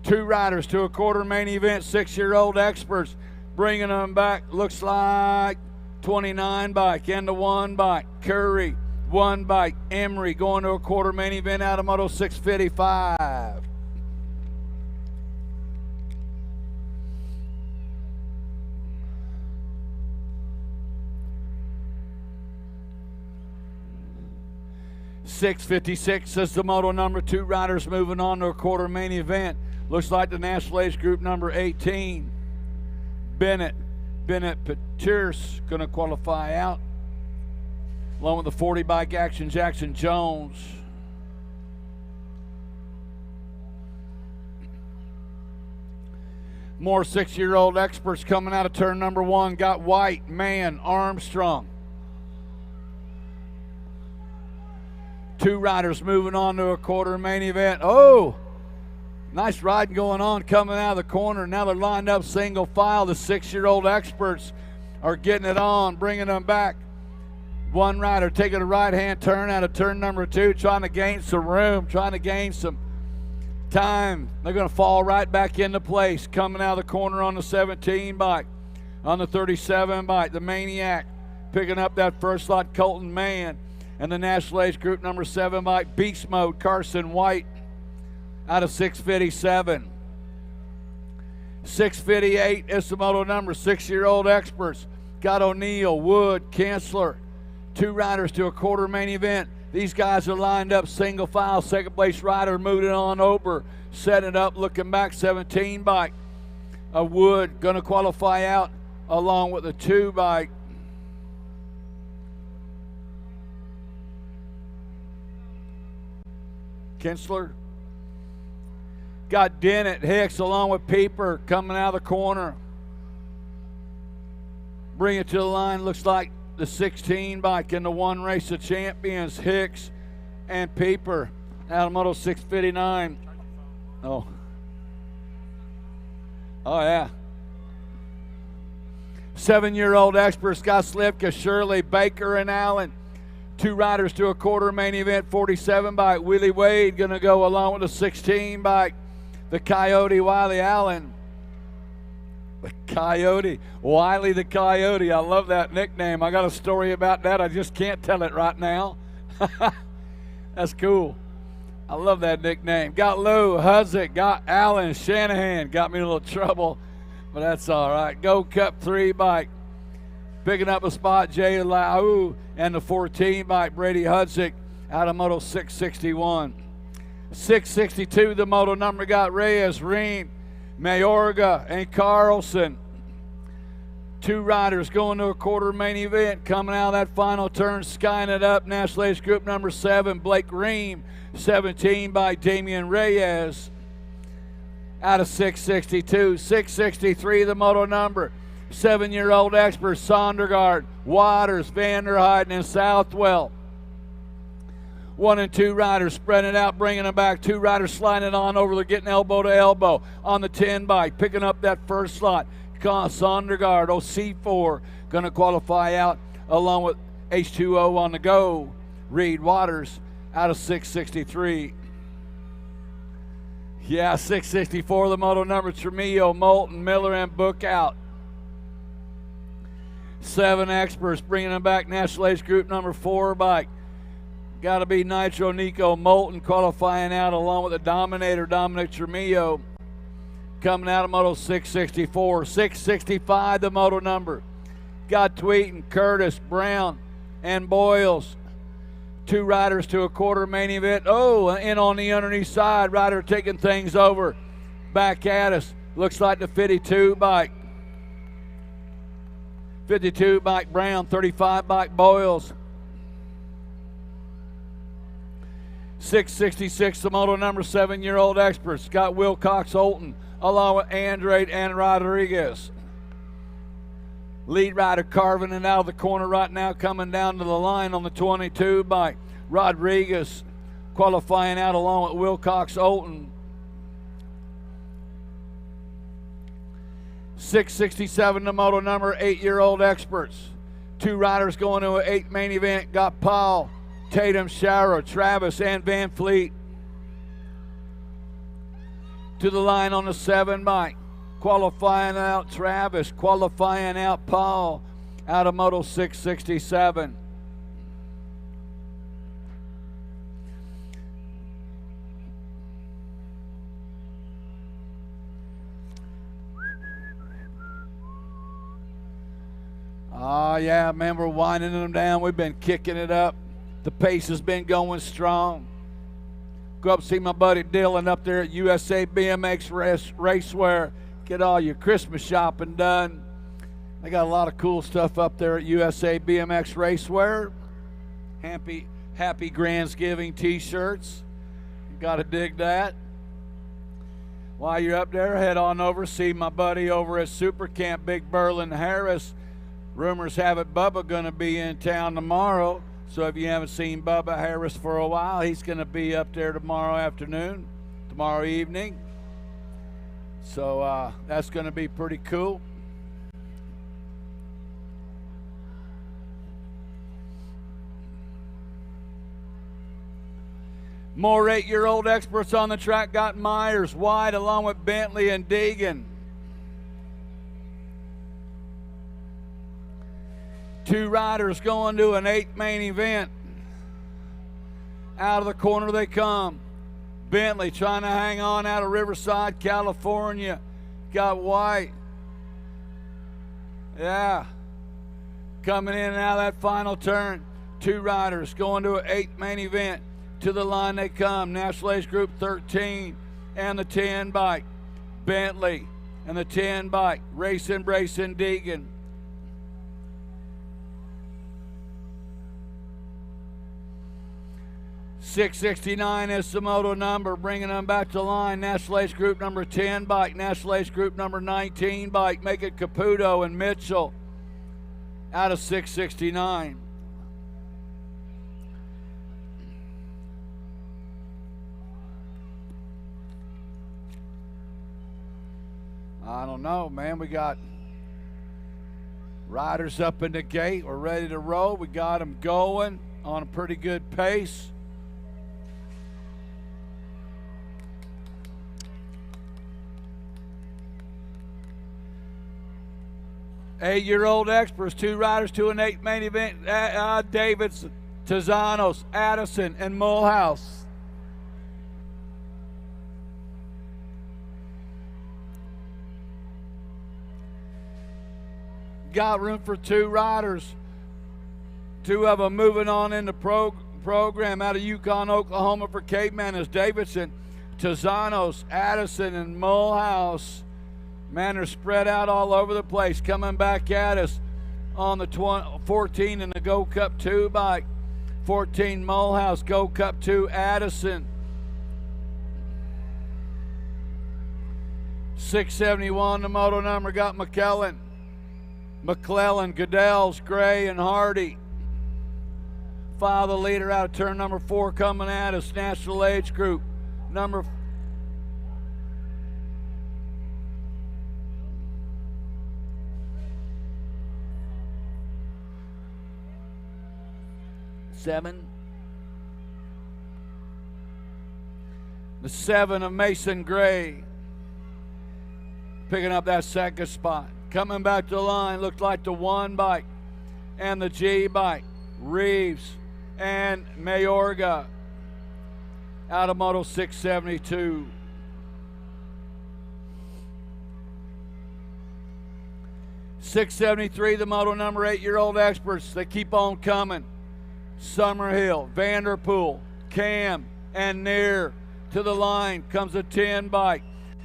2 riders to a quarter main event. 6-year-old experts bringing them back. Looks like 29 bike and the 1 bike. Curry, 1 bike. Emery going to a quarter main event out of moto 655. .656 is the moto number. 2 riders moving on to a quarter main event. Looks like the national age group number 18. Bennett Peters going to qualify out, along with the 40 bike Action Jackson Jones. More 6-year-old experts coming out of turn number 1. Got White, Mann, Armstrong. 2 riders moving on to a quarter main event. Oh, nice riding going on coming out of the corner. Now they're lined up single file. The 6-year-old experts are getting it on, bringing them back. 1 rider taking a right-hand turn out of turn number 2, trying to gain some room, trying to gain some time. They're going to fall right back into place. Coming out of the corner on the 17 bike, on the 37 bike, the Maniac picking up that first slot, Colton Mann. And the national age group number 7 bike, Beast Mode, Carson White, out of 657. 658 is the moto number. 6-year-old experts. Got O'Neill, Wood, Kinsler. 2 riders to a quarter main event. These guys are lined up single file. Second place rider moving on over. Setting it up, looking back, 17 bike. Wood going to qualify out along with the 2 bike. Kinsler. Got Dennett, Hicks along with Pieper coming out of the corner. Bring it to the line. Looks like the 16 bike in the 1 race of champions. Hicks and Pieper out of moto 659. Oh yeah. 7-year-old experts got Slipka, Shirley, Baker, and Allen. 2 riders to a quarter main event. 47 bike, Willie Wade going to go along with the 16 bike. The Coyote, Wiley Allen. The Coyote, Wiley the Coyote. I love that nickname. I got a story about that. I just can't tell it right now. That's cool. I love that nickname. Got Lou, Huzzick, got Allen, Shanahan. Got me in a little trouble. But that's all right. Go Cup 3 bike. Picking up a spot, Jay Lau, and the 14 bike, Brady Hudzik, out of Moto 661. 662, the moto number got Reyes, Ream, Mayorga, and Carlson. 2 riders going to a quarter main event. Coming out of that final turn, skying it up, National Age Group number 7, Blake Ream, 17 by Damian Reyes, out of 662. 663, the moto number, 7-year-old expert, Sondergaard, Waters, Vanderheiden, and Southwell. 1 and 2 riders spreading it out, bringing them back. 2 riders sliding it on over, they're getting elbow to elbow on the 10 bike, picking up that first slot. Sondergaard, OC4, going to qualify out along with H2O on the go. Reed Waters out of 663. Yeah, 664, the moto number, Tremillo, Moulton, Miller, and Book out. 7 experts bringing them back. National Age Group number 4 bike. Got to be Nitro Nico Moulton qualifying out along with the Dominator, Dominic Tremillo. Coming out of Moto 664. 665, the moto number. Got Tweeten, Curtis, Brown, and Boyles. 2 riders to a quarter main event. Oh, in on the underneath side. Rider taking things over. Back at us. Looks like the 52 bike. 52 bike Brown, 35 bike Boyles. 666, the moto number, 7-year-old experts. Got Wilcox Olton along with Andrade and Rodriguez. Lead rider carving it out of the corner right now, coming down to the line on the 22 bike. Rodriguez qualifying out along with Wilcox Olton. 667, the moto number, 8-year-old experts. 2 riders going to an 8 main event. Got Paul, Tatum, Shara, Travis, and Van Fleet. To the line on the 7 bike. Qualifying out Travis, qualifying out Paul out of Moto 667. Oh, yeah, man, we're winding them down. We've been kicking it up. The pace has been going strong. Go up and see my buddy Dylan up there at USA BMX Racewear. Get all your Christmas shopping done. They got a lot of cool stuff up there at USA BMX Racewear. Happy Grandsgiving t-shirts. You got to dig that. While you're up there, head on over, see my buddy over at Super Camp, Big Berlin Harris. Rumors have it Bubba going to be in town tomorrow. So if you haven't seen Bubba Harris for a while, he's going to be up there tomorrow afternoon, tomorrow evening. So that's going to be pretty cool. More 8-year-old experts on the track. Got Myers, White, along with Bentley and Deegan. 2 riders going to an 8 main event. Out of the corner they come. Bentley trying to hang on out of Riverside, California. Got White. Yeah. Coming in and out of that final turn. 2 riders going to an 8 main event. To the line they come. National Age Group 13 and the 10 bike. Bentley and the 10 bike. Racing, Brayson, Deegan. .669 is the moto number, bringing them back to the line. National Age Group number 10 bike, National Age Group number 19 bike, make it Caputo and Mitchell out of 669. I don't know, man. We got riders up in the gate. We're ready to roll. We got them going on a pretty good pace. Eight-year-old experts, 2 riders to an 8 main event. Davids, Tizanos, Addison, and Mulhouse. Got room for 2 riders. 2 of them moving on in the program out of Yukon, Oklahoma for Caveman is Davidson, Tizanos, Addison, and Mulhouse. Man, they're spread out all over the place. Coming back at us on the 14 in the Go Cup 2 bike. 14 Mulhouse, Go Cup 2 Addison. 671 the moto number got McClellan, Goodell's, Gray, and Hardy. Follow the leader out of turn number 4 coming at us, National Age Group. Number 7. The 7 of Mason Gray. Picking up that second spot. Coming back to the line, looked like the 1 bike and the G bike. Reeves and Mayorga out of Moto 672. .673, the moto number 8-year-old experts. They keep on coming. Summerhill, Vanderpool, Cam, and Near to the line comes a 10 bike.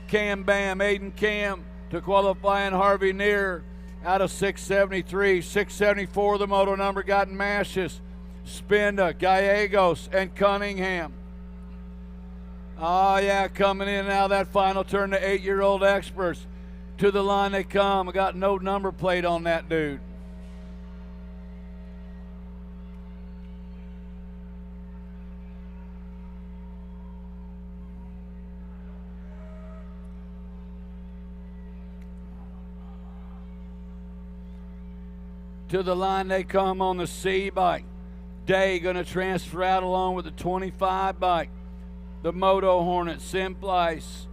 Cam Bam, Aiden Cam to qualifying Harvey Near out of 673. 674, the moto number got Mashes, Spinda, Gallegos, and Cunningham. Oh yeah, coming in now that final turn, the 8-year-old experts. To the line they come. I got no number plate on that dude. To the line they come on the C bike. Day going to transfer out along with the 25 bike. The Moto Hornet, Simplice.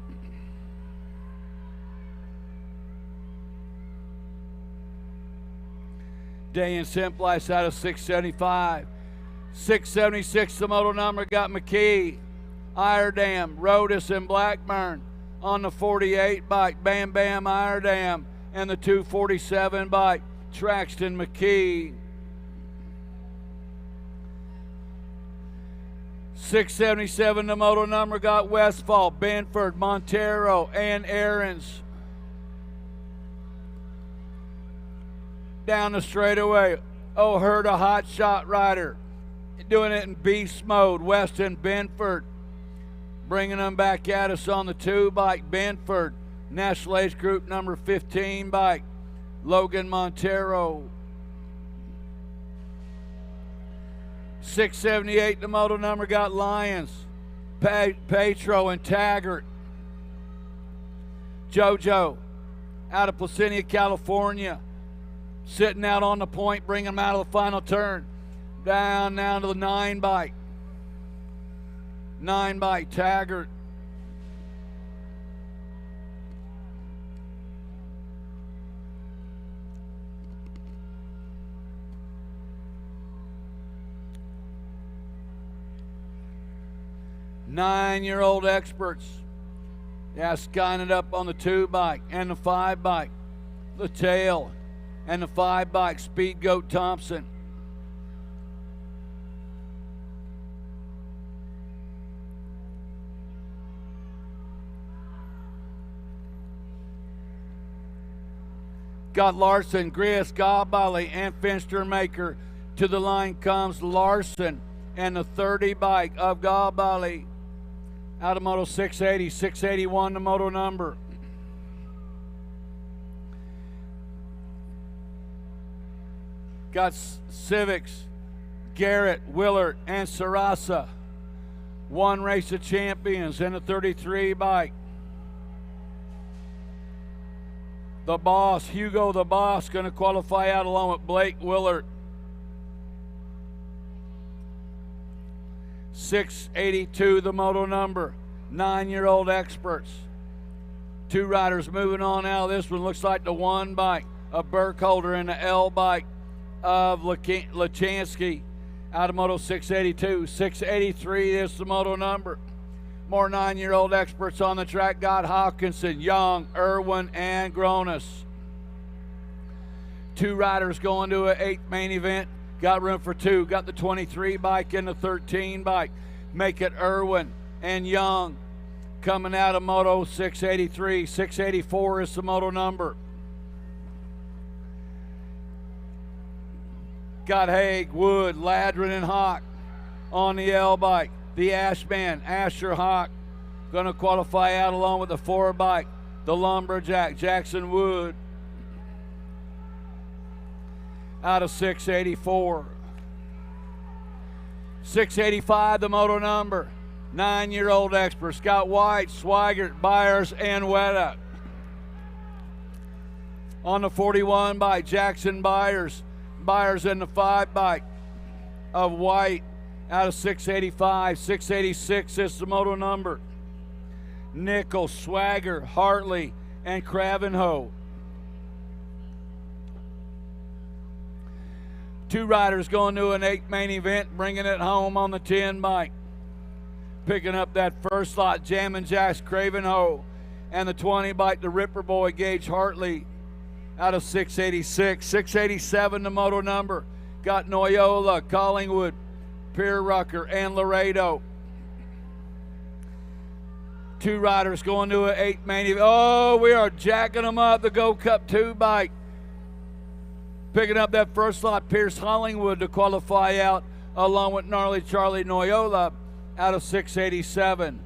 Day and Simplice out of 675. 676, the moto number got McKee, Iredam, Rodas, and Blackburn on the 48 bike. Bam Bam, Iredam, and the 247 bike. Traxton McKee. 677, the moto number got Westfall, Benford, Montero, and Aarons. Down the straightaway, O'Herda hot shot rider, doing it in beast mode. Weston Benford, bringing them back at us on the 2 bike. Benford, National Age Group number 15 bike. Logan Montero. 678, the moto number got Lyons, Petro, and Taggart. JoJo out of Placinia, California, sitting out on the point, bringing them out of the final turn. Down to the 9 bike. 9 bike, Taggart. Nine-year-old experts. Yeah, skying it up on the 2 bike and the 5 bike. The tail and the 5 bike, Speed Goat Thompson. Got Larson, Gris, Gabali, and Finstermaker. To the line comes Larson and the 30 bike of Gabali. Out of Moto 680, 681 the moto number. Got Civics, Garrett, Willard, and Sarasa. 1 race of champions and a 33 bike. The Boss, Hugo the Boss, going to qualify out along with Blake Willard. 682 the moto number. 9-year-old experts. 2 riders moving on out of this one. Looks like the 1 bike of Burkholder and the L bike of Lachansky out of Moto 682. 683 is the moto number. More 9-year-old experts on the track. Got Hawkinson, Young, Irwin, and Gronis. 2 riders going to an 8th main event. Got room for 2. Got the 23 bike and the 13 bike. Make it Irwin and Young coming out of Moto 683. 684 is the moto number. Got Haig, Wood, Ladrin, and Hawk on the L bike. The Ashman, Asher Hawk, going to qualify out along with the 4 bike. The Lumberjack, Jackson Wood, out of 684. 685, the moto number. 9-year-old expert. Scott White, Swigert, Byers, and Weta. On the 41 bike, Jackson Byers. Byers in the 5 bike of White out of 685. 686 is the moto number. Nichols, Swagger, Hartley, and Cravenho. 2 riders going to an 8th main event, bringing it home on the 10 bike. Picking up that first slot, Jammin' Jacks, Cravenho, and the 20 bike, the Ripper Boy, Gage Hartley, out of 686. 687, the moto number. Got Noyola, Collingwood, Pierrucker, and Laredo. 2 riders going to an 8th main event. Oh, we are jacking them up, the Go Cup 2 bike. Picking up that first slot, Pierce Hollingwood to qualify out along with Gnarly Charlie Noyola out of 687.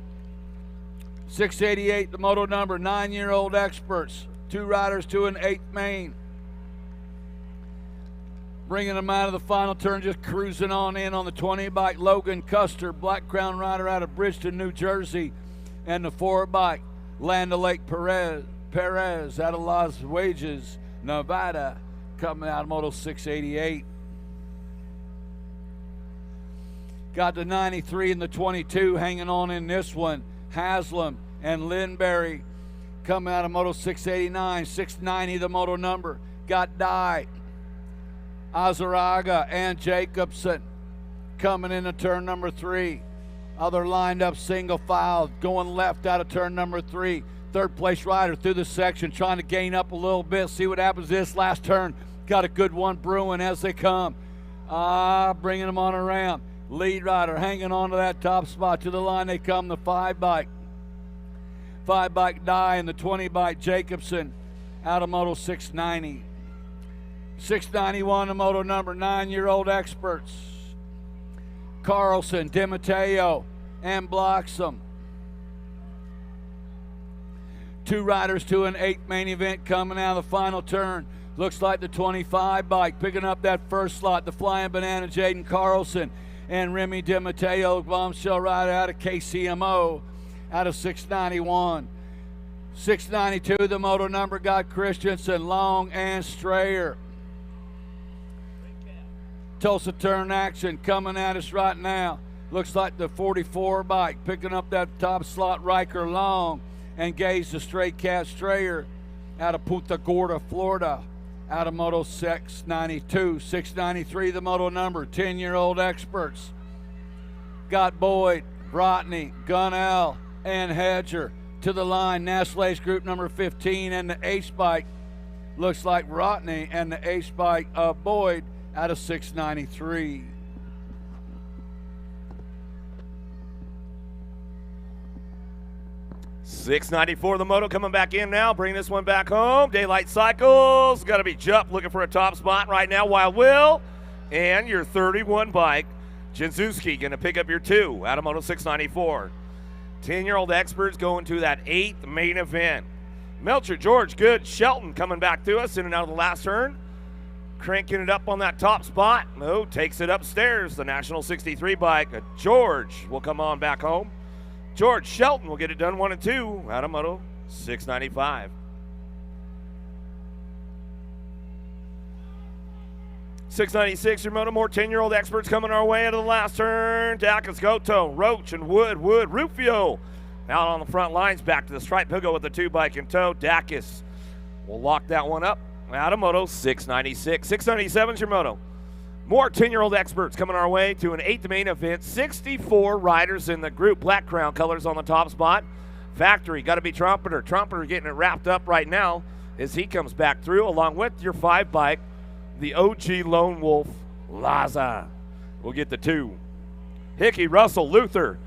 688, the moto number, 9-year-old experts. 2 riders to an 8th main. Bringing them out of the final turn, just cruising on in on the 20 bike. Logan Custer, Black Crown rider out of Bridgeton, New Jersey. And the 4 bike, Land O'Lake Perez out of Las Vegas, Nevada, coming out of Moto 688. Got the 93 and the 22 hanging on in this one. Haslam and Lindberry coming out of Moto 689. 690 the moto number. Got Dye, Azaraga, and Jacobson coming into turn number 3. Other lined up single file going left out of turn number 3. 3rd place rider through the section trying to gain up a little bit. See what happens this last turn. Got a good one brewing as they come. Bringing them on around. Lead rider hanging on to that top spot. To the line they come, the 5 bike. 5 bike Dye and the 20 bike Jacobson out of Moto 690. 691 the moto number, 9-year-old experts. Carlson, DiMatteo, and Bloxham. 2 riders to an 8th main event coming out of the final turn. Looks like the 25 bike picking up that first slot. The Flying Banana, Jaden Carlson, and Remy DiMatteo, bombshell rider out of KCMO, out of 691. 692, the moto number, got Christensen, Long, and Strayer. Tulsa turn action coming at us right now. Looks like the 44 bike picking up that top slot, Riker Long, and Gage the Straight Cat Strayer out of Punta Gorda, Florida, out of Moto 692. 693 the moto number, 10-year-old experts. Got Boyd, Brotney, Gunnell, and Hedger to the line. National Ace Group number 15 and the Ace bike. Looks like Brotney and the Ace bike of Boyd out of 693. $694 the moto coming back in now. Bring this one back home. Daylight Cycles. Got to be Jupp looking for a top spot right now. Wild Will. And your 31 bike. Jinzuski going to pick up your 2 out of Moto 694. 10-year-old experts going to that 8th main event. Melcher, George, good. Shelton coming back to us in and out of the last turn. Cranking it up on that top spot. Oh, takes it upstairs. The National 63 bike. George will come on back home. George Shelton will get it done 1 and 2 out of Moto 695. 696, your Moto, more 10-year-old experts coming our way out of the last turn. Dacus, Goto, Roach, and Wood, Rufio out on the front lines. Back to the stripe. He'll go with the 2 bike in tow. Dacus will lock that one up out of Moto 696. 697 is your Moto. More 10-year-old experts coming our way to an 8th main event. 64 riders in the group. Black Crown colors on the top spot. Factory, got to be Trumpeter. Trumpeter getting it wrapped up right now as he comes back through along with your 5 bike, the OG Lone Wolf, Laza, will get the 2. Hickey, Russell, Luther,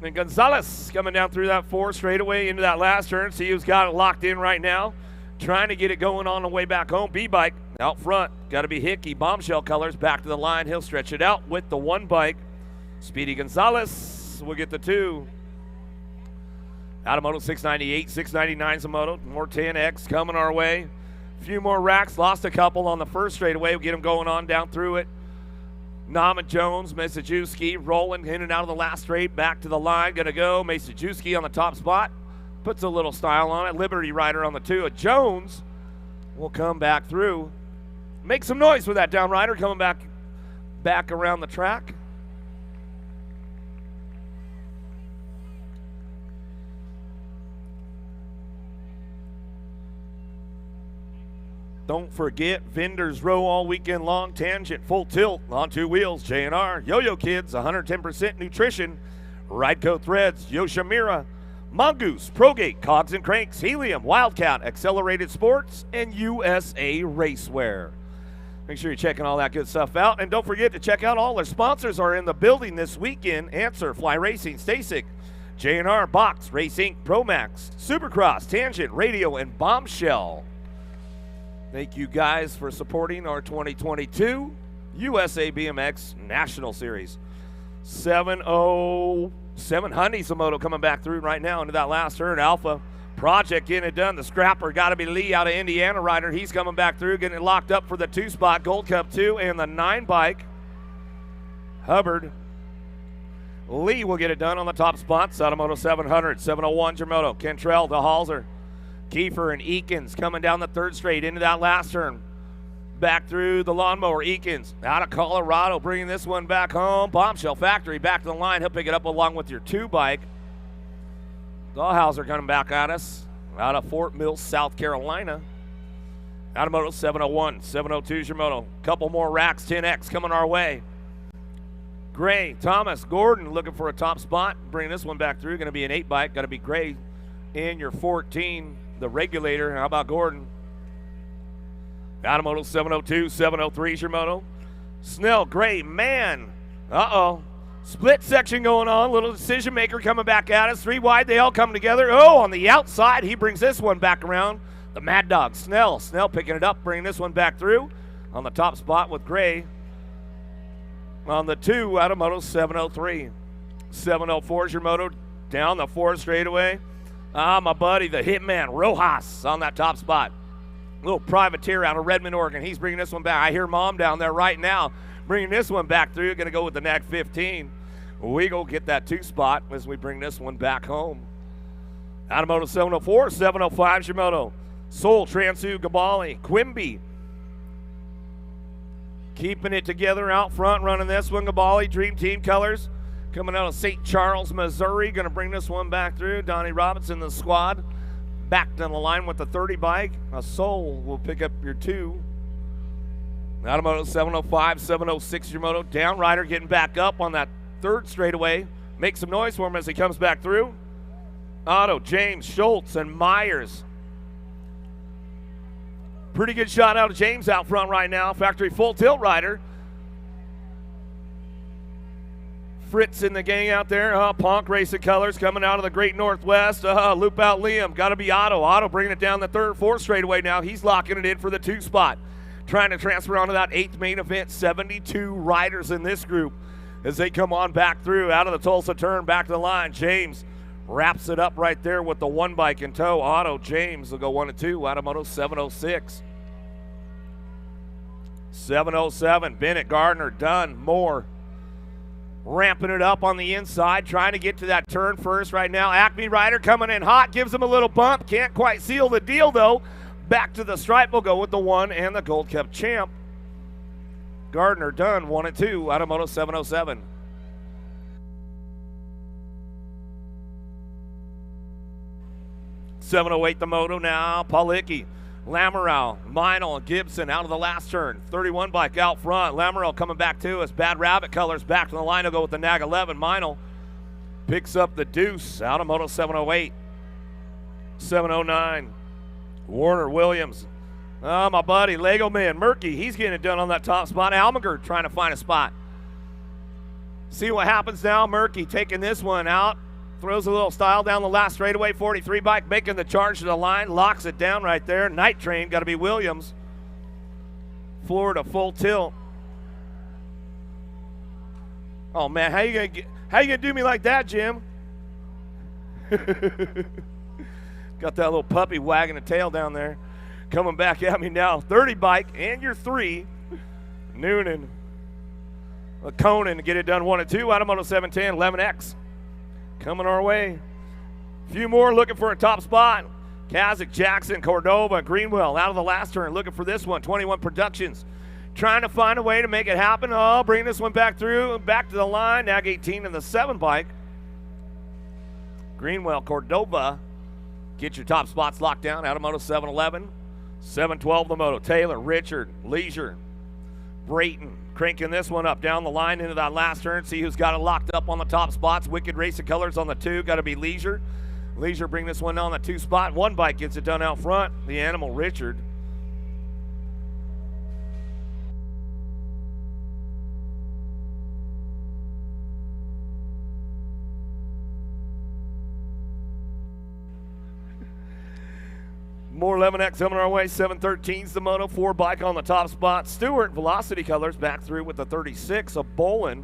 and Gonzalez coming down through that 4 straightaway into that last turn. See who's got it locked in right now. Trying to get it going on the way back home. B-Bike out front. Got to be Hickey. Bombshell colors back to the line. He'll stretch it out with the 1 bike. Speedy Gonzalez will get the 2. Out of moto 698, 699's a moto. More 10X coming our way. A few more racks. Lost a couple on the first straightaway. We'll get them going on down through it. Nama Jones, Masajewski rolling in and out of the last straight. Back to the line. Going to go. Masajewski on the top spot. Puts a little style on it. Liberty Rider on the 2. Jones will come back through. Make some noise with that down rider coming back around the track. Don't forget, Vendors Row all weekend long. Tangent, full tilt on 2 wheels. J&R, Yo-Yo Kids, 110% nutrition. Rideco Threads, Yoshimura, Mongoose, Progate, Cogs and Cranks, Helium, Wildcat, Accelerated Sports, and USA Racewear. Make sure you're checking all that good stuff out. And don't forget to check out all our sponsors are in the building this weekend. Answer, Fly Racing, Stasic, J&R, Box, Race Inc., Promax, Supercross, Tangent, Radio, and Bombshell. Thank you guys for supporting our 2022 USA BMX National Series. 707 Honey's a moto coming back through right now into that last turn. Alpha Project getting it done. The scrapper got to be Lee out of Indiana rider. He's coming back through, getting it locked up for the 2 spot. Gold Cup 2 and the 9 bike. Hubbard. Lee will get it done on the top spot. Sadamoto 700, 701 Jermoto. Cantrell, the Halser. Kiefer and Eakins coming down the 3rd straight into that last turn. Back through the lawnmower. Eakins out of Colorado, bringing this one back home. Bombshell Factory back to the line. He'll pick it up along with your 2 bike. Dahlhauser coming back at us out of Fort Mill, South Carolina. Out of moto 701, 702 Jermoto. Couple more racks, 10X coming our way. Gray, Thomas, Gordon looking for a top spot. Bringing this one back through. Going to be an 8 bike. Got to be Gray in your 14. The regulator. How about Gordon? Automoto 702, 703 Jermoto. Snell, Gray, man. Split section going on. Little decision maker coming back at us. 3 wide. They all come together. Oh, on the outside, he brings this one back around. The Mad Dog, Snell. Snell picking it up, bringing this one back through. On the top spot with Gray. On the 2, Automoto 703. 704 Jermoto down the 4 straightaway. My buddy, the Hitman, Rojas, on that top spot. Little privateer out of Redmond, Oregon. He's bringing this one back. I hear Mom down there right now bringing this one back through. Going to go with the NAG 15. We go get that 2 spot as we bring this one back home. Automoto 704, 705 Shimoto. Soul, Transu, Gabali, Quimby. Keeping it together out front, running this one. Gabali, Dream Team colors. Coming out of St. Charles, Missouri. Going to bring this one back through. Donnie Robinson, the squad. Back down the line with the 30 bike. A Soul will pick up your 2. Automoto 705, 706 Yamamoto. Down rider getting back up on that 3rd straightaway. Make some noise for him as he comes back through. Otto, James, Schultz, and Myers. Pretty good shot out of James out front right now. Factory full tilt rider. Fritz in the gang out there. Ponk Racing colors coming out of the Great Northwest. Loop out Liam. Got to be Otto. Otto bringing it down the 3rd, 4th straightaway now. He's locking it in for the 2 spot. Trying to transfer onto that 8th main event. 72 riders in this group as they come on back through out of the Tulsa turn, back to the line. James wraps it up right there with the 1 bike in tow. Otto, James will go 1 and 2. Automoto 706. 707. Bennett, Gardner, Dunn, Moore. Ramping it up on the inside, trying to get to that turn first right now. Acme rider coming in hot, gives him a little bump. Can't quite seal the deal, though. Back to the stripe, will go with the 1 and the Gold Cup champ. Gardner, Dunn, 1 and 2, Automoto 707. .708 the moto now, Paulicki. Lamoureux, Meinl, and Gibson out of the last turn. 31 bike out front. Lamoureux coming back to us. Bad Rabbit colors back to the line. He'll go with the NAG 11. Meinl picks up the deuce. Automoto 708. 709. Warner Williams Oh, my buddy, Lego Man, Murky, he's getting it done on that top spot. Almager trying to find a spot. See what happens now. Murky taking this one out. Throws a little style down the last straightaway. 43 bike making the charge to the line. Locks it down right there. Night Train, got to be Williams. Florida full tilt. Oh, man, how you gonna do me like that, Jim? Got that little puppy wagging a tail down there. Coming back at me now. 30 bike and your 3. Noonan. Conan to get it done 1 and 2. Automoto 710, 11X. Coming our way. A few more looking for a top spot. Kazik, Jackson, Cordova, Greenwell out of the last turn looking for this one. 21 Productions. Trying to find a way to make it happen. Oh, bring this one back through and back to the line. Nag 18 in the 7 bike. Greenwell, Cordova. Get your top spots locked down. Automoto 711. 712 the moto. Taylor, Richard, Leisure, Brayton. Cranking this one up down the line into that last turn. See who's got it locked up on the top spots. Wicked Racing Colors on the 2. Got to be Leisure. Leisure bring this one on the 2 spot. 1 bike gets it done out front. The Animal, Richard. More 11X coming our way. 713's the moto. 4 bike on the top spot. Stewart, Velocity Colors, back through with the 36 of Bolin.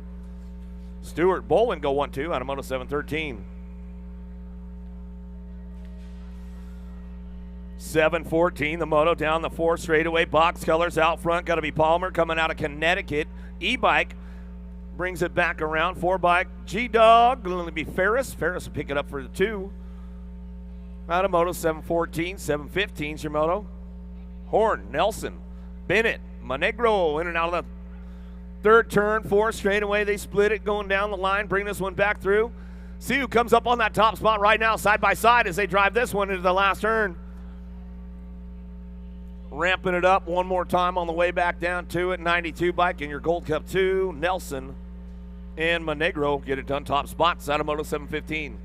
Stewart, Bolin go 1-2 out of Moto 713. 714, the moto down the 4 straightaway. Box Colors out front. Got to be Palmer coming out of Connecticut. E-bike brings it back around. 4 bike. G-Dog, going to be Ferris. Ferris will pick it up for the 2. Out of Moto 714, 715's your moto. Horn, Nelson, Bennett, Monegro in and out of the 3rd turn. 4 straightaway. They split it going down the line. Bring this one back through. See who comes up on that top spot right now, side by side, as they drive this one into the last turn. Ramping it up one more time on the way back down to it. 92 bike in your Gold Cup 2. Nelson and Monegro get it done top spots out of Moto 715.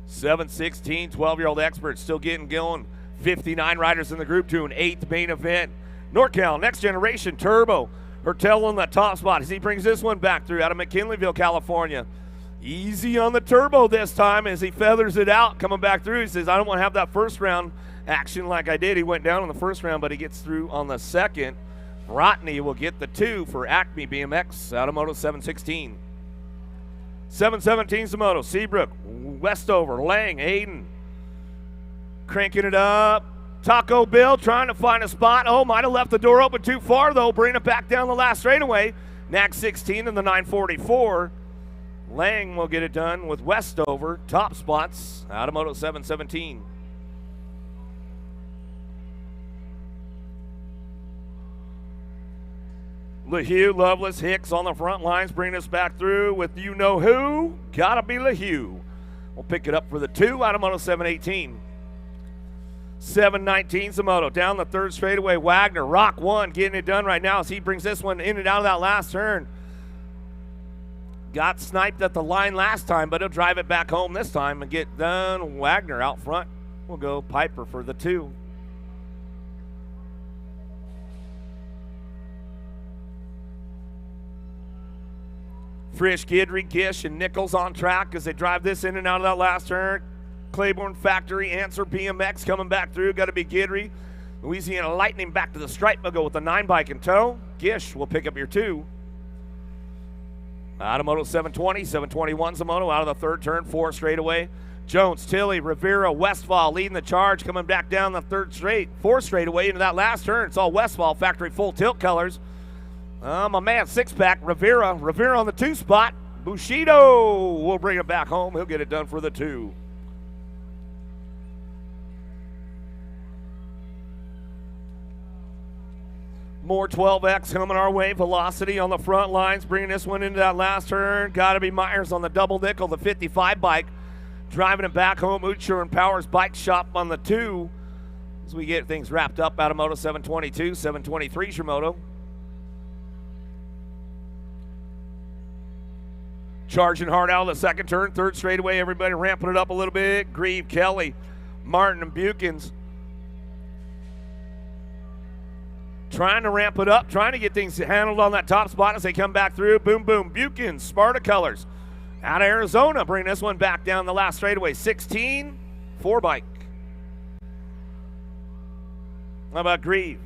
716, 12-year-old expert still getting going. 59 riders in the group to an 8th main event. NorCal, Next Generation Turbo. Hertel on that top spot as he brings this one back through out of McKinleyville, California. Easy on the turbo this time as he feathers it out. Coming back through, he says, I don't want to have that first round action like I did. He went down in the first round, but he gets through on the second. Rotney will get the 2 for Acme BMX out of Moto 716. 717's the moto. Seabrook, Westover, Lang, Hayden. Cranking it up. Taco Bill trying to find a spot. Oh, might have left the door open too far, though. Bring it back down the last straightaway. Nag 16 in the 944. Lang will get it done with Westover. Top spots out of Moto 717. LeHue, Loveless, Hicks on the front lines, bringing us back through with you-know-who. Gotta be LeHue. We'll pick it up for the 2 out of Moto 718. 719's the moto. Down the 3rd straightaway, Wagner. Rock 1 getting it done right now as he brings this one in and out of that last turn. Got sniped at the line last time, but he'll drive it back home this time and get done. Wagner out front. We'll go Piper for the 2. Frisch, Gidry, Gish, and Nichols on track as they drive this in and out of that last turn. Claiborne Factory, Answer BMX coming back through. Got to be Gidry. Louisiana Lightning back to the stripe. Will go with the 9 bike in tow. Gish will pick up your 2. Out of Moto 720, 721's the moto. Out of the 3rd turn, 4 straightaway. Jones, Tilley, Rivera, Westfall leading the charge. Coming back down the 4 straightaway into that last turn. It's all Westfall Factory full tilt colors. My man, 6-pack, Rivera on the 2 spot. Bushido will bring it back home. He'll get it done for the 2. More 12X coming our way. Velocity on the front lines, bringing this one into that last turn. Got to be Myers on the double nickel, the 55 bike. Driving it back home. Utsure and Powers Bike Shop on the 2. As we get things wrapped up out of Moto 722, 723's your moto. Charging hard out of the 2nd turn, 3rd straightaway, everybody ramping it up a little bit. Grieve, Kelly, Martin, and Bukins trying to ramp it up, trying to get things handled on that top spot as they come back through. Boom, boom. Buchan, Sparta Colors out of Arizona. Bring this one back down the last straightaway. 16, 4-bike. How about Grieve?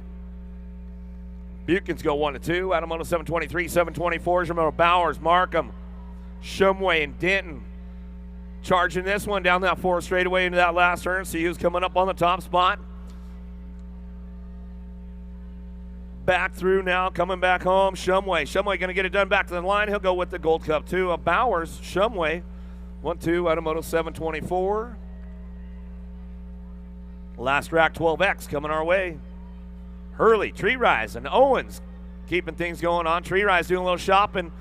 Buchan's go 1-2. Automoto 723, 724. Jamal Bowers, Markham, Shumway, and Denton. Charging this one down that 4 straightaway into that last turn. See who's coming up on the top spot. Back through now, coming back home. Shumway going to get it done back to the line. He'll go with the Gold Cup 2. Bowers, Shumway, 1-2, Automoto 724. Last rack 12X coming our way. Hurley, Tree Rise, and Owens keeping things going on. Tree Rise doing a little shopping.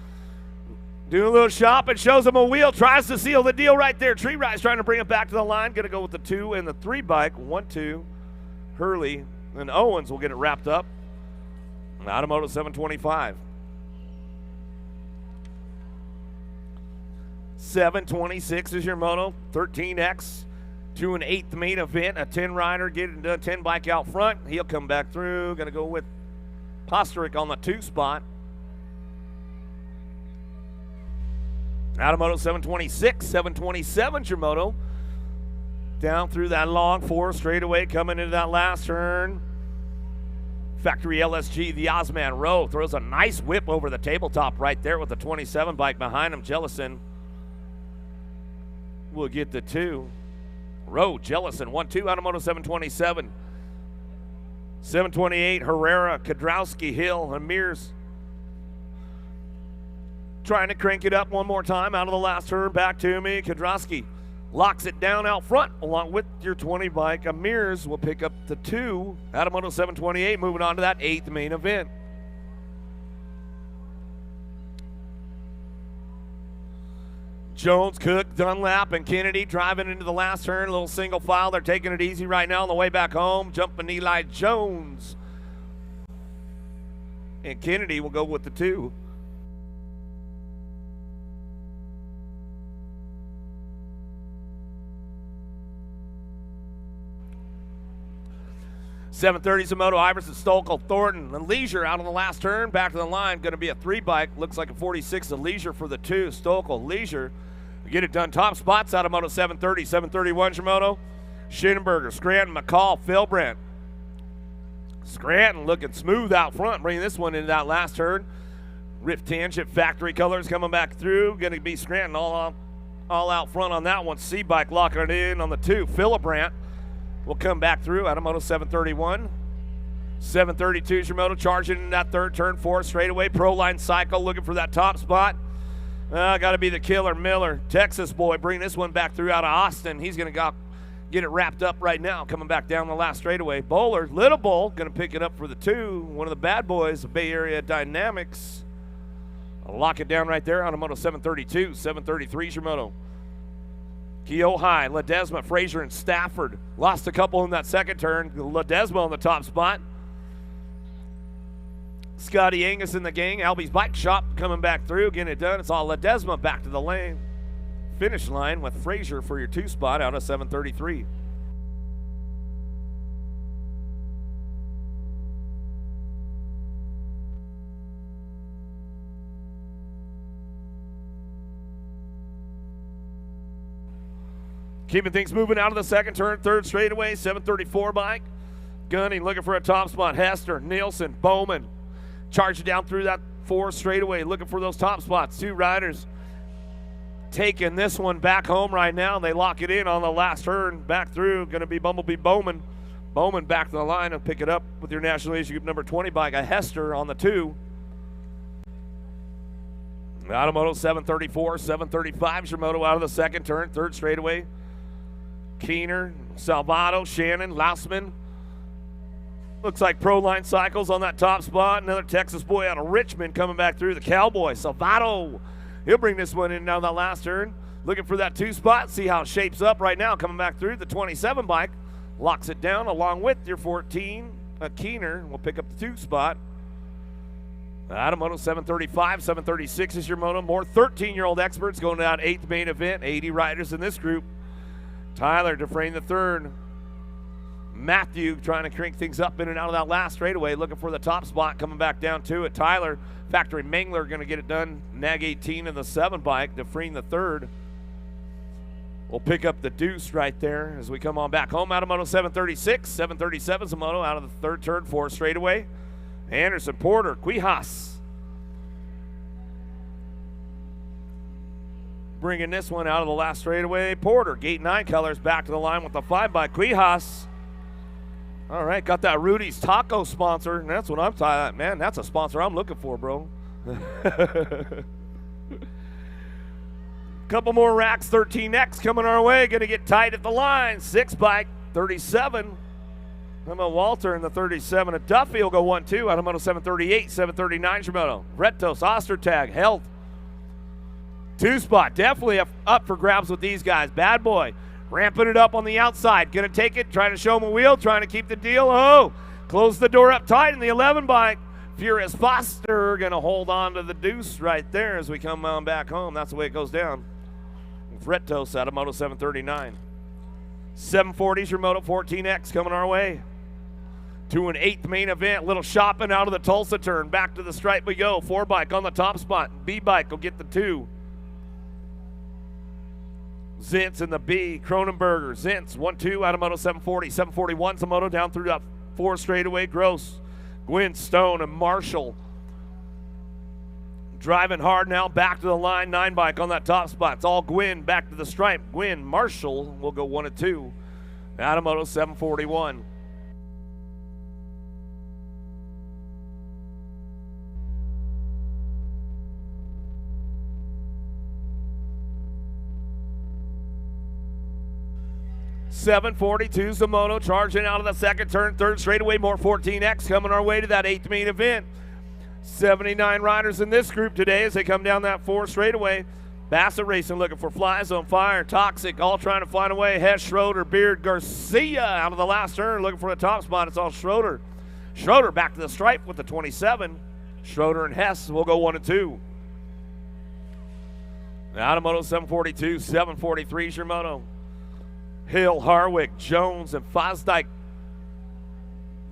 Shows him a wheel, tries to seal the deal right there. Tree Rise trying to bring it back to the line. Going to go with the 2 and the 3-bike. 1-2. Hurley and Owens will get it wrapped up. Automoto 725. 726 is your moto. 13X. 2 and 8th main event. A 10-rider getting a 10-bike out front. He'll come back through. Going to go with Posterick on the 2 spot. Automoto 726, 727's your moto. Down through that long 4 straightaway, coming into that last turn. Factory LSG, the Osman Rowe throws a nice whip over the tabletop right there with the 27 bike behind him. Jellison will get the 2. Rowe, Jellison, 1-2, Automoto 727. 728, Herrera, Kadrowski, Hill, and Mears. Trying to crank it up one more time out of the last turn. Back to me. Kadrowski locks it down out front along with your 20 bike. Amirs will pick up the 2. Automoto 728 moving on to that 8th main event. Jones, Cook, Dunlap, and Kennedy driving into the last turn. A little single file. They're taking it easy right now on the way back home. Jumping Eli Jones. And Kennedy will go with the 2. .730's a moto. Iverson, Stokel, Thornton, and Leisure out on the last turn. Back to the line. Going to be a 3-bike. Looks like a 46. A Leisure for the 2. Stokel, Leisure. Get it done. Top spots out of Moto 730. 731's your moto. Schinenberger, Scranton, McCall, Philbrandt. Scranton looking smooth out front. Bringing this one into that last turn. Rift Tangent, Factory Colors coming back through. Going to be Scranton all out front on that one. C-bike locking it in on the 2. Philibrandt will come back through out of Moto 731. 732 is your moto, charging in that 3rd turn, 4 straightaway. Proline Cycle looking for that top spot. Got to be the killer Miller. Texas boy, bring this one back through out of Austin. He's going to get it wrapped up right now, coming back down the last straightaway. Bowler, Little Bull, going to pick it up for the 2. One of the bad boys of Bay Area Dynamics. I'll lock it down right there on a Moto 732. 733 is your moto. Keohai, Ledesma, Frazier, and Stafford. Lost a couple in that 2nd turn. Ledesma on the top spot. Scotty Angus in the gang. Albie's Bike Shop coming back through, getting it done. It's all Ledesma back to the lane. Finish line with Frazier for your 2 spot out of 733. Keeping things moving out of the 2nd turn, 3rd straightaway, 734 bike. Gunning looking for a top spot. Hester, Nielsen, Bowman. Charging down through that 4 straightaway, looking for those top spots. 2 riders taking this one back home right now. They lock it in on the last turn. Back through, going to be Bumblebee Bowman. Bowman back to the line and pick it up with your National Age Group number 20 bike. A Hester on the 2. Automoto 734, 735 is your moto out of the 2nd turn, 3rd straightaway. Keener, Salvato, Shannon, Lausman. Looks like Proline Cycles on that top spot. Another Texas boy out of Richmond coming back through. The Cowboy, Salvato. He'll bring this one in down that last turn. Looking for that 2 spot. See how it shapes up right now. Coming back through the 27 bike. Locks it down along with your 14. Keener will pick up the 2 spot. Automoto 735, 736 is your moto. More 13-year-old experts going to that 8th main event. 80 riders in this group. Tyler Dufresne III. Matthew trying to crank things up in and out of that last straightaway, looking for the top spot, coming back down to it. Tyler, factory Mangler, going to get it done. Nag 18 in the 7 bike. DeFreen the 3rd. We'll pick up the deuce right there as we come on back home out of moto 736. 737 is a moto out of the 3rd turn, 4 straightaway. Anderson, Porter, Quijas. Bringing this one out of the last straightaway. Porter, gate 9 colors, back to the line with the 5 by Quijas. All right, got that Rudy's Taco sponsor, and that's what I'm talking. Man, that's a sponsor I'm looking for, bro. Couple more racks, 13X coming our way. Going to get tight at the line. 6 bike, 37. Emma Walter in the 37. A Duffy will go 1-2 out of moto 738, 739 Shimoto. Retos, Ostertag, Health. 2 spot, definitely up for grabs with these guys. Bad Boy, ramping it up on the outside. Gonna take it, trying to show him a wheel, trying to keep the deal. Oh, close the door up tight in the 11 bike. Furious Foster gonna hold on to the deuce right there as we come on back home. That's the way it goes down. With Retos out of moto 739. 740's your moto 14X coming our way. To an 8th main event. Little shopping out of the Tulsa turn. Back to the stripe we go. 4 bike on the top spot. B bike will get the 2. Zintz in the B, Cronenberger, Zintz, 1-2 out of moto 740. 741's a moto down through that 4 straightaway. Gross, Gwynn, Stone, and Marshall. Driving hard now, back to the line, 9 bike on that top spot. It's all Gwynn, back to the stripe. Gwynn, Marshall will go 1-2 out of moto 741. .742 Zamoto charging out of the 2nd turn, 3rd straightaway, more 14X coming our way to that 8th main event. 79 riders in this group today as they come down that 4 straightaway. Bassett Racing looking for Flies on Fire, Toxic, all trying to find a way. Hess, Schroeder, Beard, Garcia out of the last turn looking for the top spot. It's all Schroeder. Schroeder back to the stripe with the 27. Schroeder and Hess will go 1-2. Out of moto 742, 743 is your moto. Hill, Harwick, Jones, and Fosdyke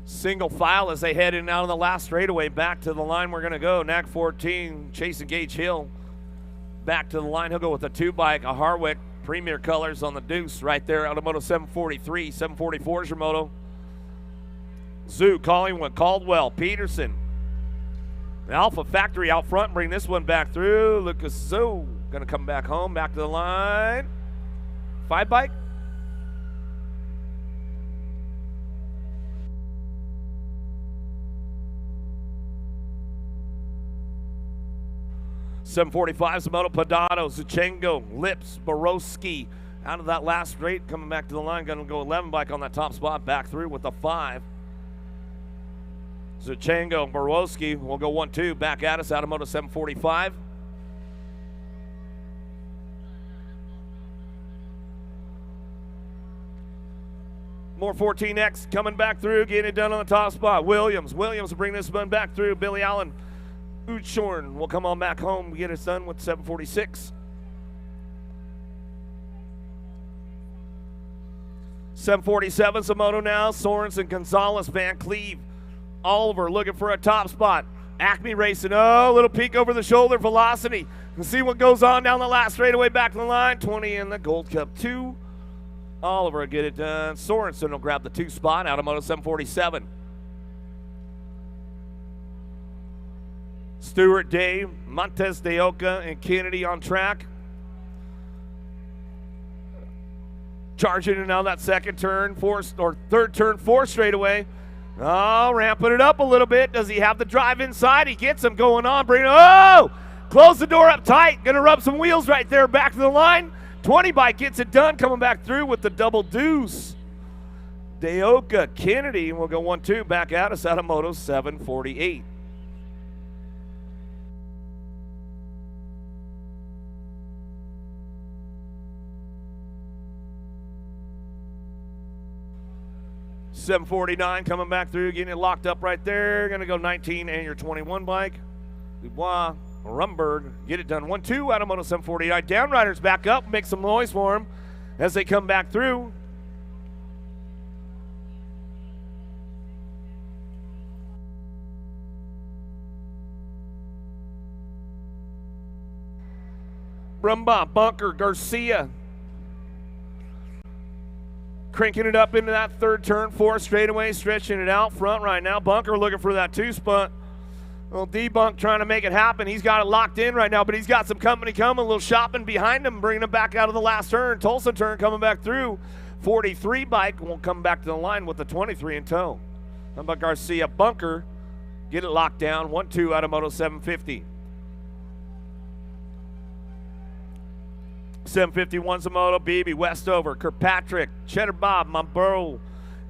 single file as they head in and out of the last straightaway. Back to the line we're going to go. Nag 14, chasing Gage Hill. Back to the line. He'll go with a 2 bike, a Harwick. Premier colors on the deuce right there. Out of moto 743, 744 is your moto. Zoo, Collingwood, Caldwell, Peterson. The Alpha Factory out front. Bring this one back through. Lucas Zoo going to come back home. Back to the line. 5 bike. 745's the moto. Padano, Zuchengo, Lips, Borowski. Out of that last straight, coming back to the line, going to go 11 bike on that top spot, back through with the 5. Zuchengo, Borowski will go 1-2, back at us out of moto 745. More 14X coming back through, getting it done on the top spot. Williams will bring this one back through. Billy Allen, Uchorn will come on back home, get it done with 746. 747's a moto now. Sorensen, Gonzalez, Van Cleve, Oliver looking for a top spot. Acme Racing, oh, little peek over the shoulder, Velocity. And see what goes on down the last straightaway, back to the line. 20 in the Gold Cup 2. Oliver will get it done. Sorensen will grab the 2 spot out of moto 747. Stewart, Dave, Montes de Oca, and Kennedy on track. Charging it now that 2nd turn, 3rd turn, 4 straightaway. Oh, ramping it up a little bit. Does he have the drive inside? He gets him going on. Close the door up tight. Gonna rub some wheels right there. Back to the line. 20 bike gets it done. Coming back through with the double deuce. De Oca, Kennedy will go 1-2 back at us out of moto 748. .749 coming back through, getting it locked up right there. Going to go 19 and your 21 bike. Dubois, Rumberg, get it done. 1-2 out of moto 749. Downriders back up, make some noise for them as they come back through. Brumbaugh, Bunker, Garcia. Cranking it up into that third turn, 4 straightaway, stretching it out front right now. Bunker looking for that 2-spot. Well, D-Bunk trying to make it happen. He's got it locked in right now, but he's got some company coming, a little shopping behind him, bringing him back out of the last turn. Tulsa turn coming back through. 43 bike will come back to the line with the 23 in tow. How about Garcia? Bunker, get it locked down. 1-2 out of Moto 750. 751's a Moto, BB, Westover, Kirkpatrick, Cheddar Bob, my bro.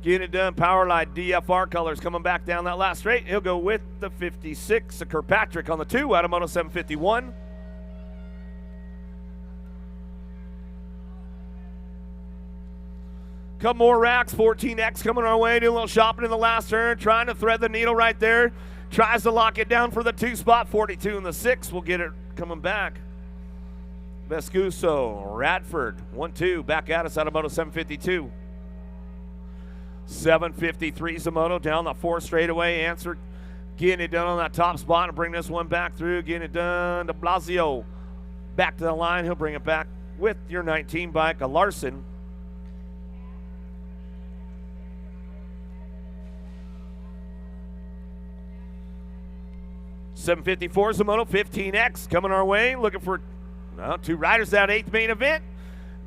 Getting it done, Powerlight, DFR colors coming back down that last straight. He'll go with the 56, a Kirkpatrick on the 2 out of Moto 751. Couple more racks, 14X coming our way, doing a little shopping in the last turn, trying to thread the needle right there. Tries to lock it down for the 2-spot, 42 in the 6. We'll get it coming back. Vescuso, Radford, 1-2, back at us out of Moto 752. 753 Zamoto down the 4 straightaway. Answer getting it done on that top spot and bring this one back through. Getting it done to Blasio. Back to the line. He'll bring it back with your 19 bike, a Larson. .754 Zamoto, 15X coming our way. Looking for 2 riders that 8th main event.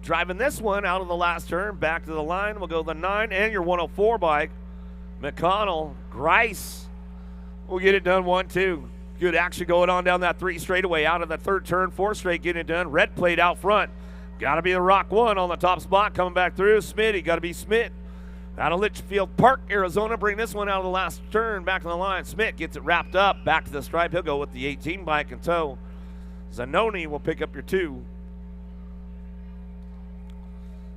Driving this one out of the last turn, back to the line. We'll go the 9 and your 104 bike. McConnell, Grice. We'll get it done 1-2. Good action going on down that 3 straightaway out of the 3rd turn, 4 straight, getting it done. Red plate out front. Got to be the Rock 1 on the top spot coming back through. Smitty, got to be Smith. Out of Litchfield Park, Arizona, bring this one out of the last turn, back to the line. Smith gets it wrapped up, back to the stripe. He'll go with the 18 bike in tow. Zanoni will pick up your 2.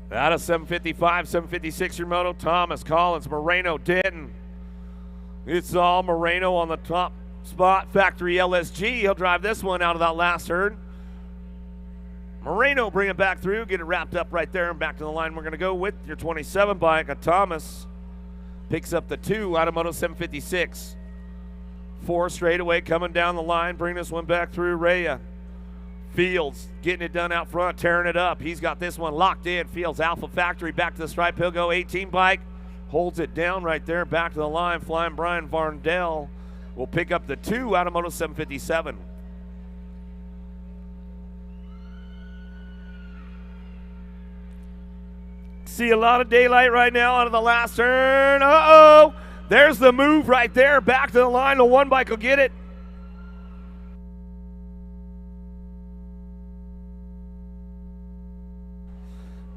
Out of 755, 756 your Moto, Thomas, Collins, Moreno, Denton. It's all Moreno on the top spot. Factory LSG, he'll drive this one out of that last turn. Moreno bring it back through, get it wrapped up right there and back to the line. We're going to go with your 27 bike. Thomas picks up the 2 out of Moto 756. 4 straightaway coming down the line. Bring this one back through. Rhea. Fields getting it done out front, tearing it up. He's got this one locked in. Fields, Alpha Factory, back to the stripe. He'll go 18 bike. Holds it down right there, back to the line. Flying Brian Varndell will pick up the 2 out of Moto 757. See a lot of daylight right now out of the last turn. Uh-oh. There's the move right there. Back to the line. The 1 bike will get it.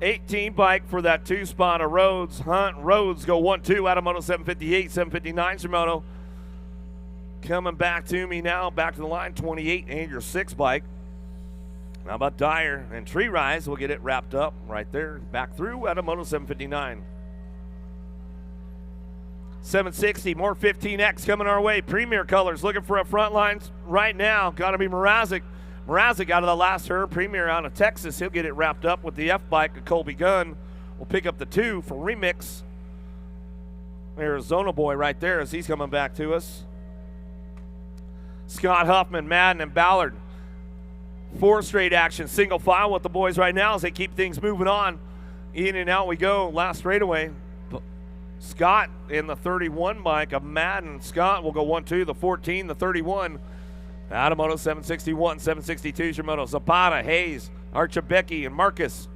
'18 bike for that 2 spot of Rhodes. Hunt, Rhodes go 1-2 out of Moto 758, 759 Shimono. Coming back to me now, back to the line, 28 and your 6 bike. How about Dyer and Tree Rise? We'll get it wrapped up right there, back through out of Moto 759. 760, more 15X coming our way. Premier colors looking for a front line right now. Got to be Mrazek. Mrazek out of the last turn. Premier out of Texas. He'll get it wrapped up with the F bike of Colby Gunn. We'll pick up the 2 for Remix. Arizona boy right there as he's coming back to us. Scott Huffman, Madden, and Ballard. 4 straight action, single file with the boys right now as they keep things moving on. In and out we go, last straightaway. Scott in the 31 bike of Madden. Scott will go 1-2, the 14, the 31. Out of Moto 761, 762 is your Moto. Zapata, Hayes, Archibecki, and Marcus.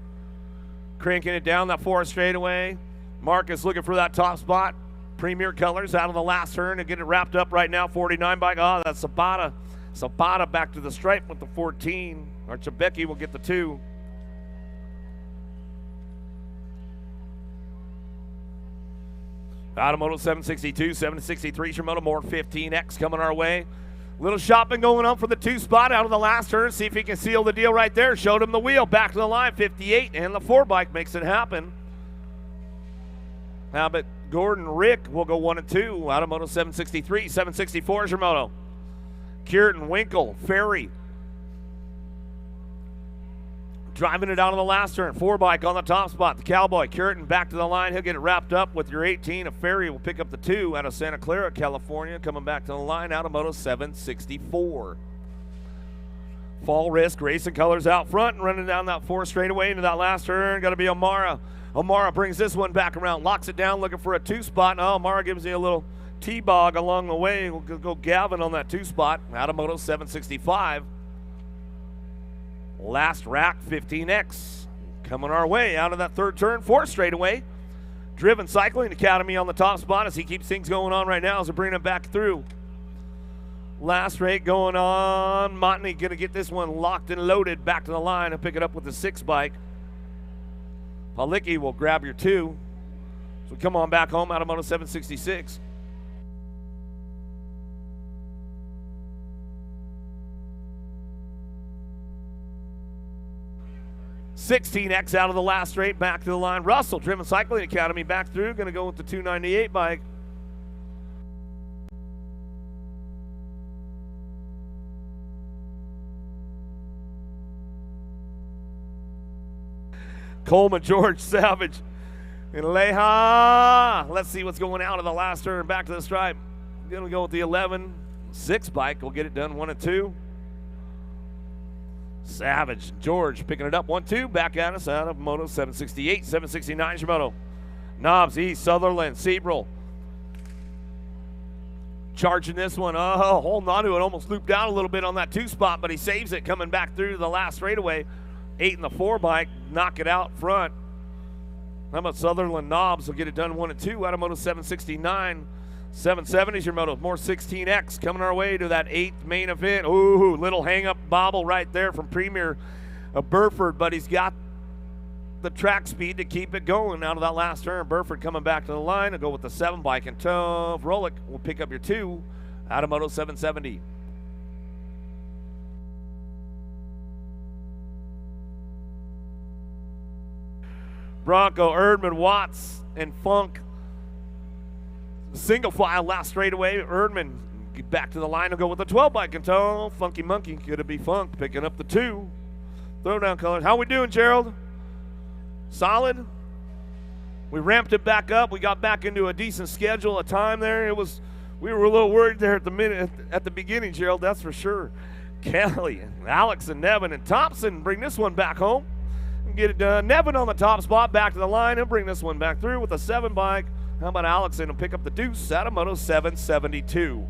Cranking it down that 4 straightaway. Marcus looking for that top spot. Premier colors out of the last turn and get it wrapped up right now. 49 bike. Oh, that's Zapata. Zapata back to the stripe with the 14. Archibecki will get the 2. Out of Moto 762, 763 Shimono, more 15X coming our way. Little shopping going on for the 2 spot out of the last turn. See if he can seal the deal right there. Showed him the wheel. Back to the line, 58, and the 4 bike makes it happen. How about Gordon Rick will go 1-2 out of Moto 763, 764 is your Moto. Kierton, Winkle, Ferry. Driving it out of the last turn. 4 bike on the top spot. The Cowboy, Kierton back to the line. He'll get it wrapped up with your 18. A Ferry will pick up the 2 out of Santa Clara, California. Coming back to the line out of Moto 764. Fall Risk Racing Colors out front and running down that 4 straightaway into that last turn. Got to be O'Mara. O'Mara brings this one back around, locks it down, looking for a 2 spot. Oh, O'Mara gives you a little T-bog along the way. We'll go Gavin on that 2 spot. Out of Moto 765. Last rack, 15X. Coming our way out of that 3rd turn, 4 straightaway. Driven Cycling Academy on the top spot as he keeps things going on right now as we bring him back through. Last rate going on. Montney going to get this one locked and loaded back to the line and pick it up with the 6 bike. Palicki will grab your 2. So come on back home out of Moto 766. $16X out of the last straight, back to the line. Russell, Driven Cycling Academy, back through. Going to go with the 298 bike. Coleman, George, Savage, and Leha. Let's see what's going out of the last turn. Back to the stripe. Going to go with the 11-6 bike. We'll get it done 1 and 2. Savage, George picking it up 1-2. Back at us out of Moto 768, 769 Shimoto. Knobs, East, Sutherland, Sebrel. Charging this one. Oh, holding on to it. Almost looped out a little bit on that 2 spot, but he saves it coming back through the last straightaway. 8 in the 4 bike, knock it out front. How about Sutherland Knobs will get it done 1 and 2 out of Moto 769. 770 is your moto. More 16X coming our way to that 8th main event. Ooh, little hang-up bobble right there from Premier Burford, but he's got the track speed to keep it going out of that last turn. Burford coming back to the line. I'll go with the 7 bike in tow. Rolick will pick up your 2 out of Moto 770. Bronco, Erdman, Watts, and Funk. Single file last straightaway. Erdman get back to the line and go with the 12 bike in tow. Funky Monkey, could it be Funk, picking up the 2. Throwdown colors. How we doing, Gerald? Solid? We ramped it back up. We got back into a decent schedule, a time there. We were a little worried there at the beginning, Gerald, that's for sure. Kelly, Alex, and Nevin, and Thompson bring this one back home. Get it done. Nevin on the top spot, back to the line, and bring this one back through with a 7 bike. How about Alex and he'll pick up the deuce out of Moto 772.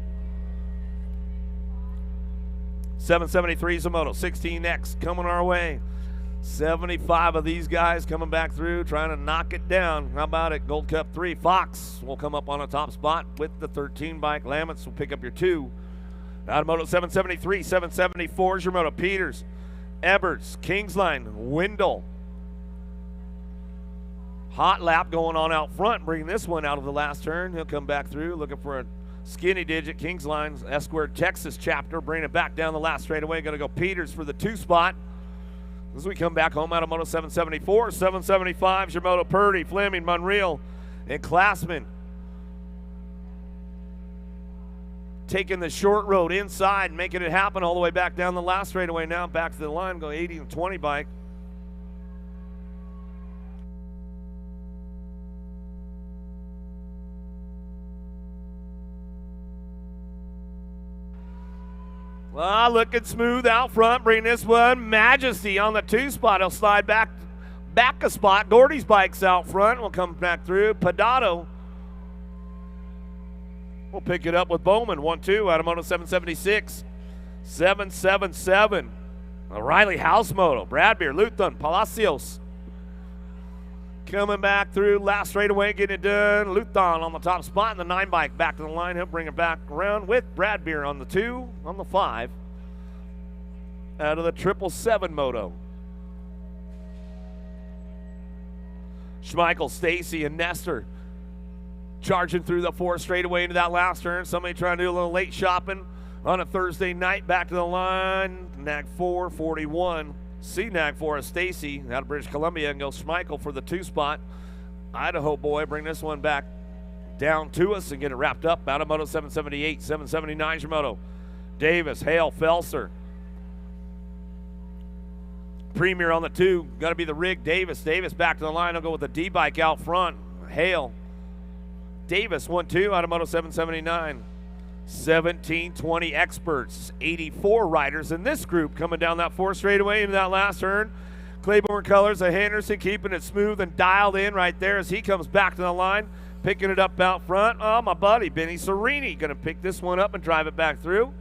773 is a Moto 16X coming our way. 75 of these guys coming back through, trying to knock it down. How about it? Gold Cup 3. Fox will come up on a top spot with the 13 bike. Lamets will pick up your 2. Out of Moto 773, 774 is your Moto. Peters, Eberts, Kingsline, Wendell. Hot lap going on out front, bringing this one out of the last turn. He'll come back through, looking for a skinny digit. Kingsline's S-Squared Texas chapter, bringing it back down the last straightaway. Going to go Peters for the 2 spot. As we come back home out of Moto 774, 775 is your Moto. Purdy, Fleming, Monreal, and Classman. Taking the short road inside, making it happen all the way back down the last straightaway now. Back to the line, go 80 and 20 bike. Well, looking smooth out front. Bring this one. Majesty on the 2 spot. He'll slide back a spot. Gordy's bike's out front. We'll come back through. Padato will pick it up with Bowman. 1-2 out of Moto 776. 777. O'Reilly House Moto. Bradbeer, Luton, Palacios. Coming back through last straightaway, getting it done. Luton on the top spot in the 9 bike. Back to the line. He'll bring it back around with Bradbeer on the 2, on the 5. Out of the 777 Moto. Schmeichel, Stacy, and Nestor charging through the 4 straightaway into that last turn. Somebody trying to do a little late shopping on a Thursday night. Back to the line. Nag 441. C-Nag for us, Stacy out of British Columbia, and go Schmeichel for the 2 spot. Idaho boy, bring this one back down to us and get it wrapped up out of Moto 778, 779 Shimoto. Davis, Hale, Felser. Premier on the 2, got to be the rig. Davis back to the line. I'll go with the D-bike out front. Hale. Davis 1-2 out of Moto 779. 1720 experts, 84 riders in this group coming down that 4 straightaway into that last turn. Claiborne Colors of Henderson keeping it smooth and dialed in right there as he comes back to the line, picking it up out front. Oh, my buddy, Benny Serini, going to pick this one up and drive it back through.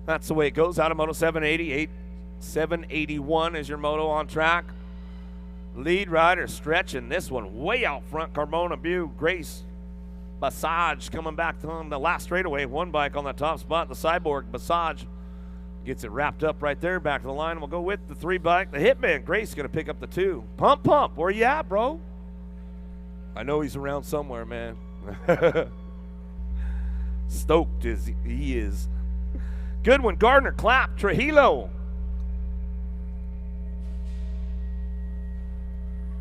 That's the way it goes out of Moto 788. 781 is your moto on track. Lead rider stretching this one way out front. Carmona Bew, Grace Basage coming back on the last straightaway. One bike on the top spot. The Cyborg Basage gets it wrapped up right there. Back to the line. We'll go with the 3 bike. The Hitman Grace going to pick up the 2. Pump, where you at, bro? I know he's around somewhere, man. Stoked as he is. Good one, Gardner, Clap, Trujillo.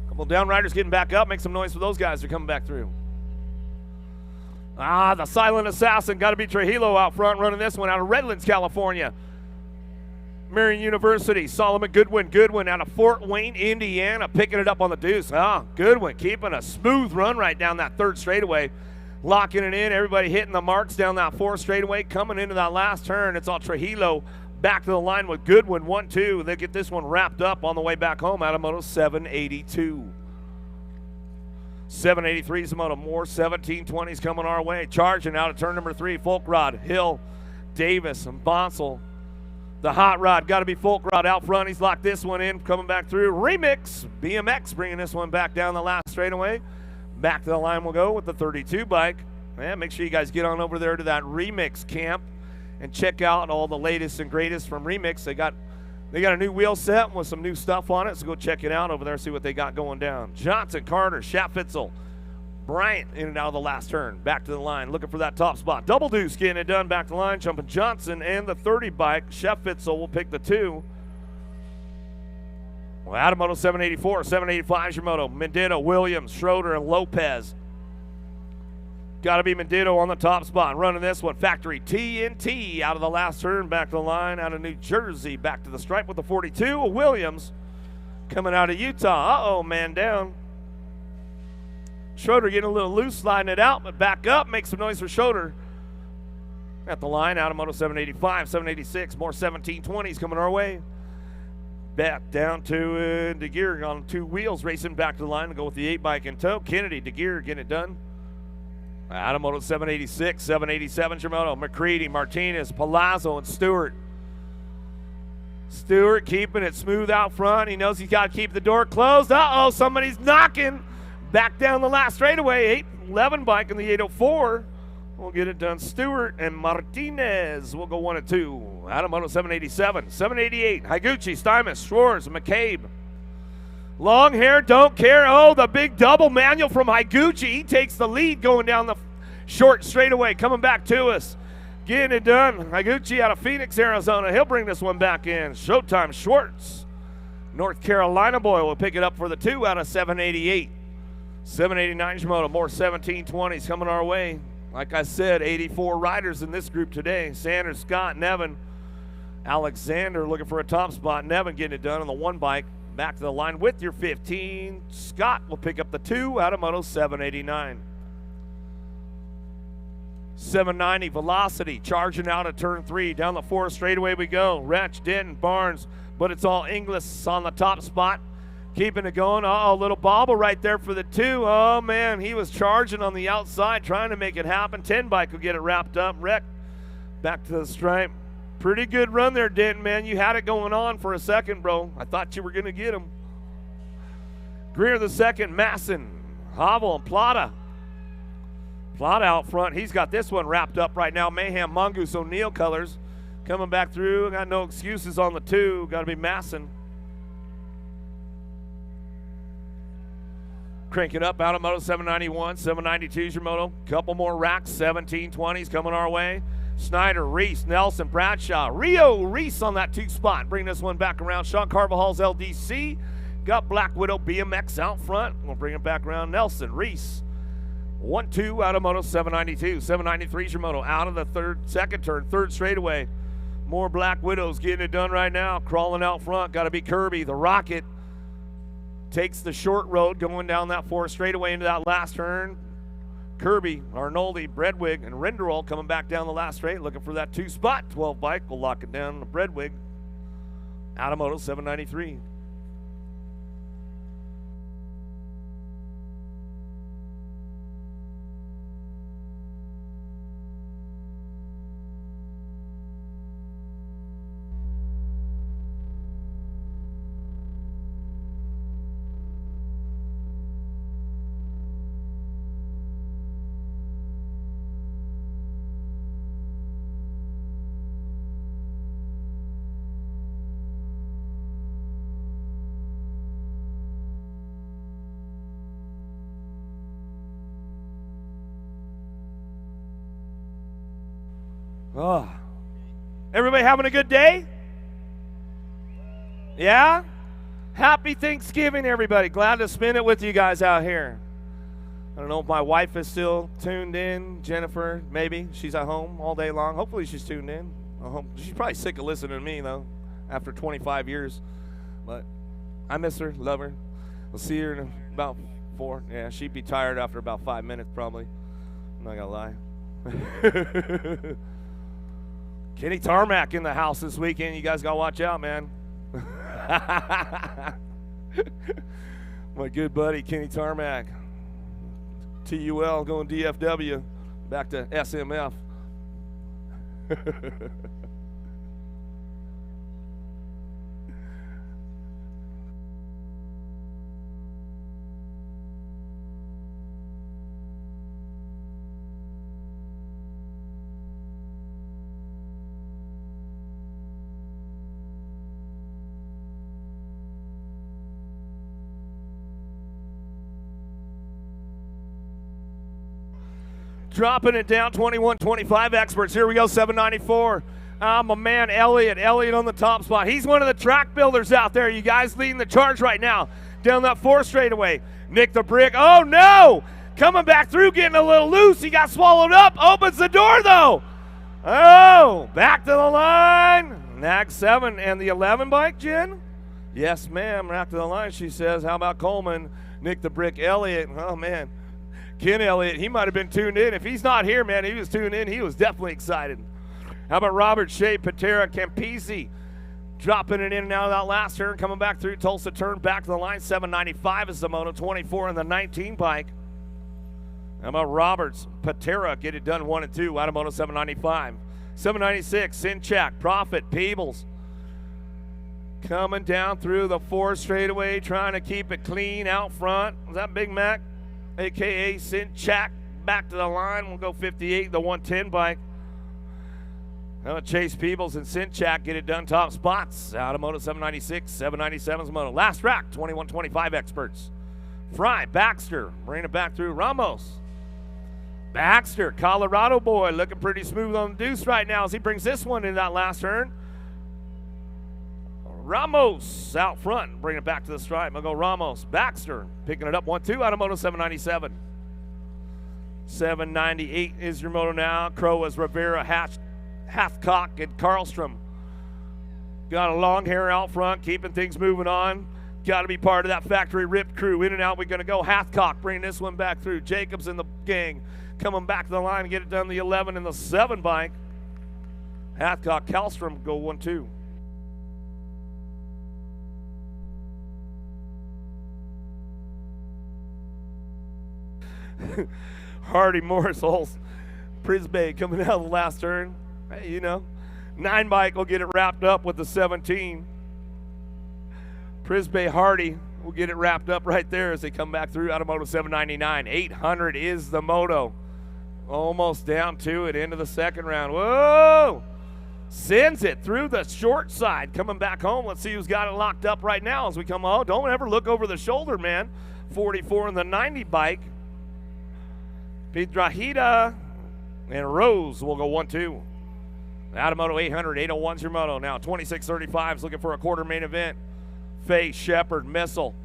Couple down riders getting back up. Make some noise for those guys who are coming back through. The Silent Assassin, got to be Trujillo out front running this one out of Redlands, California. Marion University, Solomon Goodwin out of Fort Wayne, Indiana, picking it up on the deuce. Goodwin keeping a smooth run right down that 3rd straightaway. Locking it in, everybody hitting the marks down that 4th straightaway. Coming into that last turn, it's all Trujillo back to the line with Goodwin, 1-2. They get this one wrapped up on the way back home out of Moto 782. 783 is the Moto. More 1720s coming our way. Charging out of turn number 3. Folkrod, Hill, Davis, and Bonsall. The hot rod, got to be Folkrod out front. He's locked this one in, coming back through. Remix, BMX bringing this one back down the last straightaway. Back to the line we'll go with the 32 bike. And make sure you guys get on over there to that Remix camp and check out all the latest and greatest from Remix. They got a new wheel set with some new stuff on it, so go check it out over there, see what they got going down. Johnson, Carter, Schaffitzel, Bryant in and out of the last turn. Back to the line, looking for that top spot. Double Deuce getting it done, back to the line, jumping Johnson and the 30 bike. Schaffitzel will pick the 2. Well, out of Moto 784, 785 is your moto. Mendito, Williams, Schroeder, and Lopez. Got to be Mendito on the top spot. Running this one, Factory TNT out of the last turn. Back to the line out of New Jersey. Back to the stripe with the 42. Williams coming out of Utah. Man down. Schroeder getting a little loose, sliding it out, but back up. Make some noise for Schroeder. At the line out of Moto 785, 786. More 1720s coming our way. Back down to DeGear on 2 wheels, racing back to the line to go with the 8 bike in tow. Kennedy, DeGear getting it done. Out of Moto 786, 787 is your moto. McCready, Martinez, Palazzo, and Stewart. Stewart keeping it smooth out front. He knows he's got to keep the door closed. Somebody's knocking. Back down the last straightaway. 811 bike in the 804. We'll get it done. Stewart and Martinez will go 1 and 2. Out of Moto 787, 788. Higuchi, Stymus, Schwartz, McCabe. Long hair, don't care. The big double manual from Higuchi. He takes the lead going down the short straightaway, coming back to us. Getting it done. Higuchi out of Phoenix, Arizona. He'll bring this one back in. Showtime Schwartz. North Carolina boy will pick it up for the 2 out of 788. 789 is your moto. More 1720s coming our way. Like I said, 84 riders in this group today. Sanders, Scott, Nevin, Alexander looking for a top spot. Nevin getting it done on the 1 bike. Back to the line with your 15. Scott will pick up the 2 out of Moto 789. 790 Velocity charging out of turn 3. Down the 4 straightaway we go. Wretch, Denton, Barnes, but it's all Inglis on the top spot. Keeping it going. Little bobble right there for the 2. Man, he was charging on the outside, trying to make it happen. 10 bike will get it wrapped up. Wreck back to the stripe. Pretty good run there, Denton, man. You had it going on for a second, bro. I thought you were going to get him. Greer the second, Masson, Havel, and Plata. Plata out front. He's got this one wrapped up right now. Mayhem, Mongoose, O'Neill colors. Coming back through. Got no excuses on the 2. Got to be Masson. Crank it up out of Moto 791, 792 is your moto. Couple more racks, 1720s coming our way. Snyder, Reese, Nelson, Bradshaw, Rio Reese on that 2 spot. Bring this one back around. Sean Carvajal's LDC. Got Black Widow BMX out front. We'll bring it back around. Nelson, Reese. 1-2 out of Moto 792. 793 is your moto. Out of the second turn, 3rd straightaway. More Black Widows getting it done right now. Crawling out front. Got to be Kirby, the Rocket. Takes the short road going down that 4th straightaway into that last turn. Kirby, Arnoldi, Breadwig, and Rinderall coming back down the last straight, looking for that 2-spot. 12 bike will lock it down. Breadwig, out of Moto 793. Oh, everybody having a good day? Yeah? Happy Thanksgiving, everybody. Glad to spend it with you guys out here. I don't know if my wife is still tuned in. Jennifer, maybe. She's at home all day long. Hopefully she's tuned in. She's probably sick of listening to me, though, after 25 years. But I miss her, love her. We'll see her in about 4. Yeah, she'd be tired after about 5 minutes, probably. I'm not going to lie. Kenny Tarmac in the house this weekend. You guys got to watch out, man. My good buddy, Kenny Tarmac. TUL going DFW. Back to SMF. Dropping it down, 21-25 experts. Here we go, 794. My man, Elliott. Elliott on the top spot. He's one of the track builders out there. You guys leading the charge right now. Down that 4 straightaway. Nick the Brick. Oh, no! Coming back through, getting a little loose. He got swallowed up. Opens the door, though. Oh, back to the line. Nag 7 and the 11 bike, Jen? Yes, ma'am. Back to the line, she says. How about Coleman? Nick the Brick, Elliott. Oh, man. Ken Elliott, he might have been tuned in. If he's not here, man, he was tuned in. He was definitely excited. How about Robert Shea, Patera, Campisi, dropping it in and out of that last turn, coming back through Tulsa turn, back to the line. 795 is the Moto, 24 in the 19 bike. How about Roberts, Patera, get it done 1 and 2 out of Moto 795. 796, Sinchak, Profit, Peebles. Coming down through the 4 straightaway, trying to keep it clean out front. Is that Big Mac? AKA Sinchak, back to the line. We'll go 58, the 110 bike. Chase Peebles and Sinchak get it done top spots. Out of Moto 796, 797's Moto. Last rack, 21-25 experts. Fry, Baxter, bringing it back through Ramos. Baxter, Colorado boy, looking pretty smooth on the deuce right now as he brings this one in that last turn. Ramos out front, bring it back to the stripe. I'll go Ramos. Baxter picking it up 1-2 out of Moto 797. 798 is your Moto now. Crow is Rivera, Hathcock, and Karlstrom. Got a long hair out front, keeping things moving on. Got to be part of that factory ripped crew. In and out we're going to go. Hathcock bringing this one back through. Jacobs and the gang coming back to the line and get it done. The 11 and the 7 bike. Hathcock, Karlstrom go 1-2. Hardy, Morris, Hulse, Prisbay coming out of the last turn. Hey, you know, 9 bike will get it wrapped up with the 17. Prisbay, Hardy will get it wrapped up right there as they come back through out of Moto 799. 800 is the Moto. Almost down to it into the second round. Whoa! Sends it through the short side. Coming back home. Let's see who's got it locked up right now as we come on. Don't ever look over the shoulder, man. 44 in the 90 bike. Piedrahita and Rose will go 1-2. Out of Moto 800, 801's your Moto. Now 2635 is looking for a quarter main event. Faye, Shepard, Missile.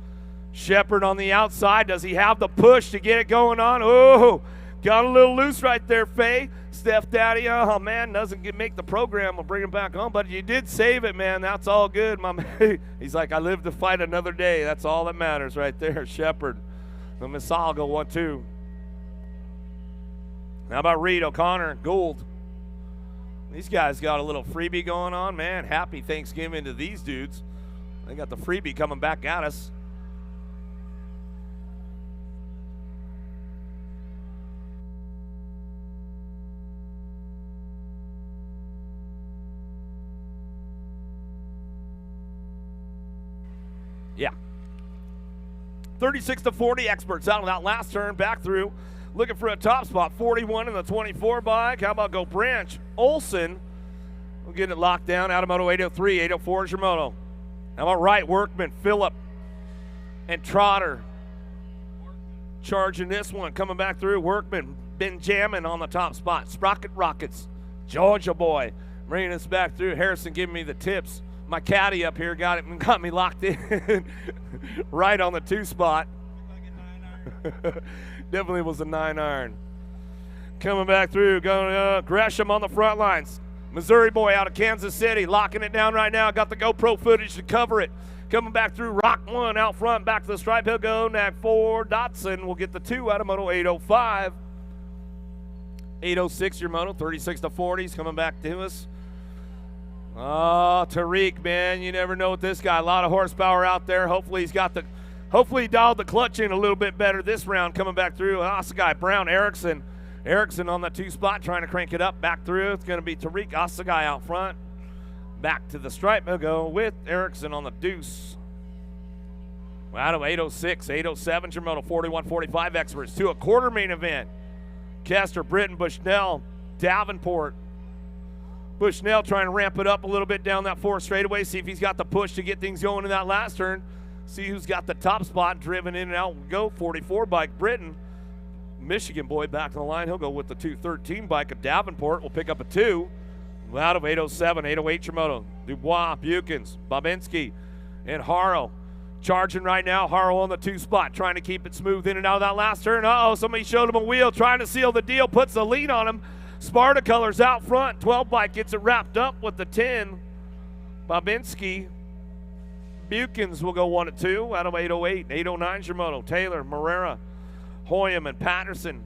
Shepard on the outside. Does he have the push to get it going on? Oh, got a little loose right there, Faye. Steph Daddy, oh man, doesn't make the program. We'll bring him back on, but you did save it, man. That's all good, my man. He's like, I live to fight another day. That's all that matters right there, Shepard. The Missile go 1-2. How about Reed, O'Connor, Gould? These guys got a little freebie going on, man. Happy Thanksgiving to these dudes. They got the freebie coming back at us. Yeah. 36-40, experts out on that last turn, back through. Looking for a top spot, 41 in the 24 bike. How about go Branch? Olson, we'll get it locked down. Out of moto 803, 804 is your moto. How about right? Workman, Phillip, and Trotter. Charging this one, coming back through. Workman, been jamming on the top spot. Sprocket Rockets, Georgia boy, bringing us back through. Harrison giving me the tips. My caddy up here got me locked in right on the 2 spot. Definitely was a 9-iron. Coming back through, going Gresham on the front lines. Missouri boy out of Kansas City, locking it down right now. Got the GoPro footage to cover it. Coming back through, Rock 1 out front, back to the stripe. He'll go. Nag 4, Dotson will get the 2 out of moto 805. 806 your moto, 36-40. He's coming back to us. Oh, Tariq, man, you never know with this guy. A lot of horsepower out there. Hopefully he dialed the clutch in a little bit better this round. Coming back through, Osagai, Brown, Erickson. Erickson on the 2 spot, trying to crank it up, back through. It's going to be Tariq, Osagai out front. Back to the stripe, he'll go with Erickson on the deuce. Out of 806, 807, your moto 41-45 experts to a quarter main event. Kester, Britton, Bushnell, Davenport. Bushnell trying to ramp it up a little bit down that 4 straightaway, see if he's got the push to get things going in that last turn. See who's got the top spot, driven in and out. Go 44 bike, Britton. Michigan boy back to the line. He'll go with the 213 bike of Davenport. Will pick up a 2. Out of 807, 808 your moto. Dubois, Bukins, Babinski, and Haro. Charging right now. Haro on the 2 spot, trying to keep it smooth in and out of that last turn. Somebody showed him a wheel, trying to seal the deal, puts the lead on him. Sparta Colors out front. 12 bike gets it wrapped up with the 10. Babinski. Bukins will go 1 at 2 out of 808. 809 is your moto. Taylor, Morera, Hoyam, and Patterson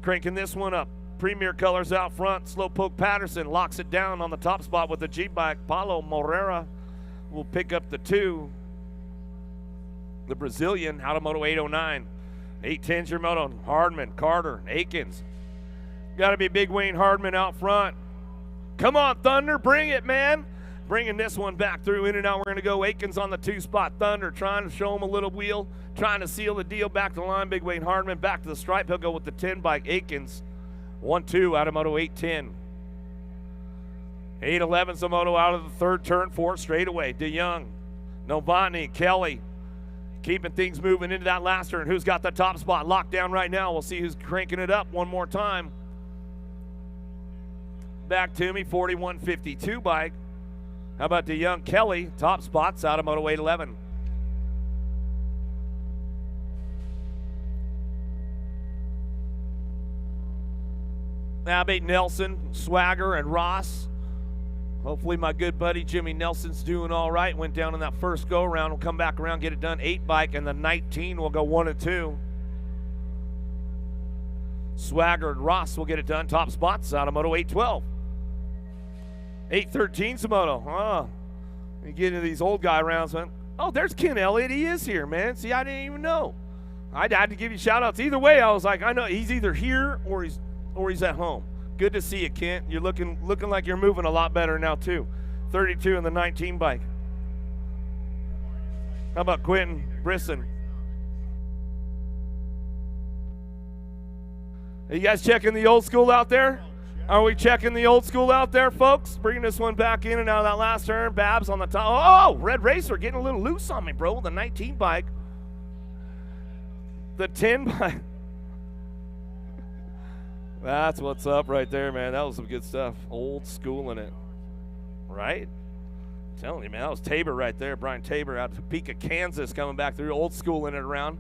cranking this one up. Premier Colors out front. Slowpoke Patterson locks it down on the top spot with the G bike. Paulo Morera will pick up the 2. The Brazilian out of moto 809. 810's your moto. Hardman, Carter, Akins. Got to be Big Wayne Hardman out front. Come on, Thunder, bring it, man. Bringing this one back through, in and out. We're going to go Akins on the 2 spot. Thunder trying to show him a little wheel, trying to seal the deal. Back to the line, Big Wayne Hardman back to the stripe. He'll go with the 10 bike, Akins. 1-2 out of moto 810. 811's the moto out of the 3rd turn, 4 straightaway. DeYoung, Novotny, Kelly. Keeping things moving into that last turn. Who's got the top spot locked down right now? We'll see who's cranking it up one more time. Back to me, 41-52 bike. How about the young Kelly? Top spots out of moto 811. Abbey, Nelson, Swagger, and Ross. Hopefully my good buddy Jimmy Nelson's doing all right. Went down in that first go-around. We'll come back around, get it done. 8 bike, and the 19 will go 1 and 2. Swagger and Ross will get it done. Top spots out of moto 812. 813's the moto. Oh, you get into these old guy rounds, man. Oh, there's Ken Elliott. He is here, man. See, I didn't even know. I had to give you shout-outs. Either way, I was like, I know he's either here or he's at home. Good to see you, Kent. You're looking like you're moving a lot better now, too. 32 in the 19 bike. How about Quentin Brisson? Are you guys checking the old school out there? Are we checking the old school out there, folks? Bringing this one back in and out of that last turn. Babs on the top. Oh, Red Racer getting a little loose on me, bro. The 19 bike. The 10 bike. That's what's up right there, man. That was some good stuff. Old school in it. Right? I'm telling you, man. That was Tabor right there. Brian Tabor out of Topeka, Kansas, coming back through. Old school in it around.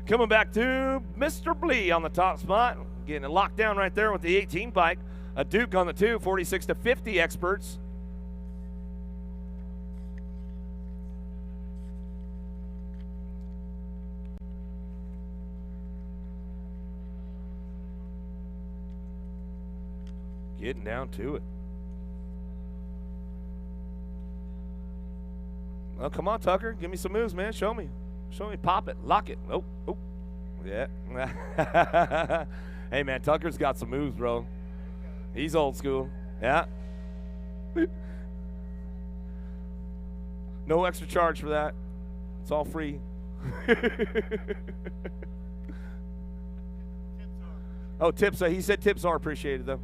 Coming back to Mr. Blee on the top spot. Getting it locked down right there with the 18 bike. A Duke on the 2, 46-50 experts. Getting down to it. Well, come on, Tucker. Give me some moves, man. Show me. Show me. Pop it. Lock it. Oh. Yeah. Hey, man, Tucker's got some moves, bro. He's old school. Yeah. No extra charge for that. It's all free. Oh, tips. He said tips are appreciated, though.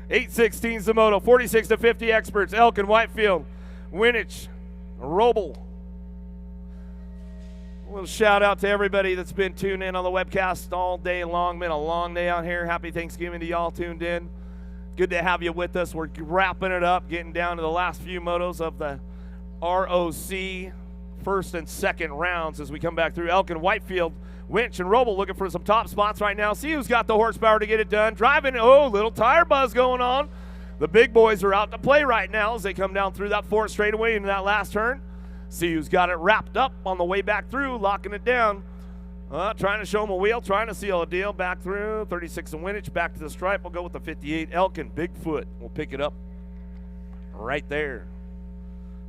816's the moto. 46 to 50 experts. Elkin, Whitefield, Winich, Roble. A little shout out to everybody that's been tuned in on the webcast all day long. Been a long day out here. Happy Thanksgiving to y'all tuned in. Good to have you with us. We're wrapping it up, getting down to the last few motos of the ROC first and second rounds as we come back through. Elkin, Whitefield, Winch, and Roble looking for some top spots right now. See who's got the horsepower to get it done. Driving, little tire buzz going on. The big boys are out to play right now as they come down through that fourth straightaway into that last turn. See who's got it wrapped up on the way back through, locking it down. Trying to show them a wheel, trying to seal a deal. Back through, 36 and Winich, back to the stripe. We'll go with the 58 Elkin, Bigfoot. We'll pick it up right there.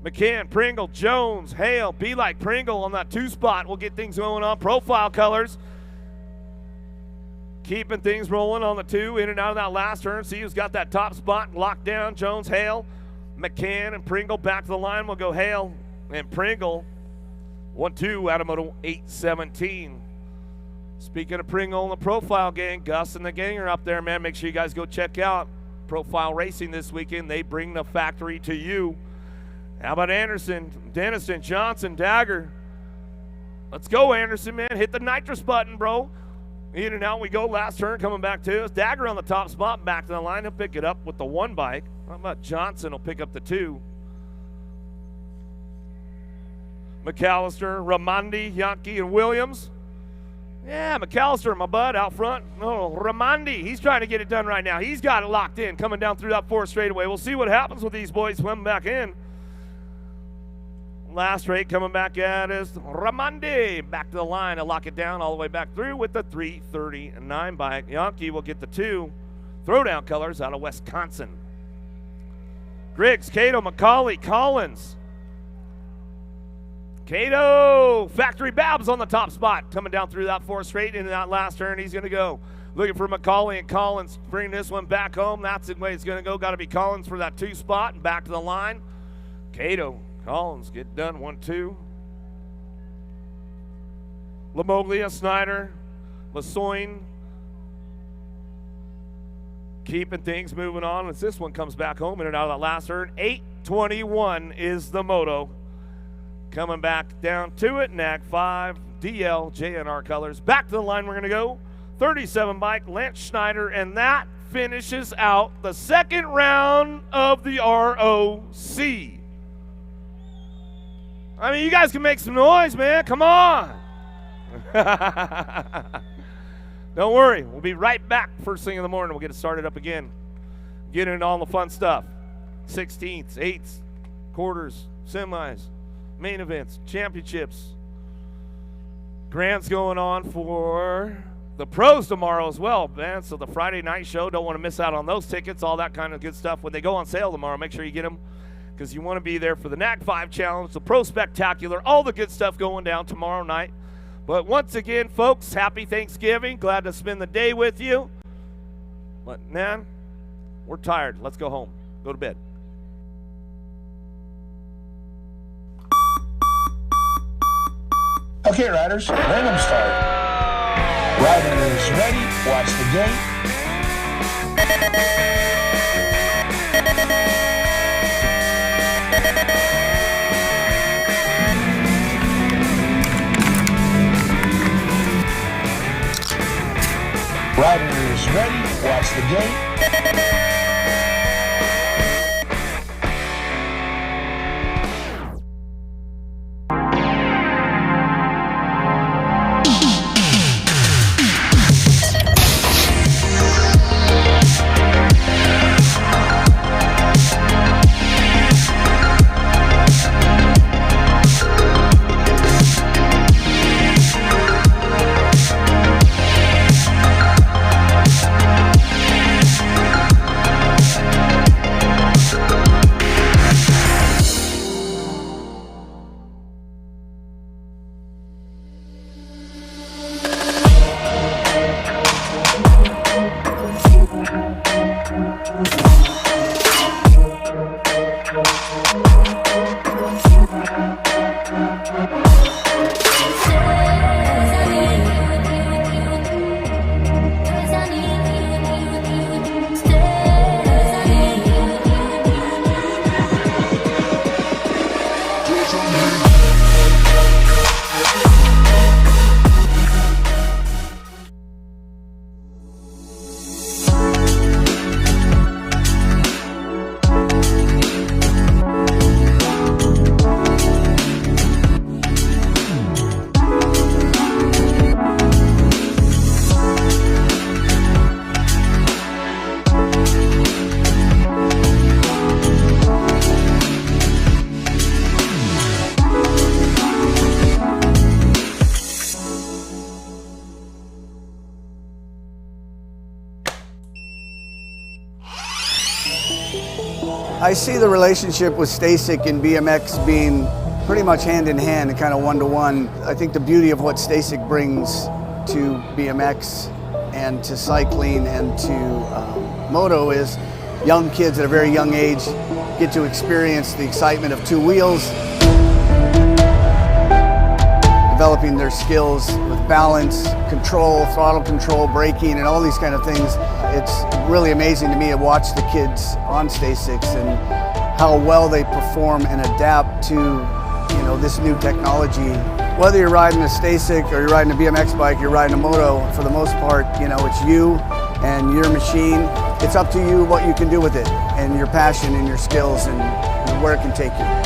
McCann, Pringle, Jones, Hale, be like Pringle on that 2 spot. We'll get things going on. Profile colors. Keeping things rolling on the 2, in and out of that last turn. See who's got that top spot locked down. Jones, Hale, McCann, and Pringle back to the line. We'll go Hale and Pringle. 1-2 out of moto 817. Speaking of Pringle and the Profile gang, Gus and the gang are up there, man. Make sure you guys go check out Profile Racing this weekend. They bring the factory to you. How about Anderson, Dennison, Johnson, Dagger? Let's go, Anderson, man. Hit the nitrous button, bro. In and out we go. Last turn coming back to us. Dagger on the top spot, back to the line. He'll pick it up with the 1 bike. How about Johnson will pick up the 2? McAllister, Ramondi, Yankee, and Williams. Yeah, McAllister, my bud, out front. Oh, Ramondi, he's trying to get it done right now. He's got it locked in, coming down through that 4th straightaway. We'll see what happens with these boys swimming back in. Last straight coming back at us. Ramondi, back to the line to lock it down all the way back through with the 339 bike. Yankee will get the 2 throwdown colors out of Wisconsin. Griggs, Cato, McCauley, Collins. Cato, Factory Babs on the top spot, coming down through that 4th straight into that last turn. He's going to go looking for McCauley and Collins. Bring this one back home. That's the way it's going to go. Got to be Collins for that 2 spot and back to the line. Cato, Collins, get done. 1-2. Lamoglia, Snyder, Lasoin. Keeping things moving on as this one comes back home in and out of that last turn. 8:21 is the moto. Coming back down to it, NAG 5, DL, JNR colors. Back to the line we're going to go. 37 bike, Lance Schneider, and that finishes out the 2nd round of the ROC. I mean, you guys can make some noise, man. Come on. Don't worry. We'll be right back first thing in the morning. We'll get it started up again. Get into all the fun stuff. 16ths, 8ths, quarters, semis. Main events, championships. Grants going on for the pros tomorrow as well, man. So the Friday night show, don't want to miss out on those tickets, all that kind of good stuff. When they go on sale tomorrow, make sure you get them because you want to be there for the NAG 5 Challenge, the Pro Spectacular, all the good stuff going down tomorrow night. But once again, folks, happy Thanksgiving. Glad to spend the day with you. But, man, we're tired. Let's go home. Go to bed. Okay, riders, bring them start. Riders ready, watch the gate. Riders ready, watch the gate. I see the relationship with STACYC and BMX being pretty much hand in hand and kind of one-to-one. I think the beauty of what STACYC brings to BMX and to cycling and to moto is young kids at a very young age get to experience the excitement of two wheels, developing their skills with balance, control, throttle control, braking, and all these kind of things. It's really amazing to me to watch the kids on STACYC and how well they perform and adapt to this new technology. Whether you're riding a STACYC or you're riding a BMX bike, you're riding a moto, for the most part, it's you and your machine. It's up to you what you can do with it and your passion and your skills and where it can take you.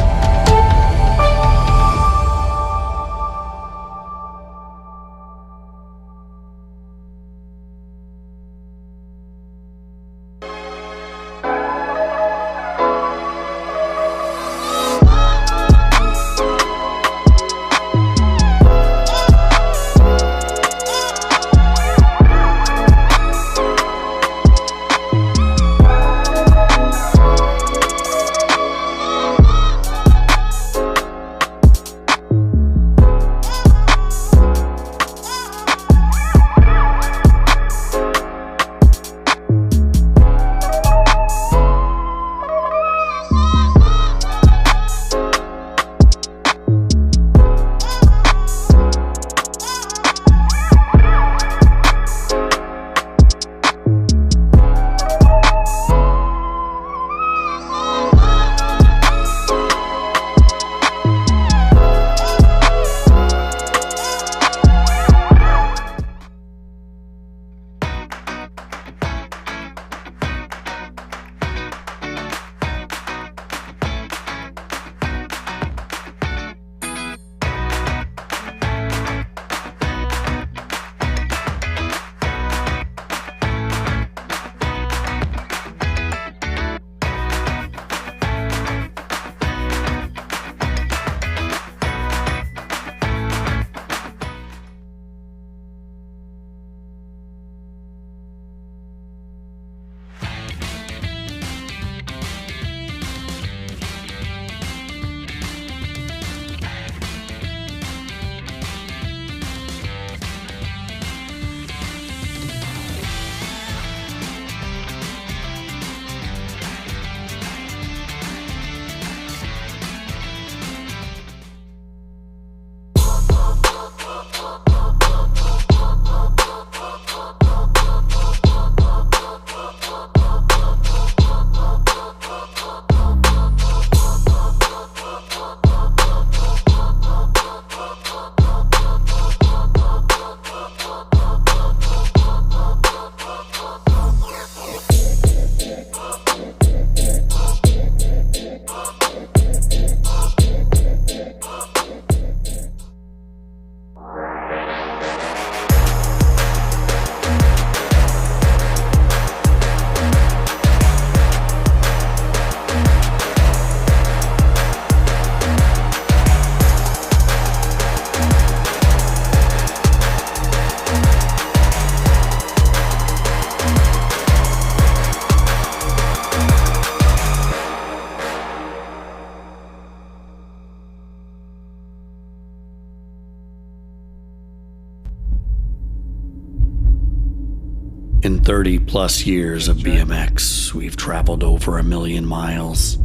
In 30 plus years of BMX, we've traveled over 1 million miles,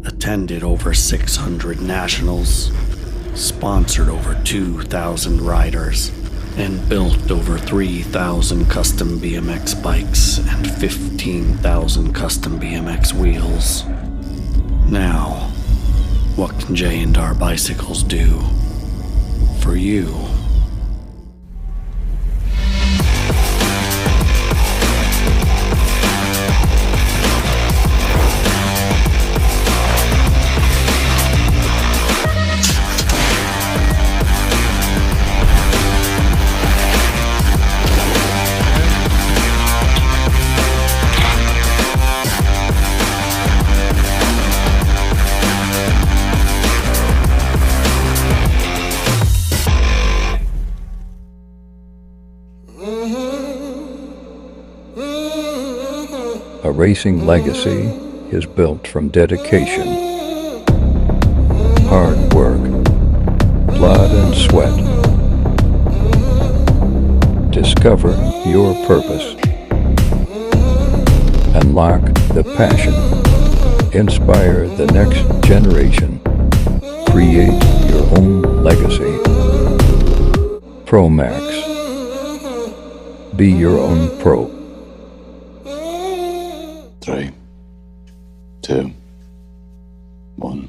attended over 600 nationals, sponsored over 2,000 riders, and built over 3,000 custom BMX bikes and 15,000 custom BMX wheels. Now, what can Jay and our bicycles do for you? A racing legacy is built from dedication, hard work, blood and sweat. Discover your purpose. Unlock the passion. Inspire the next generation. Create your own legacy. ProMax. Be your own pro. 3, 2, 1.